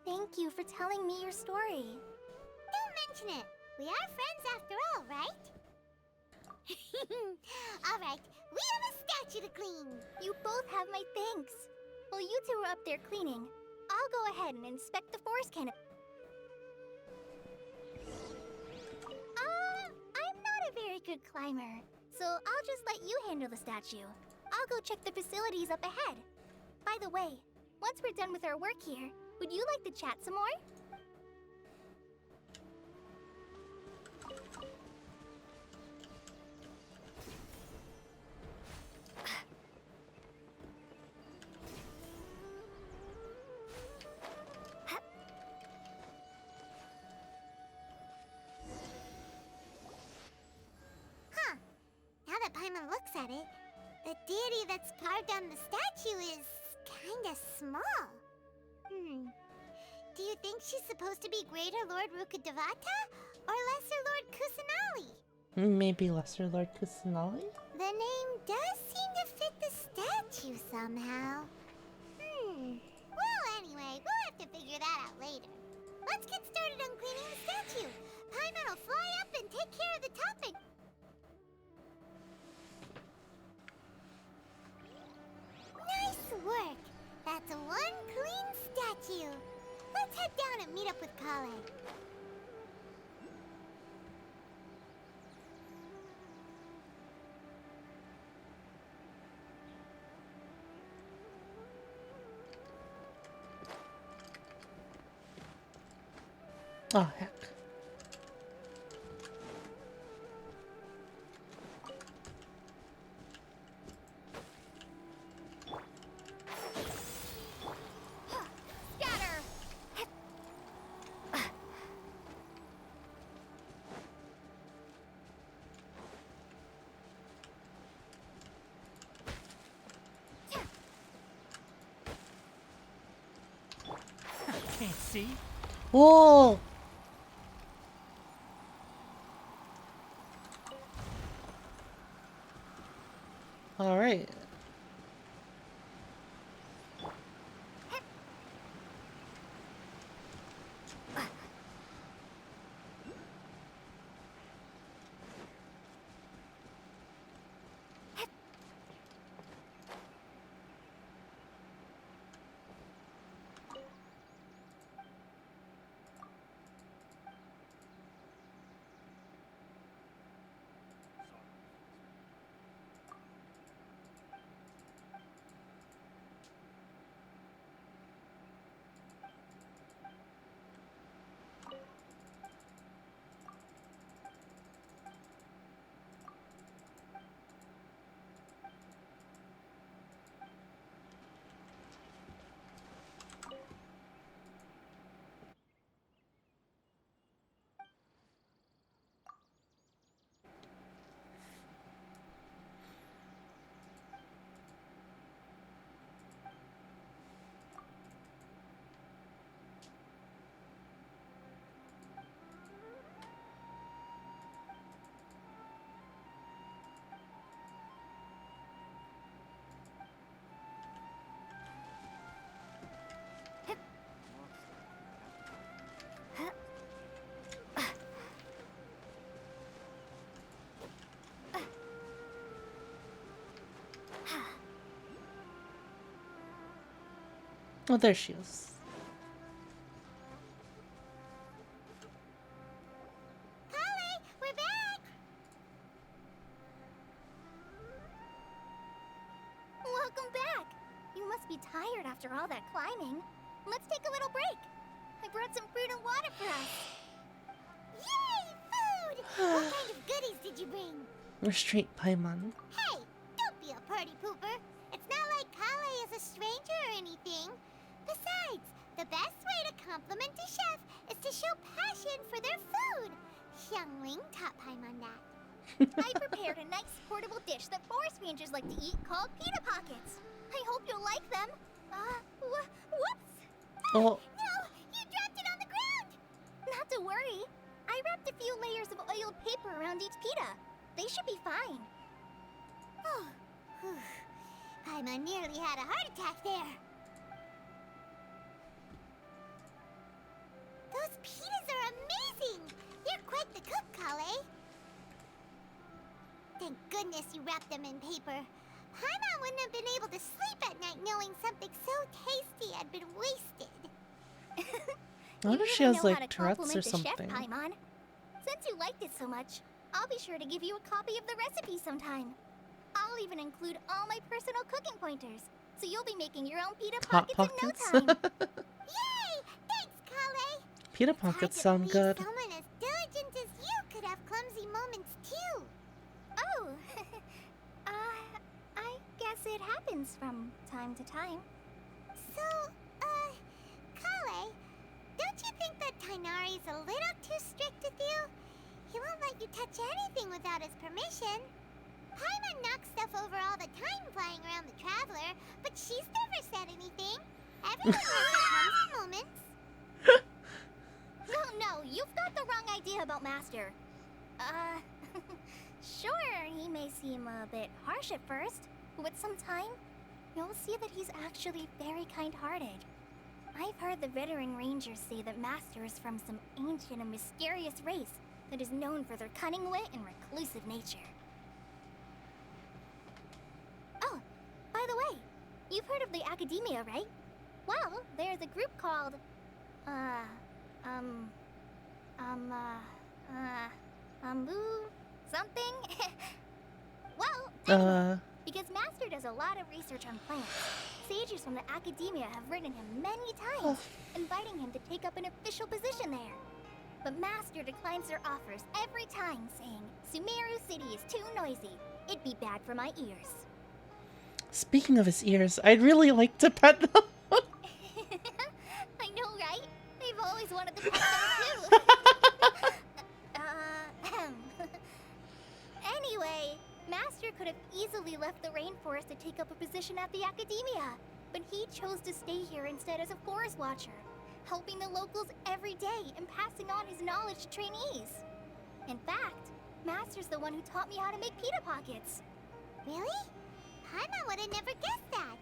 Thank you for telling me your story. Don't mention it. We are friends after all, right? Alright, we have a statue to clean. You both have my thanks. While you two are up there cleaning, I'll go ahead and inspect the forest canopy. I'm not a very good climber, so I'll just let you handle the statue. I'll go check the facilities up ahead. By the way, once we're done with our work here, would you like to chat some more? Huh. Now that Paimon looks at it, the deity that's carved on the statue is kinda small. Do you think she's supposed to be Greater Lord Rukkhadevata or Lesser Lord Kusanali? Maybe Lesser Lord Kusanali? The name does seem to fit the statue somehow. Well, anyway, we'll have to figure that out later. Let's get started on cleaning the statue. Paimon will fly up and take care of the topic. Nice work. That's one clean statue. Let's head down and meet up with Kale. Oh, heck. Scatter! Can't see? Whoa! All right. Oh, there she is. Kale, we're back! Welcome back! You must be tired after all that climbing. Let's take a little break. I brought some fruit and water for us. Yay, food! What kind of goodies did you bring? Restraint Paimon. Hey, don't be a party pooper. It's not like Kale is a stranger or anything. Besides, the best way to compliment a chef is to show passion for their food. Xiangling taught Paimon that. I prepared a nice portable dish that forest rangers like to eat called pita pockets. I hope you'll like them. Whoops! Oh. No, you dropped it on the ground! Not to worry. I wrapped a few layers of oiled paper around each pita. They should be fine. Oh, whew. Paimon nearly had a heart attack there. Those pitas are amazing! You're quite the cook, Kale. Thank goodness goodness you wrapped them in paper. Paimon wouldn't have been able to sleep at night knowing something so tasty had been wasted. I wonder if she has like Tourette's or something. Chef, Paimon. Since you liked it so much, I'll be sure to give you a copy of the recipe sometime. I'll even include all my personal cooking pointers, so you'll be making your own pita Hot pockets pockets? in no time. Yay! Thanks, Kale! Pita pockets sound good. Someone as diligent as you could have clumsy moments too. Oh, I guess it happens from time to time. So, Kale, don't you think that Tighnari's a little too strict with you? He won't let you touch anything without his permission. Paimon knocks stuff over all the time flying around the Traveler, but she's never said anything. Everyone has their clumsy moments. No, you've got the wrong idea about Master. Sure, he may seem a bit harsh at first, but with some time, you'll see that he's actually very kind-hearted. I've heard the veteran rangers say that Master is from some ancient and mysterious race that is known for their cunning wit and reclusive nature. Oh, by the way, you've heard of the Academia, right? Well, there's a group called, something? Well, anyway, because Master does a lot of research on plants, sages from the Academia have written him many times, inviting him to take up an official position there. But Master declines their offers every time, saying, Sumeru City is too noisy. It'd be bad for my ears. Speaking of his ears, I'd really like to pet them. I know, right? They've always wanted to pet them too. Anyway, Master could have easily left the rainforest to take up a position at the Academia, but he chose to stay here instead as a forest watcher, helping the locals every day and passing on his knowledge to trainees. In fact, Master's the one who taught me how to make pita pockets. Really? Paimon would have never guessed that.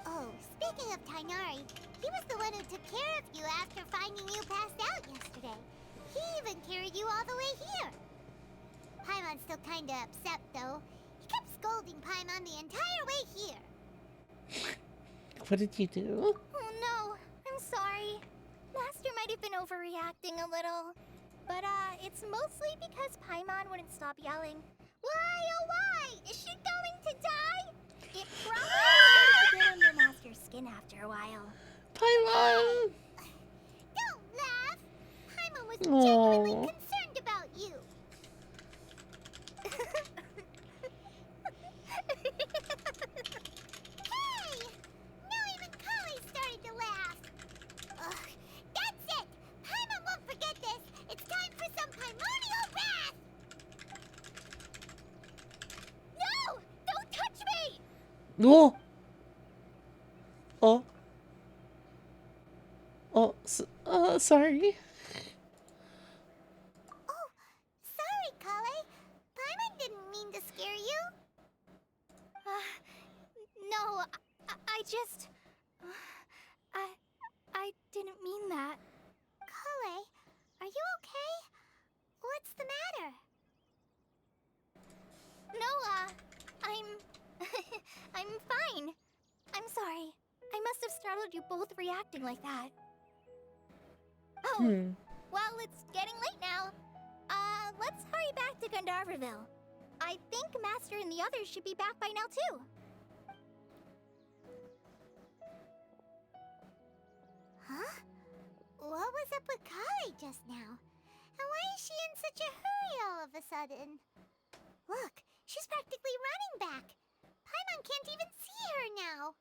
Oh, speaking of Tighnari, he was the one who took care of you after finding you passed out yesterday. He even carried you all the way here. Paimon's still kinda upset, though. He kept scolding Paimon the entire way here. What did you do? Oh no, I'm sorry. Master might have been overreacting a little. But it's mostly because Paimon wouldn't stop yelling, "Why, oh why? Is she going to die?" It probably started to get under Master's skin after a while. Paimon! Don't laugh! Paimon was genuinely concerned about you. Hey! Now even Kale started to laugh. Ugh, that's it! Paimon won't forget this! It's time for some primordial wrath! No! Don't touch me! Oh! Sorry. Oh, sorry, Kale. Paimon didn't mean to scare you. No, I just... I didn't mean that. Kale, are you okay? What's the matter? No, I'm fine. I'm sorry. I must have startled you both reacting like that. Oh, well, it's getting late now. Let's hurry back to Gandharville. I think Master and the others should be back by now, too. Huh? What was up with Kale just now? And why is she in such a hurry all of a sudden? Look, she's practically running back. Paimon can't even see her now.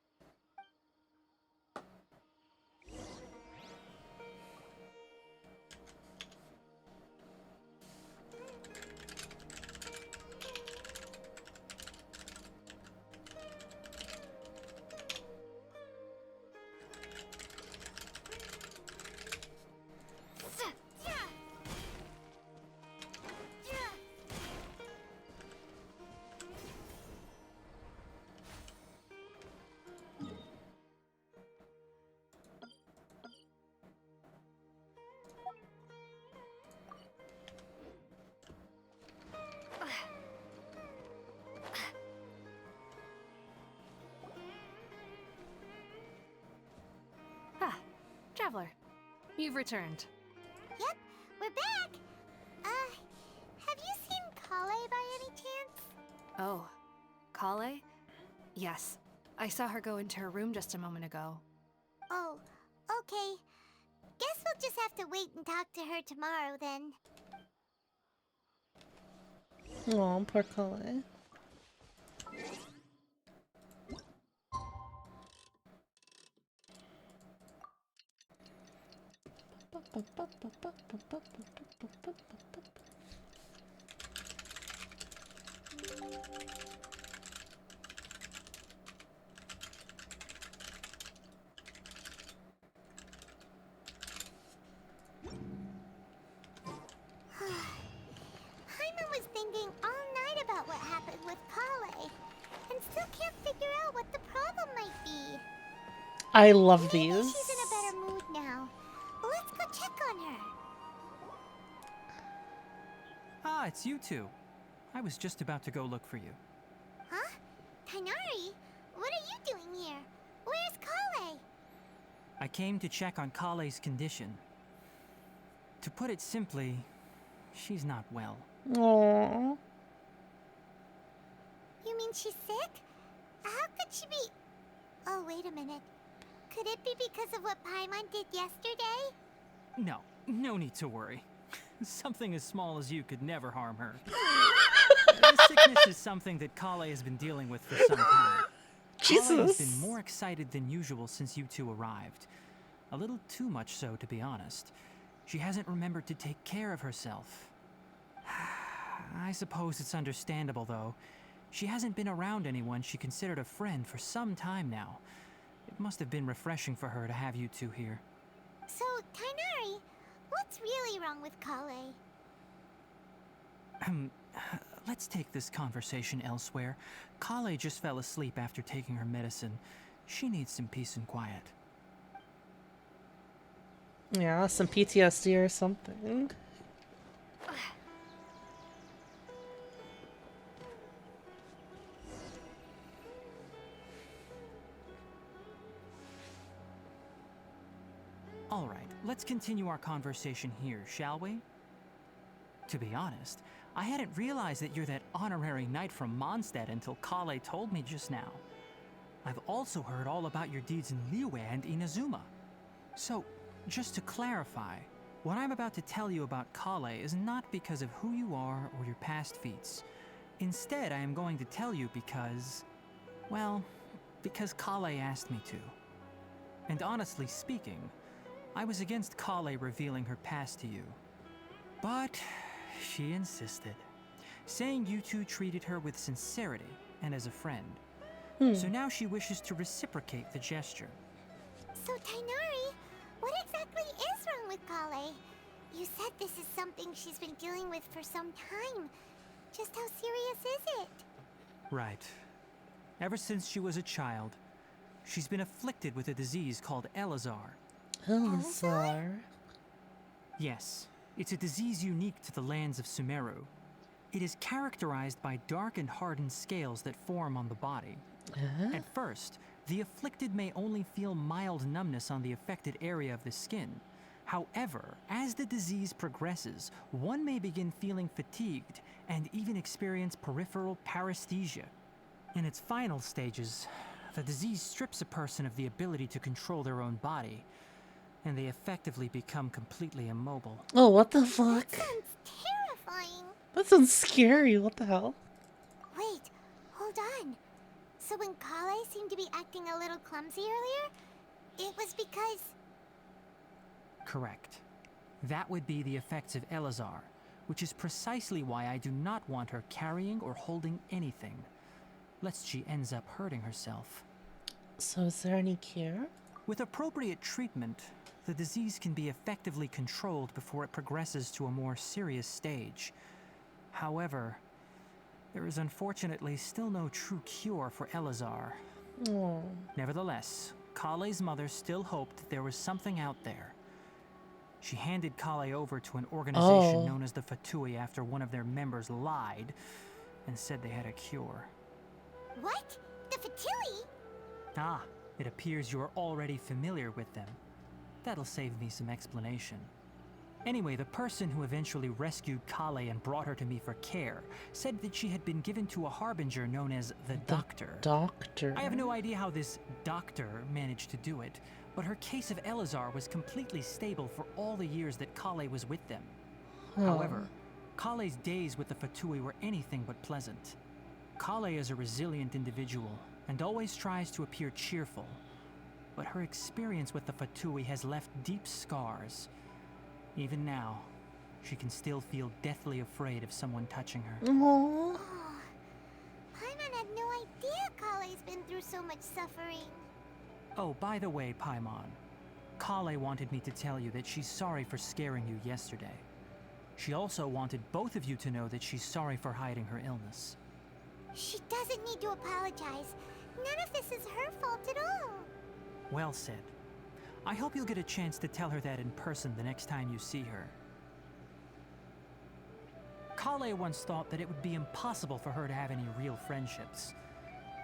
Traveler, you've returned. Yep, we're back. Have you seen Kale by any chance? Oh, Kale? Yes, I saw her go into her room just a moment ago. Oh, okay. Guess we'll just have to wait and talk to her tomorrow then. Oh, poor Kale. Paimon was thinking all night about what happened with Kale, and still can't figure out what the problem might be. I love Maybe these. she's in a better mood now. Let's go check on her. Ah, it's you two. I was just about to go look for you. Huh? Tighnari? What are you doing here? Where's Kale? I came to check on Kale's condition. To put it simply, she's not well. Aww. You mean she's sick? How could she be... Oh, wait a minute. Could it be because of what Paimon did yesterday? No need to worry. Something as small as you could never harm her. The sickness is something that Kale has been dealing with for some time. Kale has Jesus. been more excited than usual since you two arrived. A little too much so, to be honest. She hasn't remembered to take care of herself. I suppose it's understandable, though. She hasn't been around anyone she considered a friend for some time now. It must have been refreshing for her to have you two here. So, Tighnari, what's really wrong with Kale? Let's take this conversation elsewhere. Kale just fell asleep after taking her medicine. She needs some peace and quiet. Yeah, some PTSD or something. All right, let's continue our conversation here, shall we? To be honest, I hadn't realized that you're that honorary knight from Mondstadt until Kale told me just now. I've also heard all about your deeds in Liyue and Inazuma. So, just to clarify, what I'm about to tell you about Kale is not because of who you are or your past feats. Instead, I am going to tell you because... well, because Kale asked me to. And honestly speaking, I was against Kale revealing her past to you. But she insisted, saying you two treated her with sincerity and as a friend. So now she wishes to reciprocate the gesture. So, Tighnari, what exactly is wrong with Kale? You said this is something she's been dealing with for some time. Just how serious is it? Right. Ever since she was a child, she's been afflicted with a disease called Elazar. Elazar? Yes, it's a disease unique to the lands of Sumeru. It is characterized by dark and hardened scales that form on the body. At first, the afflicted may only feel mild numbness on the affected area of the skin. However, as the disease progresses, one may begin feeling fatigued and even experience peripheral paresthesia. In its final stages, the disease strips a person of the ability to control their own body, and they effectively become completely immobile. Oh, what the fuck? That sounds terrifying. That sounds scary. What the hell? Wait, hold on. So when Kale seemed to be acting a little clumsy earlier, it was because... Correct. That would be the effects of Elazar, which is precisely why I do not want her carrying or holding anything, lest she ends up hurting herself. So is there any cure? With appropriate treatment, the disease can be effectively controlled before it progresses to a more serious stage. However, there is unfortunately still no true cure for Elazar. Oh. Nevertheless, Kale's mother still hoped that there was something out there. She handed Kale over to an organization known as the Fatui after one of their members lied and said they had a cure. What? The Fatui? Ah, it appears you are already familiar with them. That'll save me some explanation. Anyway, the person who eventually rescued Kale and brought her to me for care said that she had been given to a harbinger known as the Doctor. Doctor. I have no idea how this doctor managed to do it, but her case of Elazar was completely stable for all the years that Kale was with them. However, Kale's days with the Fatui were anything but pleasant. Kale is a resilient individual and always tries to appear cheerful, but her experience with the Fatui has left deep scars. Even now, she can still feel deathly afraid of someone touching her. Aww. Paimon had no idea Kale's been through so much suffering. Oh, by the way, Paimon, Kale wanted me to tell you that she's sorry for scaring you yesterday. She also wanted both of you to know that she's sorry for hiding her illness. She doesn't need to apologize. None of this is her fault at all. Well said. I hope you'll get a chance to tell her that in person the next time you see her. Kale once thought that it would be impossible for her to have any real friendships.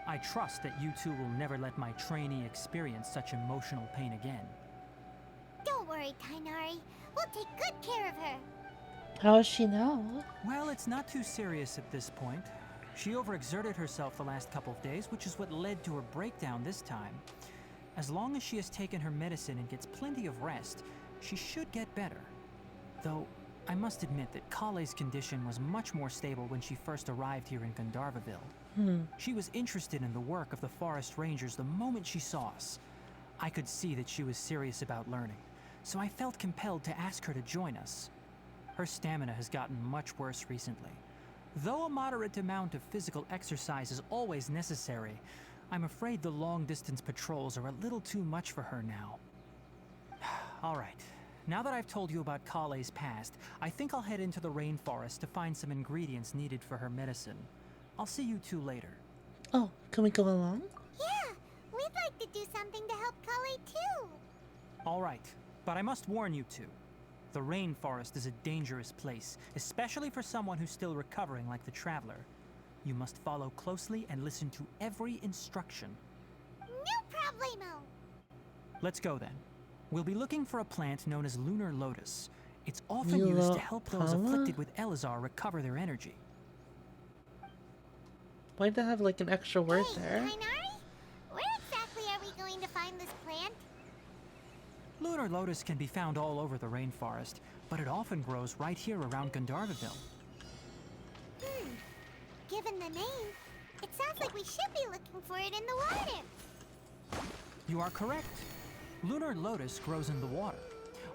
I trust that you two will never let my trainee experience such emotional pain again. Don't worry, Tighnari. We'll take good care of her. How does she know? Well, it's not too serious at this point. She overexerted herself the last couple of days, which is what led to her breakdown this time. As long as she has taken her medicine and gets plenty of rest, she should get better. Though, I must admit that Kale's condition was much more stable when she first arrived here in Gandharvaville. She was interested in the work of the Forest Rangers the moment she saw us. I could see that she was serious about learning, so I felt compelled to ask her to join us. Her stamina has gotten much worse recently. Though a moderate amount of physical exercise is always necessary, I'm afraid the long-distance patrols are a little too much for her now. All right, now that I've told you about Kale's past, I think I'll head into the rainforest to find some ingredients needed for her medicine. I'll see you two later. Oh, can we go along? Yeah, we'd like to do something to help Kale too. All right, but I must warn you two. The rainforest is a dangerous place, especially for someone who's still recovering like the Traveler. You must follow closely and listen to every instruction. No problemo! Let's go then. We'll be looking for a plant known as Lunar Lotus. It's often used to help those afflicted with Elazar recover their energy. Why'd they have like an extra word there? Tighnari? Where exactly are we going to find this plant? Lunar Lotus can be found all over the rainforest, but it often grows right here around Gandharvaville. Given the name, it sounds like we should be looking for it in the water. You are correct. Lunar Lotus grows in the water.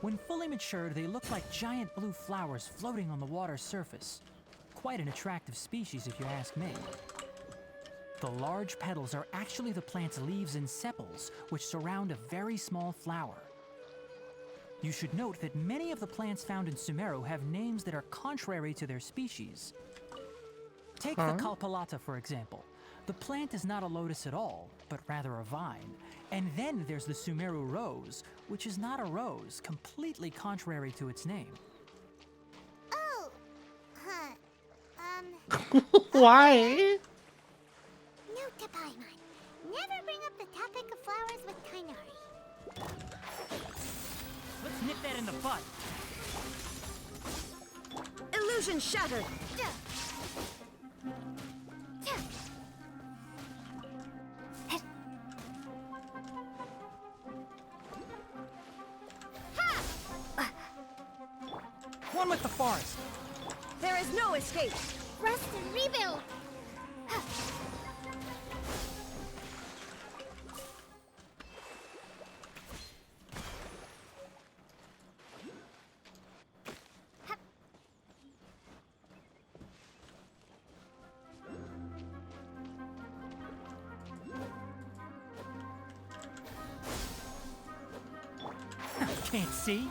When fully matured, they look like giant blue flowers floating on the water's surface. Quite an attractive species, if you ask me. The large petals are actually the plant's leaves and sepals, which surround a very small flower. You should note that many of the plants found in Sumeru have names that are contrary to their species. Take the Kalpalata, for example. The plant is not a lotus at all, but rather a vine. And then there's the Sumeru rose, which is not a rose, completely contrary to its name. Oh, Why? Note to Paimon. Never bring up the topic of flowers with Tighnari. Let's nip that in the bud. Illusion shattered! One with the forest. There is no escape. Rest and rebuild. Can't see.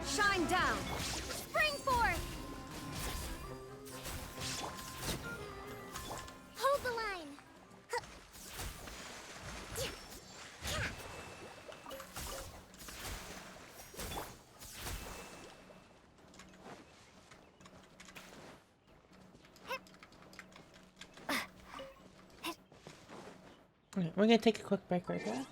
Shine down! Spring forth! Hold the line! Alright, we're gonna take a quick break right there.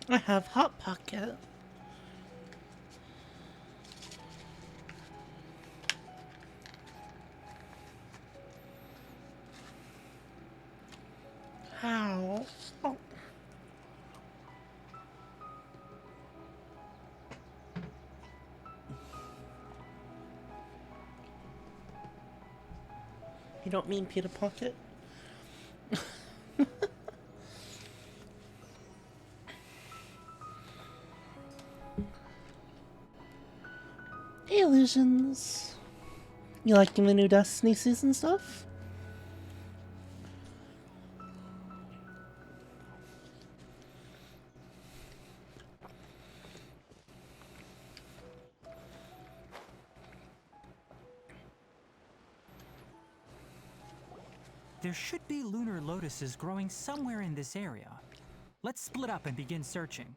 I have Hot Pocket. How? Oh. You don't mean Peter Pocket? Hey, Illusions. You liking the new Destiny season stuff? There should be lunar lotuses growing somewhere in this area. Let's split up and begin searching.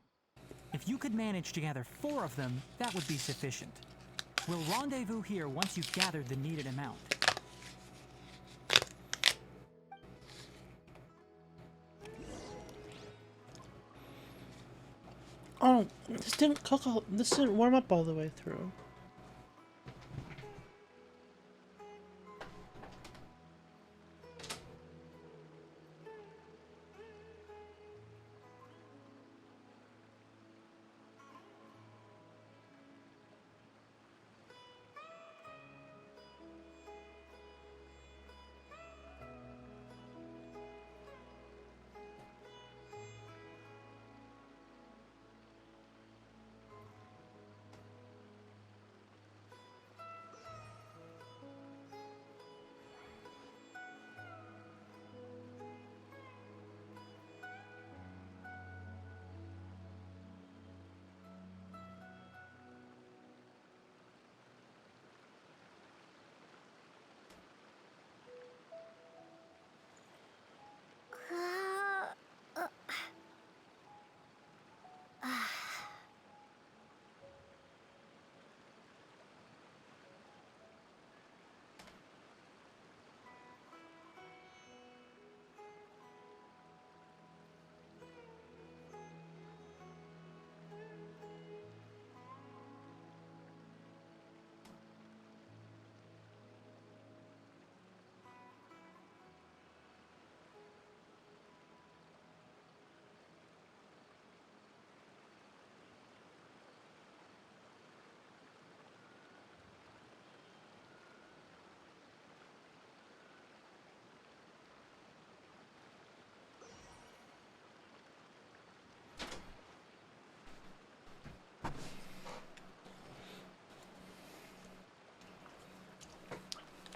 If you could manage to gather 4 of them, that would be sufficient. We'll rendezvous here once you've gathered the needed amount. Oh, this didn't cook all, this didn't warm up all the way through.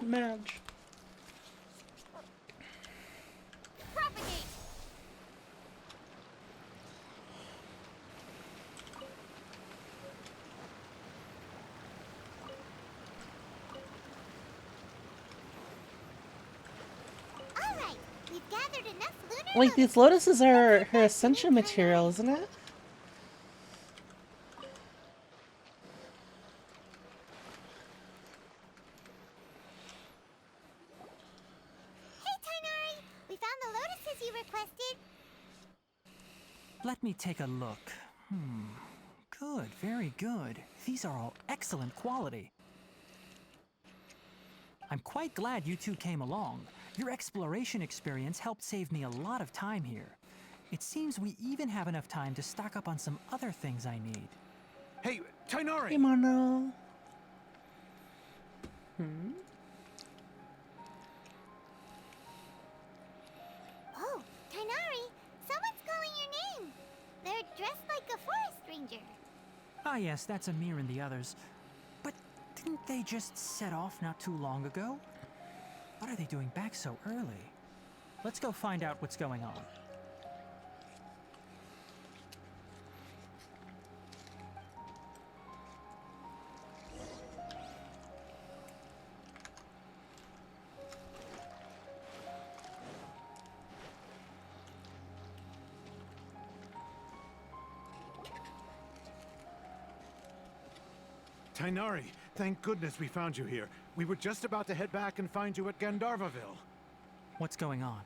Madge. Propagate! Alright, we've gathered enough lunar Wait, these lotuses are her ascension material, isn't it? Let me take a look. Good, very good. These are all excellent quality. I'm quite glad you two came along. Your exploration experience helped save me a lot of time here. It seems we even have enough time to stock up on some other things I need. Hey, Tainari! Hey, Mono. Oh, Tainari! Someone's calling your name! They're dressed like a forest ranger. Ah yes, that's Amir and the others. But didn't they just set off not too long ago? What are they doing back so early? Let's go find out what's going on. Tighnari, thank goodness we found you here. We were just about to head back and find you at Gandharvaville. What's going on?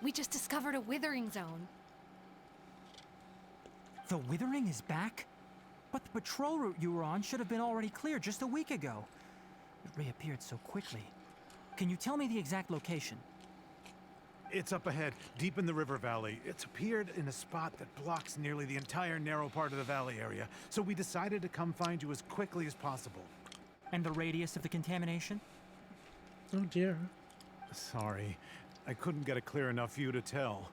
We just discovered a withering zone. The withering is back? But the patrol route you were on should have been already cleared just a week ago. It reappeared so quickly. Can you tell me the exact location? It's up ahead, deep in the river valley. It's appeared in a spot that blocks nearly the entire narrow part of the valley area, so we decided to come find you as quickly as possible. And the radius of the contamination? Oh dear. Sorry, I couldn't get a clear enough view to tell.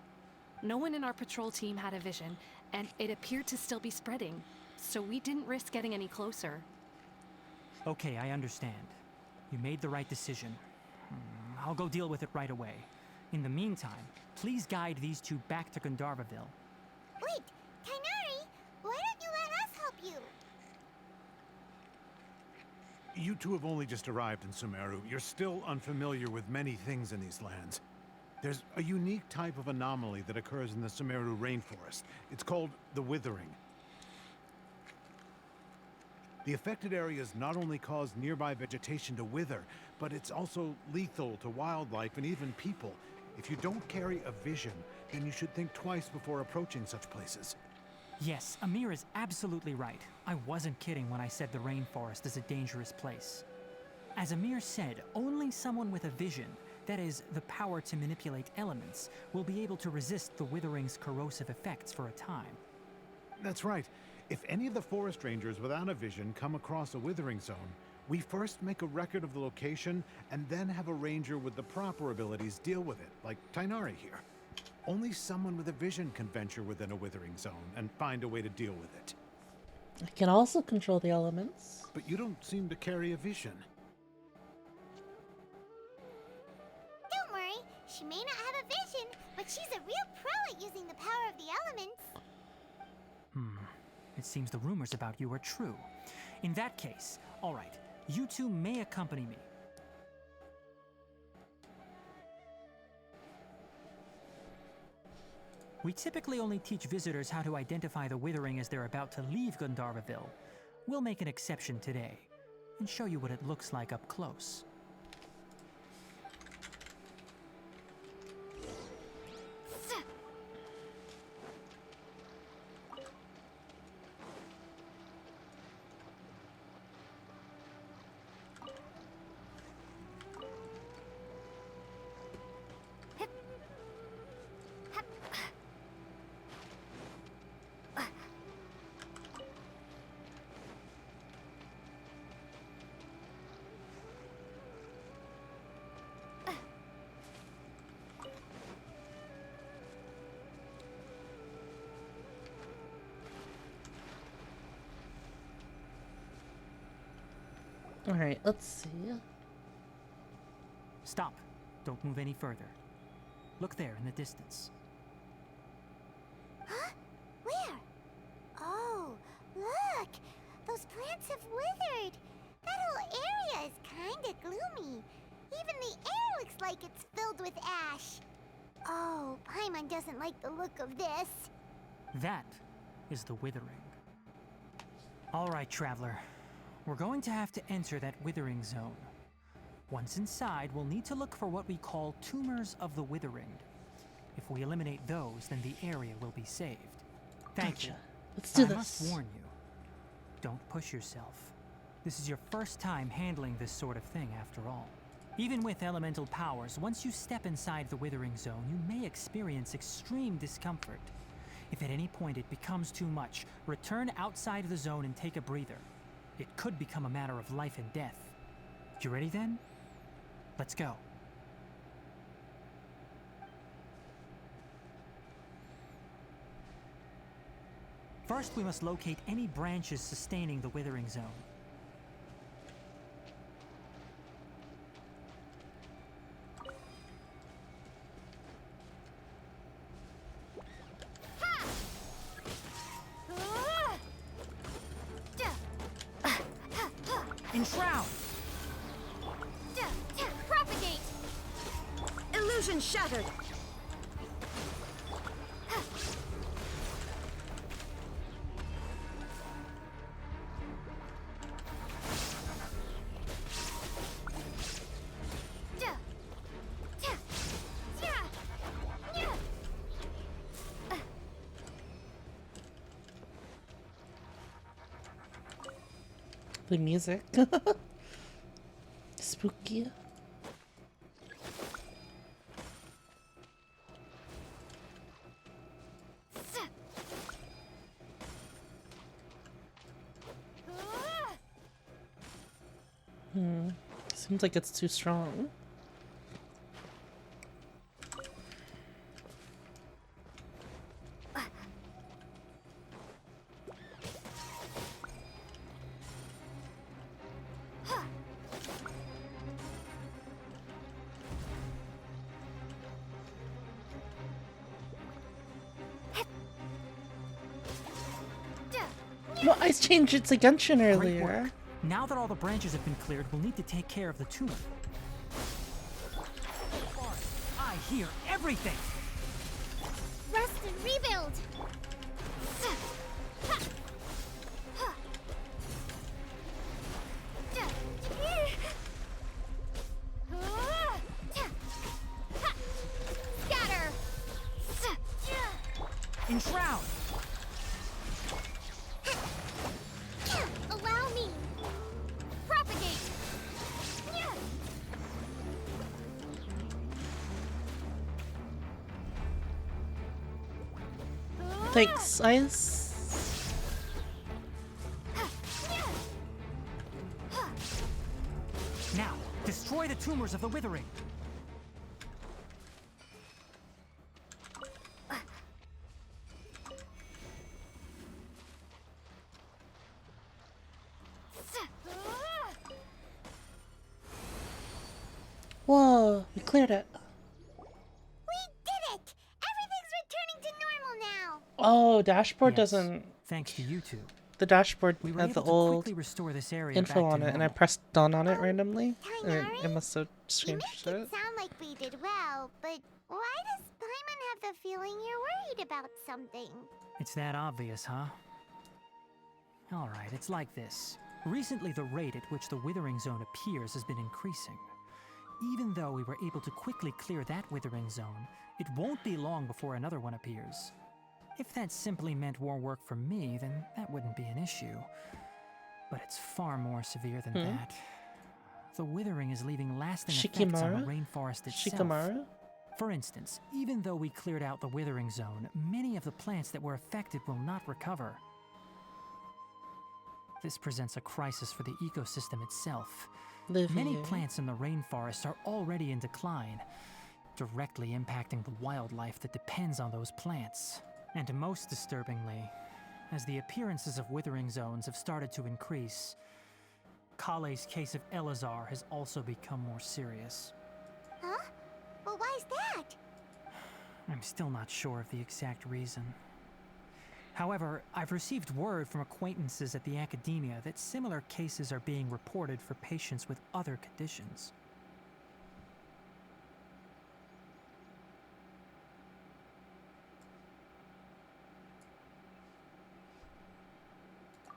No one in our patrol team had a vision, and it appeared to still be spreading, so we didn't risk getting any closer. Okay, I understand. You made the right decision. I'll go deal with it right away. In the meantime, please guide these two back to Gandharvaville. Wait, Tighnari, why don't you let us help you? You two have only just arrived in Sumeru. You're still unfamiliar with many things in these lands. There's a unique type of anomaly that occurs in the Sumeru rainforest. It's called the Withering. The affected areas not only cause nearby vegetation to wither, but it's also lethal to wildlife and even people. If you don't carry a vision, then you should think twice before approaching such places. Yes, Amir is absolutely right. I wasn't kidding when I said the rainforest is a dangerous place. As Amir said, only someone with a vision, that is, the power to manipulate elements, will be able to resist the withering's corrosive effects for a time. That's right. If any of the forest rangers without a vision come across a withering zone, we first make a record of the location and then have a ranger with the proper abilities deal with it, like Tighnari here. Only someone with a vision can venture within a withering zone and find a way to deal with it. I can also control the elements. But you don't seem to carry a vision. Don't worry, she may not have a vision, but she's a real pro at using the power of the elements. It seems the rumors about you are true. In that case, all right, you two may accompany me. We typically only teach visitors how to identify the withering as they're about to leave Gandharvaville. We'll make an exception today and show you what it looks like up close. Alright, let's see. Stop. Don't move any further. Look there in the distance. Huh? Where? Oh, look! Those plants have withered! That whole area is kinda gloomy. Even the air looks like it's filled with ash. Oh, Paimon doesn't like the look of this. That is the withering. All right, traveler. We're going to have to enter that withering zone. Once inside, we'll need to look for what we call tumors of the withering. If we eliminate those, then the area will be saved. Thank you. Let's do I this. must warn you, don't push yourself. This is your first time handling this sort of thing, after all. Even with elemental powers, once you step inside the withering zone, you may experience extreme discomfort. If at any point it becomes too much, return outside the zone and take a breather. It could become a matter of life and death. You ready then? Let's go. First, we must locate any branches sustaining the withering zone. Enshroud! Propagate! Illusion shattered! Lovely music. Spooky. Seems like it's too strong. Well, I changed it to Genshin Great earlier. work. Now that all the branches have been cleared, we'll need to take care of the tumor. I hear everything! Rest and rebuild! Scatter! Enshroud! Allow me! Propagate! Thanks, Ice. Now, destroy the tumors of the withering. Whoa, we cleared it. We did it! Everything's returning to normal now! Oh, dashboard Yes, doesn't. thanks to you two. The dashboard We were had able the to old quickly restore this area info back to on it, and I normal. pressed done on it randomly. And Tighnari? it must have You changed make it. it sound like we did well, but why does Paimon have the feeling you're worried about something? It's that obvious, huh? Alright, it's like this. Recently, the rate at which the withering zone appears has been increasing. Even though we were able to quickly clear that withering zone, it won't be long before another one appears. If that simply meant more work for me, then that wouldn't be an issue. But it's far more severe than that. The withering is leaving lasting effects on the rainforest itself. Shikamaru? For instance, even though we cleared out the withering zone, many of the plants that were affected will not recover. This presents a crisis for the ecosystem itself. Many plants in the rainforest are already in decline, directly impacting the wildlife that depends on those plants. And most disturbingly, as the appearances of withering zones have started to increase, Kale's case of Elazar has also become more serious. Huh? Well, why's that? I'm still not sure of the exact reason. However, I've received word from acquaintances at the academia that similar cases are being reported for patients with other conditions.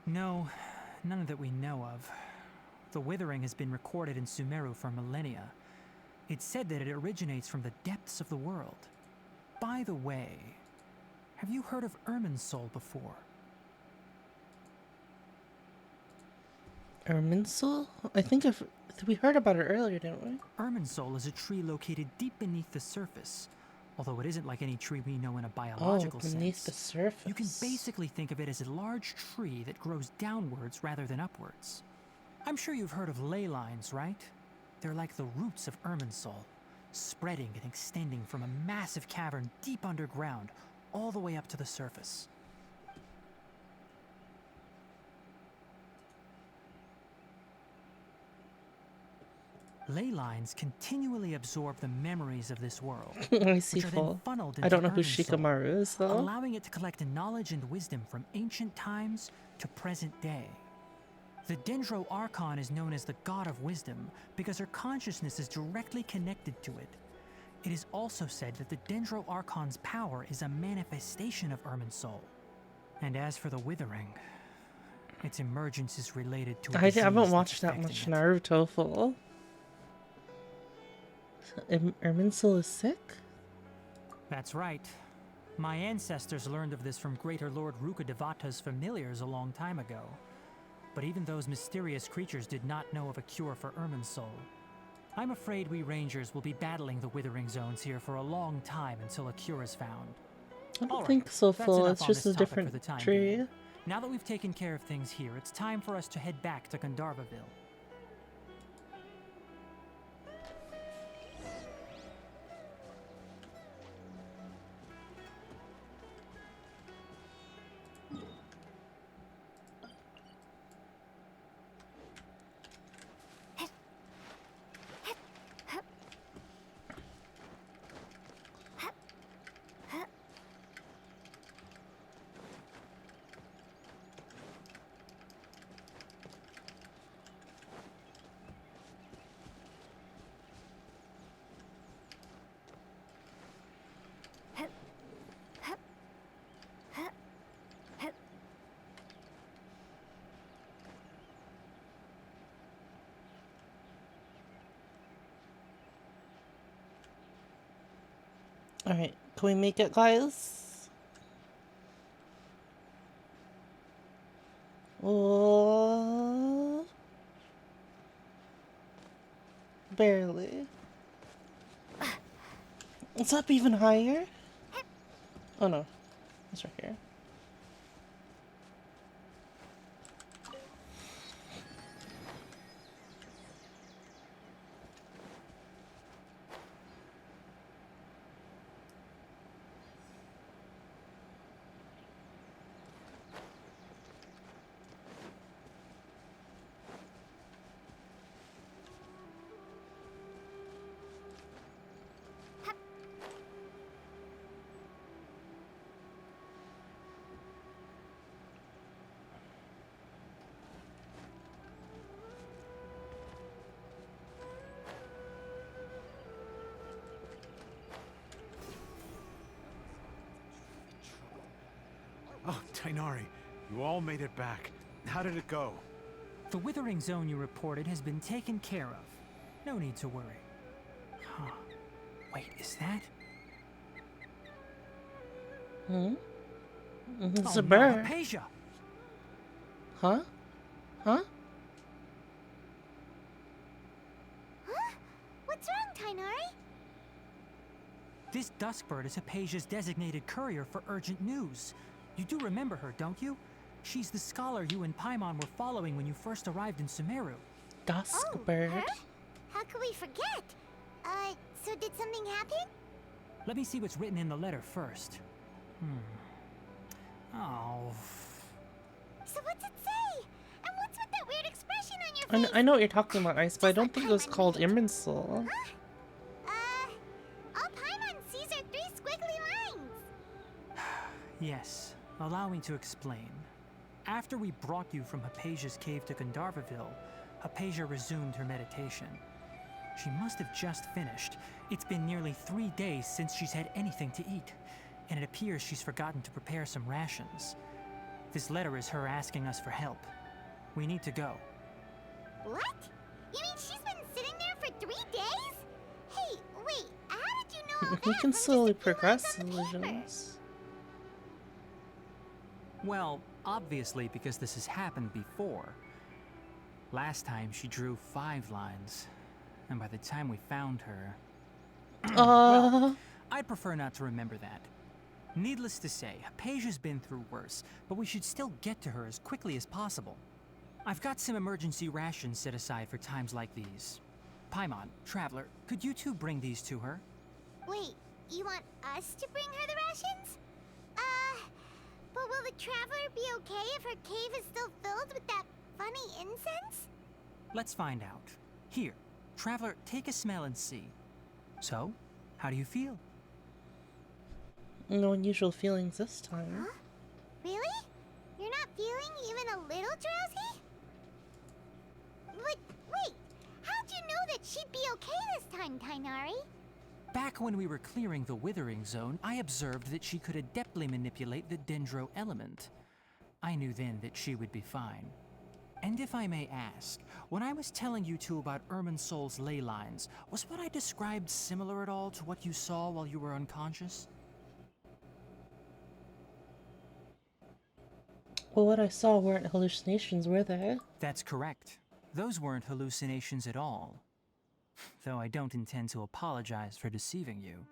No, none that we know of. The withering has been recorded in Sumeru for millennia. It's said that it originates from the depths of the world. By the way, have you heard of Irminsul before? Irminsul? I think we heard about it earlier, didn't we? Irminsul is a tree located deep beneath the surface, although it isn't like any tree we know in a biological sense. Beneath the surface. You can basically think of it as a large tree that grows downwards rather than upwards. I'm sure you've heard of ley lines, right? They're like the roots of Irminsul, spreading and extending from a massive cavern deep underground, all the way up to the surface. Ley lines continually absorb the memories of this world, I see which are then full. funneled I don't know into who Irminsul, Shikamaru is, though. allowing it to collect knowledge and wisdom from ancient times to present day. The Dendro Archon is known as the God of Wisdom because her consciousness is directly connected to it. It is also said that the Dendro Archon's power is a manifestation of Irminsul. And as for the Withering, its emergence is related to a I disease haven't that's watched that affecting much it. Naruto full. Irminsul is sick? That's right. My ancestors learned of this from Greater Lord Rukkhadevata's familiars a long time ago. but even those mysterious creatures did not know of a cure for Irminsul. I'm afraid we Rangers will be battling the Withering Zones here for a long time until a cure is found. I don't All right, think so, that's Full. enough It's on just this a topic for different the time tree. being. Now that we've taken care of things here, it's time for us to head back to Gandharvaville. Alright, can we make it, guys? Oh, barely. It's up even higher? Oh no, it's right here. Oh, Tainari, you all made it back. How did it go? The Withering Zone you reported has been taken care of. No need to worry. Huh. Wait, is that? Hmm? It's Oh a no, bird. Hypatia! Huh? Huh? Huh? What's wrong, Tainari? This Duskbird is Hypatia's designated courier for urgent news. You do remember her, don't you? She's the scholar you and Paimon were following when you first arrived in Sumeru. Duskbird. Her? How could we forget? So did something happen? Let me see what's written in the letter first. Oh. So what's it say? And what's with that weird expression on your face? I know what you're talking about, Ice, but I don't think it was called Irminsul. All Paimon sees are 3 squiggly lines. Yes, allow me to explain. After we brought you from Hypatia's cave to Gandharvaville, Hypatia resumed her meditation. She must have just finished. It's been nearly 3 days since she's had anything to eat, and it appears she's forgotten to prepare some rations. This letter is her asking us for help. We need to go. What? You mean she's been sitting there for 3 days? Hey, wait, how did you know all We that can from slowly just a few progress lines on the paper? illusions. Well, obviously because this has happened before. Last time she drew 5 lines, and by the time we found her... Well, I'd prefer not to remember that. Needless to say, Hypatia's been through worse, but we should still get to her as quickly as possible. I've got some emergency rations set aside for times like these. Paimon, Traveler, could you two bring these to her? Wait, you want us to bring her the rations? But will the Traveler be okay if her cave is still filled with that funny incense? Let's find out. Here, Traveler, take a smell and see. So, how do you feel? No unusual feelings this time. Huh? Really? You're not feeling even a little drowsy? But wait, how'd you know that she'd be okay this time, Tainari? Back when we were clearing the Withering Zone, I observed that she could adeptly manipulate the Dendro element. I knew then that she would be fine. And if I may ask, when I was telling you two about Irminsul's ley lines, was what I described similar at all to what you saw while you were unconscious? But what I saw weren't hallucinations, were they? That's correct. Those weren't hallucinations at all. Though I don't intend to apologize for deceiving you.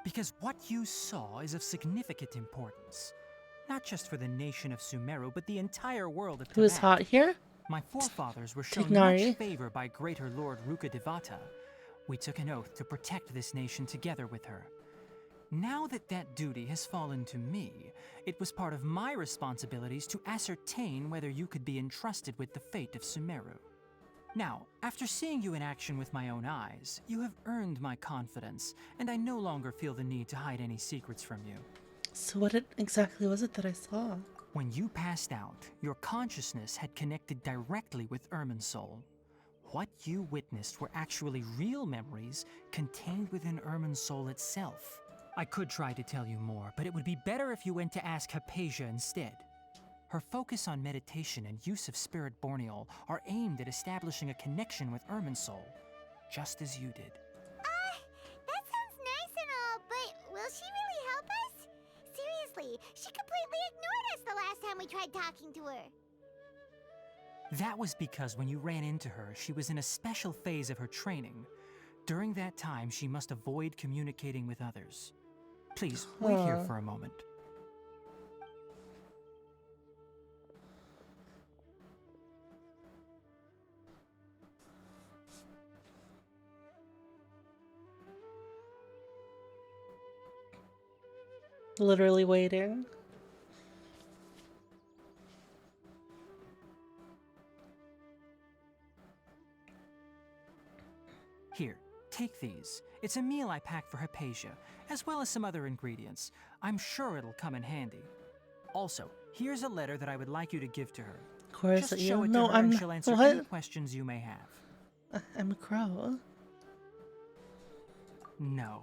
Because what you saw is of significant importance. Not just for the nation of Sumeru, but the entire world of Who is Tibet. hot here? My forefathers were shown Tignari. much favor by Greater Lord Rukkhadevata. We took an oath to protect this nation together with her. Now that that duty has fallen to me, it was part of my responsibilities to ascertain whether you could be entrusted with the fate of Sumeru. Now, after seeing you in action with my own eyes, you have earned my confidence, and I no longer feel the need to hide any secrets from you. So what exactly was it that I saw? When you passed out, your consciousness had connected directly with Irminsul. What you witnessed were actually real memories contained within Irminsul itself. I could try to tell you more, but it would be better if you went to ask Hypatia instead. Her focus on meditation and use of Spirit Borneol are aimed at establishing a connection with Irminsul, just as you did. That sounds nice and all, but will she really help us? Seriously, she completely ignored us the last time we tried talking to her. That was because when you ran into her, she was in a special phase of her training. During that time, she must avoid communicating with others. Please, wait here for a moment. Literally waiting. Here, take these. It's a meal I packed for Hypatia, as well as some other ingredients. I'm sure it'll come in handy. Also, here's a letter that I would like you to give to her. Of course, Just show it to no, her I'm and not. she'll answer What? any questions you may have. I'm a crow. No.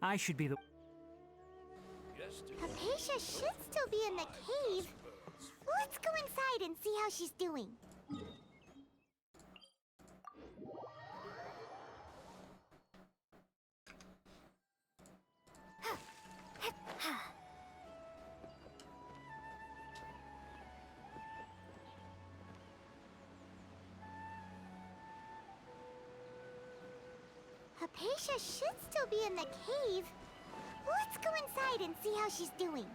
I should be the... Hypatia should still be in the cave. Let's go inside and see how she's doing. Hypatia should still be in the cave. Let's go inside and see how she's doing.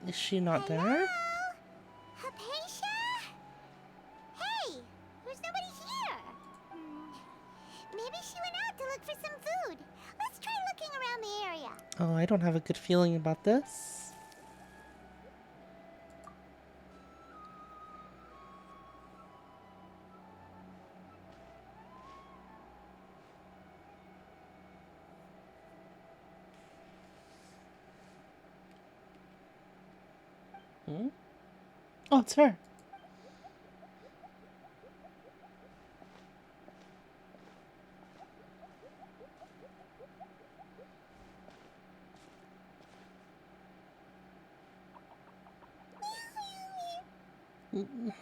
Is she not there? Hypatia? Hey, there's nobody here. Maybe she went out to look for some food. Let's try looking around the area. Oh, I don't have a good feeling about this. Hmm? Oh, it's her.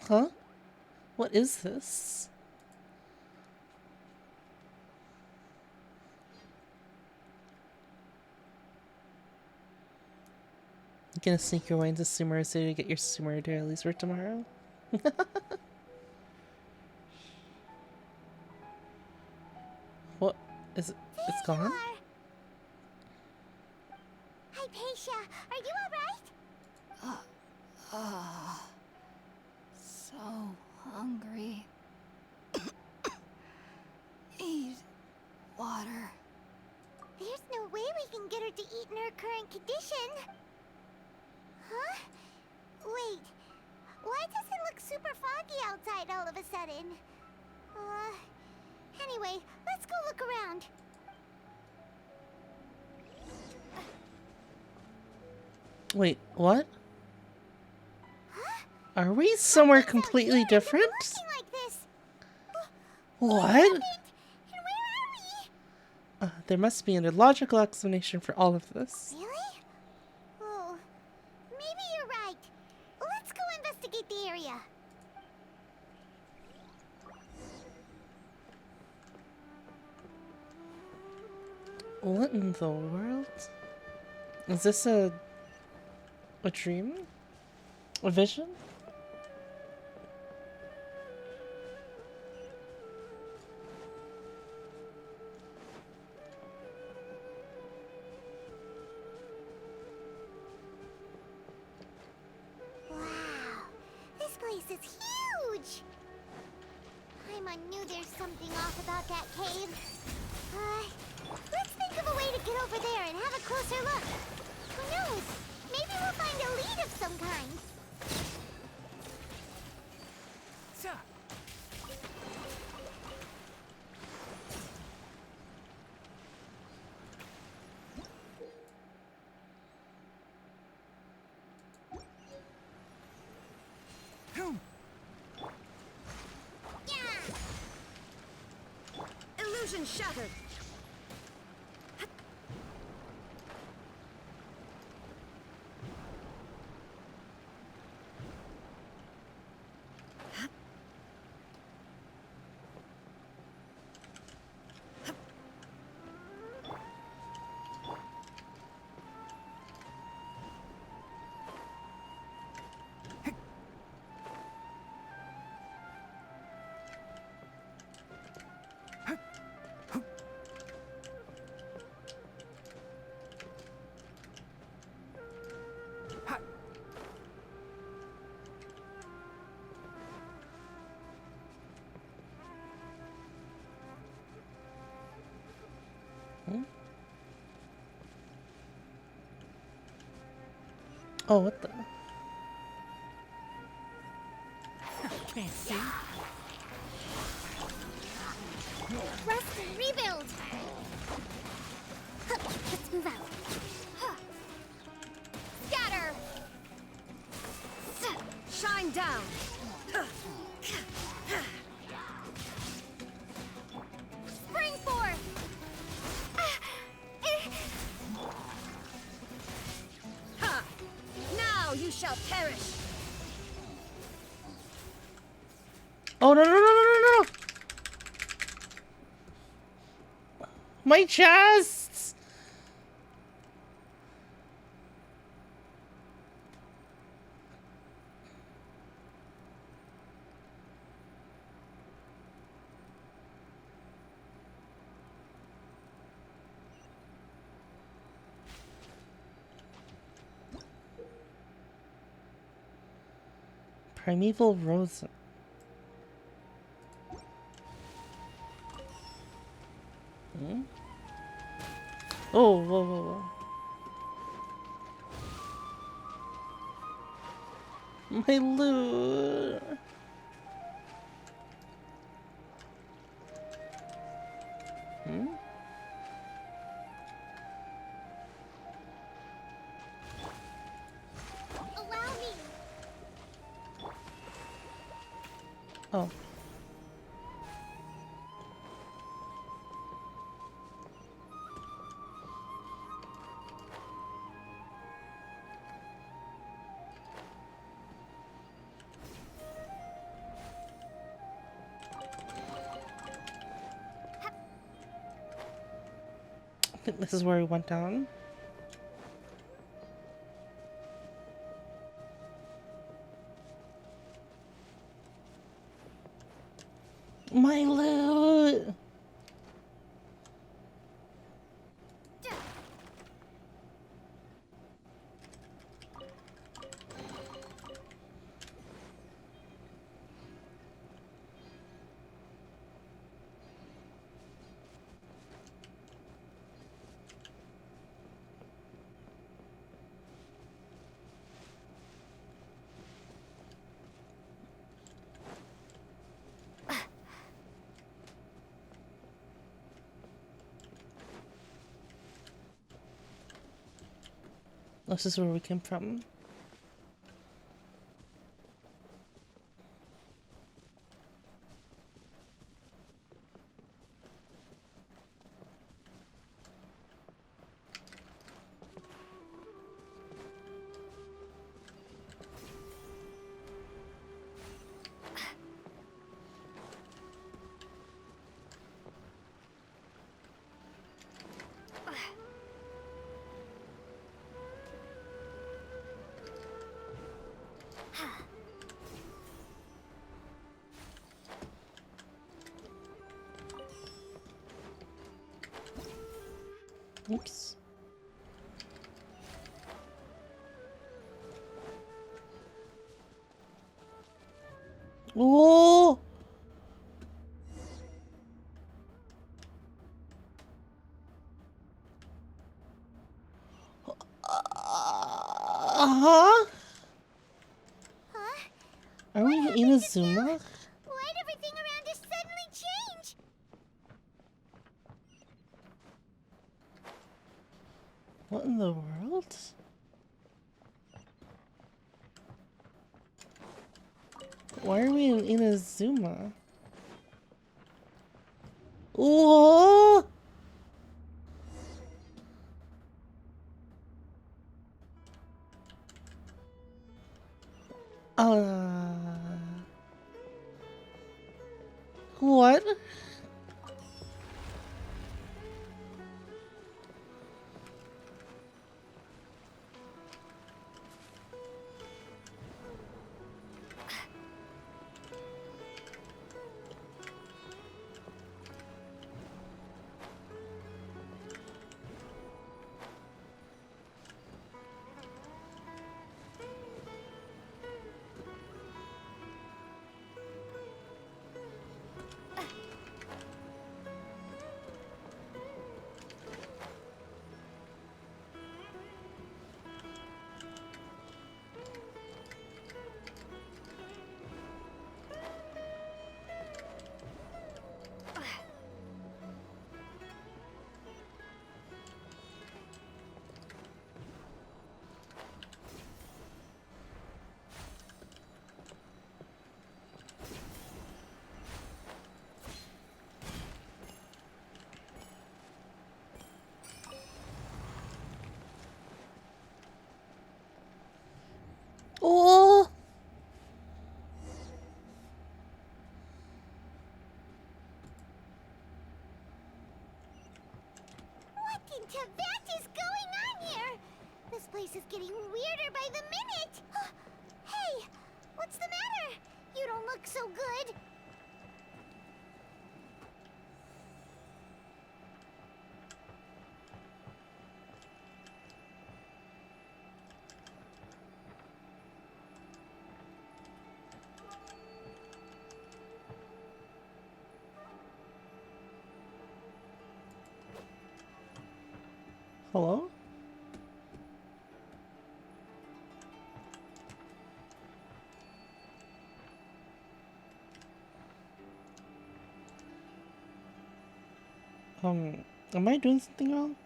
Huh? What is this? You gonna sneak your way into Sumeru City to get your Sumeru dailies for tomorrow? What is it? It's gone? Hypatia, are you alright? So hungry. Need water. There's no way we can get her to eat in her current condition. Huh? Wait. Why does it look super foggy outside all of a sudden? Anyway, let's go look around. Wait, what? Are we somewhere completely different? Like this. What? There must be a logical explanation for all of this. Really? Oh, maybe you're right. Let's go investigate the area. What in the world? Is this a dream? A vision? Wow, this place is huge! Paimon knew there's something off about that cave. Let's think of a way to get over there and have a closer look. Who knows? Maybe we'll find a lead of some kind. Illusion shattered. Oh, what the? Can't see. Rest and rebuild! Let's move out. Scatter! Shine down. Spring forth! Ha! Now you shall perish. Oh, no, no, no, no, no, no! My chests! Primeval Rose. Hmm? Oh, whoa, whoa, whoa. My loot. Hmm? Allow me! Oh. I think this is where we went down. My loot! This is where we came from. Oops. Oh! Uh-huh. Huh? Are we in Inazuma? Why'd everything around us suddenly change? What in the world? Why are we in Inazuma? Oh! What? Oh! What in Tibet is going on here? This place is getting weirder by the minute. Hey, what's the matter? You don't look so good. Hello? Am I doing something wrong?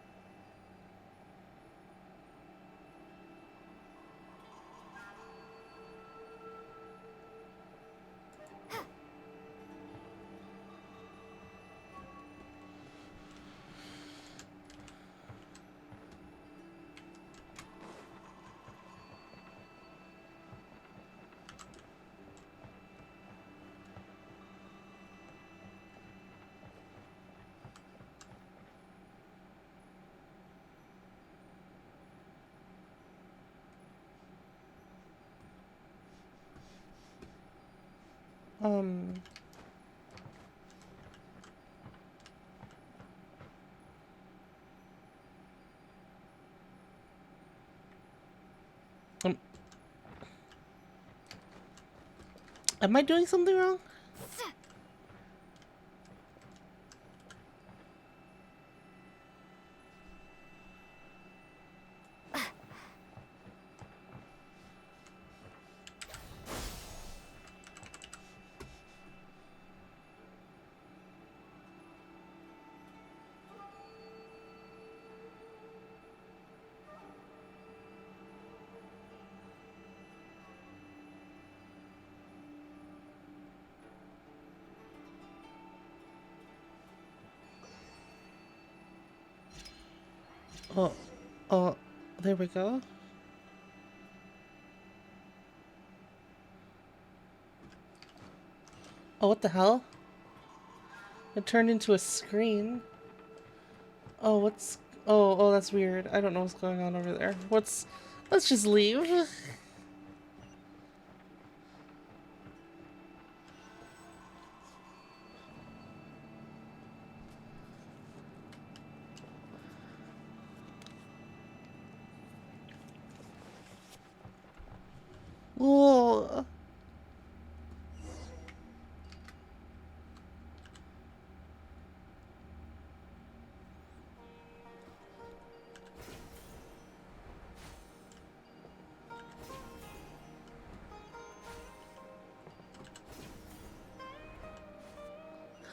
Um, am I doing something wrong? Oh, there we go. Oh, what the hell? It turned into a screen. Oh, what's... Oh, that's weird. I don't know what's going on over there. Let's just leave.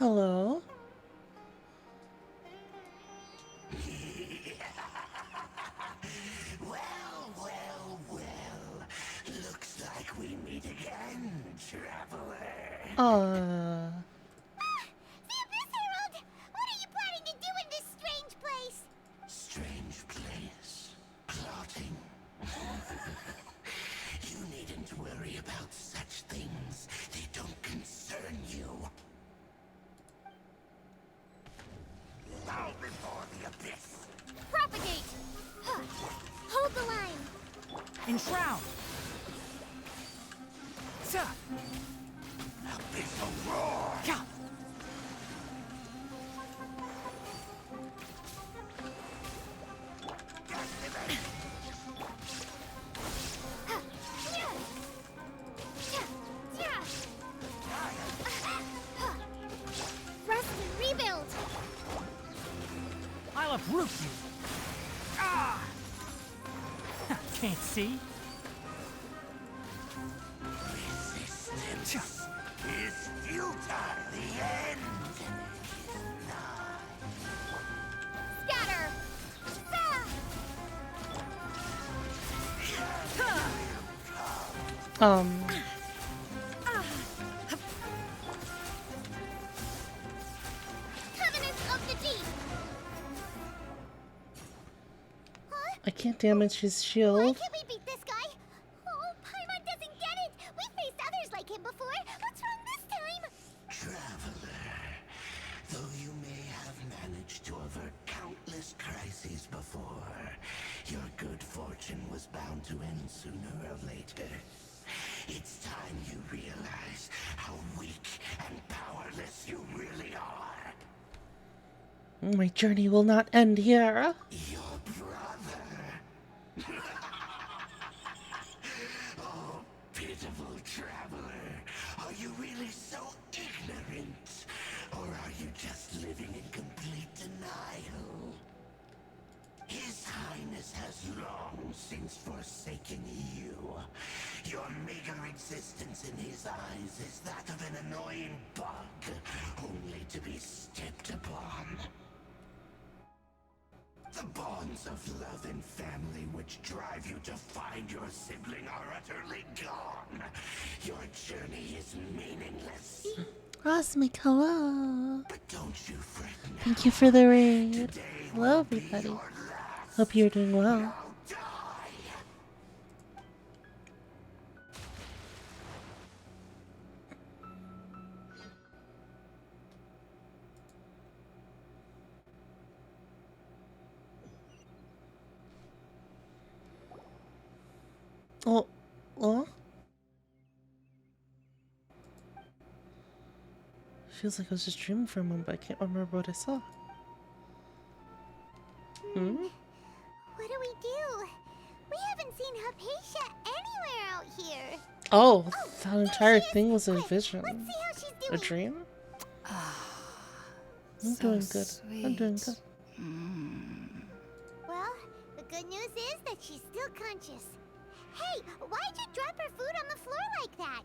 Hello. Looks like we meet again, traveler. Uh. The Abyss Herald! What are you planning to do in this strange place? Strange place. Plotting. You needn't worry about such things. They don't concern you. Bow before the abyss. Propagate! Huh. Hold the line. Enshroud! Sa! Abyssal roar! Ja! Rest and rebuild! I'll uproot you! Ah! Can't see? Resistance is futile. The end is nigh. Scatter! Covenant of the Deep! I can't damage his Why shield. can't we beat this guy? Oh, Paimon doesn't get it! We faced others like him before! What's wrong this time? Traveler, though you may have managed to avert countless crises before, your good fortune was bound to end sooner or later. It's time you realize how weak and powerless you really are. My journey will not end here. Your brother. Oh, pitiful traveler. Are you really so ignorant? Or are you just living in complete denial? His Highness has long since forsaken you. Your meager existence in his eyes is that of an annoying bug, only to be stepped upon. The bonds of love and family which drive you to find your sibling are utterly gone. Your journey is meaningless. Rosmic, hello. But don't you fret now. Thank you for the raid. Hello, everybody. Hope you're doing well. Oh, oh. Feels like I was just dreaming for a moment, but I can't remember what I saw. Hmm? What do we do? We haven't seen Hypatia anywhere out here. Oh, that entire thing was a vision. Let's see how she's A doing. dream? I'm So doing good. I'm doing sweet. good. Well, the good news is that she's still conscious. Hey, why'd you drop her food on the floor like that?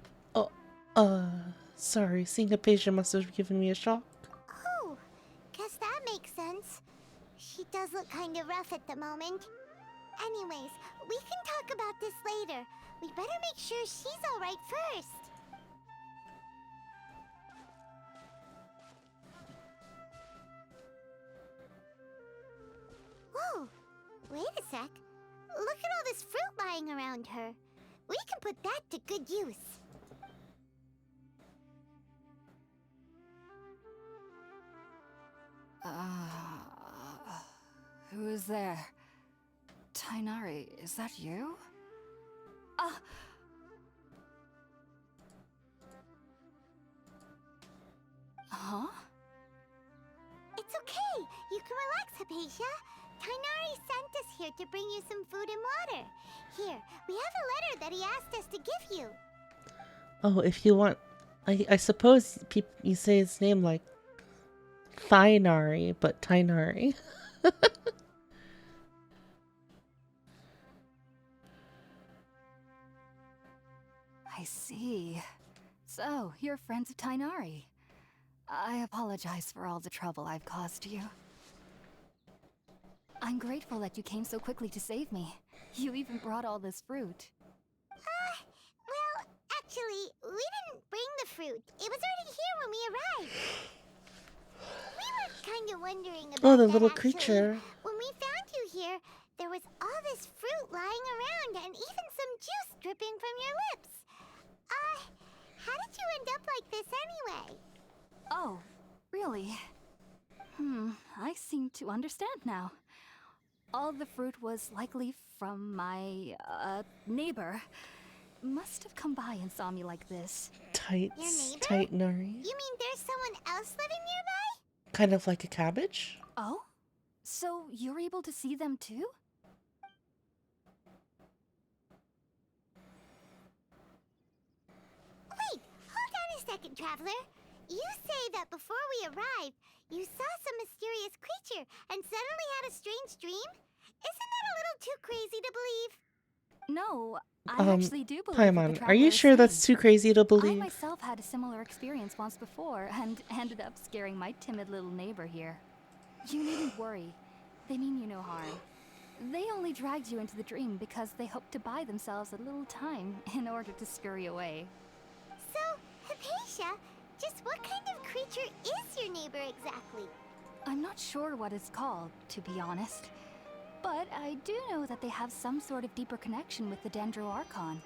Oh, sorry. Seeing a patient must have given me a shock. Oh, guess that makes sense. She does look kind of rough at the moment. Anyways, we can talk about this later. We better make sure she's alright first. Whoa, wait a sec. Look at all this fruit lying around her. We can put that to good use. Who is there? Tainari, is that you? Huh? It's okay. You can relax, Hypatia. Tainari sent us here to bring you some food and water. Here, we have a letter that he asked us to give you. Oh, if you want... I suppose you say his name like... Thainari, but Tainari. I see. So, you're friends of Tainari. I apologize for all the trouble I've caused you. I'm grateful that you came so quickly to save me. You even brought all this fruit. Well, actually, we didn't bring the fruit. It was already here when we arrived. We were kind of wondering about Oh, the that, little actually. creature. When we found you here, there was all this fruit lying around and even some juice dripping from your lips. How did you end up like this anyway? Oh, really? I seem to understand now. All the fruit was likely from my, neighbor. Must have come by and saw me like this. Tights, tight Nari. You mean there's someone else living nearby? Kind of like a cabbage? Oh? So you're able to see them too? Wait, hold on a second, Traveler. You say that before we arrived, you saw some mysterious creature and suddenly had a strange dream? Isn't that a little too crazy to believe? No, I actually do believe what the Paimon, are Traveler you is sure that's saying. too crazy to I believe? myself had a similar experience once before and ended up scaring my timid little neighbor here. You needn't worry. They mean you no harm. They only dragged you into the dream because they hoped to buy themselves a little time in order to scurry away. So, Hypatia, just what kind of creature is your neighbor exactly? I'm not sure what it's called, to be honest. But I do know that they have some sort of deeper connection with the Dendro Archon.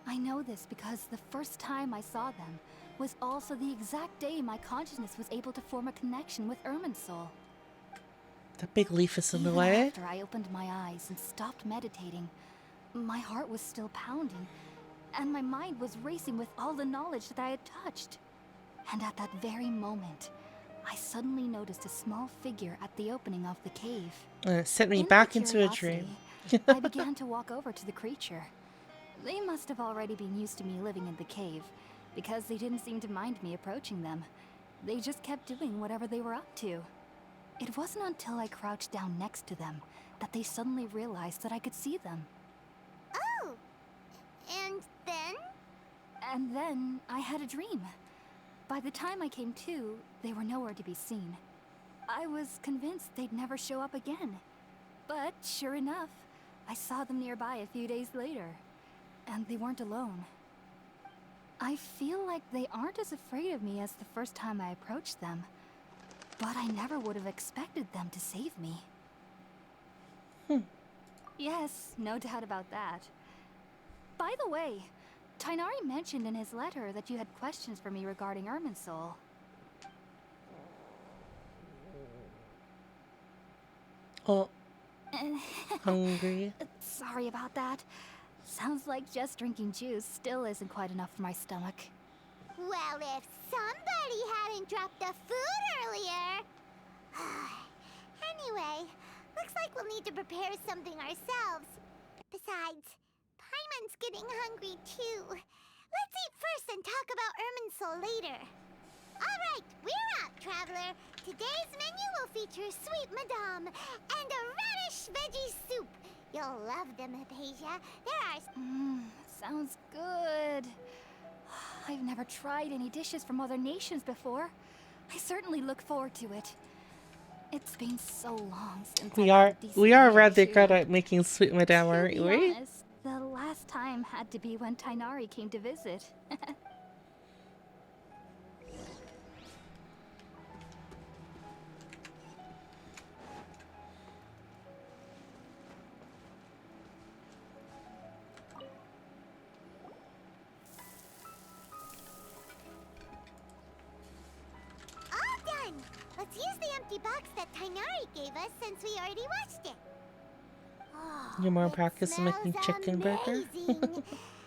I know this because the first time I saw them was also the exact day my consciousness was able to form a connection with Irminsul. The big leaf is in the Even way. after I opened my eyes and stopped meditating, my heart was still pounding, and my mind was racing with all the knowledge that I had touched. And at that very moment, I suddenly noticed a small figure at the opening of the cave. And it sent me In back my into a dream. curiosity, I began to walk over to the creature. They must have already been used to me living in the cave, because they didn't seem to mind me approaching them. They just kept doing whatever they were up to. It wasn't until I crouched down next to them that they suddenly realized that I could see them. Oh! And then? And then I had a dream. By the time I came to, they were nowhere to be seen. I was convinced they'd never show up again. But sure enough, I saw them nearby a few days later. And they weren't alone. I feel like they aren't as afraid of me as the first time I approached them. But I never would have expected them to save me. Yes, no doubt about that. By the way, Tighnari mentioned in his letter that you had questions for me regarding Irminsul. Oh. Hungry. Sorry about that. Sounds like just drinking juice still isn't quite enough for my stomach. Well, if somebody hadn't dropped the food earlier... Anyway, looks like we'll need to prepare something ourselves. Besides, Paimon's getting hungry too. Let's eat first and talk about Irminsul later. Alright, we're out, Traveler. Today's menu will feature sweet madame and a radish veggie soup. You'll love them, Hypatia. There are... Sounds good. I've never tried any dishes from other nations before. I certainly look forward to it. It's been so long since We I are had a decent meal, rather too. good at making sweet madame, aren't To we? be honest, the last time had to be when Tighnari came to visit. All done! Let's use the empty box that Tighnari gave us since we already watched it. Oh, You're more practiced at making smells chicken burger? amazing.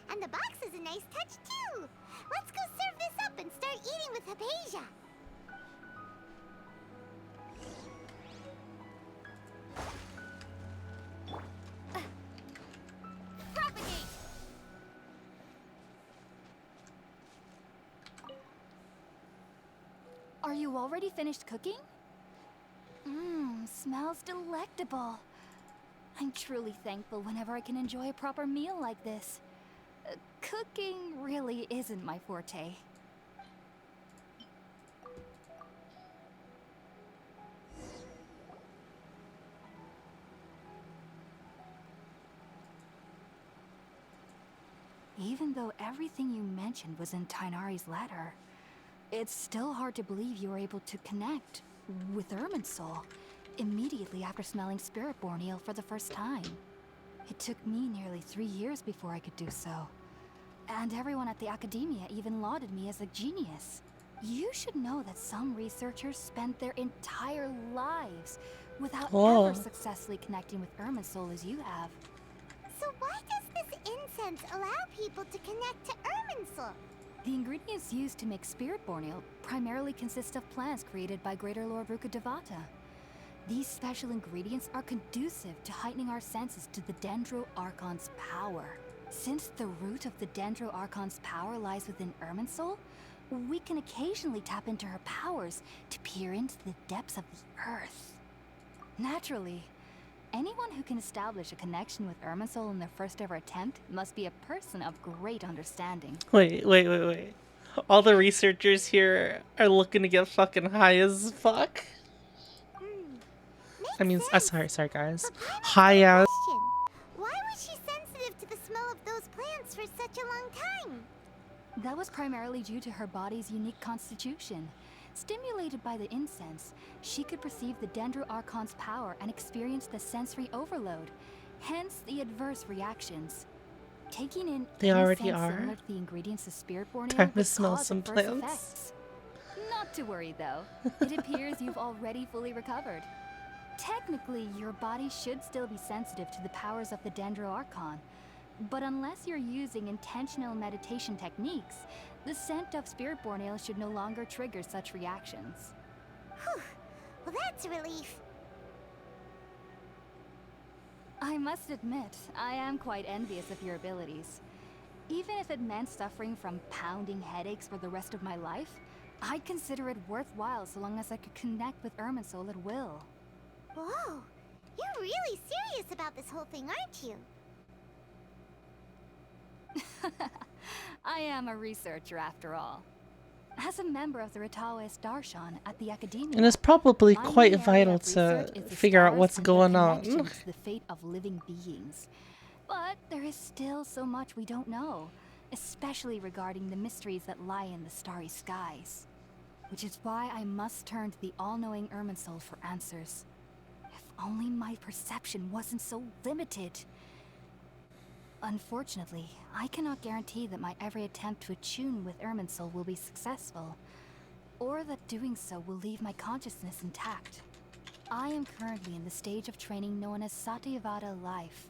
And the box is a nice touch too. Let's go serve this up and start eating with Hypatia. Propagate! Are you already finished cooking? Smells delectable. I'm truly thankful whenever I can enjoy a proper meal like this. Cooking really isn't my forte. Even though everything you mentioned was in Tighnari's letter, it's still hard to believe you were able to connect with Irminsul immediately after smelling Spiritborn ale for the first time. It took me nearly 3 years before I could do so. And everyone at the Academia even lauded me as a genius. You should know that some researchers spent their entire lives without ever successfully connecting with Irminsul as you have. So why does this incense allow people to connect to Irminsul? The ingredients used to make Spiritborn ale primarily consist of plants created by Greater Lord Rukkhadevata. These special ingredients are conducive to heightening our senses to the Dendro Archon's power. Since the root of the Dendro Archon's power lies within Irminsul, we can occasionally tap into her powers to peer into the depths of the earth. Naturally, anyone who can establish a connection with Irminsul in their first ever attempt must be a person of great understanding. Wait. All the researchers here are looking to get fucking high as fuck. I mean, sorry guys. High as. Why was she sensitive to the smell of those plants for such a long time? That was primarily due to her body's unique constitution. Stimulated by the incense, she could perceive the Dendro Archon's power and experience the sensory overload, hence the adverse reactions. Taking in They already incense are. similar to the ingredients of Spiritborn ale Time to would smell cause some adverse plants. effects. Not to worry though, it appears you've already fully recovered. Technically, your body should still be sensitive to the powers of the Dendro Archon, but unless you're using intentional meditation techniques, the scent of Spiritborn ale should no longer trigger such reactions. Whew. Well, that's a relief. I must admit, I am quite envious of your abilities. Even if it meant suffering from pounding headaches for the rest of my life, I'd consider it worthwhile so long as I could connect with Irminsul at will. Whoa, you're really serious about this whole thing, aren't you? I am a researcher after all. As a member of the Ritaoist Darshan at the Academia, And it's probably my quite main area vital of to research is the figure out stars what's and going their on. connection to the fate of living beings. But there is still so much we don't know, especially regarding the mysteries that lie in the starry skies. Which is why I must turn to the all-knowing Irminsul for answers. If only my perception wasn't so limited. Unfortunately, I cannot guarantee that my every attempt to attune with Irminsul will be successful, or that doing so will leave my consciousness intact. I am currently in the stage of training known as Satyavada life.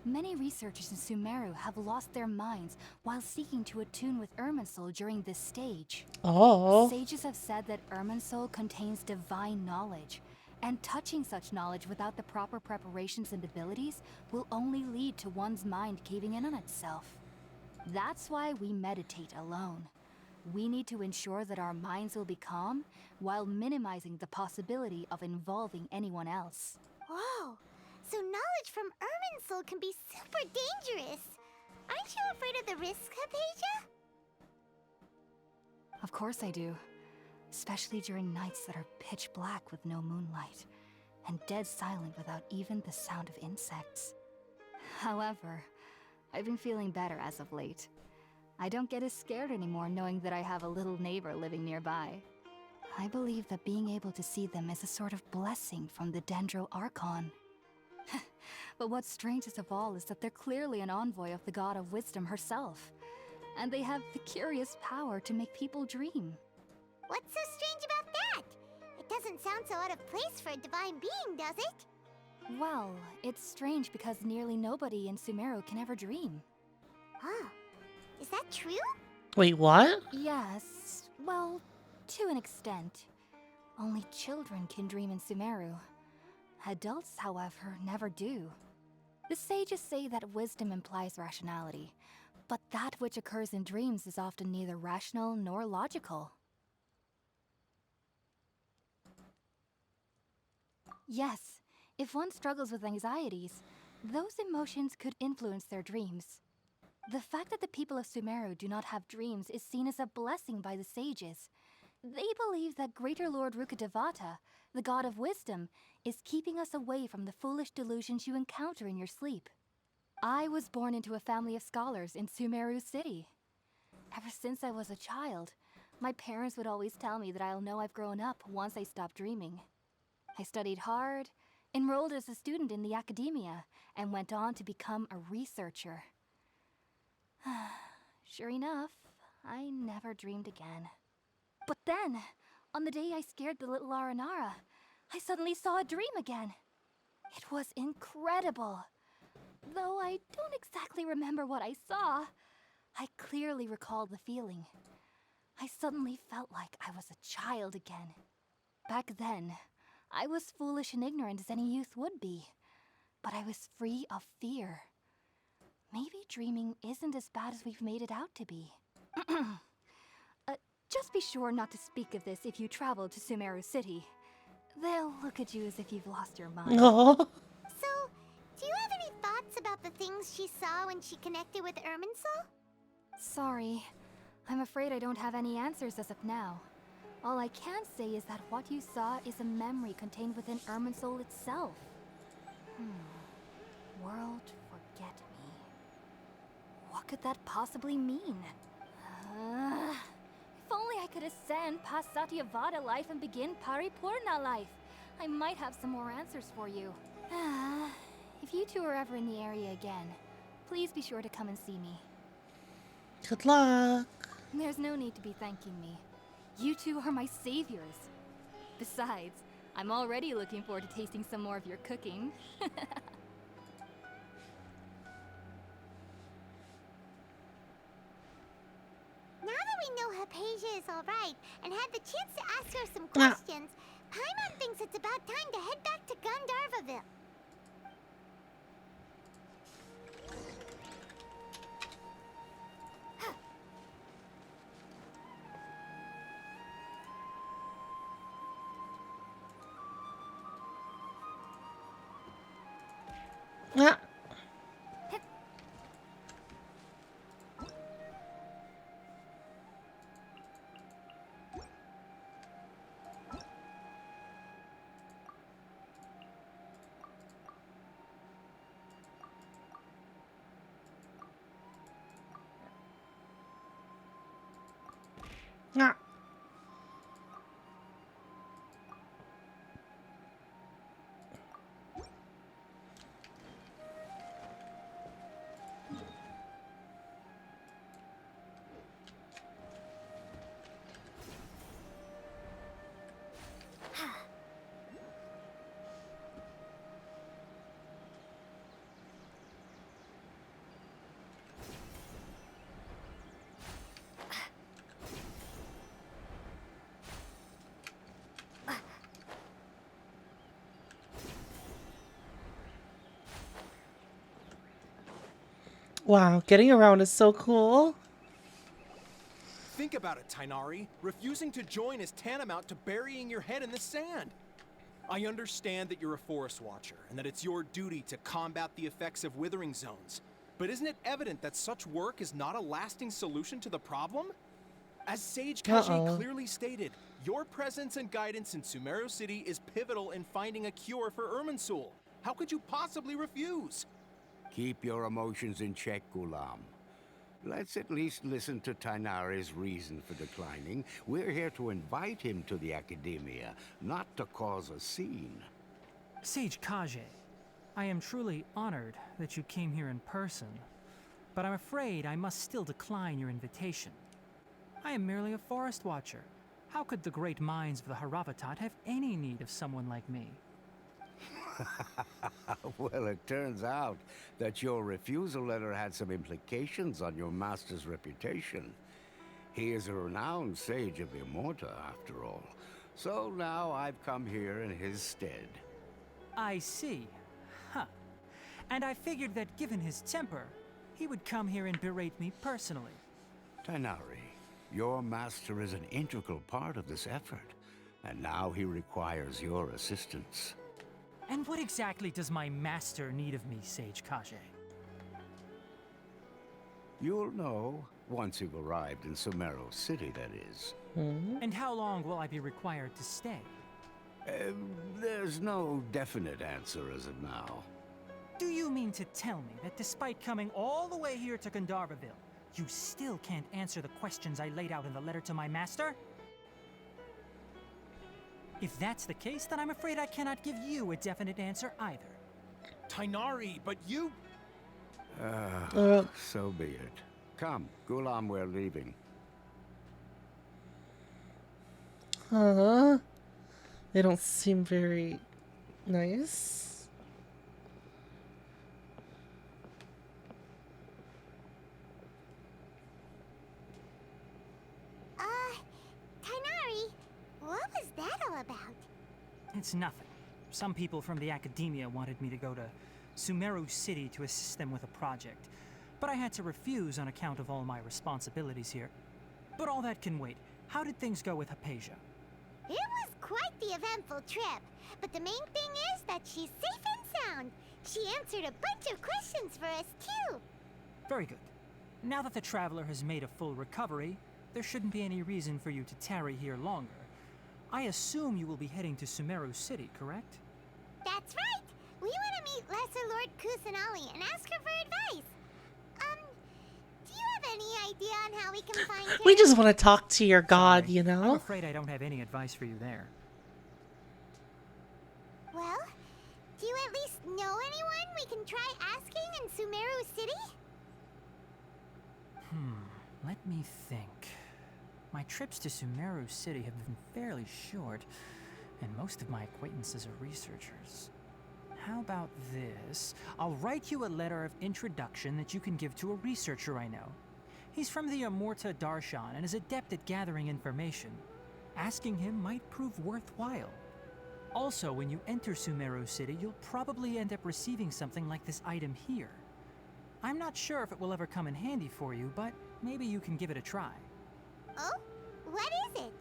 Many researchers in Sumeru have lost their minds while seeking to attune with Irminsul during this stage. Oh. Sages have said that Irminsul contains divine knowledge, and touching such knowledge without the proper preparations and abilities will only lead to one's mind caving in on itself. That's why we meditate alone. We need to ensure that our minds will be calm while minimizing the possibility of involving anyone else. Whoa, so knowledge from Irminsul can be super dangerous. Aren't you afraid of the risks, Hypatia? Of course I do. Especially during nights that are pitch black with no moonlight, and dead silent without even the sound of insects. However, I've been feeling better as of late. I don't get as scared anymore knowing that I have a little neighbor living nearby. I believe that being able to see them is a sort of blessing from the Dendro Archon. But what's strangest of all is that they're clearly an envoy of the God of Wisdom herself, and they have the curious power to make people dream. What's so strange about that? It doesn't sound so out of place for a divine being, does it? Well, it's strange because nearly nobody in Sumeru can ever dream. Huh. Is that true? Wait, what? Yes, well, to an extent. Only children can dream in Sumeru. Adults, however, never do. The sages say that wisdom implies rationality, but that which occurs in dreams is often neither rational nor logical. Yes, if one struggles with anxieties, those emotions could influence their dreams. The fact that the people of Sumeru do not have dreams is seen as a blessing by the sages. They believe that Greater Lord Rukkhadevata, the God of Wisdom, is keeping us away from the foolish delusions you encounter in your sleep. I was born into a family of scholars in Sumeru City. Ever since I was a child, my parents would always tell me that I'll know I've grown up once I stop dreaming. I studied hard, enrolled as a student in the academia, and went on to become a researcher. Sure enough, I never dreamed again. But then, on the day I scared the little Aranara, I suddenly saw a dream again. It was incredible. Though I don't exactly remember what I saw, I clearly recall the feeling. I suddenly felt like I was a child again. Back then, I was foolish and ignorant as any youth would be, but I was free of fear. Maybe dreaming isn't as bad as we've made it out to be. Just be sure not to speak of this if you travel to Sumeru City. They'll look at you as if you've lost your mind. Aww. So, do you have any thoughts about the things she saw when she connected with Irminsul? Sorry. I'm afraid I don't have any answers as of now. All I can say is that what you saw is a memory contained within Irminsul itself. World forget me. What could that possibly mean? If only I could ascend past Satyavada life and begin Paripurna life. I might have some more answers for you. If you two are ever in the area again, please be sure to come and see me. Good luck. There's no need to be thanking me. You two are my saviors. Besides, I'm already looking forward to tasting some more of your cooking. Now that we know Hypatia is alright and had the chance to ask her some questions, Paimon thinks it's about time to head back to Gandharvaville. Ah. Ah. Wow, getting around is so cool. Think about it, Tighnari. Refusing to join is tantamount to burying your head in the sand. I understand that you're a Forest Watcher, and that it's your duty to combat the effects of withering zones. But isn't it evident that such work is not a lasting solution to the problem? As Sage Kage clearly stated, your presence and guidance in Sumeru City is pivotal in finding a cure for Irminsul. How could you possibly refuse? Keep your emotions in check, Ghulam. Let's at least listen to Tighnari's reason for declining. We're here to invite him to the Academia, not to cause a scene. Sage Kage, I am truly honored that you came here in person, but I'm afraid I must still decline your invitation. I am merely a Forest Watcher. How could the great minds of the Haravatat have any need of someone like me? Well, it turns out that your refusal letter had some implications on your master's reputation. He is a renowned sage of Immorta, after all. So now I've come here in his stead. I see. Huh. And I figured that given his temper, he would come here and berate me personally. Tighnari, your master is an integral part of this effort, and now he requires your assistance. And what exactly does my master need of me, Sage Kage? You'll know once you've arrived in Sumeru City, that is. And how long will I be required to stay? There's no definite answer as of now. Do you mean to tell me that despite coming all the way here to Gandharvaville, you still can't answer the questions I laid out in the letter to my master? If that's the case, then I'm afraid I cannot give you a definite answer either. Tainari, but you... So be it. Come, Gulam, we're leaving. They don't seem very nice. Tainari, what was that all about? It's nothing. Some people from the academia wanted me to go to Sumeru City to assist them with a project, but I had to refuse on account of all my responsibilities here. But all that can wait. How did things go with Hypatia? It was quite the eventful trip, but the main thing is that she's safe and sound. She answered a bunch of questions for us, too. Very good. Now that the traveler has made a full recovery, there shouldn't be any reason for you to tarry here longer. I assume you will be heading to Sumeru City, correct? That's right! We want to meet Lesser Lord Kusanali and ask her for advice. Do you have any idea on how we can find her? We just want to talk to your god, you I'm know? afraid I don't have any advice for you there. Well, do you at least know anyone we can try asking in Sumeru City? Let me think. My trips to Sumeru City have been fairly short, and most of my acquaintances are researchers. How about this? I'll write you a letter of introduction that you can give to a researcher I know. He's from the Amurta Darshan and is adept at gathering information. Asking him might prove worthwhile. Also, when you enter Sumeru City, you'll probably end up receiving something like this item here. I'm not sure if it will ever come in handy for you, but maybe you can give it a try. Oh? What is it?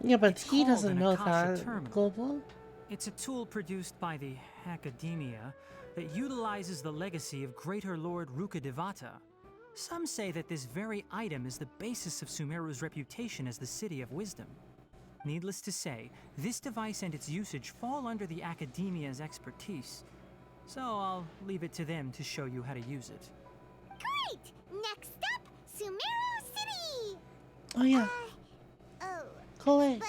Yeah, but It's he called doesn't an know Akasha that. terminal. Global? It's a tool produced by the Academia that utilizes the legacy of Greater Lord Rukkhadevata. Some say that this very item is the basis of Sumeru's reputation as the City of Wisdom. Needless to say, this device and its usage fall under the Academia's expertise, so I'll leave it to them to show you how to use it. Great! Next up, Sumeru City! Oh, yeah. Oh. But wait,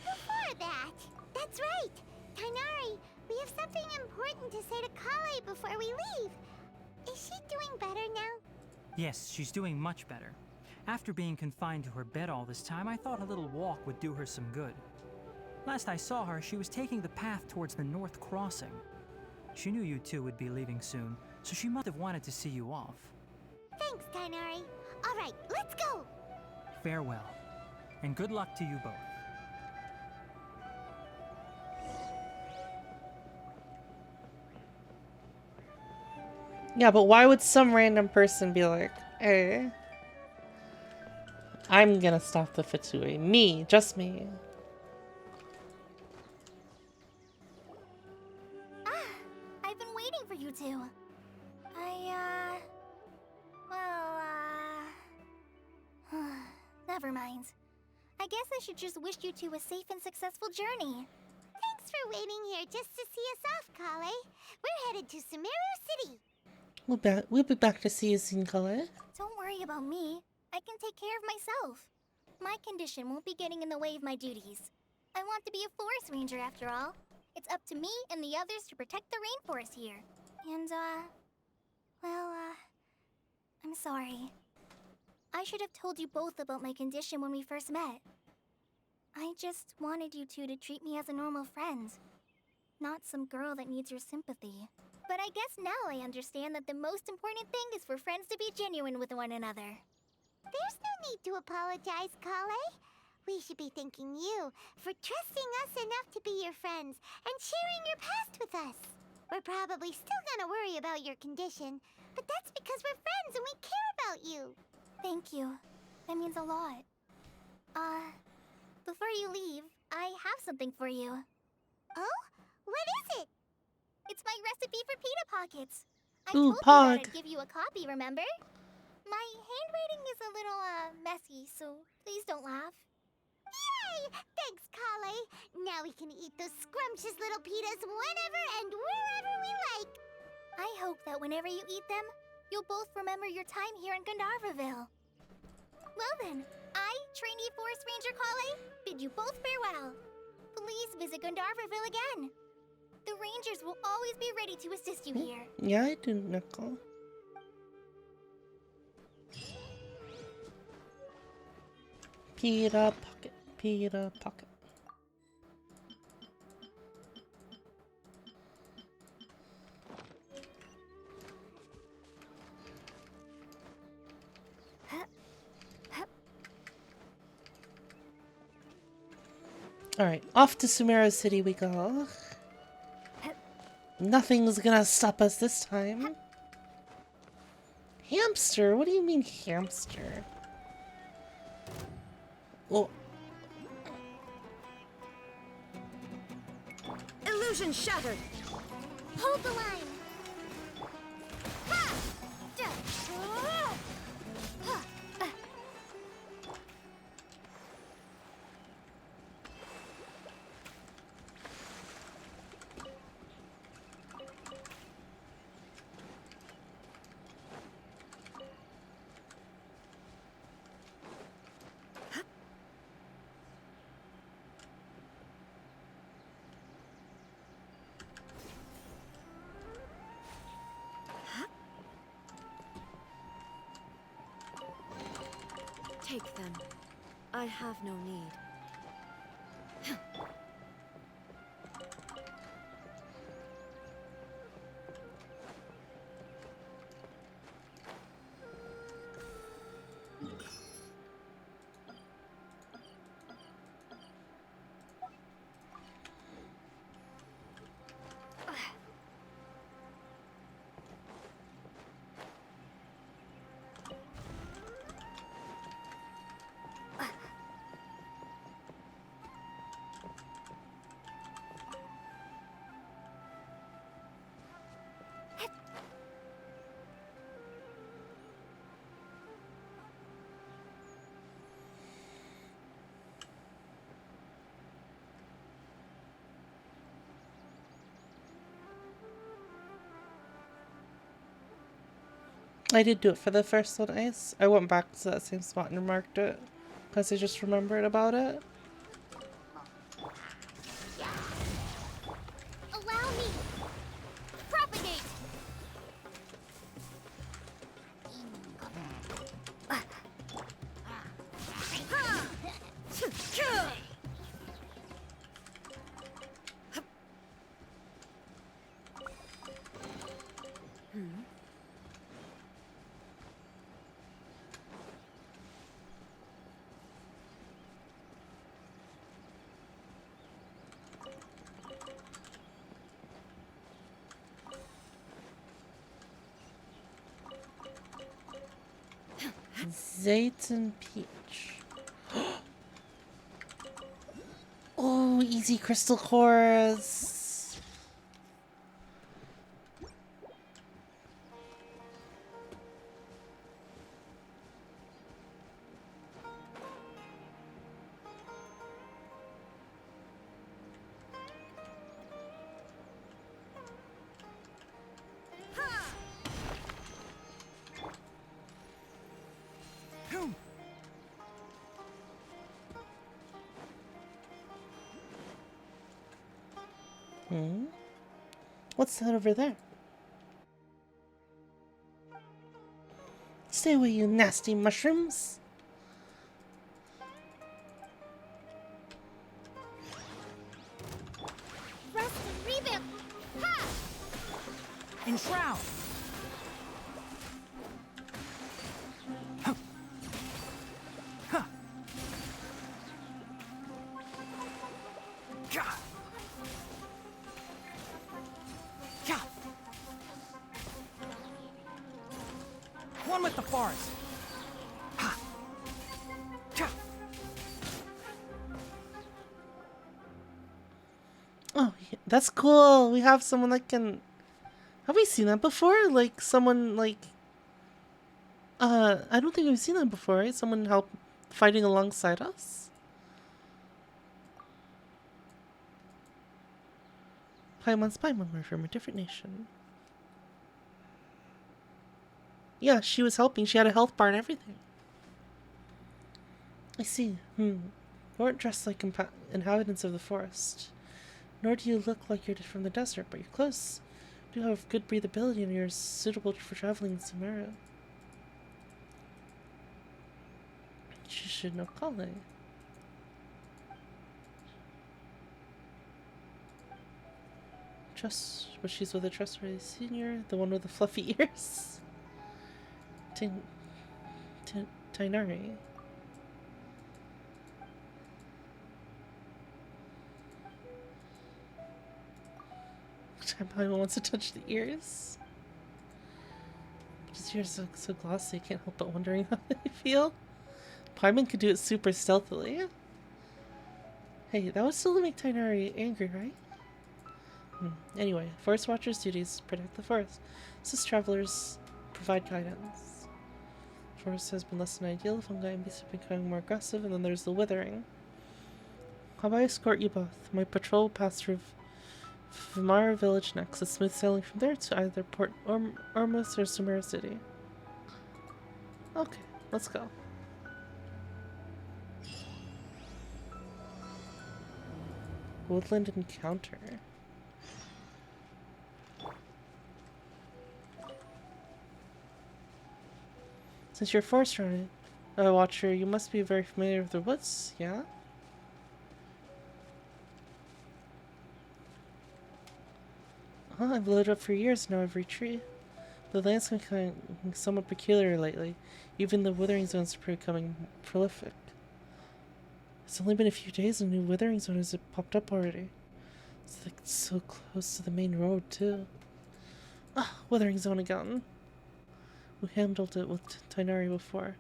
before that, that's right. Tainari, we have something important to say to Kale before we leave. Is she doing better now? Yes, she's doing much better. After being confined to her bed all this time, I thought a little walk would do her some good. Last I saw her, she was taking the path towards the North Crossing. She knew you two would be leaving soon, so she must have wanted to see you off. Thanks, Tainari. All right, let's go! Farewell, and good luck to you both. Yeah, but why would some random person be like, hey, I'm gonna stop the Fatui. Me, just me. I've been waiting for you two. Never mind. I guess I should just wish you two a safe and successful journey. Thanks for waiting here just to see us off, Kale. We're headed to Sumeru City. We'll be back to see you soon, Kale. Don't worry about me. I can take care of myself. My condition won't be getting in the way of my duties. I want to be a forest ranger after all. It's up to me and the others to protect the rainforest here. And, I'm sorry. I should have told you both about my condition when we first met. I just wanted you two to treat me as a normal friend. Not some girl that needs your sympathy. But I guess now I understand that the most important thing is for friends to be genuine with one another. There's no need to apologize, Kale. We should be thanking you for trusting us enough to be your friends and sharing your past with us. We're probably still gonna worry about your condition, but that's because we're friends and we care about you. Thank you. That means a lot. Before you leave, I have something for you. Oh? What is it? It's my recipe for pita pockets. I Ooh, told you Pog. that I'd give you a copy, remember? My handwriting is a little, messy, so please don't laugh. Yeah, Thanks, Kale. Now we can eat those scrumptious little pitas whenever and wherever we like. I hope that whenever you eat them, you'll both remember your time here in Gandharvaville. Well then, I, trainee Forest Ranger Kale, bid you both farewell. Please visit Gandharvaville again. The Rangers will always be ready to assist you here. Yeah, I do, Nicole. Pita Pocket, Pita Pocket. Alright, off to Sumeru City we go. Nothing's gonna stop us this time. Hamster? What do you mean hamster? Oh. Illusion shattered. Hold the line. Ha! Take them. I have no need. I did do it for the first one, Ice. I went back to that same spot and marked it because I just remembered about it. Allow me. Propagate. Zayton Peach. Oh, easy crystal cores. What's that over there? Stay away, you nasty mushrooms. Rest and revamp. Ha! Enshroud! One with the forest. Oh, yeah, that's cool. We have someone that can... Have we seen that before? Like, someone, like... I don't think we've seen that before, right? Someone help fighting alongside us? Paimon's Paimon were from a different nation. Yeah, she was helping. She had a health bar and everything. I see. You aren't dressed like inhabitants of the forest. Nor do you look like you're from the desert, but your clothes do have good breathability and you're suitable for traveling in Sumeru. She should know Kale. But she's with a trustworthy senior, the one with the fluffy ears. Tighnari. Paimon wants to touch the ears. His ears look so glossy, I can't help but wondering how they feel. Paimon could do it super stealthily. Hey, that would still make Tighnari angry, right? Anyway, Forest Watcher's duties protect the forest. Assist travelers, provide guidance. The forest has been less than ideal. Fungi and beasts have been becoming more aggressive, and then there's the withering. How about I escort you both? My patrol will pass through Vimara village next. It's smooth sailing from there to either Port Ormus or Sumeru City. Okay, let's go. Woodland encounter. Since you're a forest watcher, you must be very familiar with the woods, yeah? I've loaded up for years now every tree. The land's becoming somewhat peculiar lately. Even the withering zones are becoming prolific. It's only been a few days and a new withering zone has popped up already. It's like so close to the main road too. Withering zone again. We handled it with Tighnari before.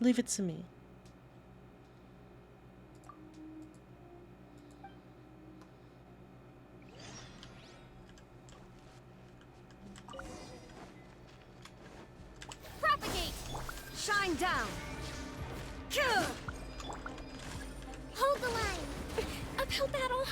Leave it to me. Propagate! Shine down! Hold the line! Uphill battle!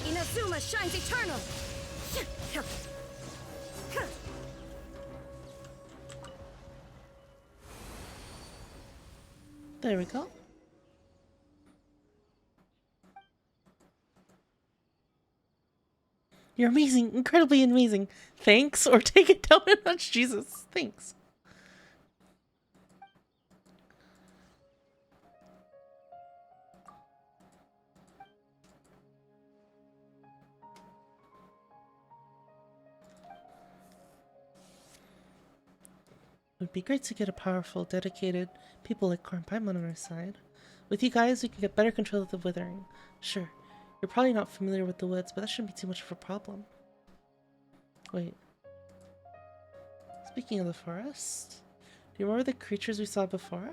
Inazuma shines eternal! There we go. You're amazing, incredibly amazing. Thanks, or take it down a notch, Jesus. Thanks. It would be great to get a powerful, dedicated people like Corn Paimon on our side. With you guys, we can get better control of the withering. Sure, you're probably not familiar with the woods, but that shouldn't be too much of a problem. Wait. Speaking of the forest, do you remember the creatures we saw before?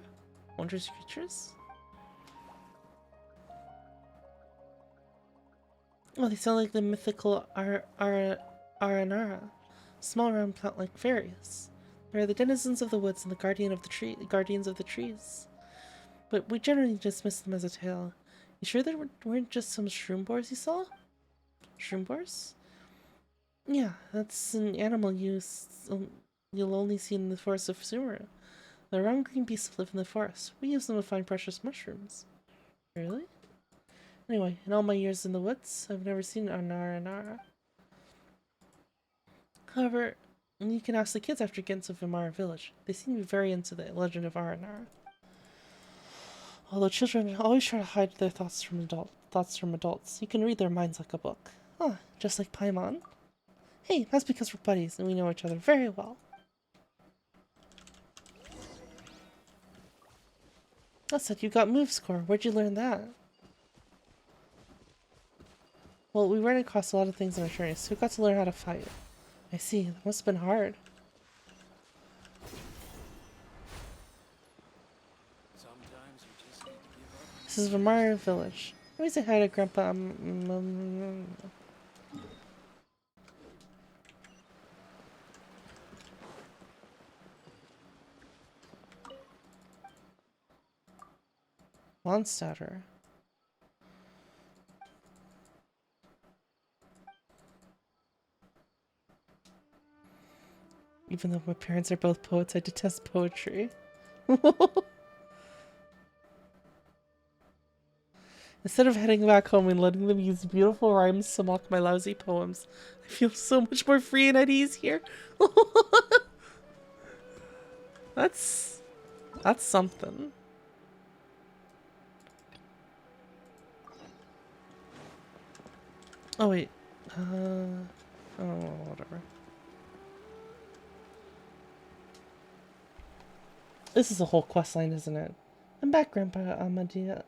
Wondrous creatures? Oh, they sound like the mythical Aranara. Small round plant-like fairies. They're the denizens of the woods and the guardians of the trees. But we generally dismiss them as a tale. You sure there weren't just some shroom boars you saw? Shroom boars? Yeah, that's an animal you'll only see in the forest of Sumeru. The round green beasts live in the forest. We use them to find precious mushrooms. Really? Anyway, in all my years in the woods, I've never seen an Aranara. However, you can ask the kids after getting to Vimara village. They seem to be very into the legend of Aranara. Although children always try to hide their thoughts from adults, you can read their minds like a book. Huh, just like Paimon. Hey, that's because we're buddies and we know each other very well. I said you got move score. Where'd you learn that? Well, we ran across a lot of things on our journey, so we got to learn how to fight. I see. That must have been hard. This is Vamara Village. Let me say hi to Grandpa. Mondstatter. Even though my parents are both poets, I detest poetry. Instead of heading back home and letting them use beautiful rhymes to mock my lousy poems, I feel so much more free and at ease here. That's something. Oh wait. Oh, whatever. This is a whole quest line, isn't it? I'm back, Grandpa Amadea.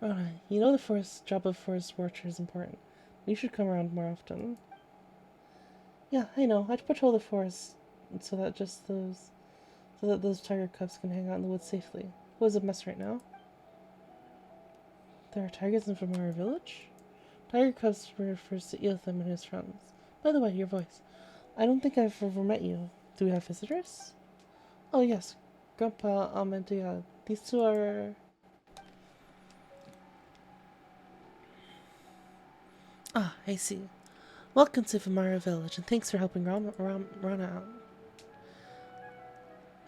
Alright, you know the job of forest watcher is important. You should come around more often. Yeah, I know. I patrol the forest so that those tiger cubs can hang out in the woods safely. Who is a mess right now? There are tigers in Vamara Village? Tiger cubs refers to Eotham and his friends. By the way, your voice. I don't think I've ever met you. Do we have visitors? Oh yes, Grandpa Amadea. These two are... Ah, I see. Welcome to Vamara Village, and thanks for helping Rana out.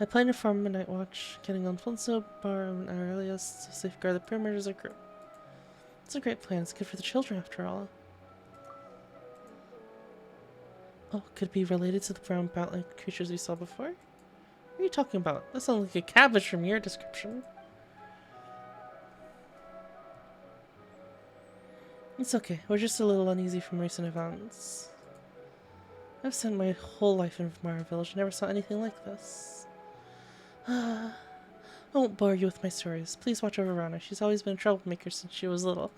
I plan to form a night watch, getting Alfonso, Bar, and Aurelius to safeguard the perimeter as a group. It's a great plan. It's good for the children, after all. Oh, could it be related to the brown bat-like creatures we saw before? What are you talking about? That sounds like a cabbage from your description. It's okay. We're just a little uneasy from recent events. I've spent my whole life in Vamara Village and never saw anything like this. I won't bore you with my stories. Please watch over Rana. She's always been a troublemaker since she was little.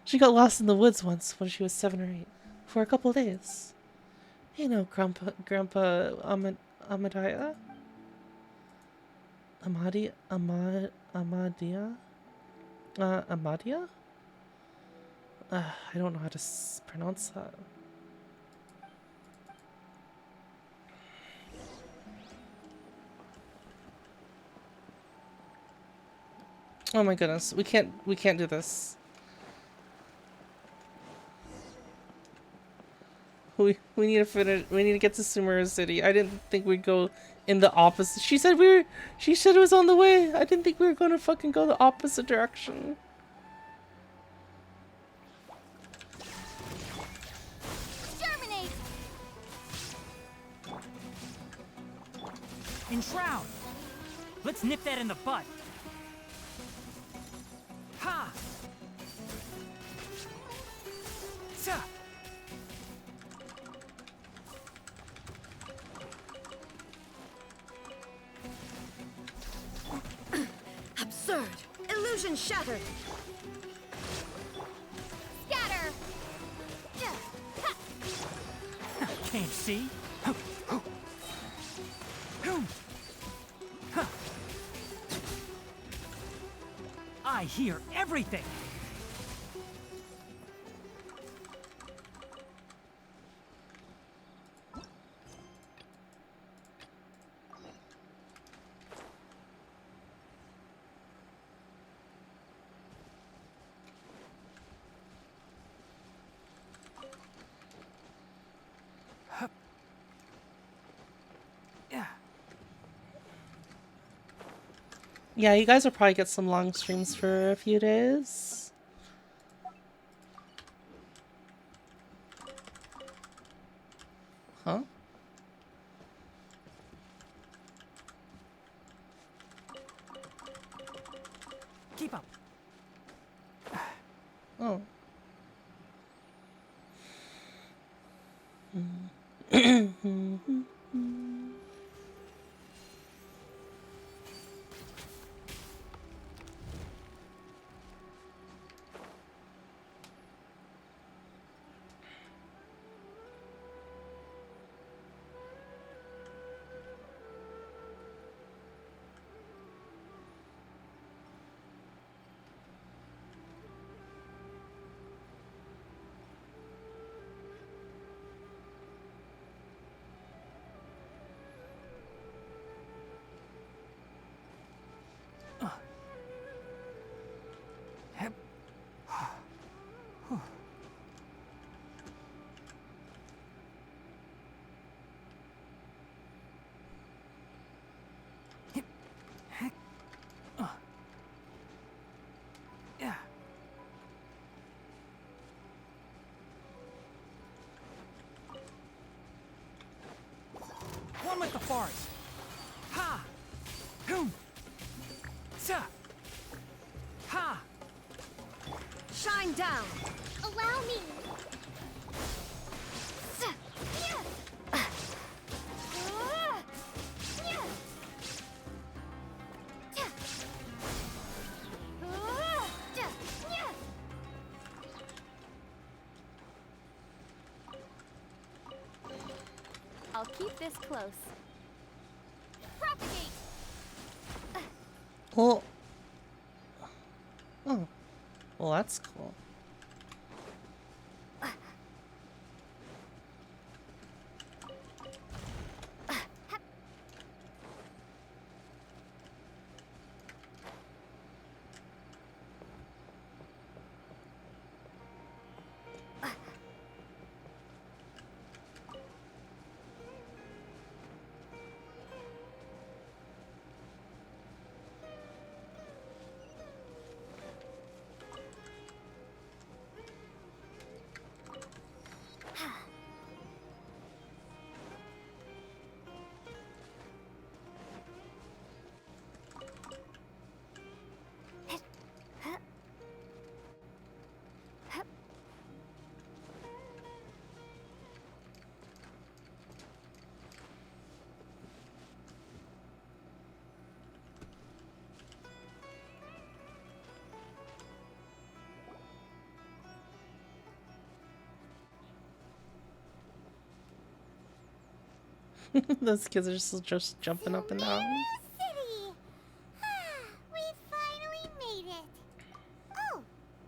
She got lost in the woods once when she was 7 or 8. For a couple of days. Hey, no, Grandpa Amadia? Amadia? I don't know how to pronounce that. Oh my goodness, we can't do this. We need to finish. We need to get to Sumeru City. I didn't think we'd go in the opposite. She said it was on the way. I didn't think we were going to fucking go the opposite direction. Exterminate! Enshroud! Let's nip that in the butt. Ha! Sa! Absurd! Illusion shattered! Scatter! Can't see? I hear everything! Yeah, you guys will probably get some long streams for a few days. Huh? Keep up. Oh. forest. Ha! Hoom! Sa! Ha! Shine down. Allow me. I'll keep this close. Propagate. Oh. Oh. Well, that's cool. Those kids are still just jumping up and down. City. We finally made it. Oh,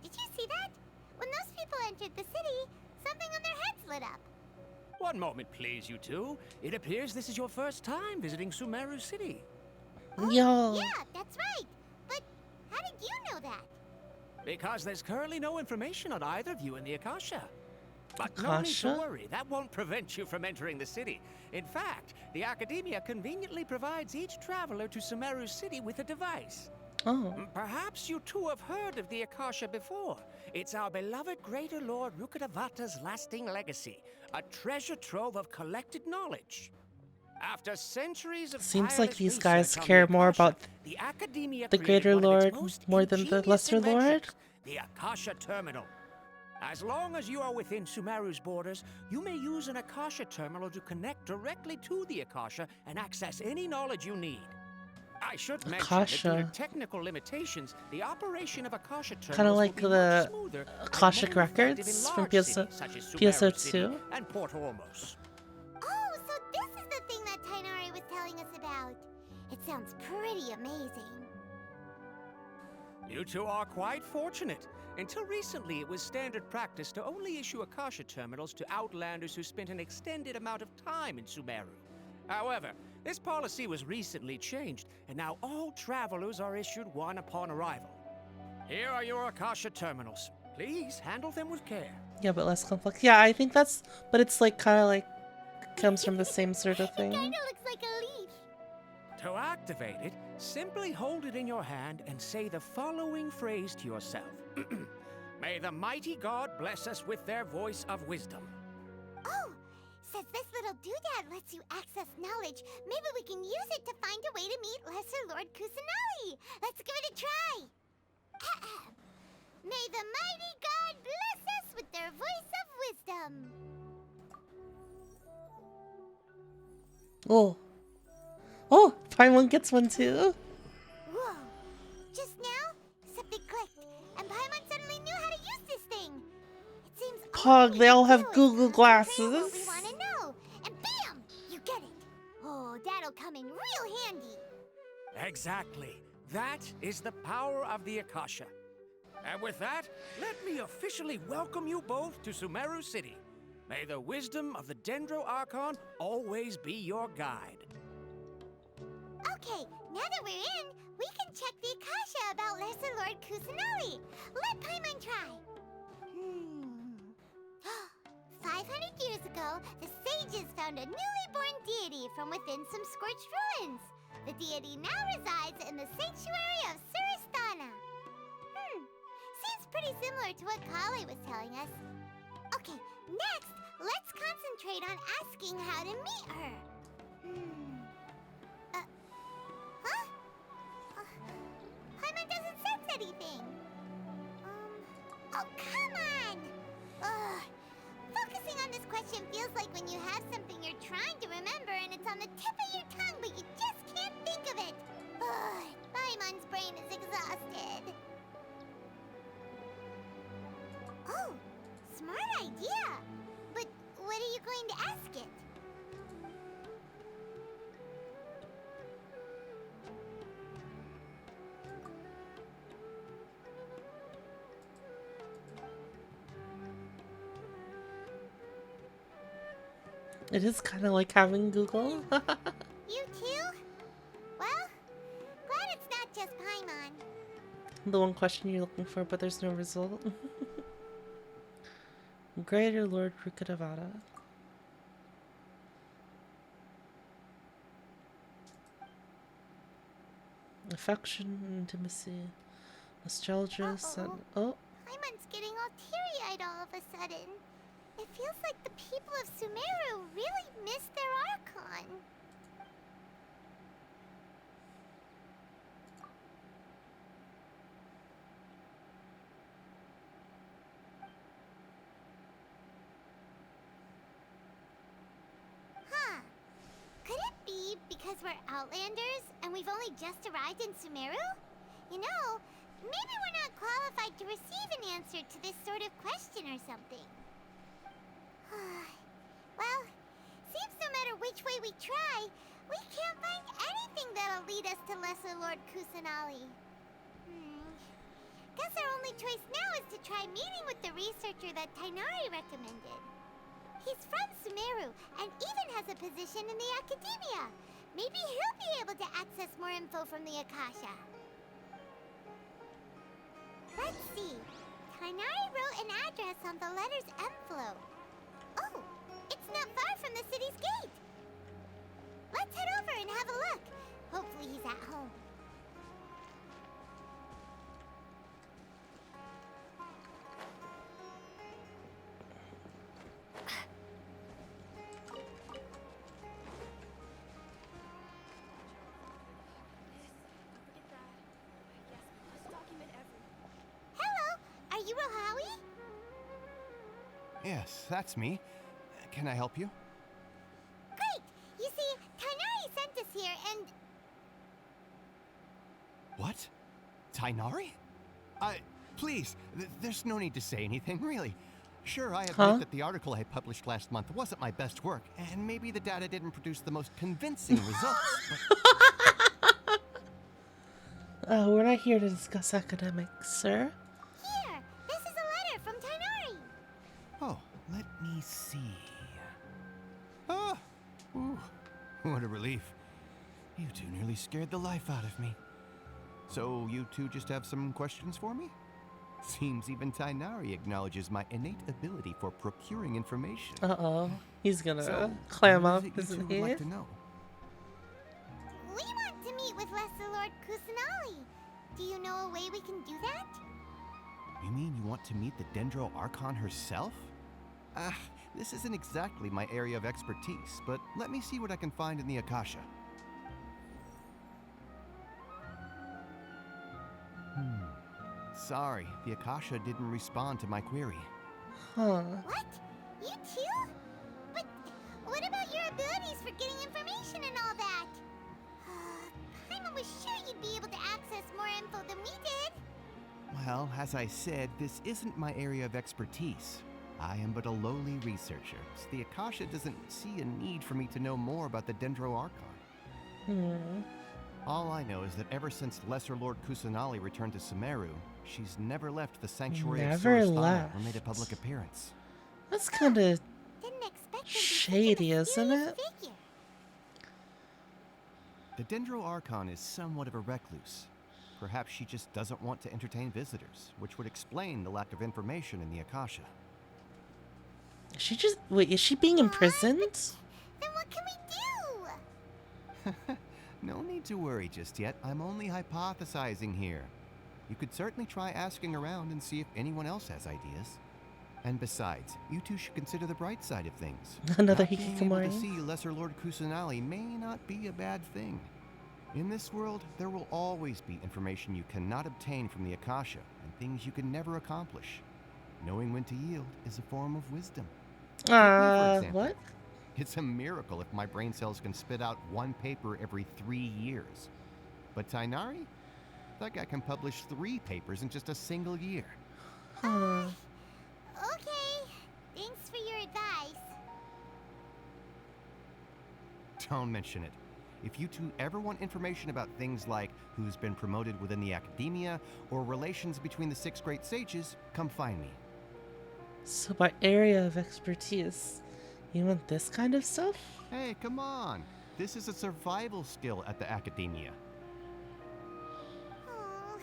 did you see that? When those people entered the city, something on their heads lit up. One moment, please, you two. It appears this is your first time visiting Sumeru City. Yo. Yeah, that's right. But how did you know that? Because there's currently no information on either of you in the Akasha. But no need to Akasha? worry, that won't prevent you from entering the city. In fact, the Academia conveniently provides each traveler to Sumeru City with a device. Oh. Perhaps you two have heard of the Akasha before. It's our beloved Greater Lord Rukkhadevata's lasting legacy, a treasure trove of collected knowledge. After centuries of Seems like tireless these guys research on care the more Akasha, about the Academia the created Greater one of its Lord most more than the ingenious Lesser Lord. inventions, the Akasha Terminal. As long as you are within Sumeru's borders, you may use an Akasha terminal to connect directly to the Akasha and access any knowledge you need. I should mention that due to Akasha. technical limitations, the operation of Akasha terminals Kind of will like be much the smoother and Akashic more effective in records from large PSO, cities such as Sumeru City PSO2. and Port Ormos. Oh, so this is the thing that Tainari was telling us about. It sounds pretty amazing. You two are quite fortunate. Until recently, it was standard practice to only issue Akasha terminals to outlanders who spent an extended amount of time in Sumeru. However, this policy was recently changed, and now all travelers are issued one upon arrival. Here are your Akasha terminals. Please handle them with care. Yeah, but less complex. Yeah, I think that's, but it's like kind of like comes from the same sort of thing. Kinda looks like a leaf. To activate it, simply hold it in your hand and say the following phrase to yourself. May the mighty God bless us with their voice of wisdom. Oh, since this little doodad lets you access knowledge, maybe we can use it to find a way to meet Lesser Lord Kusanali. Let's give it a try. May the mighty God bless us with their voice of wisdom. Oh. Oh, Paimon gets one too. Whoa. Just now, something clicked, and Paimon suddenly knew how to use this thing. It seems Pog, they all have Google what we glasses. want to know, and bam, you get it. Oh, that'll come in real handy. Exactly. That is the power of the Akasha. And with that, let me officially welcome you both to Sumeru City. May the wisdom of the Dendro Archon always be your guide. Okay, now that we're in, we can check the Akasha about Lesser Lord Kusanali. Let Paimon try. 500 years ago, the sages found a newly born deity from within some scorched ruins. The deity now resides in the sanctuary of Suristana. Seems pretty similar to what Kale was telling us. Okay, next, let's concentrate on asking how to meet her. Oh, come on! Ugh. Focusing on this question feels like when you have something you're trying to remember and it's on the tip of your tongue, but you just can't think of it. Ugh. Paimon's brain is exhausted. Oh, smart idea. But what are you going to ask it? It is kind of like having Google. You too? Well, glad it's not just Paimon. The one question you're looking for, but there's no result. Greater Lord Rukkhadevata. Affection, intimacy, nostalgia, oh. Paimon's getting all teary-eyed all of a sudden. It feels like the people of Sumeru really miss their Archon. Huh. Could it be because we're Outlanders and we've only just arrived in Sumeru? You know, maybe we're not qualified to receive an answer to this sort of question or something. Well, seems no matter which way we try, we can't find anything that'll lead us to Lesser Lord Kusanali. Guess our only choice now is to try meeting with the researcher that Tighnari recommended. He's from Sumeru and even has a position in the Academia. Maybe he'll be able to access more info from the Akasha. Let's see. Tighnari wrote an address on the letter's envelope. Oh, it's not far from the city's gate. Let's head over and have a look. Hopefully he's at home. Hello, are you Rohawi? Yes, that's me. Can I help you? Great! You see, Tighnari sent us here and... What? Tighnari? Please, there's no need to say anything, really. Sure, I admit that the article I published last month wasn't my best work, and maybe the data didn't produce the most convincing results, but... We're not here to discuss academics, sir. Here! This is a letter from Tighnari! Oh, let me see. Ah! Ooh, what a relief. You two nearly scared the life out of me. So you two just have some questions for me? Seems even Tighnari acknowledges my innate ability for procuring information. Uh-oh. He's gonna clam up, what is it you isn't two he? would like to know? We want to meet with Lesser Lord Kusanali. Do you know a way we can do that? You mean you want to meet the Dendro Archon herself? This isn't exactly my area of expertise, but let me see what I can find in the Akasha. Sorry, the Akasha didn't respond to my query. Huh. What? You too? But what about your abilities for getting information and all that? Paimon was sure you'd be able to access more info than we did. Well, as I said, this isn't my area of expertise. I am but a lowly researcher, so the Akasha doesn't see a need for me to know more about the Dendro Archon. All I know is that ever since Lesser Lord Kusanali returned to Sumeru, she's never left the Sanctuary of Never Surasthana left. or made a public appearance. That's kind of shady, isn't it? The Dendro Archon is somewhat of a recluse. Perhaps she just doesn't want to entertain visitors, which would explain the lack of information in the Akasha. Wait, is she being imprisoned? Then what can we do? No need to worry just yet. I'm only hypothesizing here. You could certainly try asking around and see if anyone else has ideas. And besides, you two should consider the bright side of things. Another Not being able to hikikomori. see Lesser Lord Kusanali may not be a bad thing. In this world, there will always be information you cannot obtain from the Akasha, and things you can never accomplish. Knowing when to yield is a form of wisdom. Take me, for example. What? It's a miracle if my brain cells can spit out one paper every 3 years. But Tighnari? That guy can publish 3 papers in just a single year. Huh. Okay. Thanks for your advice. Don't mention it. If you two ever want information about things like who's been promoted within the academia or relations between the 6 great sages, come find me. So by area of expertise, you want this kind of stuff? Hey, come on. This is a survival skill at the academia. Oh,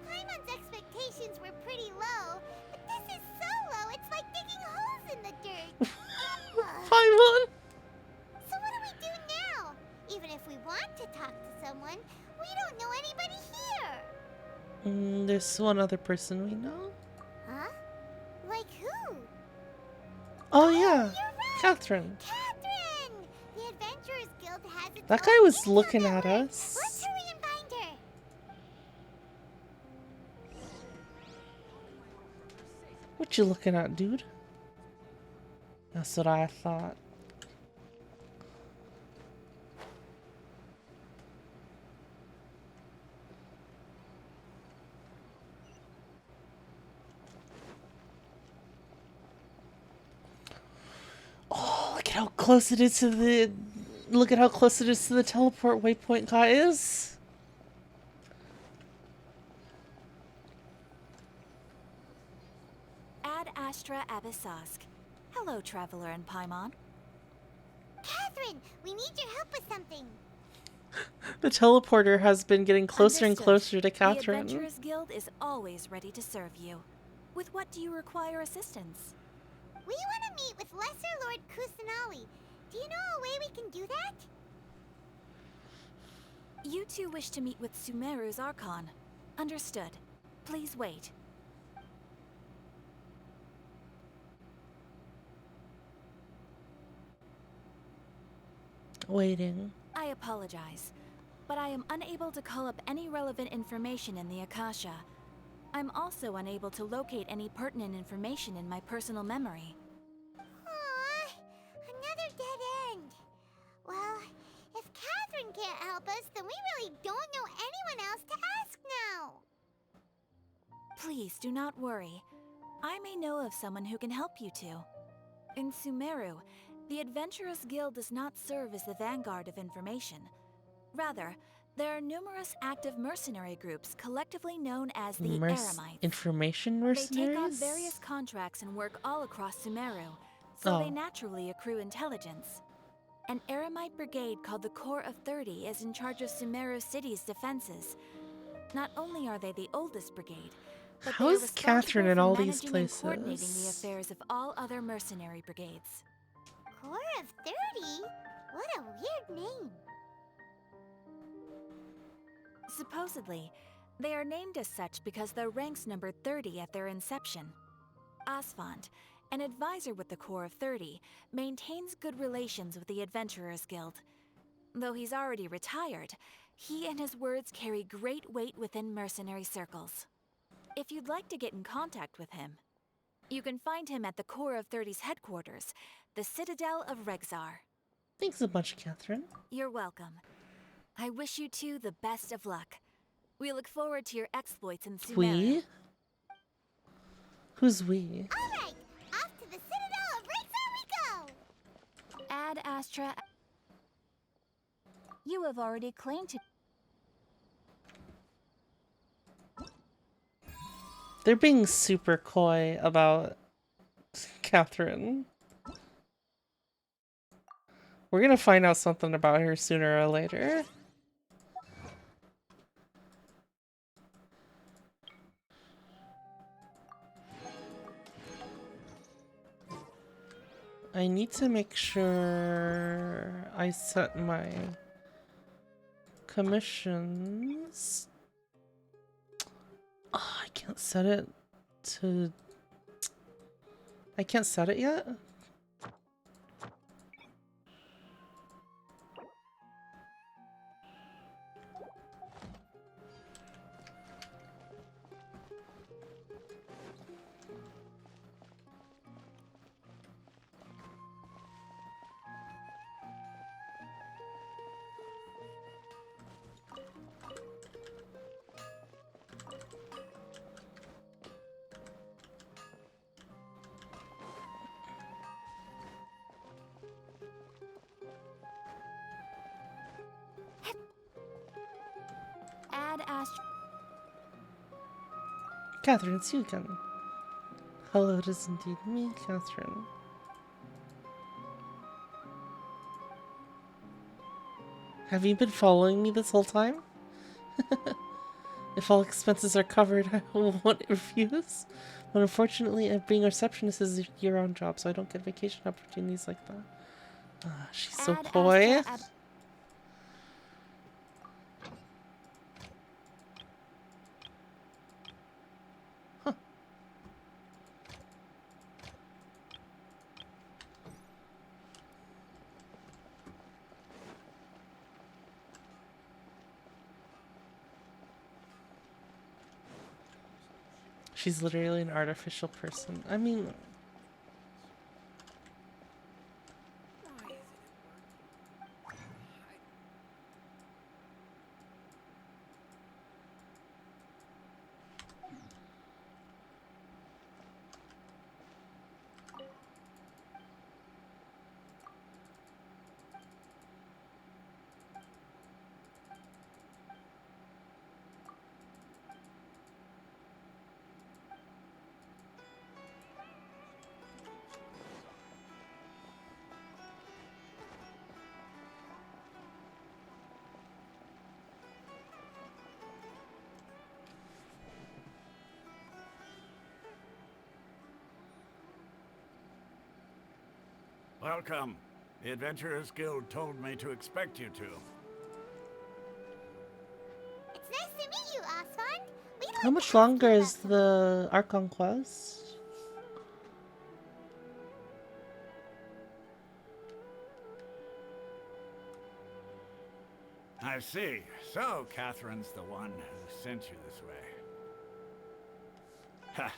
Paimon's expectations were pretty low, but this is so low it's like digging holes in the dirt. Paimon! So what do we do now? Even if we want to talk to someone, we don't know anybody here. There's one other person we know. Huh? Like who? Oh yeah, You're right. Catherine. Catherine! The Adventurers Guild has its That own guy was info looking at network. us. Let's hurry and find her. What you looking at, dude? That's what I thought. Oh, look at how close it is to the... Look at how close it is to the teleport waypoint, guys. Ad Astra Abyssosk. Hello, Traveler and Paimon. Catherine, we need your help with something. The teleporter has been getting closer and Understood. closer to The Catherine. Adventurers Guild is always ready to serve you. With what do you require assistance? We want to meet with Lesser Lord Kusanali. Do you know a way we can do that? You two wish to meet with Sumeru's Archon. Understood. Please wait. Waiting. I apologize, but I am unable to call up any relevant information in the Akasha. I'm also unable to locate any pertinent information in my personal memory. Aww, another dead end. Well, if Catherine can't help us, then we really don't know anyone else to ask now. Please do not worry. I may know of someone who can help you two. In Sumeru, the Adventurers Guild does not serve as the vanguard of information. Rather, there are numerous active mercenary groups collectively known as the Eremites. Information They mercenaries? take on various contracts and work all across Sumeru, so they Oh. naturally accrue intelligence. An Eremite brigade called the Corps of 30 is in charge of Sumeru City's defenses. Not only are they the oldest brigade, but How they are is responsible Catherine in for all these managing and coordinating the places? affairs of all other mercenary brigades. Corps of 30? What a weird name. Supposedly, they are named as such because their ranks numbered 30 at their inception. Asfand, an advisor with the Corps of 30, maintains good relations with the Adventurers Guild. Though he's already retired, he and his words carry great weight within mercenary circles. If you'd like to get in contact with him, you can find him at the Corps of 30's headquarters, the Citadel of Rexar. Thanks a bunch, Catherine. You're welcome. I wish you two the best of luck. We look forward to your exploits in Sumeru. We? Who's we? Alright, off to the Citadel of Rexar we go! Ad Astra. You have already claimed to. They're being super coy about Catherine. We're gonna find out something about her sooner or later. I need to make sure I set my commissions. Oh, I can't set it to... I can't set it yet? Catherine, it's you again. Hello, it is indeed me, Catherine. Have you been following me this whole time? If all expenses are covered, I won't refuse. But unfortunately, being a receptionist is a year-round job, so I don't get vacation opportunities like that. She's so coy. She's literally an artificial person. I mean... Welcome. The Adventurers Guild told me to expect you to. It's nice to meet you, Osfond. How much longer is the Archon quest? I see. So, Catherine's the one who sent you this way. Ha!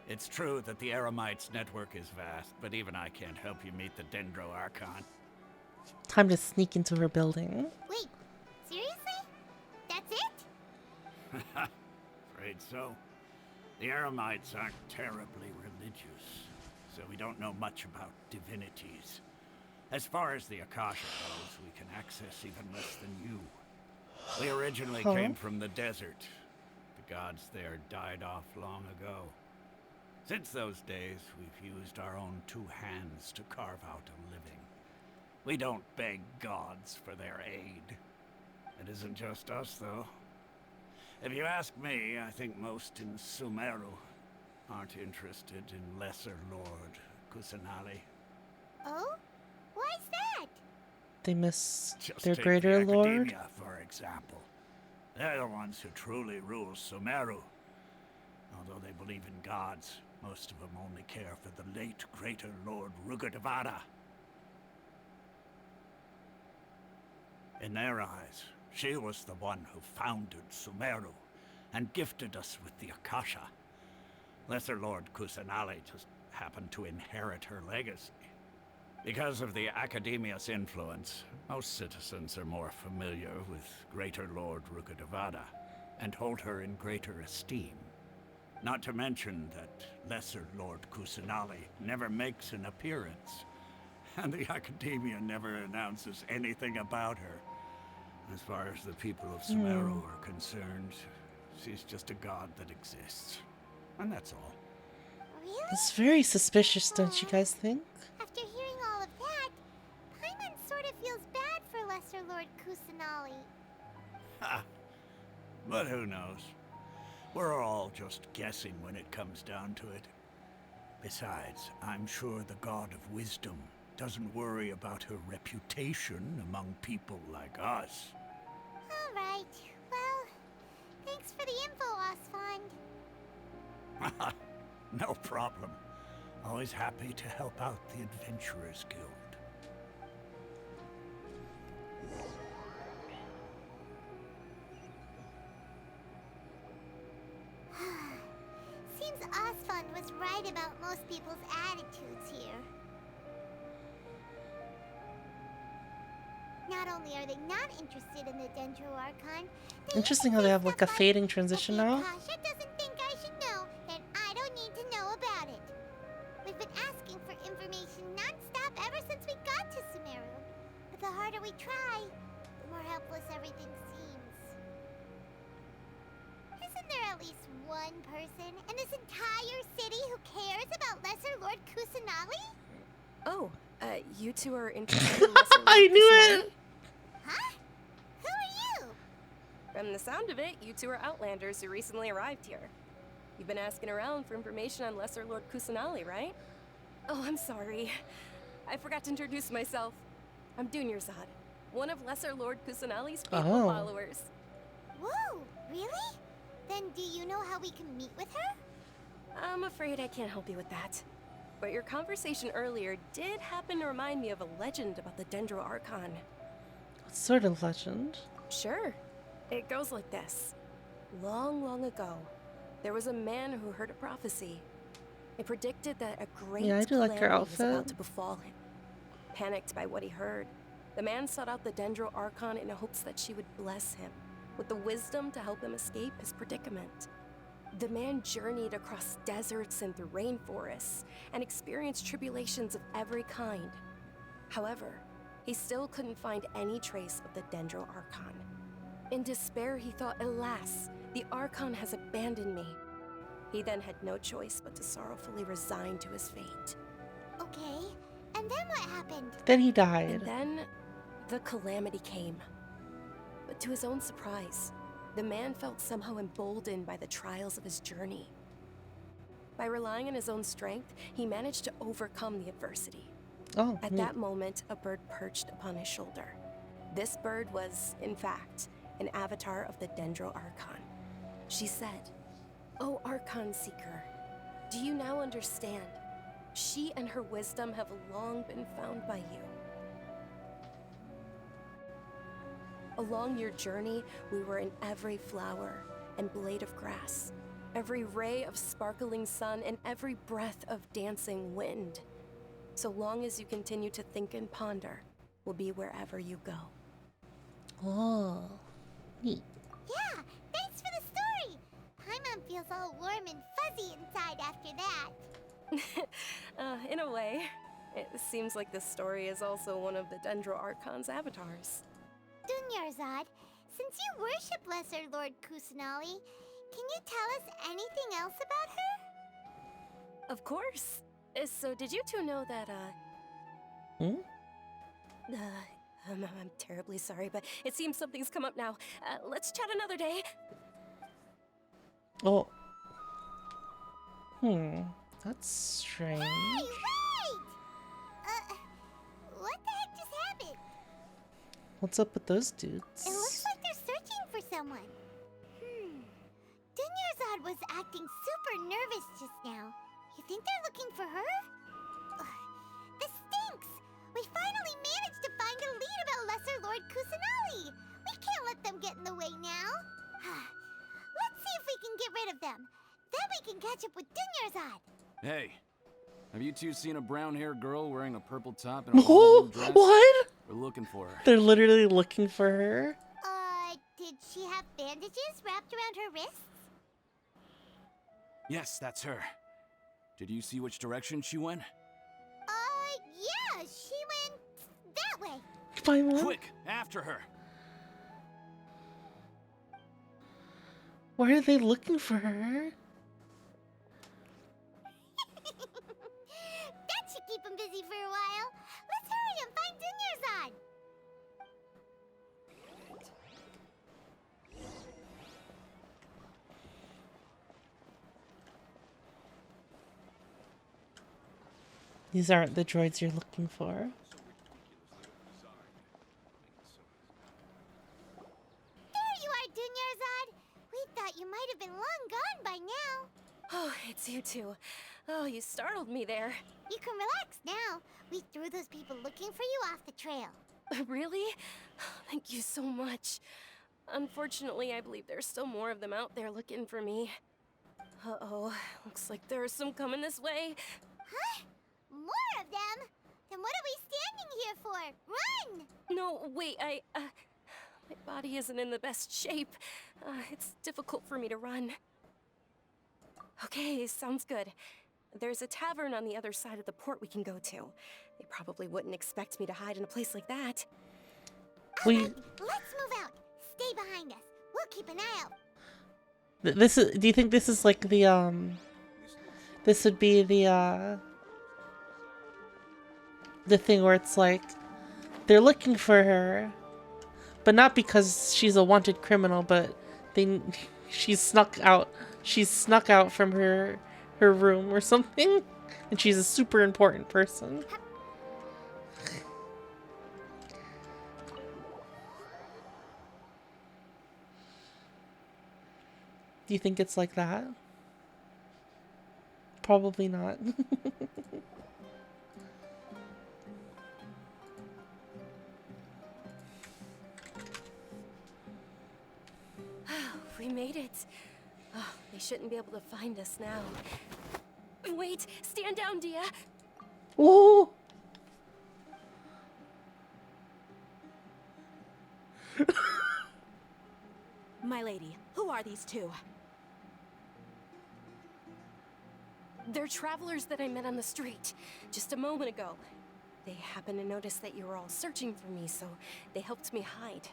It's true that the Eremites' network is vast, but even I can't help you meet the Dendro Archon. Time to sneak into her building. Wait, seriously? That's it? Afraid so. The Eremites aren't terribly religious, so we don't know much about divinities. As far as the Akasha goes, we can access even less than you. We originally came from the desert. The gods there died off long ago. Since those days, we've used our own two hands to carve out a living. We don't beg gods for their aid. It isn't just us, though. If you ask me, I think most in Sumeru aren't interested in Lesser Lord Kusanali. Oh? Why's that? They miss Just their take greater the lord. Academia, for example. They're the ones who truly rule Sumeru. Although they believe in gods, most of them only care for the late greater Lord Rugurdevada. In their eyes, she was the one who founded Sumeru and gifted us with the Akasha. Lesser Lord Kusanali just happened to inherit her legacy. Because of the Academia's influence, most citizens are more familiar with Greater Lord Rugurdevada and hold her in greater esteem. Not to mention that Lesser Lord Kusanali never makes an appearance, and the Academia never announces anything about her. As far as the people of Sumeru are concerned, she's just a god that exists. And that's all. Really? It's very suspicious, don't you guys think? After hearing all of that, Paimon sort of feels bad for Lesser Lord Kusanali. Ha! But who knows? We're all just guessing when it comes down to it. Besides, I'm sure the God of Wisdom doesn't worry about her reputation among people like us. Alright, well, thanks for the info, Osfond. No problem. Always happy to help out the Adventurers Guild. Seems Osfond was right about most people's attitudes here. Not only are they not interested in the Dendro Archon, Interesting how they have like a fading transition now. Akasha doesn't think I should know, then I don't need to know about it. We've been asking for information non-stop ever since we got to Sumeru. But the harder we try, the more helpless everything seems. Isn't there at least one person in this entire city who cares about Lesser Lord Kusanali? Oh, you two are interested in Lesser Lord I knew Kusanali? it! Huh? Who are you? From the sound of it, you two are Outlanders who recently arrived here. You've been asking around for information on Lesser Lord Kusanali, right? Oh, I'm sorry. I forgot to introduce myself. I'm Dunyarzad, one of Lesser Lord Kusanali's faithful followers. Whoa, really? Then do you know how we can meet with her? I'm afraid I can't help you with that. But your conversation earlier did happen to remind me of a legend about the Dendro Archon. What sort of legend? Sure. It goes like this. Long, long ago, there was a man who heard a prophecy. It predicted that a great Yeah, I do like her calamity was about outfit. to befall him. Panicked by what he heard, the man sought out the Dendro Archon in hopes that she would bless him with the wisdom to help him escape his predicament. The man journeyed across deserts and through rainforests and experienced tribulations of every kind. However, he still couldn't find any trace of the Dendro Archon. In despair, he thought, alas, the Archon has abandoned me. He then had no choice but to sorrowfully resign to his fate. Okay, and then what happened? Then he And died. then, the calamity came. But to his own surprise, the man felt somehow emboldened by the trials of his journey. By relying on his own strength, he managed to overcome the adversity. Oh, At neat. that moment, a bird perched upon his shoulder. This bird was, in fact, an avatar of the Dendro Archon. She said, "O Archon Seeker, do you now understand? She and her wisdom have long been found by you. Along your journey, we were in every flower and blade of grass, every ray of sparkling sun, and every breath of dancing wind. So long as you continue to think and ponder, we'll be wherever you go." Oh, neat. Yeah, thanks for the story. Paimon feels all warm and fuzzy inside after that. In a way, it seems like this story is also one of the Dendro Archon's avatars. Dunyarzad, since you worship Lesser Lord Kusanali, can you tell us anything else about her? Of course. So did you two know that, I'm terribly sorry, but it seems something's come up now. Let's chat another day. Oh. That's strange. Hey, wait! What the heck just happened? What's up with those dudes? It looks like they're searching for someone. Dunyarzad was acting super nervous just now. You think they're looking for her? Ugh, this stinks! We finally managed to find a lead about Lesser Lord Kusanali! We can't let them get in the way now. Let's see if we can get rid of them. Then we can catch up with Dunyarzad. Hey, have you two seen a brown-haired girl wearing a purple top and a blue dress? What? We're looking for her. They're literally looking for her? Did she have bandages wrapped around her wrists? Yes, that's her. Did you see which direction she went? Yeah, she went that way. Paimon? Quick, after her. Why are they looking for her? That should keep him busy for a while. Let's hurry and find Dunyarzad. These aren't the droids you're looking for. There you are, Dunyarzad. We thought you might have been long gone by now. Oh, it's you two. Oh, you startled me there. You can relax now. We threw those people looking for you off the trail. Really? Thank you so much. Unfortunately, I believe there's still more of them out there looking for me. Uh-oh, looks like there's some coming this way. Huh? More of them? Then what are we standing here for? Run! No, wait, my body isn't in the best shape. It's difficult for me to run. Okay, sounds good. There's a tavern on the other side of the port we can go to. They probably wouldn't expect me to hide in a place like that. We... Let's move out. Stay behind us. We'll keep an eye out. This is. Do you think this is like the This would be the thing where it's like they're looking for her, but not because she's a wanted criminal, but she's snuck out from her room or something, and she's a super important person. Do you think it's like that? Probably not. We made it. Oh, they shouldn't be able to find us now. Wait, stand down, Dia. Ooh. My lady, who are these two? They're travelers that I met on the street just a moment ago. They happened to notice that you were all searching for me, so they helped me hide.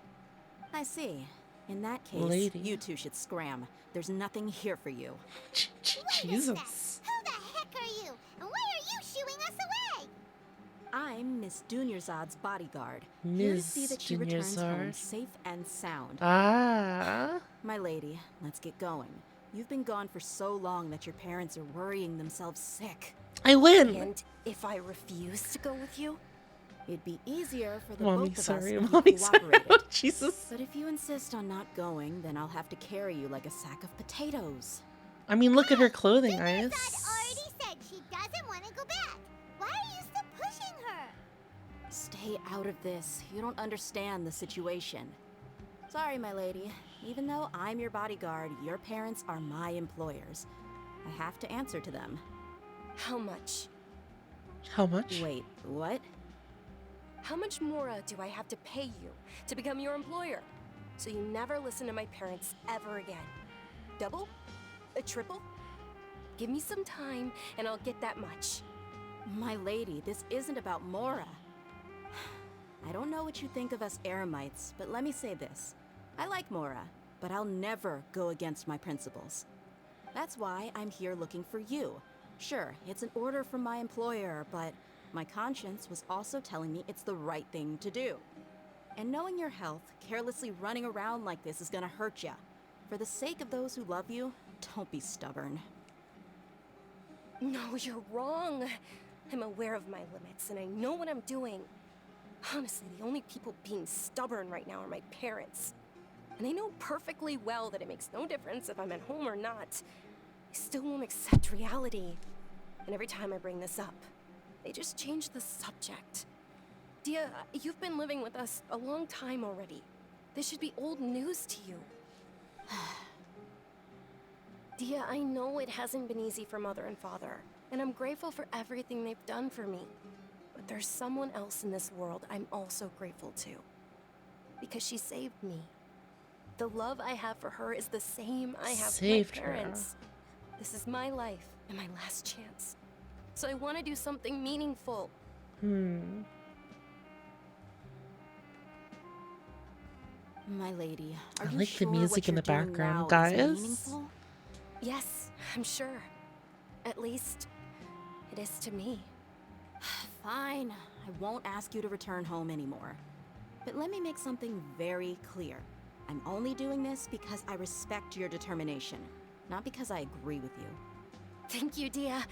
I see. In that case, Lady. you two should scram. There's nothing here for you. Jesus. Who the heck are you? And why are you shooing us away? I'm Miss Dunyarzad's bodyguard. Here to see that she returns home Dunyarzad. safe and sound. Ah. My lady, let's get going. You've been gone for so long that your parents are worrying themselves sick. I win. And if I refuse to go with you? It'd be easier for the Mommy, both of sorry. us if Mommy, you sorry. cooperated. Jesus. But if you insist on not going, then I'll have to carry you like a sack of potatoes. I mean, look at her clothing, Ice. Already said she doesn't want to go back. Why are you still pushing her? Stay out of this. You don't understand the situation. Sorry, my lady. Even though I'm your bodyguard, your parents are my employers. I have to answer to them. How much? How much? Wait, what? How much more do I have to pay you to become your employer? So you never listen to my parents ever again. Double? A triple? Give me some time and I'll get that much. My lady, this isn't about Mora. I don't know what you think of us Eremites, but let me say this. I like Mora, but I'll never go against my principles. That's why I'm here looking for you. Sure, it's an order from my employer, but my conscience was also telling me it's the right thing to do. And knowing your health, carelessly running around like this is gonna hurt ya. For the sake of those who love you, don't be stubborn. No, you're wrong. I'm aware of my limits and I know what I'm doing. Honestly, the only people being stubborn right now are my parents. And they know perfectly well that it makes no difference if I'm at home or not. They still won't accept reality. And every time I bring this up, they just change the subject. Dia, you've been living with us a long time already. This should be old news to you. Dia, I know it hasn't been easy for Mother and Father, and I'm grateful for everything they've done for me. But there's someone else in this world I'm also grateful to. Because she saved me. The love I have for her is the same I have for my parents. This is my life and my last chance. So I want to do something meaningful. My lady, are I you like sure the music what in you're the doing background, now is guys. meaningful? Yes, I'm sure. At least, it is to me. Fine, I won't ask you to return home anymore. But let me make something very clear. I'm only doing this because I respect your determination, not because I agree with you. Thank you, Dia.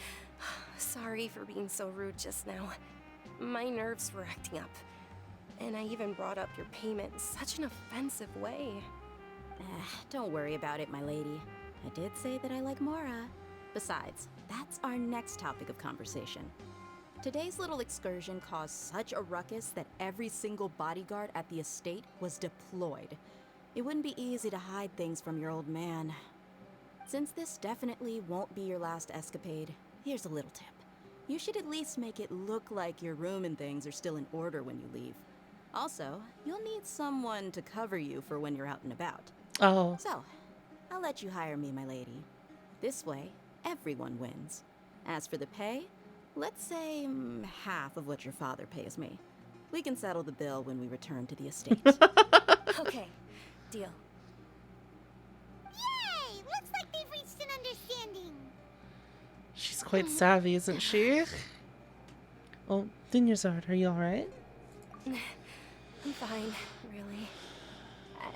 Sorry for being so rude just now. My nerves were acting up. And I even brought up your payment in such an offensive way. Don't worry about it, my lady. I did say that I like Mora. Besides, that's our next topic of conversation. Today's little excursion caused such a ruckus that every single bodyguard at the estate was deployed. It wouldn't be easy to hide things from your old man. Since this definitely won't be your last escapade, here's a little tip. You should at least make it look like your room and things are still in order when you leave. Also, you'll need someone to cover you for when you're out and about. Oh. So, I'll let you hire me, my lady. This way, everyone wins. As for the pay, let's say half of what your father pays me. We can settle the bill when we return to the estate. Okay, deal. Yay! Looks She's quite savvy, isn't she? Oh, Dinyarzad, are you alright? I'm fine, really.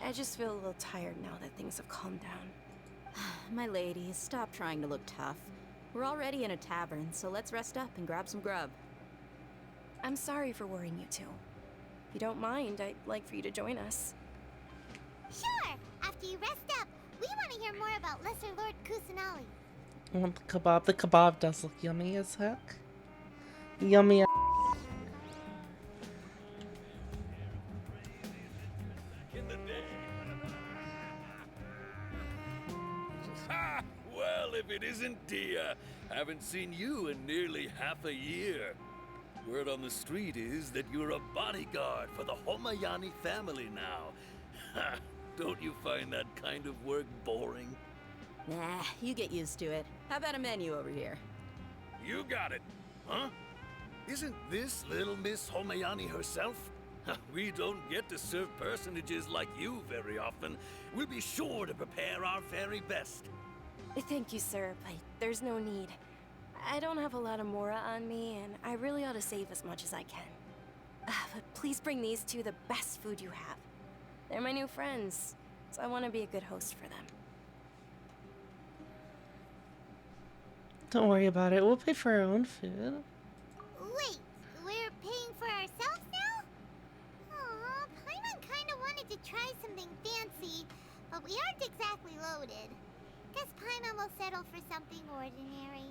I just feel a little tired now that things have calmed down. My lady, stop trying to look tough. We're already in a tavern, so let's rest up and grab some grub. I'm sorry for worrying you two. If you don't mind, I'd like for you to join us. Sure! After you rest up, we want to hear more about Lesser Lord Kusanali. I want the kebab. The kebab does look yummy as heck. Yummy. Ha! Well, if it isn't Dia. Haven't seen you in nearly half a year. Word on the street is that you're a bodyguard for the Homayani family now. Ha! Don't you find that kind of work boring? Nah, you get used to it. How about a menu over here? You got it. Huh? Isn't this little Miss Homayani herself? We don't get to serve personages like you very often. We'll be sure to prepare our very best. Thank you, sir, but there's no need. I don't have a lot of Mora on me, and I really ought to save as much as I can. But please bring these two the best food you have. They're my new friends, so I want to be a good host for them. Don't worry about it. We'll pay for our own food. Wait, we're paying for ourselves now? Aw, Paimon kinda wanted to try something fancy, but we aren't exactly loaded. Guess Paimon will settle for something ordinary.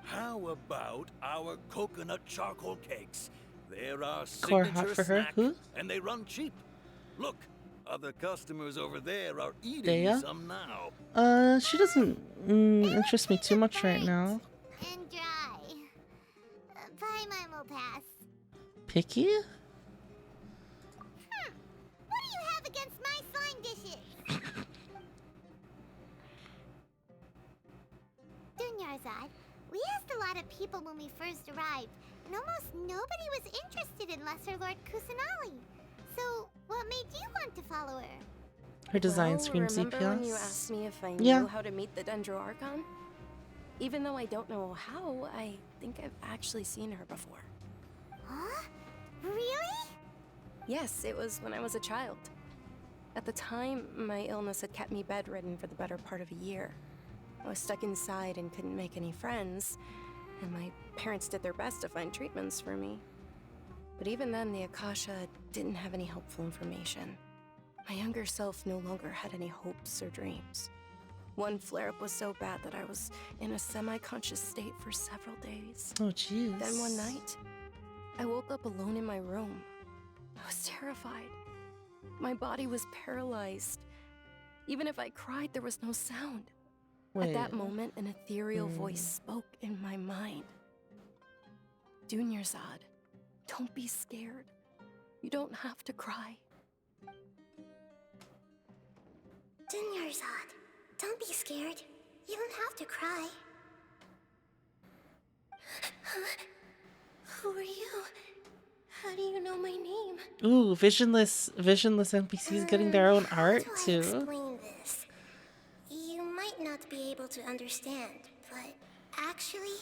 How about our coconut charcoal cakes? They're our Core hot signature for her. snack, Who? and they run cheap. Look, other customers over there are eating Dea? some now. She doesn't interest me too much right now. And dry. Paimon will pass. Picky? What do you have against my slime dishes? Dunyarzad, we asked a lot of people when we first arrived, and almost nobody was interested in Lesser Lord Kusanali. So, what made you want to follow her? Her design screams remember CPS. when you asked me if I Yeah. knew how to meet the Dendro Archon? Even though I don't know how, I think I've actually seen her before. Huh? Really? Yes, it was when I was a child. At the time, my illness had kept me bedridden for the better part of a year. I was stuck inside and couldn't make any friends, and my parents did their best to find treatments for me. But even then, the Akasha didn't have any helpful information. My younger self no longer had any hopes or dreams. One flare-up was so bad that I was in a semi-conscious state for several days. Oh, jeez. Then one night, I woke up alone in my room. I was terrified. My body was paralyzed. Even if I cried, there was no sound. At that Wait. moment, an ethereal voice spoke in my mind. Dunyarzad, don't be scared. You don't have to cry. Dunyarzad, don't be scared. You don't have to cry. Who are you? How do you know my name? Ooh, visionless NPCs getting their own art How do I too. explain this? You might not be able to understand, but actually,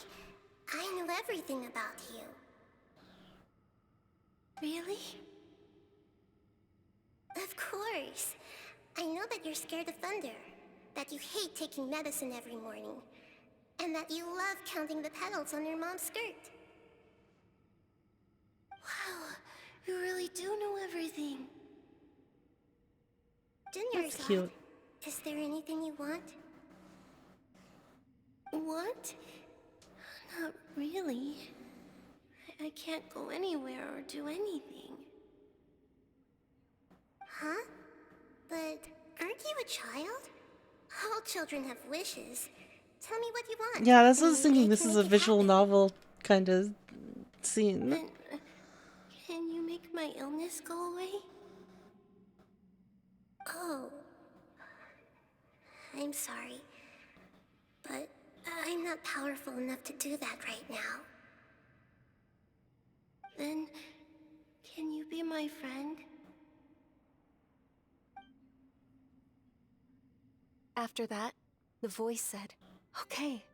I know everything about you. Really? Of course. I know that you're scared of thunder, that you hate taking medicine every morning, and that you love counting the petals on your mom's skirt. Wow, you really do know everything. That's cute. Is there anything you want? Want? Not really. I can't go anywhere or do anything. Huh? But aren't you a child? All children have wishes. Tell me what you want. Yeah, that's what I was and thinking. I This can is a make it visual novel kind of scene. happen. Can you make my illness go away? Oh. I'm sorry. But I'm not powerful enough to do that right now. Then, can you be my friend? After that, the voice said, "Okay,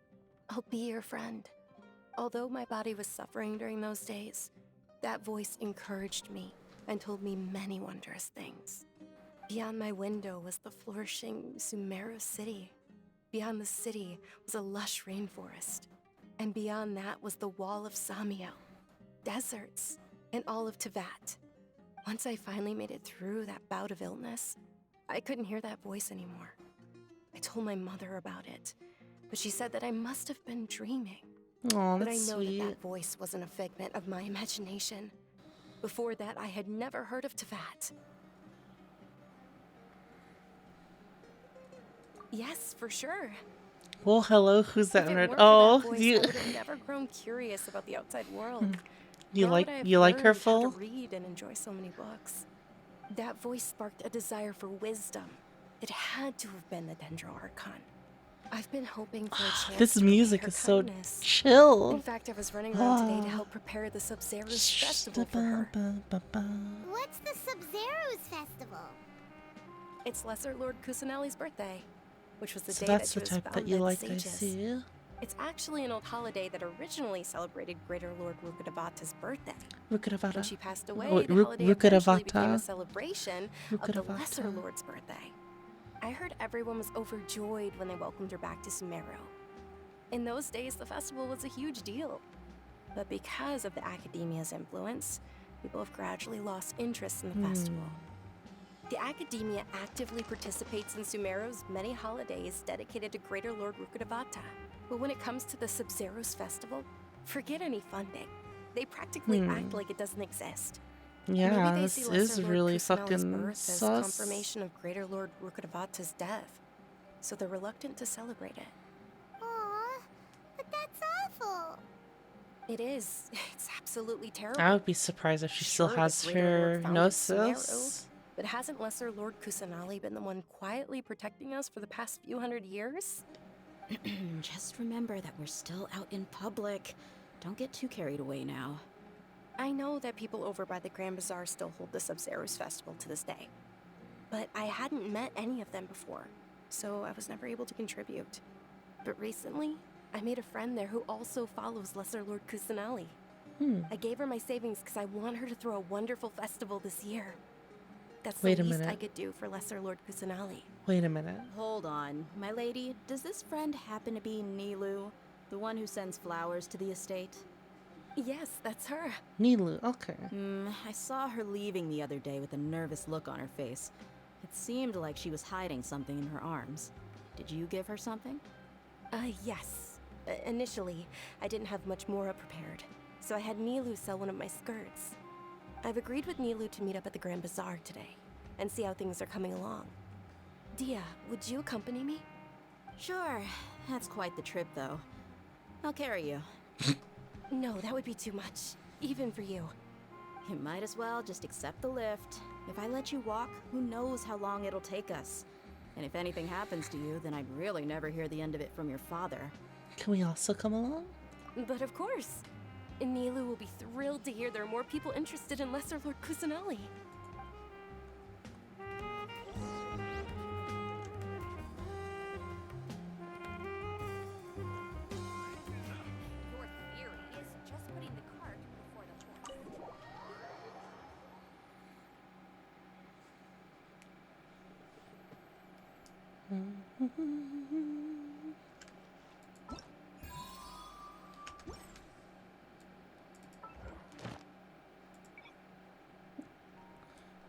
I'll be your friend. Although my body was suffering during those days, that voice encouraged me and told me many wondrous things. Beyond my window was the flourishing Sumeru city. Beyond the city was a lush rainforest. And beyond that was the wall of Samiel, deserts, and all of Teyvat. Once I finally made it through that bout of illness, I couldn't hear that voice anymore. I told my mother about it, but she said that I must have been dreaming. Oh, But I that's know sweet. that voice wasn't a figment of my imagination. Before that, I had never heard of Teyvat. Yes, for sure. Well, hello, who's that If it nerd? weren't for Oh, that voice, you I would have never grown curious about the outside world. you Nor like would I have you like her learned how full? to read and enjoy so many books. That voice sparked a desire for wisdom. It had to have been the Dendro Archon. I've been hoping for a chance This to repay music her is so kindness. chill. In fact, I was running around today to Ah. help prepare the Sub-Zero's festival for her. What's the Sub-Zero's festival? It's Lesser Lord Kusanali's birthday, which was the So day that that's she the was type that found you by like, the I sages. see. It's actually an old holiday that originally celebrated Greater Lord Rukkhadevata's birthday. Rukkhadevata. When she passed away, Oh, the holiday eventually became a Rukkhadevata. celebration of the Rukkhadevata. Lesser Lord's birthday. I heard everyone was overjoyed when they welcomed her back to Sumeru. In those days, the festival was a huge deal. But because of the Academia's influence, people have gradually lost interest in the festival. The Academia actively participates in Sumeru's many holidays dedicated to Greater Lord Rukkhadevata. But when it comes to the Sub-Zero's festival, forget any funding. They practically act like it doesn't exist. Yeah, Maybe they this see is Lesser Lord really Kusanali's fucking birth as sus. confirmation of Greater Lord Rukkhadevata's death. So they're reluctant to celebrate it. Aw, but that's awful. It is. It's absolutely terrible. I would be surprised if she still Sure, the has Greater her Lord founded gnosis. Sumeru, but hasn't Lesser Lord Kusanali been the one quietly protecting us for the past few hundred years? Just remember that we're still out in public. Don't get too carried away now. I know that people over by the Grand Bazaar still hold the Sub-Zero's festival to this day. But I hadn't met any of them before, so I was never able to contribute. But recently, I made a friend there who also follows Lesser Lord Kusanali. I gave her my savings because I want her to throw a wonderful festival this year. That's Wait the a least minute. I could do for Lesser Lord Kusanali. Wait a minute. Hold on, my lady. Does this friend happen to be Nilu, the one who sends flowers to the estate? Yes, that's her. Nilu, okay. I saw her leaving the other day with a nervous look on her face. It seemed like she was hiding something in her arms. Did you give her something? Yes. Initially, I didn't have much Mora prepared, so I had Nilu sell one of my skirts. I've agreed with Nilu to meet up at the Grand Bazaar today, and see how things are coming along. Dia, would you accompany me? Sure. That's quite the trip, though. I'll carry you. No, that would be too much, even for you. You might as well just accept the lift. If I let you walk, who knows how long it'll take us. And if anything happens to you, then I'd really never hear the end of it from your father. Can we also come along? But of course. Nilu will be thrilled to hear there are more people interested in Lesser Lord Kusanali. Your theory is just putting the cart before the horse.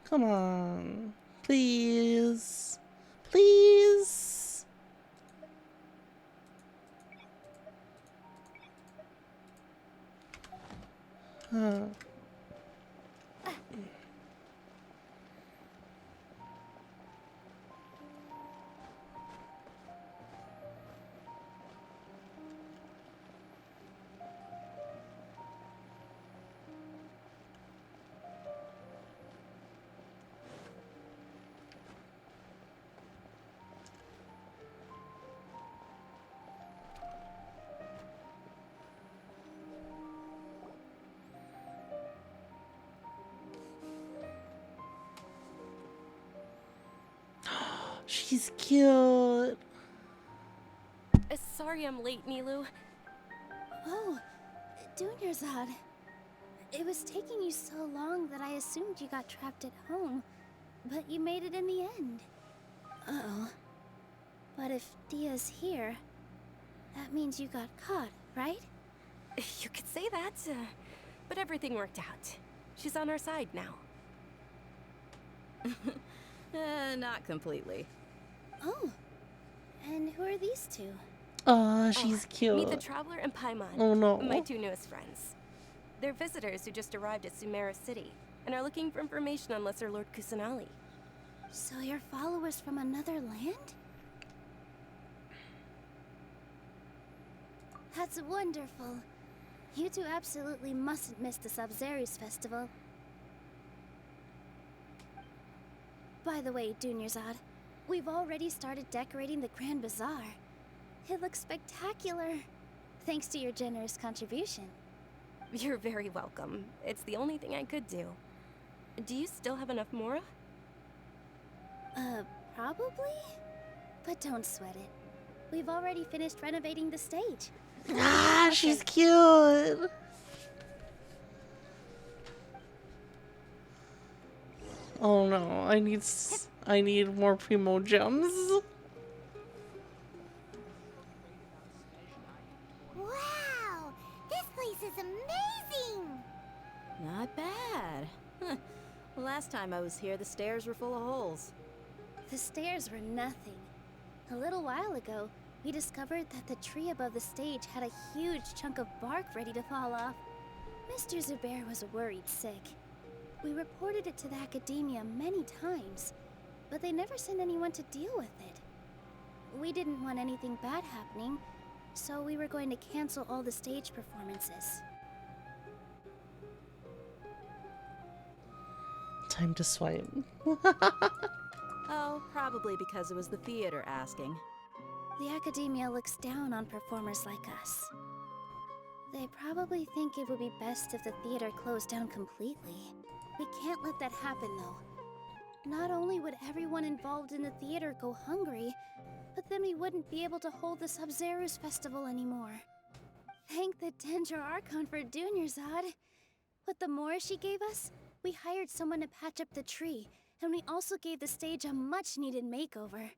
Come on. Please. Please. Huh. She's cute. Sorry I'm late, Nilu. Oh, Dunyarzad. It was taking you so long that I assumed you got trapped at home, but you made it in the end. Uh-oh. But if Dia's here, that means you got caught, right? You could say that, but everything worked out. She's on our side now. Not completely. Oh, and who are these two? Oh, she's cute. Meet the Traveler and Paimon. Oh, no. My two newest friends. They're visitors who just arrived at Sumeru City and are looking for information on Lesser Lord Kusanali. So you're followers from another land? That's wonderful. You two absolutely mustn't miss the Sabzeruz festival. By the way, Dunyarzad, we've already started decorating the Grand Bazaar. It looks spectacular, thanks to your generous contribution. You're very welcome. It's the only thing I could do. Do you still have enough Mora? Probably? But don't sweat it. We've already finished renovating the stage. Ah, she's cute. Oh no, I need more Primo gems. Wow! This place is amazing! Not bad. Last time I was here, the stairs were full of holes. The stairs were nothing. A little while ago, we discovered that the tree above the stage had a huge chunk of bark ready to fall off. Mr. Zubair was worried sick. We reported it to the academia many times, but they never sent anyone to deal with it. We didn't want anything bad happening, so we were going to cancel all the stage performances. Time to swipe. Oh, probably because it was the theater asking. The academia looks down on performers like us. They probably think it would be best if the theater closed down completely. We can't let that happen, though. Not only would everyone involved in the theater go hungry, but then we wouldn't be able to hold the Sabzeruz festival anymore. Thank the Dendro Archon for Dunyarzad. With the Mora she gave us, we hired someone to patch up the tree, and we also gave the stage a much-needed makeover.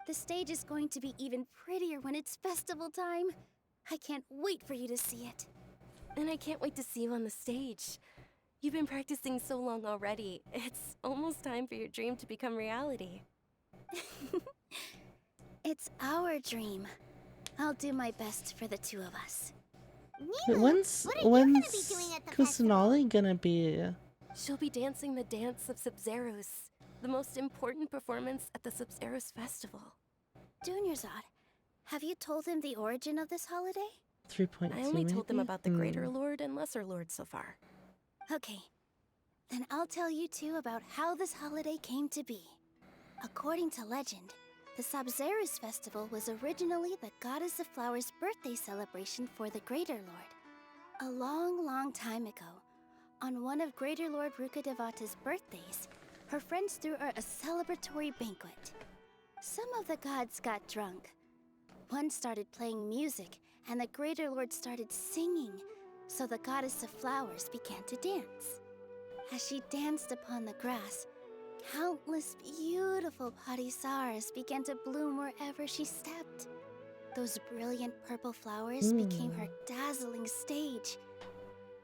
The stage is going to be even prettier when it's festival time. I can't wait for you to see it. And I can't wait to see you on the stage. You've been practicing so long already. It's almost time for your dream to become reality. It's our dream. I'll do my best for the two of us. When's Kusanali gonna be? She'll be dancing the dance of Sabzeruz, the most important performance at the Sabzeruz festival. Dunyarzad, have you told him the origin of this holiday? 3.2 I only told them maybe? about the Greater Lord and Lesser Lord so far. Okay, then I'll tell you two about how this holiday came to be. According to legend, the Sabzeruz festival was originally the Goddess of Flowers' birthday celebration for the Greater Lord. A long, long time ago, on one of Greater Lord Rukkhadevata's birthdays, her friends threw her a celebratory banquet. Some of the gods got drunk. One started playing music, and the Greater Lord started singing, so the Goddess of Flowers began to dance. As she danced upon the grass, countless beautiful Parisaras began to bloom wherever she stepped. Those brilliant purple flowers became her dazzling stage.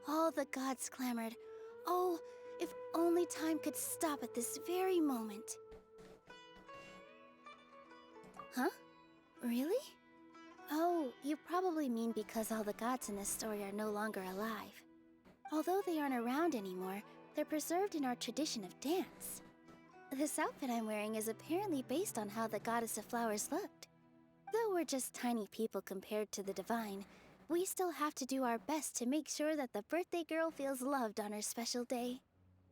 All the gods clamored, "Oh, if only time could stop at this very moment." Huh? Really? Oh, you probably mean because all the gods in this story are no longer alive. Although they aren't around anymore, they're preserved in our tradition of dance. This outfit I'm wearing is apparently based on how the Goddess of Flowers looked. Though we're just tiny people compared to the divine, we still have to do our best to make sure that the birthday girl feels loved on her special day.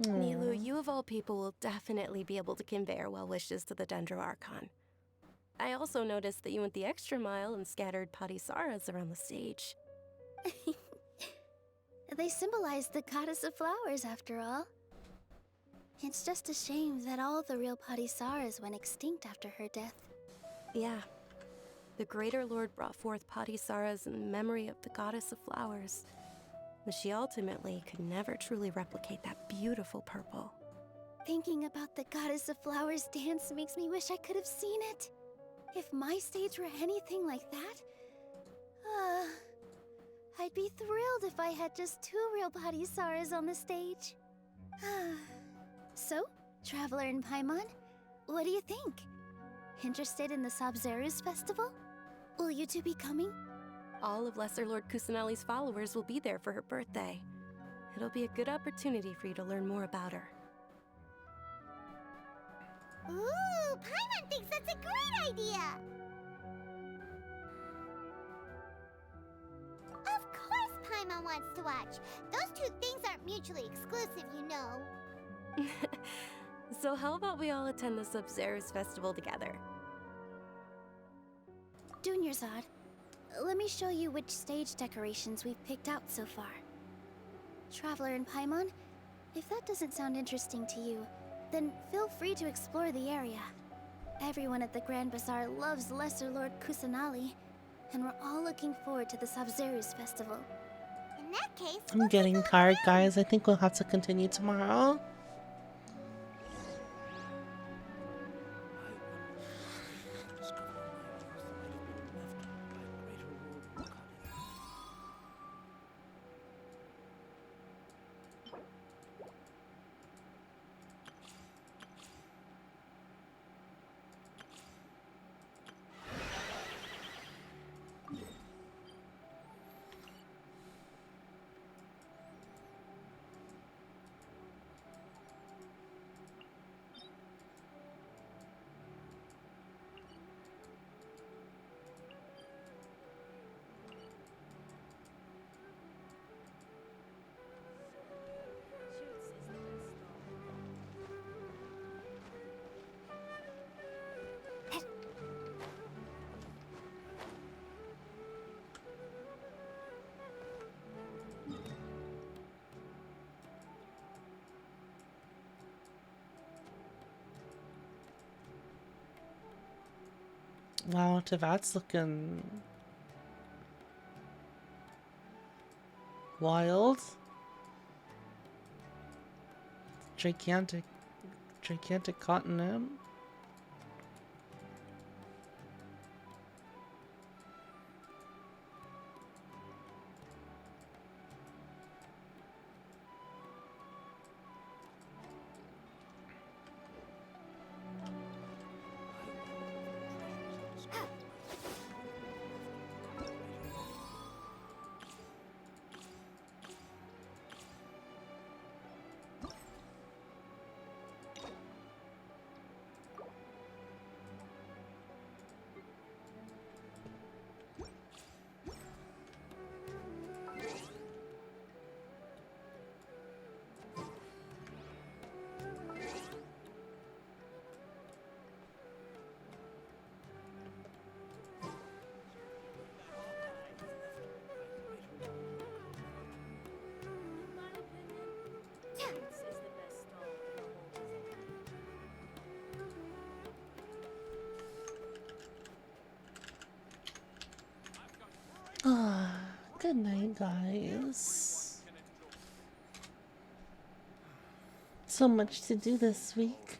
Nilu, you of all people will definitely be able to convey our well wishes to the Dendro Archon. I also noticed that you went the extra mile and scattered Parisaras around the stage. They symbolize the Goddess of Flowers, after all. It's just a shame that all the real Parisaras went extinct after her death. Yeah. The Greater Lord brought forth Patisaras in memory of the goddess of flowers. But she ultimately could never truly replicate that beautiful purple. Thinking about the Goddess of Flowers dance makes me wish I could have seen it. If my stage were anything like that, I'd be thrilled if I had just 2 real Patisaras on the stage. So, Traveler and Paimon, what do you think? Interested in the Sabzeruz festival? Will you two be coming? All of Lesser Lord Kusanali's followers will be there for her birthday. It'll be a good opportunity for you to learn more about her. Ooh, Paimon thinks that's a great idea! Of course Paimon wants to watch. Those two things aren't mutually exclusive, you know. So how about we all attend the Sabzeruz festival together? Dunyarzad, let me show you which stage decorations we've picked out so far. Traveler and Paimon, if that doesn't sound interesting to you, then feel free to explore the area. Everyone at the Grand Bazaar loves Lesser Lord Kusanali, and we're all looking forward to the Sabzeruz festival. In that case, I'm getting tired, guys. I think we'll have to continue tomorrow. Wow, Tevat's looking wild. Gigantic continent. Good night, guys. So much to do this week.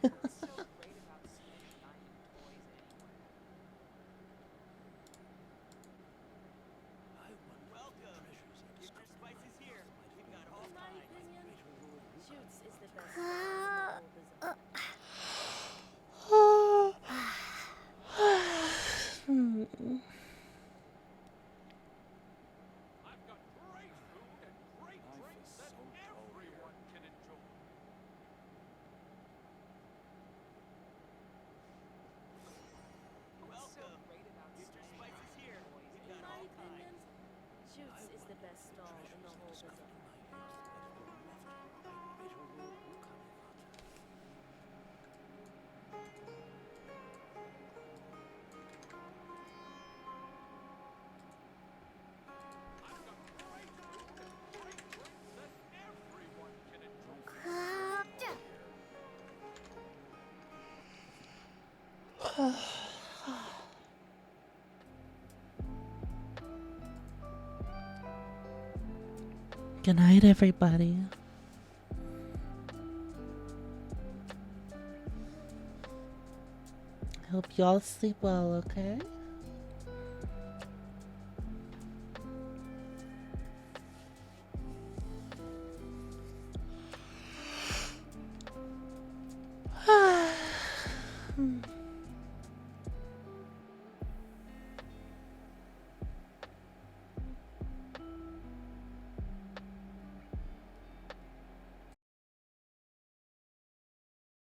Good night, everybody. I hope y'all sleep well, okay?